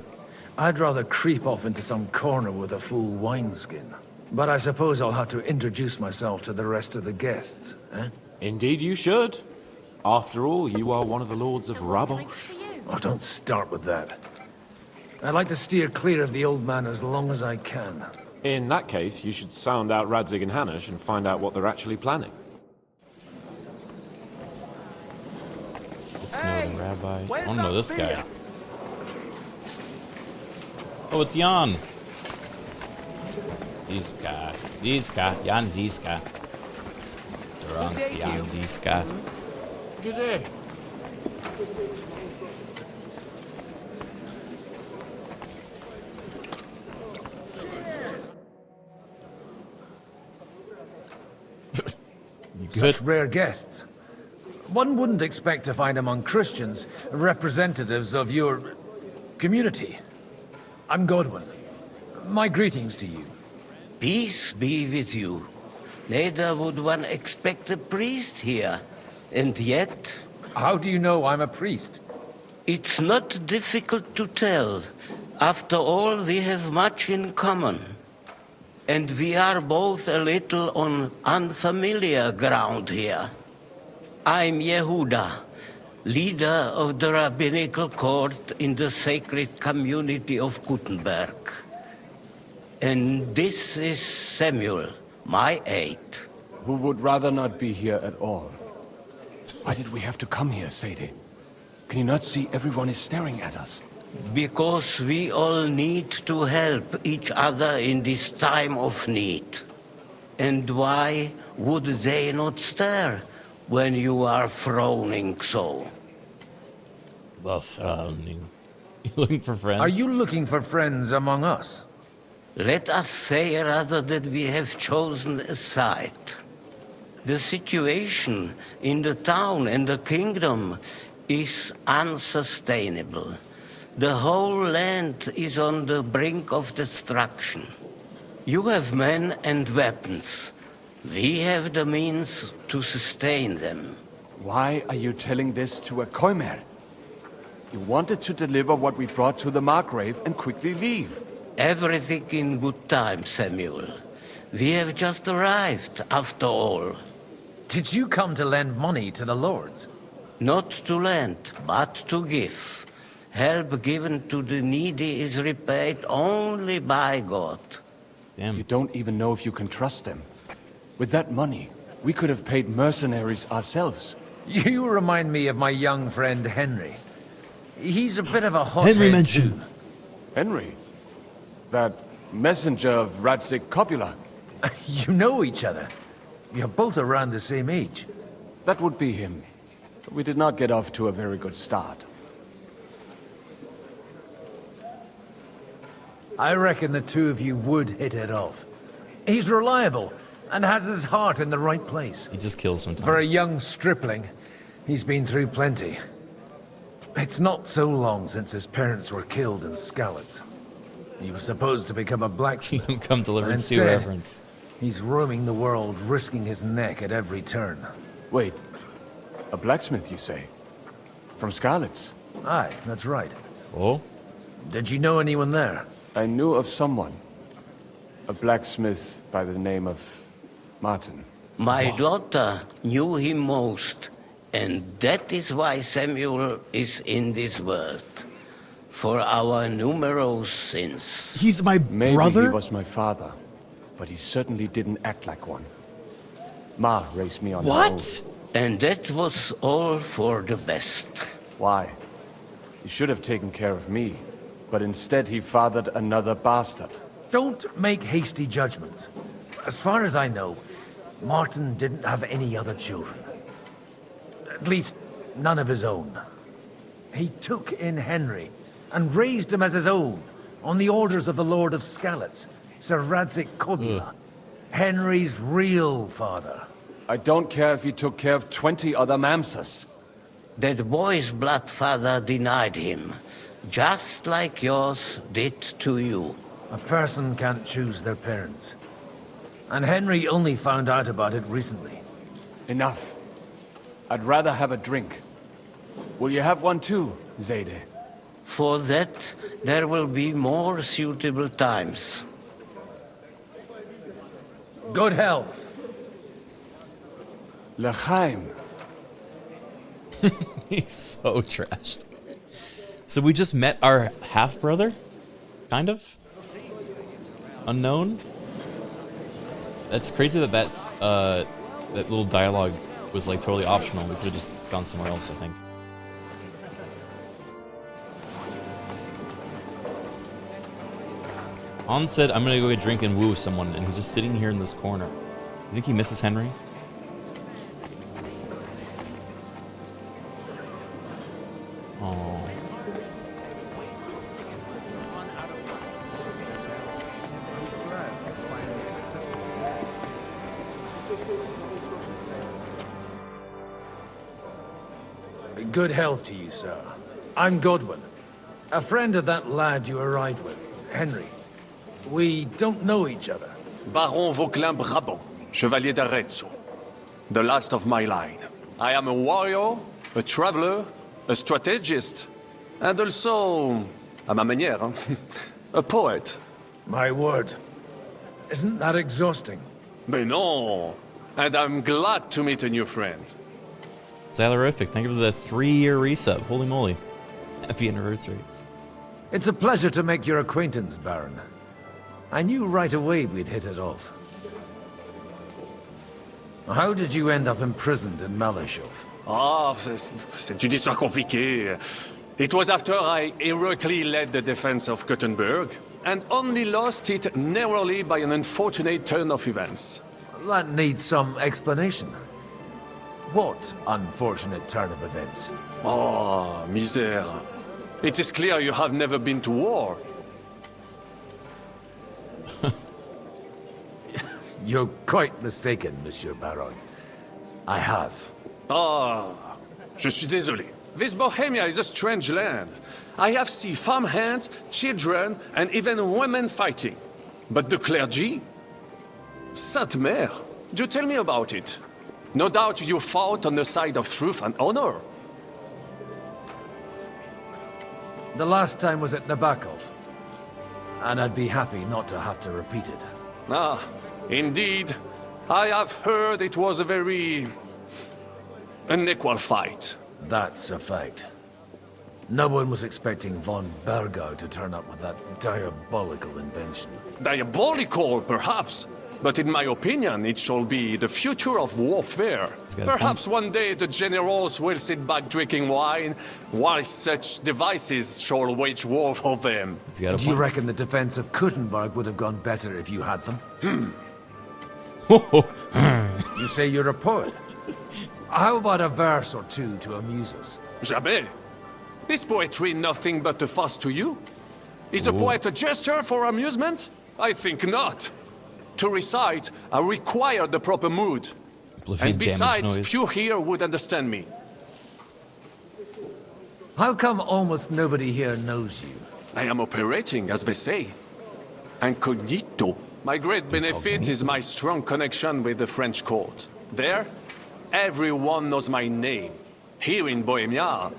I'd rather creep off into some corner with a full wineskin. But I suppose I'll have to introduce myself to the rest of the guests, eh? Indeed you should. After all, you are one of the lords of Rabosh. Oh, don't start with that. I'd like to steer clear of the old man as long as I can. In that case, you should sound out Radzig and Hanush and find out what they're actually planning. Let's know the rabbi. I don't know this guy. Oh, it's Jan. Ziska. Jan Ziska. Drunk Jan Ziska. Good day. Such rare guests. One wouldn't expect to find among Christians representatives of your community. I'm Godwin. My greetings to you. Peace be with you. Neither would one expect a priest here. And yet... How do you know I'm a priest? It's not difficult to tell. After all, we have much in common. And we are both a little on unfamiliar ground here. I'm Yehuda, leader of the rabbinical court in the sacred community of Gutenberg. And this is Samuel, my aide. Who would rather not be here at all. Why did we have to come here, Sadie? Can you not see everyone is staring at us? Because we all need to help each other in this time of need. And why would they not stare when you are frowning so? The frowning. You looking for friends? Are you looking for friends among us? Let us say rather that we have chosen a side. The situation in the town and the kingdom is unsustainable. The whole land is on the brink of destruction. You have men and weapons. We have the means to sustain them. Why are you telling this to a Koimer? You wanted to deliver what we brought to the Margrave and quickly leave. Everything in good time, Samuel. We have just arrived, after all. Did you come to lend money to the lords? Not to lend, but to give. Help given to the needy is repaid only by God. Damn. You don't even know if you can trust them. With that money, we could have paid mercenaries ourselves. You remind me of my young friend Henry. He's a bit of a hot Henry mentioned. Enry? That messenger of Radzig Copula? You know each other. You're both around the same age. That would be him. But we did not get off to a very good start. I reckon the two of you would hit it off. He's reliable and has his heart in the right place. He just kills sometimes. For a young stripling, he's been through plenty. It's not so long since his parents were killed in Skalitz. He was supposed to become a blacksmith. Come Deliverance 2 instead, reference. He's roaming the world, risking his neck at every turn. Wait, a blacksmith, you say? From Skalitz? Aye, that's right. Oh? Did you know anyone there? I knew of someone. A blacksmith by the name of Martin. My daughter knew him most, and that is why Samuel is in this world. For our numerous sins. He's my Maybe brother? He was my father, but he certainly didn't act like one. Ma raised me on her own. What? And that was all for the best. Why? He should have taken care of me, but instead he fathered another bastard. Don't make hasty judgments. As far as I know, Martin didn't have any other children. At least, none of his own. He took in Henry and raised him as his own, on the orders of the Lord of Skalitz, Sir Radzig Kobyla, Henry's real father. I don't care if he took care of 20 other Mamsas. That boy's blood father denied him, just like yours did to you. A person can't choose their parents. And Henry only found out about it recently. Enough. I'd rather have a drink. Will you have one too, Zayde? For that, there will be more suitable times. Good health. L'chaim. He's so trashed. So we just met our half-brother? kind of unknown. That's crazy that that little dialogue was like totally optional. We could have just gone somewhere else, I think. Han said, I'm gonna go get a drink and woo someone, and he's just sitting here in this corner. You think he misses Henry? Oh. Good health to you, sir. I'm Godwin, a friend of that lad you arrived with, Henry. We don't know each other. Baron Vauquelin Brabant, Chevalier d'Arezzo. The last of my line. I am a warrior, a traveler, a strategist, and also, à ma manière, a poet. My word. Isn't that exhausting? Mais non! And I'm glad to meet a new friend. Xylerific, thank you for the 3-year resub. Holy moly. Happy anniversary. It's a pleasure to make your acquaintance, Baron. I knew right away we'd hit it off. How did you end up imprisoned in Malashov? Ah, c'est une histoire compliquée. It was after I heroically led the defense of Gothenburg, and only lost it narrowly by an unfortunate turn of events. That needs some explanation. What unfortunate turn of events? Oh, misère. It is clear you have never been to war. You're quite mistaken, Monsieur Baron. I have. Ah, je suis désolé. This Bohemia is a strange land. I have seen farmhands, children, and even women fighting. But the clergy? Sainte Mère, do tell me about it. No doubt you fought on the side of truth and honor. The last time was at Nabokov. And I'd be happy not to have to repeat it. Ah, indeed. I have heard it was a very unequal fight. That's a fact. No one was expecting von Bergau to turn up with that diabolical invention. Diabolical, perhaps. But in my opinion, it shall be the future of warfare. Perhaps one day the generals will sit back drinking wine, while such devices shall wage war for them. Do you reckon the defense of Kuttenberg would have gone better if you had them? You say you're a poet. How about a verse or two to amuse us? Jamais. Is poetry nothing but a fuss to you? Is a poet a jester for amusement? I think not. To recite, I require the proper mood. And besides, few here would understand me. How come almost nobody here knows you? I am operating, as they say. Incognito. My great benefit is my strong connection with the French court. There, everyone knows my name. Here in Bohemia,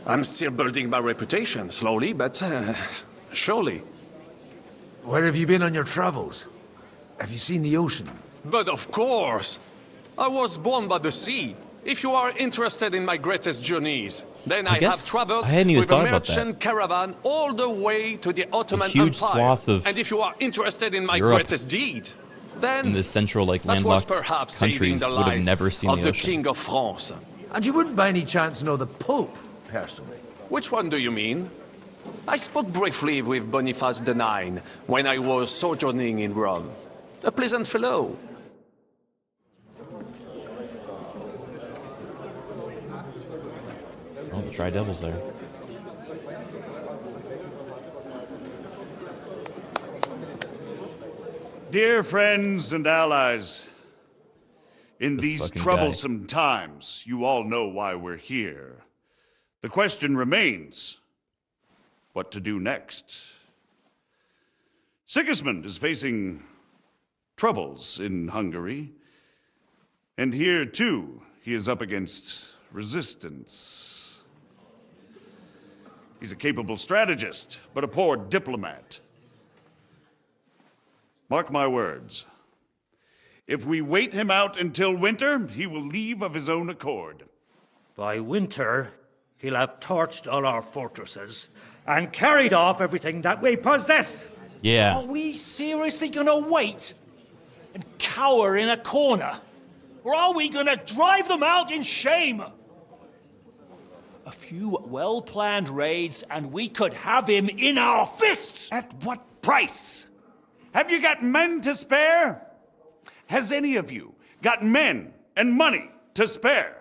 I'm still building my reputation, slowly, but surely. Where have you been on your travels? Have you seen the ocean? But of course! I was born by the sea. If you are interested in my greatest journeys, then I have traveled with a merchant caravan all the way to the Ottoman huge Empire. Swath of and if you are interested in my Europe greatest deed, then in the central, like, landlocked countries would have never seen of the the ocean. King of France. And you wouldn't by any chance know the Pope, personally? Which one do you mean? I spoke briefly with Boniface IX when I was sojourning in Rome. A pleasant fellow. Oh, the Dry Devil's there. Dear friends and allies, in these troublesome times, you all know why we're here. The question remains, what to do next? Sigismund is facing troubles in Hungary, and here, too, he is up against resistance. He's a capable strategist, but a poor diplomat. Mark my words. If we wait him out until winter, he will leave of his own accord. By winter, he'll have torched all our fortresses and carried off everything that we possess. Yeah. Are we seriously gonna wait and cower in a corner? Or are we gonna drive them out in shame? A few well-planned raids and we could have him in our fists! At what price? Have you got men to spare? Has any of you got men and money to spare?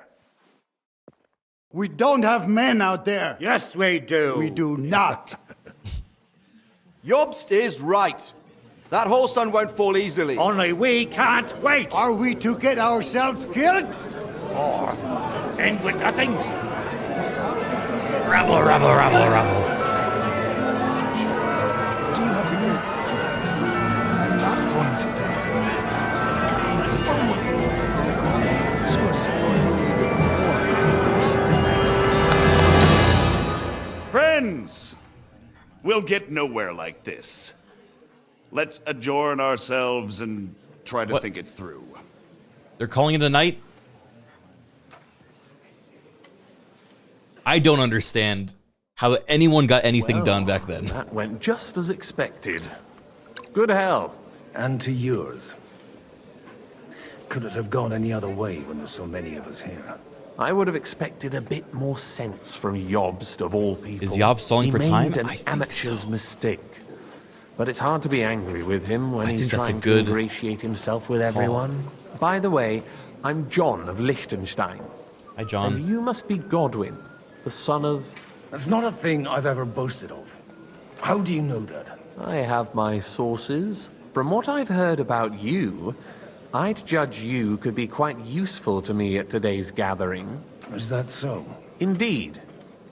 We don't have men out there. Yes, we do. We do not. Jobst is right. That whole sun won't fall easily. Only we can't wait. Are we to get ourselves killed? Or end with nothing? Rabble, rabble, rabble, rabble. Friends, we'll get nowhere like this. Let's adjourn ourselves and try to think it through. They're calling it a night? I don't understand how anyone got anything done back then. That went just as expected. Good health. And to yours. Could it have gone any other way when there's so many of us here? I would have expected a bit more sense from Jobst, of all people. Is Jobst stalling for time? He made an amateur's mistake. But it's hard to be angry with him when he's trying to ingratiate himself with everyone. By the way, I'm John of Liechtenstein. Hi, John. And you must be Godwin, the son of... That's not a thing I've ever boasted of. How do you know that? I have my sources. From what I've heard about you, I'd judge you could be quite useful to me at today's gathering. Is that so? Indeed.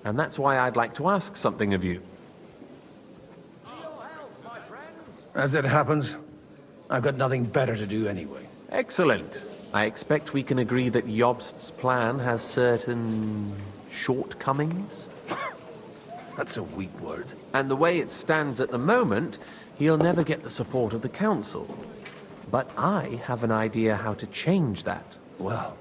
And that's why I'd like to ask something of you. As it happens, I've got nothing better to do anyway. Excellent. I expect we can agree that Jobst's plan has certain shortcomings? That's a weak word. And the way it stands at the moment, he'll never get the support of the council. But I have an idea how to change that. Well,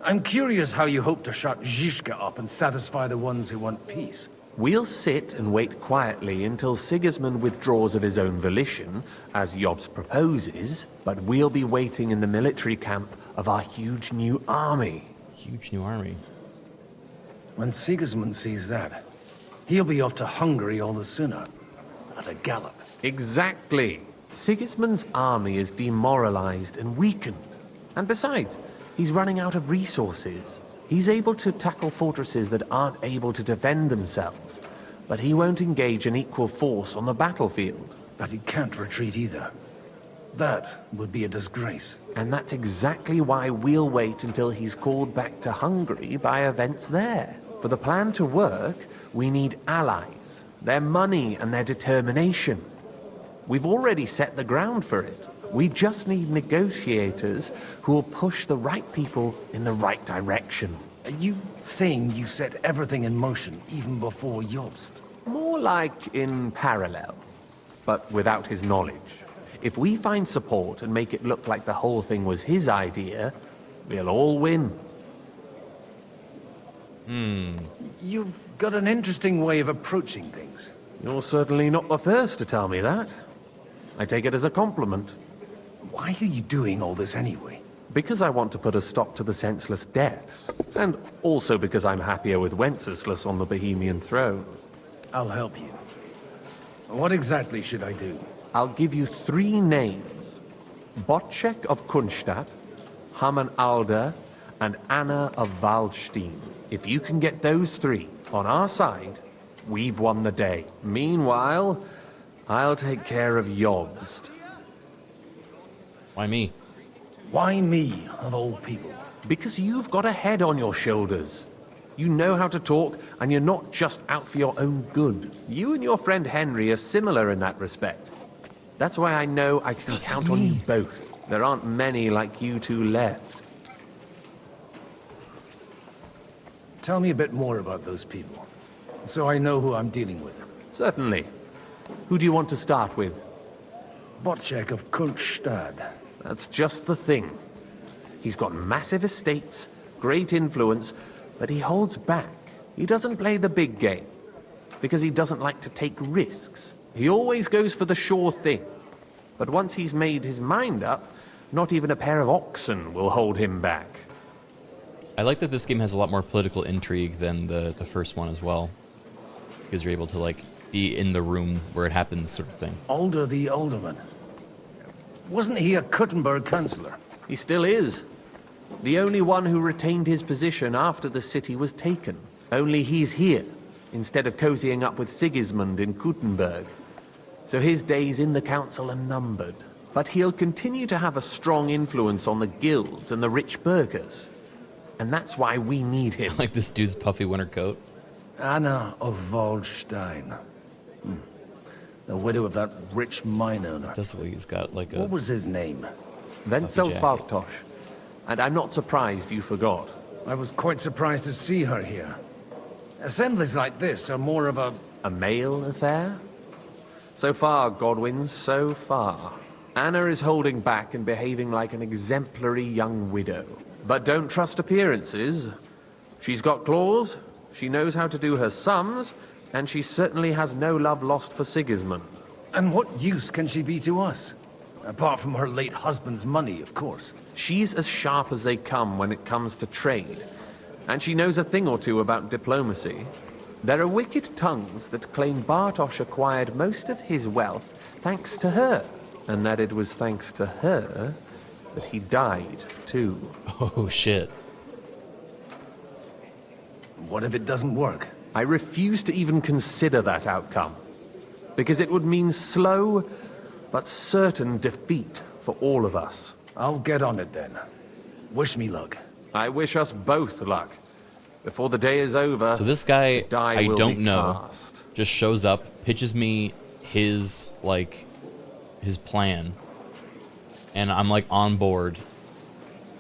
I'm curious how you hope to shut Zizka up and satisfy the ones who want peace. We'll sit and wait quietly until Sigismund withdraws of his own volition, as Jobst proposes, but we'll be waiting in the military camp of our huge new army. Huge new army? When Sigismund sees that, he'll be off to Hungary all the sooner. At a gallop. Exactly. Sigismund's army is demoralized and weakened. And besides, he's running out of resources. He's able to tackle fortresses that aren't able to defend themselves, but he won't engage an equal force on the battlefield. But he can't retreat either. That would be a disgrace. And that's exactly why we'll wait until he's called back to Hungary by events there. For the plan to work, we need allies, their money and their determination. We've already set the ground for it. We just need negotiators who will push the right people in the right direction. Are you saying you set everything in motion even before Jobst? More like in parallel, but without his knowledge. If we find support and make it look like the whole thing was his idea, we'll all win. You've got an interesting way of approaching things. You're certainly not the first to tell me that. I take it as a compliment. Why are you doing all this anyway? Because I want to put a stop to the senseless deaths. And also because I'm happier with Wenceslas on the Bohemian throne. I'll help you. What exactly should I do? I'll give you 3 names. Botchek of Kunstadt, Hamann Alder, and Anna of Waldstein. If you can get those 3 on our side, we've won the day. Meanwhile, I'll take care of Jobst. Why me? Why me, of all people? Because you've got a head on your shoulders. You know how to talk, and you're not just out for your own good. You and your friend Enry are similar in that respect. That's why I know I can count on you both. There aren't many like you two left. Tell me a bit more about those people, so I know who I'm dealing with. Certainly. Who do you want to start with? Botchek of Kunstadt. That's just the thing. He's got massive estates, great influence, but he holds back. He doesn't play the big game. because he doesn't like to take risks. He always goes for the sure thing. But once he's made his mind up, not even a pair of oxen will hold him back. I like that this game has a lot more political intrigue than the first one as well. Because you're able to, like, be in the room where it happens sort of thing. Alder the Alderman. Wasn't he a Kuttenberg councillor? He still is. The only one who retained his position after the city was taken. Only he's here, instead of cozying up with Sigismund in Kuttenberg. So his days in the council are numbered. But he'll continue to have a strong influence on the guilds and the rich burghers. And that's why we need him. Like this dude's puffy winter coat. Anna of Waldstein. The widow of that rich mine owner. Does look like he's got like a... What was his name? Wenzel Bartosz. And I'm not surprised you forgot. I was quite surprised to see her here. Assemblies like this are more of a... A male affair? So far, Godwin, so far. Anna is holding back and behaving like an exemplary young widow. But don't trust appearances. She's got claws, she knows how to do her sums, and she certainly has no love lost for Sigismund. And what use can she be to us? Apart from her late husband's money, of course. She's as sharp as they come when it comes to trade. And she knows a thing or two about diplomacy. There are wicked tongues that claim Bartosz acquired most of his wealth thanks to her. And that it was thanks to her that he died, too. Oh, shit. What if it doesn't work? I refuse to even consider that outcome. Because it would mean slow, but certain defeat for all of us. I'll get on it then. Wish me luck. I wish us both luck. Before the day is over, so this guy, I don't know, cast. Just shows up, pitches me his, like, his plan, and I'm, like, on board.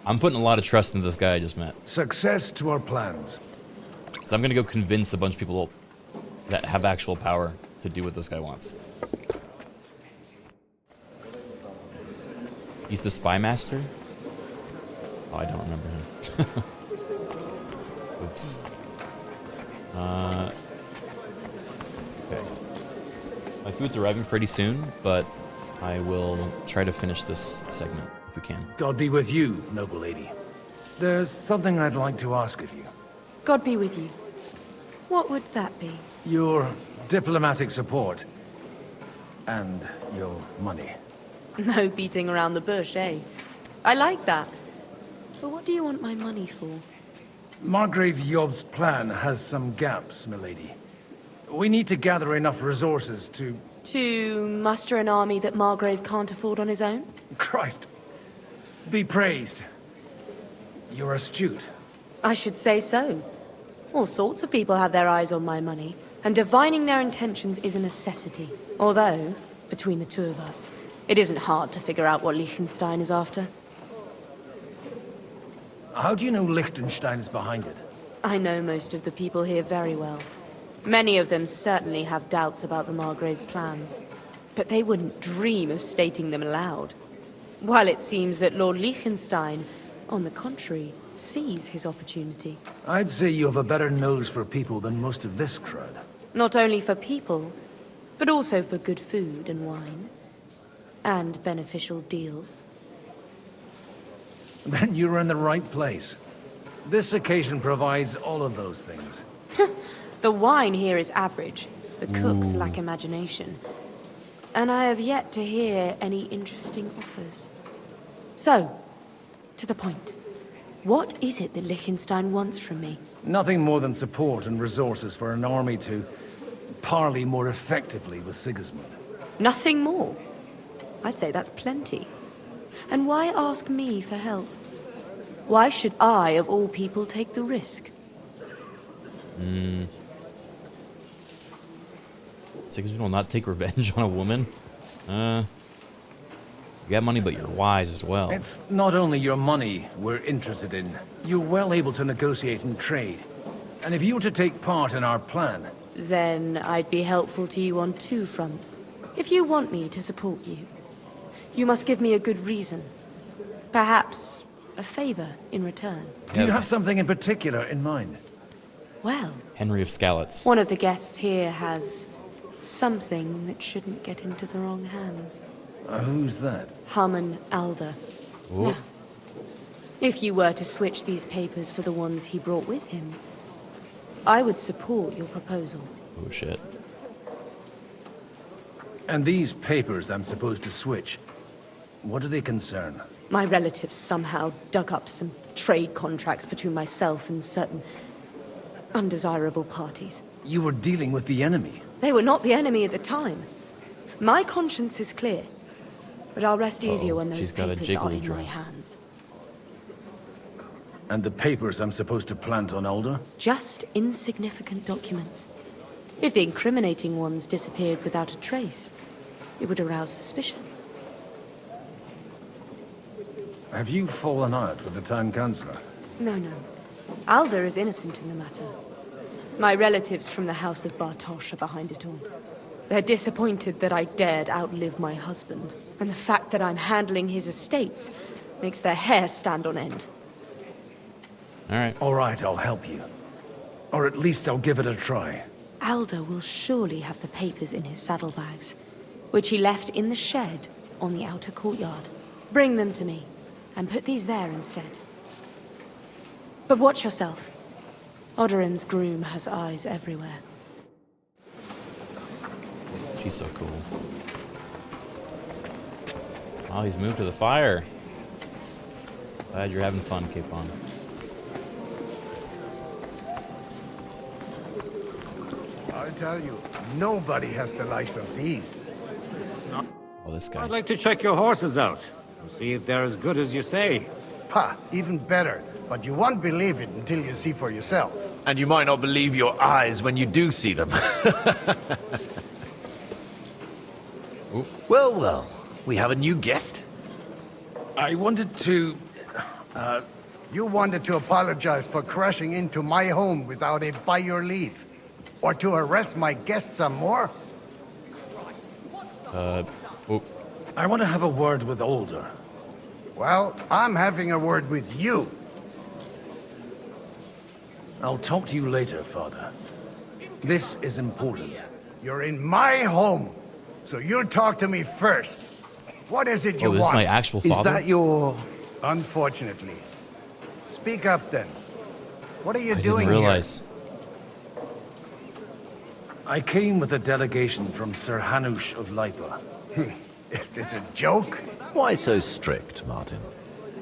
I'm putting a lot of trust into this guy I just met. Success to our plans. So I'm gonna go convince a bunch of people that have actual power to do what this guy wants. He's the spy master? Oh, I don't remember him. Oops. Okay. My food's arriving pretty soon, but I will try to finish this segment if we can. God be with you, noble lady. There's something I'd like to ask of you. God be with you. What would that be? Your diplomatic support. And your money. No beating around the bush, eh? I like that. But what do you want my money for? Margrave Yob's plan has some gaps, milady. We need to gather enough resources to... To muster an army that Margrave can't afford on his own? Christ. Be praised. You're astute. I should say so. All sorts of people have their eyes on my money, and divining their intentions is a necessity. Although, between the two of us, it isn't hard to figure out what Liechtenstein is after. How do you know Liechtenstein is behind it? I know most of the people here very well. Many of them certainly have doubts about the Margrave's plans, but they wouldn't dream of stating them aloud. While it seems that Lord Liechtenstein, on the contrary, sees his opportunity. I'd say you have a better nose for people than most of this crowd. Not only for people, but also for good food and wine. And beneficial deals. Then you're in the right place. This occasion provides all of those things. The wine here is average. The cooks lack imagination. And I have yet to hear any interesting offers. So, to the point. What is it that Liechtenstein wants from me? Nothing more than support and resources for an army to parley more effectively with Sigismund. Nothing more? I'd say that's plenty. And why ask me for help? Why should I, of all people, take the risk? Sigismund will not take revenge on a woman? You got money, but you're wise as well. It's not only your money we're interested in. You're well able to negotiate and trade. And if you were to take part in our plan... Then I'd be helpful to you on two fronts. If you want me to support you, you must give me a good reason. Perhaps a favor in return. Do you have something in particular in mind? Well, Enry of Skalitz. one of the guests here has something that shouldn't get into the wrong hands. Who's that? Harmon Alder. Ooh. Now, if you were to switch these papers for the ones he brought with him, I would support your proposal. Oh, shit. And these papers I'm supposed to switch, what do they concern? My relatives somehow dug up some trade contracts between myself and certain undesirable parties. You were dealing with the enemy. They were not the enemy at the time. My conscience is clear, but I'll rest easier when those she's got a papers are jiggly in my dress. hands. And the papers I'm supposed to plant on Alder? Just insignificant documents. If the incriminating ones disappeared without a trace, it would arouse suspicion. Have you fallen out with the town councillor? No. Alder is innocent in the matter. My relatives from the House of Bartosz are behind it all. They're disappointed that I dared outlive my husband, and the fact that I'm handling his estates makes their hair stand on end. All right, I'll help you. Or at least I'll give it a try. Alder will surely have the papers in his saddlebags, which he left in the shed on the outer courtyard. Bring them to me, and put these there instead. But watch yourself. Odorin's groom has eyes everywhere. She's so cool. Oh, he's moved to the fire. Glad you're having fun, Capon. I tell you, nobody has the likes of these. Oh, this guy. I'd like to check your horses out and see if they're as good as you say. Pa, even better. But you won't believe it until you see for yourself. And you might not believe your eyes when you do see them. Well, we have a new guest. I wanted to... You wanted to apologize for crashing into my home without it by your leave. Or to arrest my guests some more? I want to have a word with Alder. Well, I'm having a word with you. I'll talk to you later, Father. This is important. You're in my home, so you'll talk to me first. What is it you want? Oh, this is my actual father? Is that your... Unfortunately. Speak up, then. What are you doing didn't realize. here? I came with a delegation from Sir Hanush of Lipa. Is this a joke? Why so strict, Martin?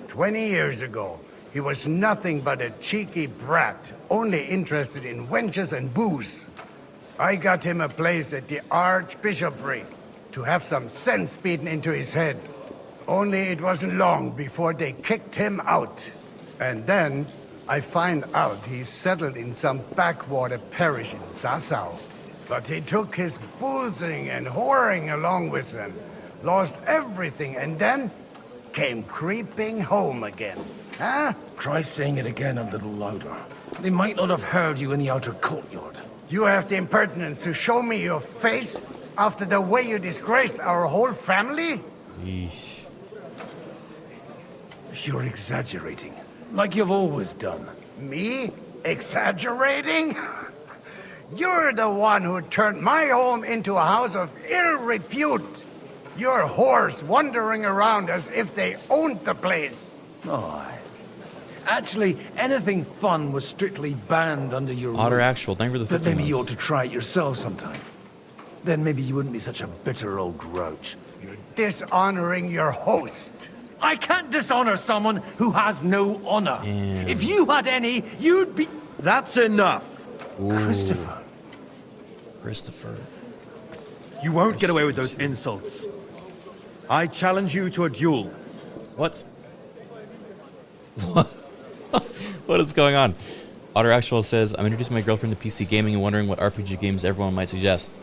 20 years ago, he was nothing but a cheeky brat, only interested in wenches and booze. I got him a place at the Archbishopric to have some sense beaten into his head. Only it wasn't long before they kicked him out. And then I find out he's settled in some backwater parish in Sassau. But he took his boozing and whoring along with him, lost everything, and then came creeping home again. Huh? Try saying it again a little louder. They might not have heard you in the outer courtyard. You have the impertinence to show me your face after the way you disgraced our whole family? Yeesh. You're exaggerating, like you've always done. Me? Exaggerating? You're the one who turned my home into a house of ill repute. Your whores wandering around as if they owned the place. Oh, actually, anything fun was strictly banned under your Otter roof. Actual, thank you for the But 15 maybe you ought months. to try it yourself sometime. Then maybe you wouldn't be such a bitter old grouch. You're dishonoring your host. I can't dishonor someone who has no honor. Damn. If you had any, you'd be... That's enough. Ooh. Christopher. You won't get away with those insults. I challenge you to a duel. What? What is going on? Otter Actual says, I'm introducing my girlfriend to PC gaming and wondering what RPG games everyone might suggest.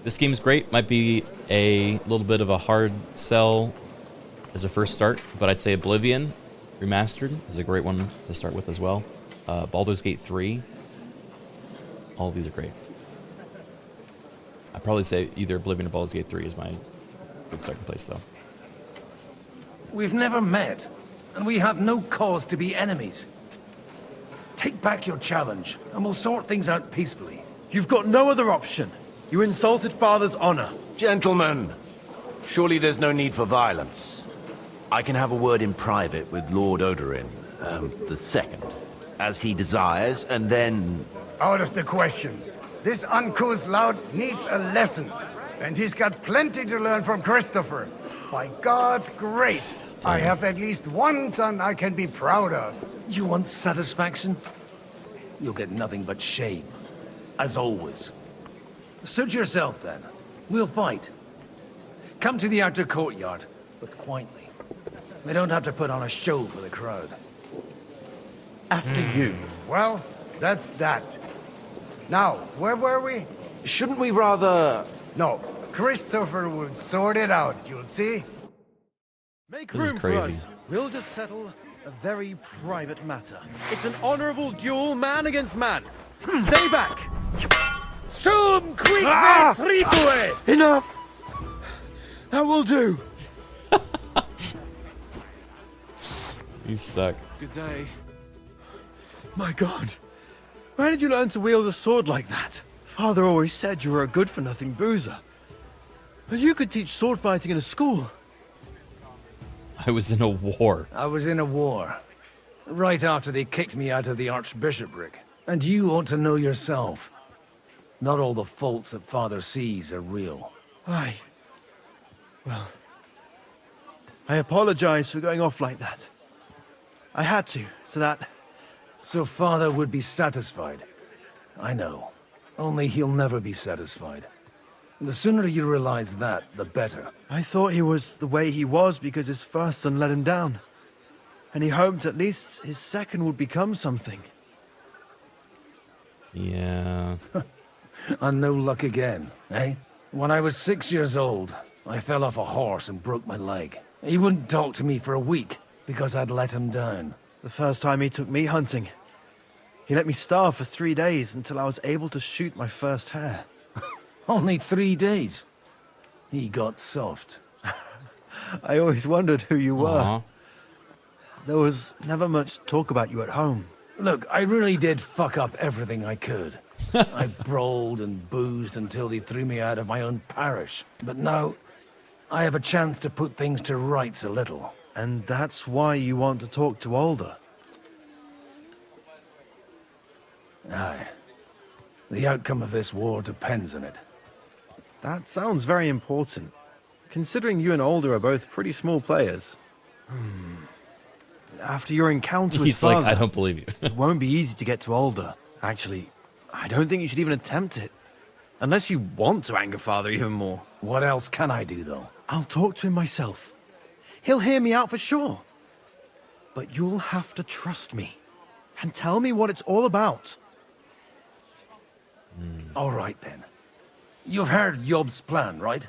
This game is great. Might be a little bit of a hard sell as a first start, but I'd say Oblivion Remastered is a great one to start with as well. Baldur's Gate 3. All of these are great. I'd probably say either Oblivion or Baldur's Gate 3 is my good starting place, though. We've never met, and we have no cause to be enemies. Take back your challenge, and we'll sort things out peacefully. You've got no other option. You insulted Father's honor. Gentlemen, surely there's no need for violence. I can have a word in private with Lord Odorin, the second, as he desires, and then... Out of the question. This uncouth lout needs a lesson, and he's got plenty to learn from Christopher. By God's grace, I have at least one son I can be proud of. You want satisfaction? You'll get nothing but shame. As always. Suit yourself, then. We'll fight. Come to the outer courtyard, but quietly. We don't have to put on a show for the crowd. After you. Well, that's that. Now, where were we? Shouldn't we rather... No, Christopher will sort it out, you'll see. Make This is room for crazy. us. We'll just settle a very private matter. It's an honorable duel, man against man. Stay back! Sum quick tribue! Enough! That will do. You suck. Good day. My God. Where did you learn to wield a sword like that? Father always said you were a good-for-nothing boozer. But you could teach sword fighting in a school. I was in a war. I was in a war. Right after they kicked me out of the archbishopric. And you ought to know yourself. Not all the faults that Father sees are real. Aye. Well, I apologize for going off like that. I had to, so that... So Father would be satisfied. I know. Only he'll never be satisfied. The sooner you realize that, the better. I thought he was the way he was because his first son let him down. And he hoped at least his second would become something. Yeah. And no luck again, eh? When I was 6 years old, I fell off a horse and broke my leg. He wouldn't talk to me for a week because I'd let him down. The first time he took me hunting, he let me starve for 3 days until I was able to shoot my first hare. Only 3 days. He got soft. I always wondered who you were. Aw. There was never much talk about you at home. Look, I really did fuck up everything I could. I brawled and boozed until they threw me out of my own parish. But now, I have a chance to put things to rights a little. And that's why you want to talk to Alder. Aye. The outcome of this war depends on it. That sounds very important, considering you and Alder are both pretty small players. After your encounter with He's Father, like, I don't believe you. it won't be easy to get to Alder. Actually, I don't think you should even attempt it. Unless you want to anger Father even more. What else can I do, though? I'll talk to him myself. He'll hear me out for sure. But you'll have to trust me. And tell me what it's all about. All right, then. You've heard Yob's plan, right?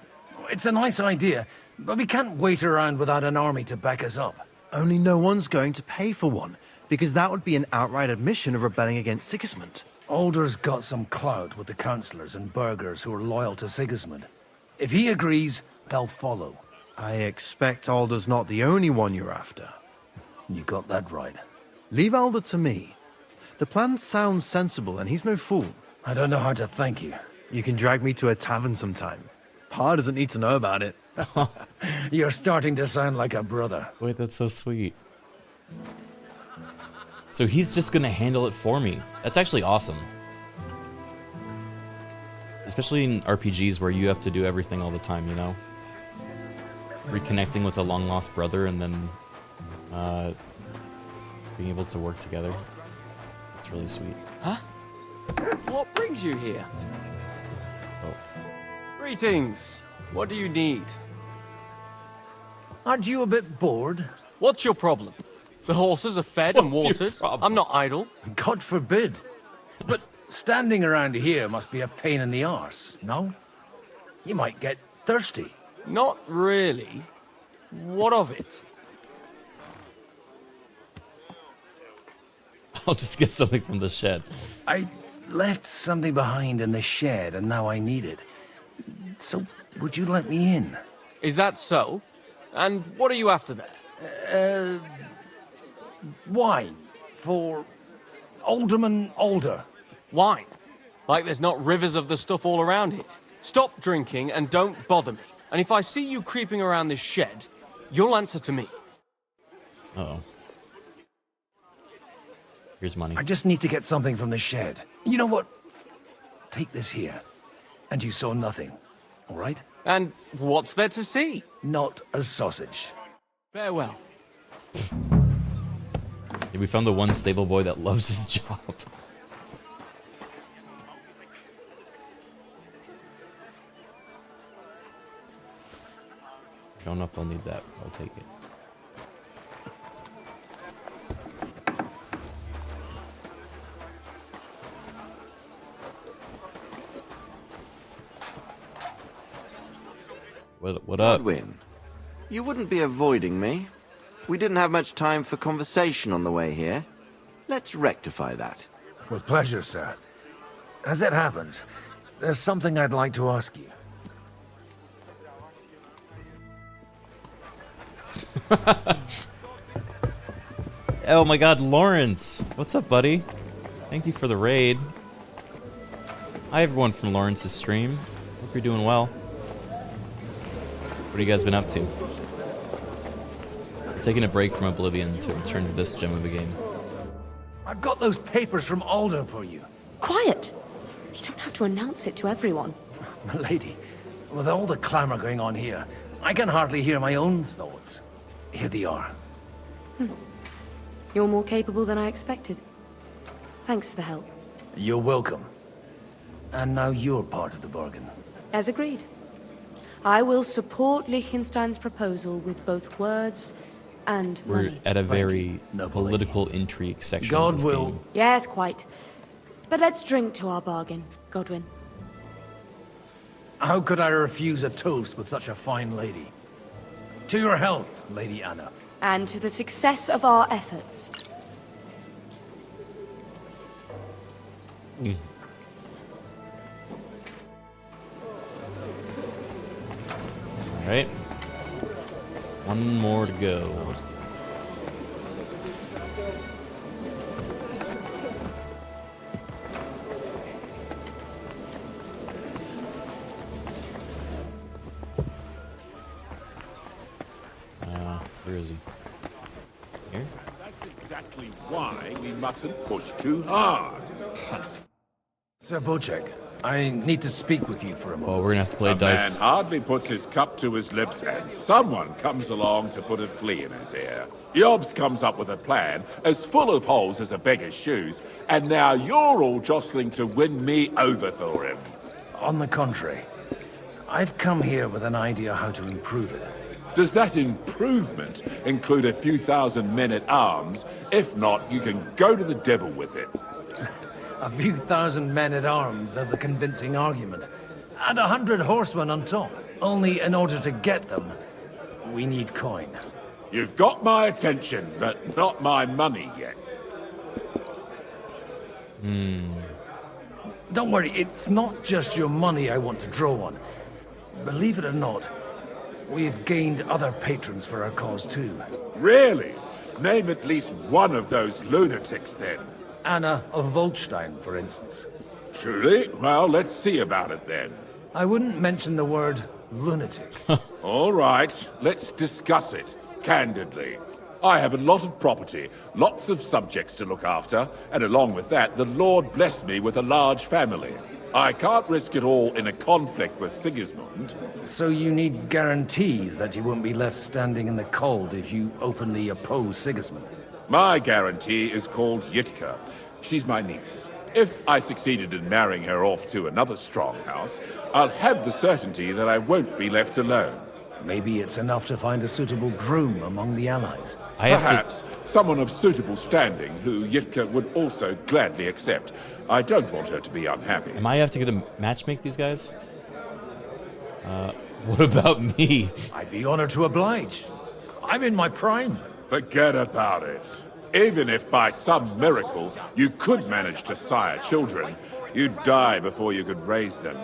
It's a nice idea, but we can't wait around without an army to back us up. Only no one's going to pay for one, because that would be an outright admission of rebelling against Sigismund. Alder's got some clout with the councillors and burghers who are loyal to Sigismund. If he agrees, they'll follow. I expect Alder's not the only one you're after. You got that right. Leave Alder to me. The plan sounds sensible, and he's no fool. I don't know how to thank you. You can drag me to a tavern sometime. Pa doesn't need to know about it. You're starting to sound like a brother. Wait, that's so sweet. So he's just gonna handle it for me. That's actually awesome. Especially in RPGs where you have to do everything all the time, you know? Reconnecting with a long-lost brother and then being able to work together. It's really sweet. Huh? What brings you here? Oh. Greetings. What do you need? Aren't you a bit bored? What's your problem? The horses are fed and What's your watered. I'm not idle. God forbid. But standing around here must be a pain in the arse, no? You might get thirsty. Not really. What of it? I'll just get something from the shed. I left something behind in the shed and now I need it. So, would you let me in? Is that so? And what are you after there? Wine. For Alderman Alder. Why? Like there's not rivers of the stuff all around here. Stop drinking and don't bother me. And if I see you creeping around this shed, you'll answer to me. Uh-oh. Here's money. I just need to get something from the shed. You know what? Take this here. And you saw nothing, all right? And what's there to see? Not a sausage. Farewell. Yeah, we found the one stable boy that loves his job. I don't know if I'll need that. I'll take it. What up? Godwin, you wouldn't be avoiding me. We didn't have much time for conversation on the way here. Let's rectify that. With pleasure, sir. As it happens, there's something I'd like to ask you. Oh my god, Lawrence! What's up, buddy? Thank you for the raid. Hi everyone from Lawrence's stream. Hope you're doing well. What have you guys been up to? I'm taking a break from Oblivion to return to this gem of a game. I've got those papers from Alder for you. Quiet! You don't have to announce it to everyone. My lady, with all the clamor going on here, I can hardly hear my own thoughts. Here they are. You're more capable than I expected. Thanks for the help. You're welcome. And now you're part of the bargain. As agreed. I will support Liechtenstein's proposal with both words and We're money. at a very political intrigue section of this game. Yes, quite. But let's drink to our bargain, Godwin. How could I refuse a toast with such a fine lady? To your health, Lady Anna. And to the success of our efforts. Alright. One more to go. Where is he? Here? That's exactly why we mustn't push too hard. Sir Bocek, I need to speak with you for a moment. Oh, we're gonna have to play dice. Man hardly puts his cup to his lips and someone comes along to put a flea in his ear. Yobs comes up with a plan as full of holes as a beggar's shoes, and now you're all jostling to win me over for him. On the contrary, I've come here with an idea how to improve it. Does that improvement include a few thousand men-at-arms? If not, you can go to the devil with it. A few thousand men-at-arms as a convincing argument. And 100 horsemen on top. Only in order to get them, we need coin. You've got my attention, but not my money yet. Don't worry, it's not just your money I want to draw on. Believe it or not, we've gained other patrons for our cause too. Really? Name at least one of those lunatics then. Anna of Volstein, for instance. Truly? Well, let's see about it then. I wouldn't mention the word lunatic. All right, let's discuss it, candidly. I have a lot of property, lots of subjects to look after, and along with that, the Lord blessed me with a large family. I can't risk it all in a conflict with Sigismund. So you need guarantees that you won't be left standing in the cold if you openly oppose Sigismund? My guarantee is called Yitka. She's my niece. If I succeeded in marrying her off to another strong house, I'll have the certainty that I won't be left alone. Maybe it's enough to find a suitable groom among the allies. Perhaps someone of suitable standing who Yitka would also gladly accept. I don't want her to be unhappy. Am I have to get a matchmake these guys? What about me? I'd be honored to oblige. I'm in my prime. Forget about it. Even if by some miracle you could manage to sire children, you'd die before you could raise them.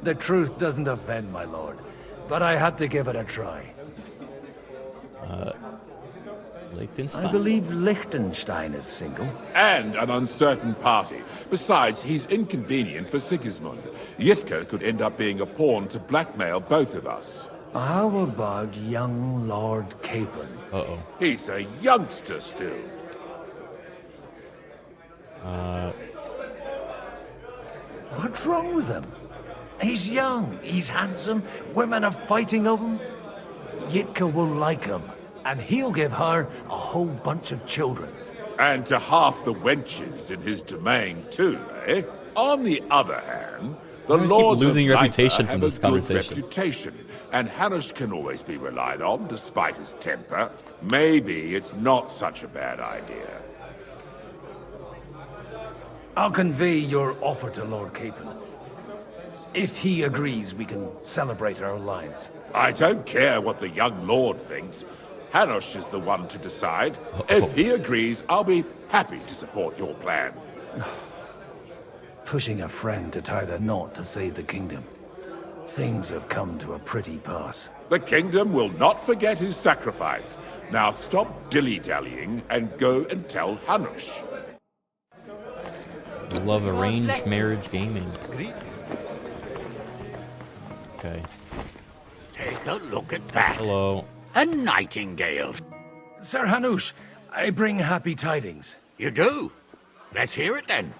The truth doesn't offend, my lord. But I had to give it a try. Liechtenstein? I believe Liechtenstein is single. And an uncertain party. Besides, he's inconvenient for Sigismund. Yitka could end up being a pawn to blackmail both of us. How about young Lord Capon? Uh-oh. He's a youngster still. What's wrong with him? He's young, he's handsome, women are fighting over him. Yitka will like him, and he'll give her a whole bunch of children. And to half the wenches in his domain too, eh? On the other hand, the lords losing of your Nypa reputation have from a this good conversation. reputation, and Hanush can always be relied on, despite his temper. Maybe it's not such a bad idea. I'll convey your offer to Lord Capon. If he agrees, we can celebrate our alliance. I don't care what the young lord thinks. Hanush is the one to decide. If he agrees, I'll be happy to support your plan. Pushing a friend to tie the knot to save the kingdom. Things have come to a pretty pass. The kingdom will not forget his sacrifice. Now stop dilly-dallying and go and tell Hanush. Love arranged marriage gaming. Okay. Take a look at that. Hello. A nightingale. Sir Hanush, I bring happy tidings. You do? Let's hear it then.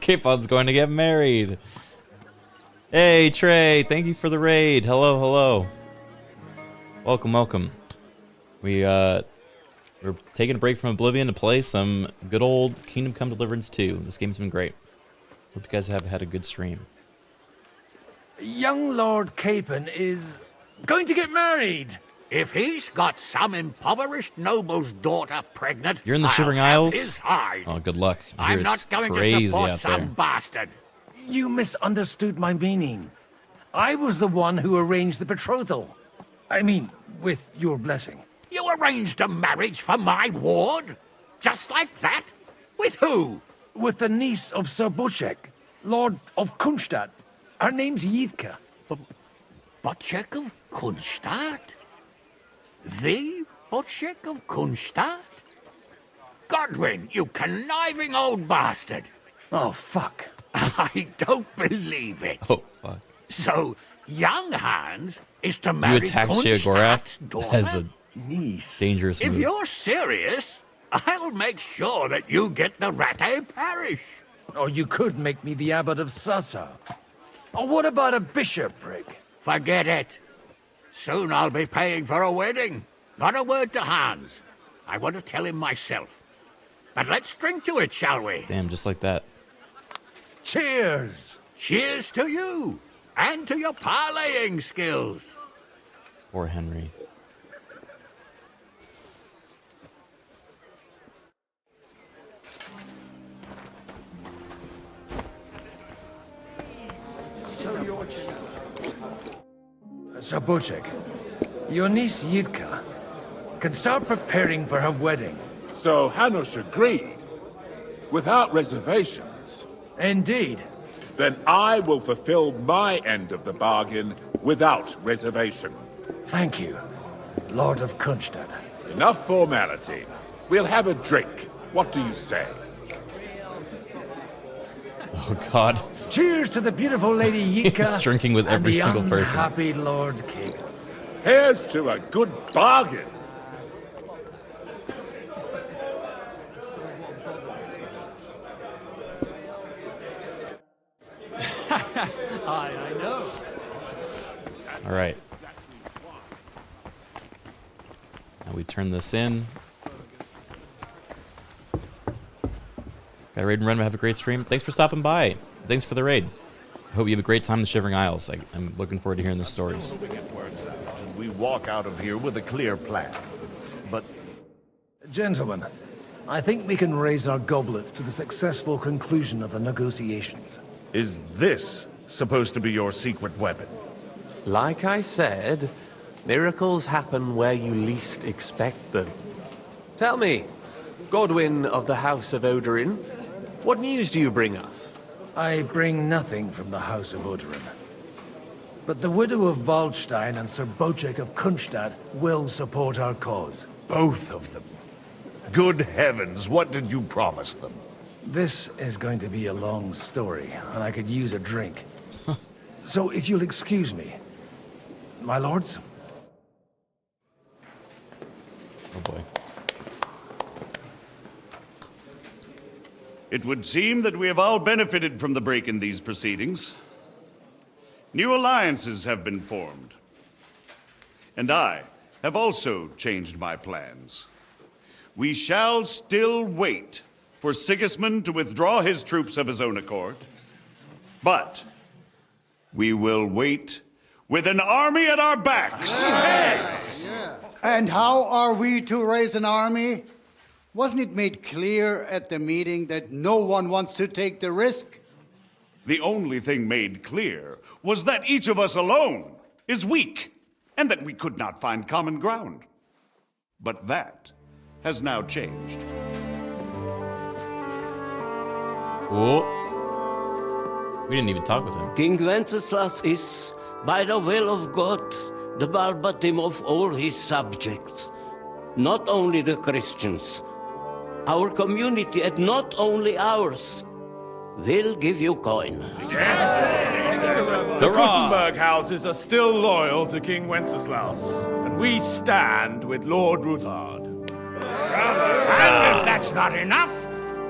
Capon's going to get married. Hey, Trey, thank you for the raid. Hello, hello. Welcome, welcome. We're taking a break from Oblivion to play some good old Kingdom Come Deliverance 2. This game's been great. Hope you guys have had a good stream. Young Lord Capon is going to get married. If he's got some impoverished noble's daughter pregnant, You're in the I'll Shivering have Isles? his hide. Oh, good luck. I hear I'm not it's going to crazy support out some there. bastard. You misunderstood my meaning. I was the one who arranged the betrothal. I mean, with your blessing. You arranged a marriage for my ward? Just like that? With who? With the niece of Sir Buchek, Lord of Kunstadt. Her name's Yitka. Buchek of Kunstadt? The Buchek of Kunstadt? Godwin, you conniving old bastard! Oh, fuck. I don't believe it. Oh, fuck. So, young Hans is to You marry attacked Kunstadt's Sheogorath daughter? as a dangerous If move. you're serious, I'll make sure that you get the Ratte parish. Or you could make me the abbot of Sassa. Or what about a bishopric? Forget it. Soon I'll be paying for a wedding. Not a word to Hans. I want to tell him myself. But let's drink to it, shall we? Damn, just like that. Cheers! Cheers to you, and to your parlaying skills. Poor Henry. Sir Buchek, your niece Yitka can start preparing for her wedding. So Hanush agreed, without reservations. Indeed. Then I will fulfill my end of the bargain without reservation. Thank you, Lord of Kunstadt. Enough formality. We'll have a drink. What do you say? Oh, God. Cheers to the beautiful Lady Yitka. He's drinking with every and single the person. unhappy Lord Capon. Here's to a good bargain. I know. All right. Now we turn this in. Got a raid and run. Have a great stream. Thanks for stopping by. Thanks for the raid. I hope you have a great time in the Shivering Isles. I'm looking forward to hearing the stories. We walk out of here with a clear plan. But Gentlemen, I think we can raise our goblets to the successful conclusion of the negotiations. is this supposed to be your secret weapon? Like I said, miracles happen where you least expect them. Tell me, Godwin of the House of Odorin, what news do you bring us? I bring nothing from the House of Odorin. But the widow of Waldstein and Sir Bocek of Kunstadt will support our cause. Both of them. Good heavens, what did you promise them? This is going to be a long story, and I could use a drink. So if you'll excuse me, my lords? Oh boy. It would seem that we have all benefited from the break in these proceedings. New alliances have been formed. And I have also changed my plans. We shall still wait for Sigismund to withdraw his troops of his own accord. But we will wait with an army at our backs. Yes. And how are we to raise an army? Wasn't it made clear at the meeting that no one wants to take the risk? The only thing made clear was that each of us alone is weak, and that we could not find common ground. But that has now changed. Oh. We didn't even talk with him. King Wenceslas is, by the will of God, the Balbatim of all his subjects. Not only the Christians, our community, and not only ours, will give you coin. The Kuttenberg houses are still loyal to King Wenceslas, and we stand with Lord Ruthard. And if that's not enough,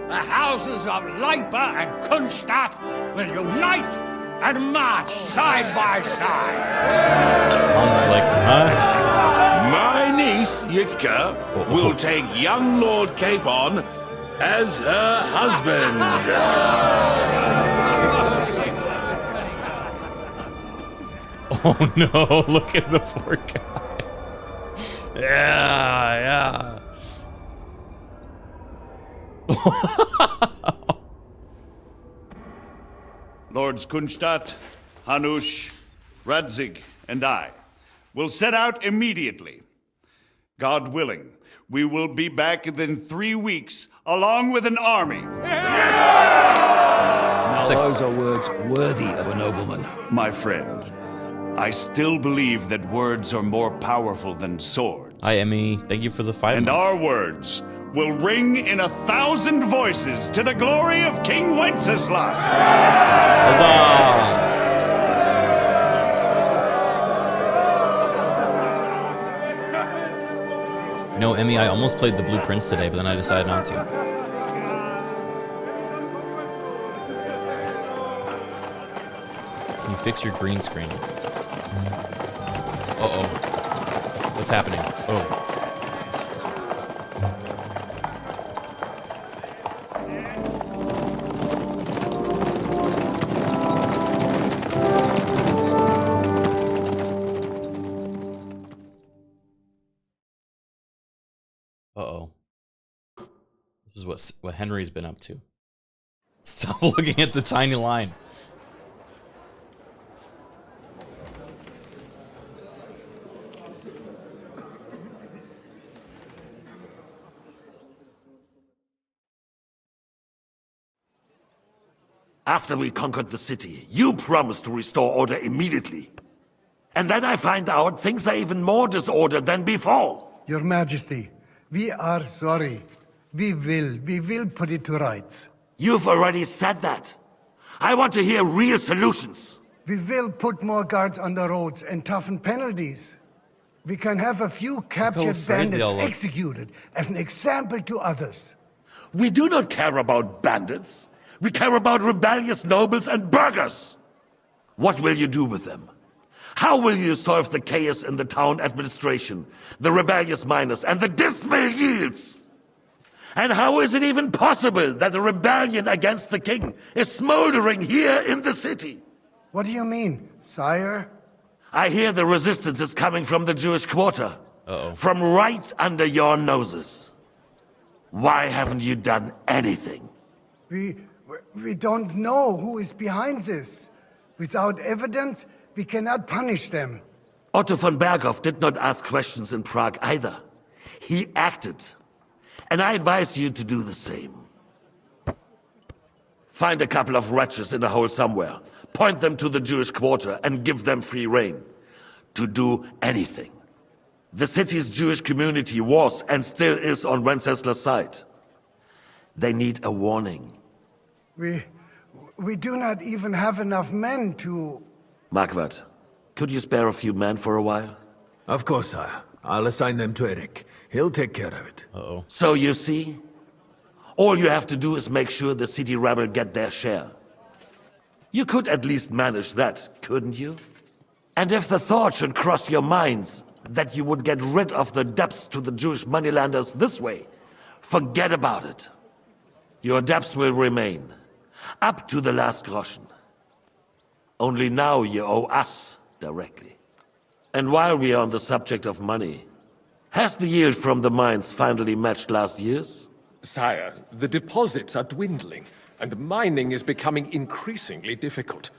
the houses of Leipa and Kunstadt will unite and march side by side. Sounds like, My niece, Yitka, will take young Lord Capon as her husband. Oh no, look at the poor guy. Yeah. Lords Kunstadt, Hanush, Radzig, and I will set out immediately. God willing, we will be back within 3 weeks, along with an army. Now those are words worthy of a nobleman. My friend, I still believe that words are more powerful than swords. Hi, Emmy. Thank you for the 5 And months. our words will ring in 1,000 voices to the glory of King Wenceslas. Huzzah! No, Emmy, I almost played the Blueprints today, but then I decided not to. Can you fix your green screen? Uh-oh. What's happening? Oh. Uh-oh. This is what Henry's been up to. Stop looking at the tiny line. After we conquered the city, you promised to restore order immediately. And then I find out things are even more disordered than before. Your Majesty, we are sorry. We will put it to rights. You've already said that. I want to hear real solutions. We will put more guards on the roads and toughen penalties. We can have a few captured bandits executed as an example to others. We do not care about bandits. We care about rebellious nobles and burghers. What will you do with them? How will you solve the chaos in the town administration, the rebellious miners, and the dismal yields? And how is it even possible that a rebellion against the king is smoldering here in the city? What do you mean, sire? I hear the resistance is coming from the Jewish quarter. From right under your noses. Why haven't you done anything? We don't know who is behind this. Without evidence, we cannot punish them. Otto von Berghoff did not ask questions in Prague either. He acted. And I advise you to do the same. Find a couple of wretches in a hole somewhere. point them to the Jewish quarter and give them free rein to do anything. The city's Jewish community was and still is on Wenceslas' side. They need a warning. We do not even have enough men to... Marquardt, could you spare a few men for a while? Of course, sire. I'll assign them to Eric. He'll take care of it. Uh-oh. So you see, all you have to do is make sure the city rabble get their share. You could at least manage that, couldn't you? And if the thought should cross your minds that you would get rid of the debts to the Jewish moneylanders this way, forget about it. Your debts will remain, up to the last groschen. Only now you owe us directly. And while we are on the subject of money, has the yield from the mines finally matched last year's? Sire, the deposits are dwindling, and mining is becoming increasingly difficult.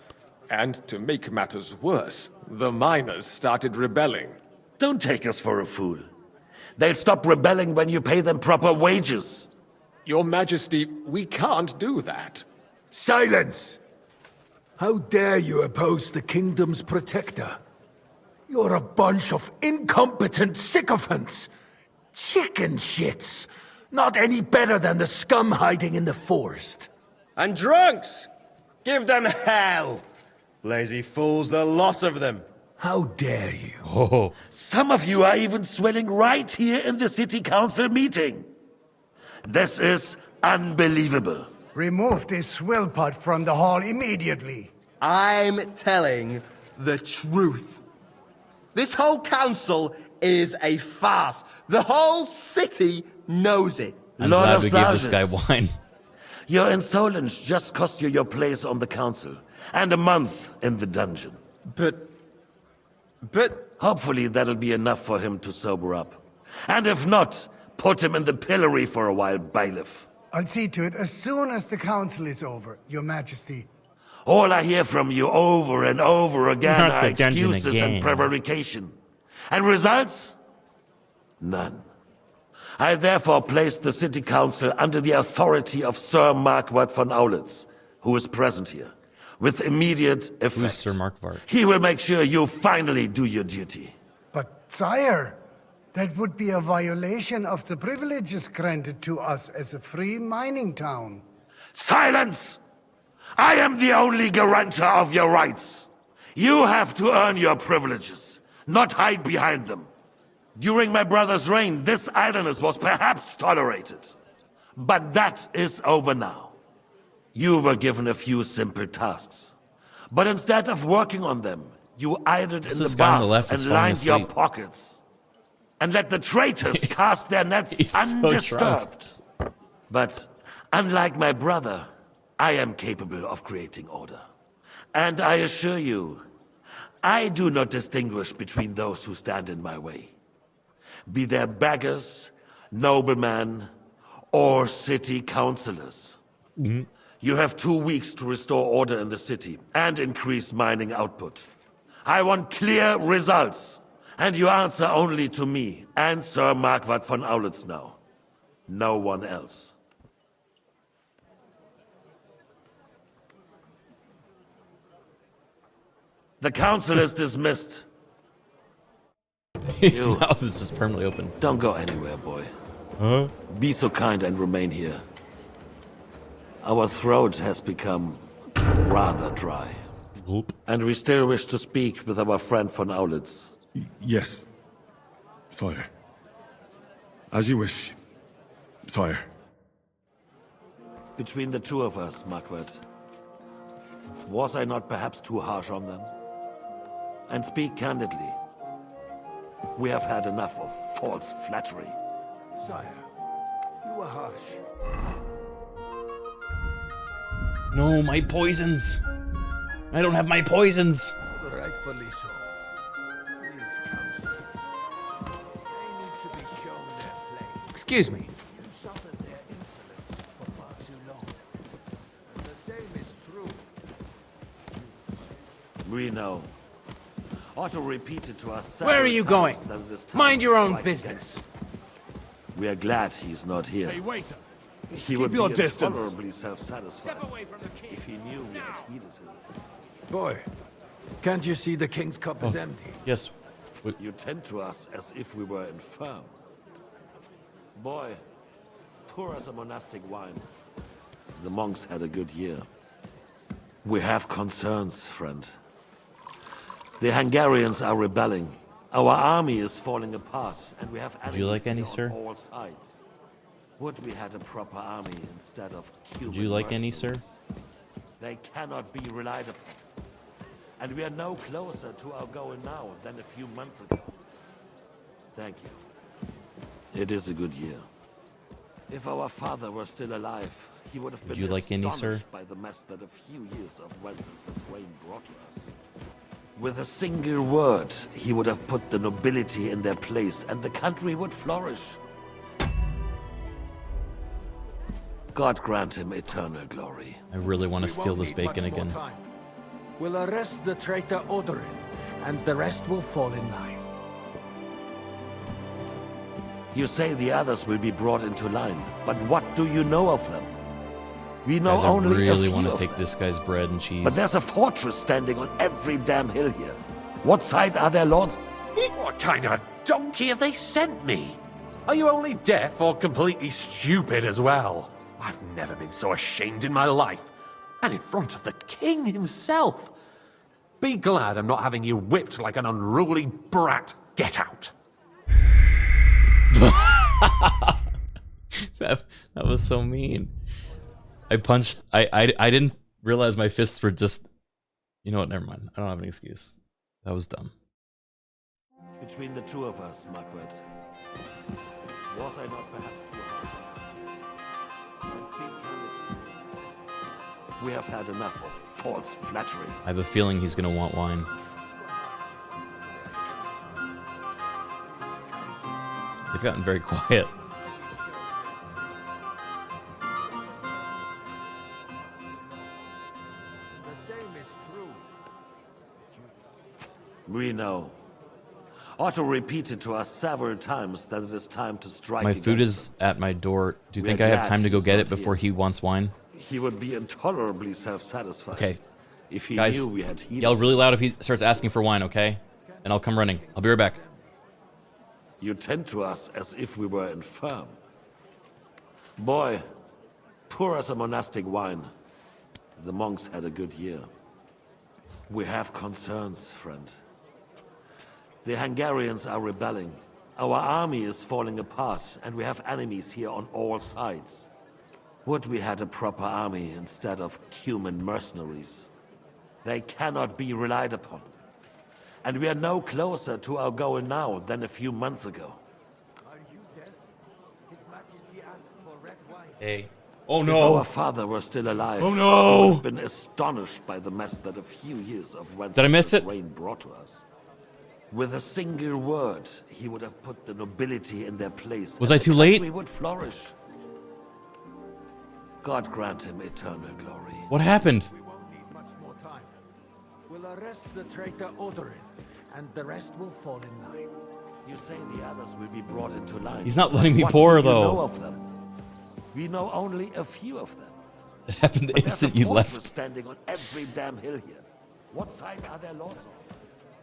And to make matters worse, the miners started rebelling. Don't take us for a fool. They'll stop rebelling when you pay them proper wages. Your Majesty, we can't do that. Silence! How dare you oppose the kingdom's protector? You're a bunch of incompetent sycophants! Chicken shits! Not any better than the scum hiding in the forest. And drunks! Give them hell! Lazy fools, the lot of them. How dare you? Oh. Some of you are even swelling right here in the city council meeting. This is unbelievable. Remove this swill pot from the hall immediately. I'm telling the truth. This whole council is a farce. The whole city knows it. I'm glad we gave this guy wine. Your insolence just cost you your place on the council, and a month in the dungeon. But... Hopefully that'll be enough for him to sober up. And if not, put him in the pillory for a while, bailiff. I'll see to it as soon as the council is over, Your Majesty. All I hear from you over and over again Not are the dungeon excuses again. and prevarication. And results? None. I therefore place the city council under the authority of Sir Marquardt von Aulitz, who is present here, with immediate effect. Who's Sir Marquardt? He will make sure you finally do your duty. But, sire, that would be a violation of the privileges granted to us as a free mining town. Silence! I am the only guarantor of your rights. You have to earn your privileges, not hide behind them. During my brother's reign, this idleness was perhaps tolerated. But that is over now. You were given a few simple tasks. But instead of working on them, you idled in the bath and lined your pockets. And let the traitors cast their nets undisturbed. But unlike my brother, I am capable of creating order. And I assure you, I do not distinguish between those who stand in my way. Be they beggars, noblemen, or city councillors. Mm-hmm. You have 2 weeks to restore order in the city and increase mining output. I want clear results, and you answer only to me and Sir Marquardt von Aulitz now. No one else. The council is dismissed. His mouth is just permanently open. Don't go anywhere, boy. Huh? Be so kind and remain here. Our throat has become rather dry. And we still wish to speak with our friend von Aulitz. Yes, sire. As you wish, sire. Between the two of us, Marquardt, was I not perhaps too harsh on them? And speak candidly. We have had enough of false flattery. Sire, you were harsh. No, my poisons. I don't have my poisons. Rightfully so. These councillors, they need to be shown their place. Excuse me. You suffered their insolence for far too long. And the same is true. We know. Ought to repeat it to us. Where are you going? Mind your own business. We are glad he's not here. Hey, waiter. He Keep would your be distance. intolerably self-satisfied if he knew we had heeded him. Boy, can't you see the king's cup is empty? Yes. You tend to us as if we were infirm. Boy, pour us a monastic wine. The monks had a good year. We have concerns, friend. The Hungarians are rebelling. Our army is falling apart, and we have Would you like any, enemies sir? on all sides. Would we had a proper army instead of human Would you like any, sir? mercenaries. They cannot be relied upon. And we are no closer to our goal now than a few months ago. Thank you. It is a good year. If our father were still alive, he would have been Would you like any, sir? astonished by the mess that a few years of Wenceslas reign brought to us. With a single word, he would have put the nobility in their place, and the country would flourish. God grant him eternal glory. I really want to steal this bacon Much more again. time. We'll arrest the traitor Odorin, and the rest will fall in line. You say the others will be brought into line, but what do you know of them? We know Guys, I only really a few want to of take them. this guy's bread and cheese. But there's a fortress standing on every damn hill here. What side are their lords? What kind of a donkey have they sent me? Are you only deaf or completely stupid as well? I've never been so ashamed in my life. And in front of the king himself. Be glad I'm not having you whipped like an unruly brat. Get out. that was so mean. I punched. I didn't realize my fists were just. You know what? Never mind. I don't have an excuse. That was dumb. Between the two of us, Margaret. Was I not perhaps too harsh? Let's be candid. We have had enough of false flattery. I have a feeling he's gonna want wine. They've gotten very quiet. We know. Otto repeated to us several times that it is time to strike. My food against is at my door. Do you We think are I have glad time to go he's get not it before here. he wants wine? He would be intolerably self-satisfied. Okay. If he Guys, knew we had heeded yell him. really loud if he starts asking for wine, okay? And I'll come running. I'll be right back. You tend to us as if we were infirm. Boy, pour us a monastic wine. The monks had a good year. We have concerns, friend. The Hungarians are rebelling. Our army is falling apart, and we have enemies here on all sides. Would we had a proper army instead of human mercenaries. They cannot be relied upon. And we are no closer to our goal now than a few months ago. Hey. Oh If no! our father were still alive, Oh, he no! would have been astonished by the mess that a few years of Did I miss Wenceslas' it? reign brought to us. With a single word, he would have put the nobility in their place. Was and I too the late? country would flourish. God grant him eternal glory. What happened? We'll arrest the traitor Odorin, and the rest will fall in line. You say the others will be brought into line. He's not letting me What pour, do you though. know of them? We know only a few of them. It happened the But there's instant a you fortress left. standing on every damn hill here. What side are their lords on?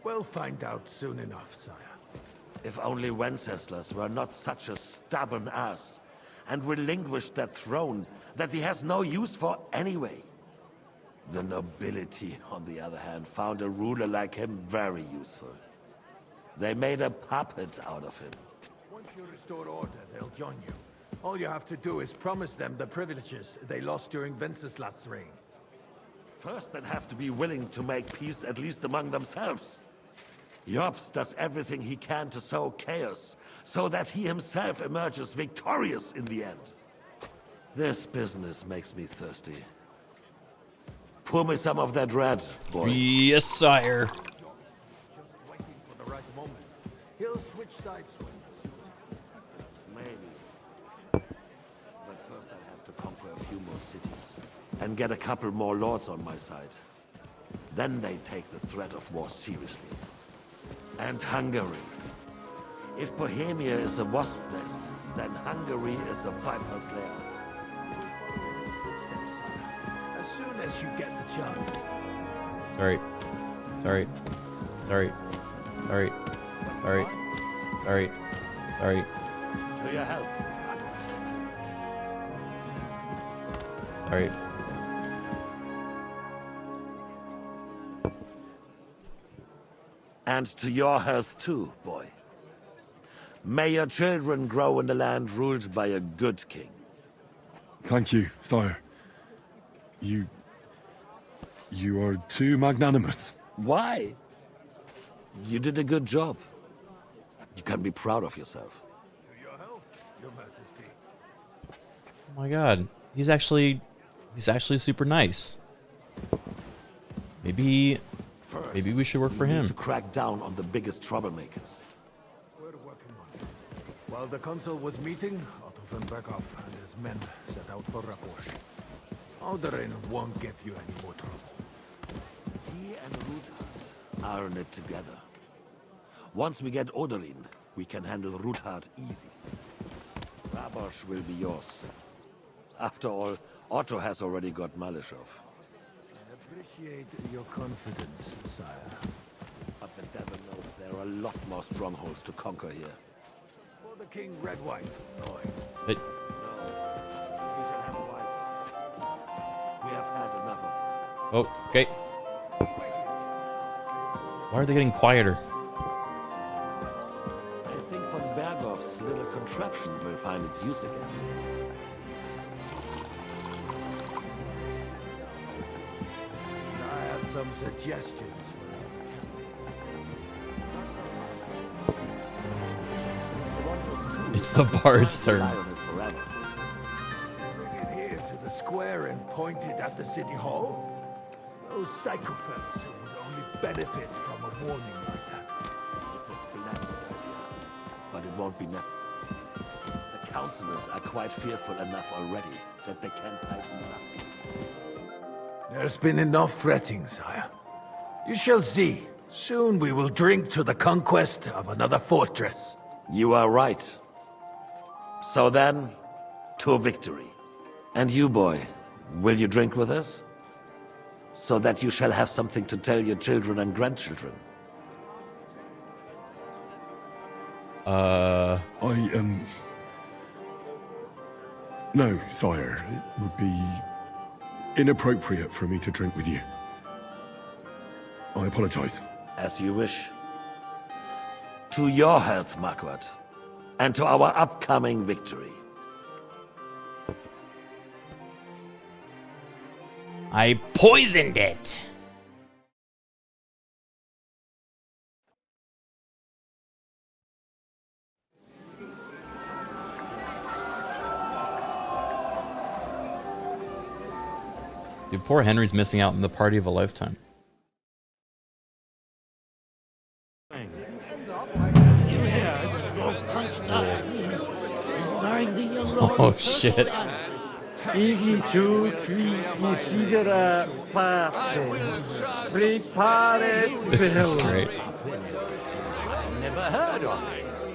We'll find out soon enough, sire. If only Wenceslas were not such a stubborn ass, and relinquished that throne that he has no use for anyway. The nobility, on the other hand, found a ruler like him very useful. They made a puppet out of him. Once you restore order, they'll join you. All you have to do is promise them the privileges they lost during Wenceslas' reign. First, they'd have to be willing to make peace at least among themselves. Jobs does everything he can to sow chaos, so that he himself emerges victorious in the end. This business makes me thirsty. Pour me some of that red, boy. Yes, sire. Just waiting for the right moment. He'll switch sides when it suits him. Maybe. But first I have to conquer a few more cities. And get a couple more lords on my side. Then they take the threat of war seriously. And Hungary. If Bohemia is a wasp's nest, then Hungary is a viper's lair. As soon as you get the chance. Sorry. Sorry. Sorry. Sorry. Sorry. Sorry. Sorry. To your health. Sorry. And to your health too, boy. May your children grow in a land ruled by a good king. Thank you, sire. You are too magnanimous. Why? You did a good job. You can be proud of yourself. Oh my god. He's actually super nice. Maybe we should work for We need him. to crack down on the biggest troublemakers. While the council was meeting, Otto von Berghoff and his men set out for Raposh. Alderin won't give you any more trouble. He and Ruthard are in it together. Once we get Oderin, we can handle Ruthard easy. Rabosh will be yours. After all, Otto has already got Malishov. I appreciate your confidence, sire. But the devil knows there are a lot more strongholds to conquer here. For the king, red wine. Hey. No. We shall have white. We have had enough of it. Oh, okay. Why are they getting quieter? I think von Berghoff's little contraption will find its use again. I have some suggestions It's the bard's turn. Bring it here to the square and point it at the city hall? Those psychopaths would only benefit from a warning like that. It's a splendid idea, but it won't be necessary. The councillors are quite fearful enough already that they can't hide nothing. There's been enough fretting, sire. You shall see. Soon we will drink to the conquest of another fortress. You are right. So then, to victory. And you, boy, will you drink with us? So that you shall have something to tell your children and grandchildren. No, sire. It would be inappropriate for me to drink with you. I apologize. As you wish. To your health, Marquardt. And to our upcoming victory. I poisoned it. Dude, poor Henry's missing out on the party of a lifetime. Oh shit. This is great. Never heard of this.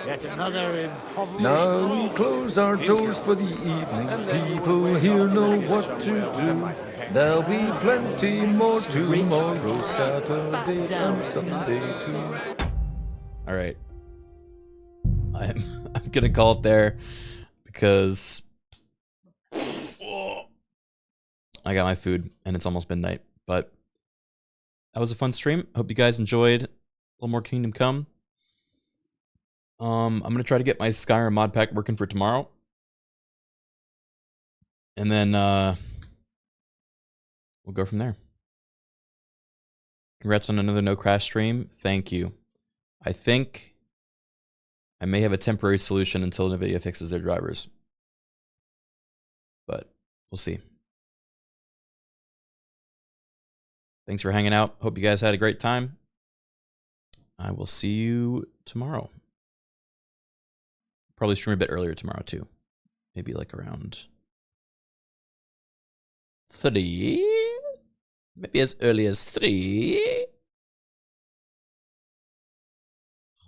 Yet another impoverished. Now we close our doors for the evening. People here know what to do. There'll be plenty more tomorrow, Saturday and Sunday too. All right. I'm gonna call it there because I got my food and it's almost midnight. But that was a fun stream. Hope you guys enjoyed. A little more Kingdom Come. I'm gonna try to get my Skyrim mod pack working for tomorrow, and then we'll go from there. Congrats on another no crash stream. Thank you. I think I may have a temporary solution until NVIDIA fixes their drivers, but we'll see. Thanks for hanging out. Hope you guys had a great time. I will see you tomorrow. Probably stream a bit earlier tomorrow too. Maybe like around 3. Maybe as early as 3.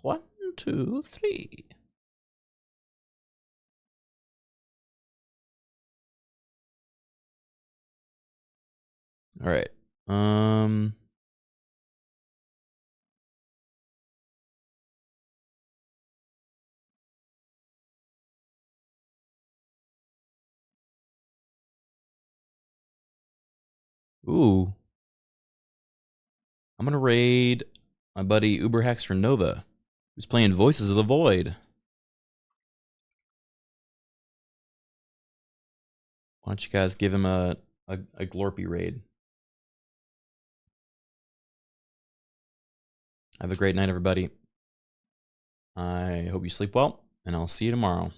1, 2, 3. All right. Ooh. I'm gonna raid my buddy Uberhexter Nova, who's playing Voices of the Void. Why don't you guys give him a glorpy raid? Have a great night, everybody. I hope you sleep well, and I'll see you tomorrow.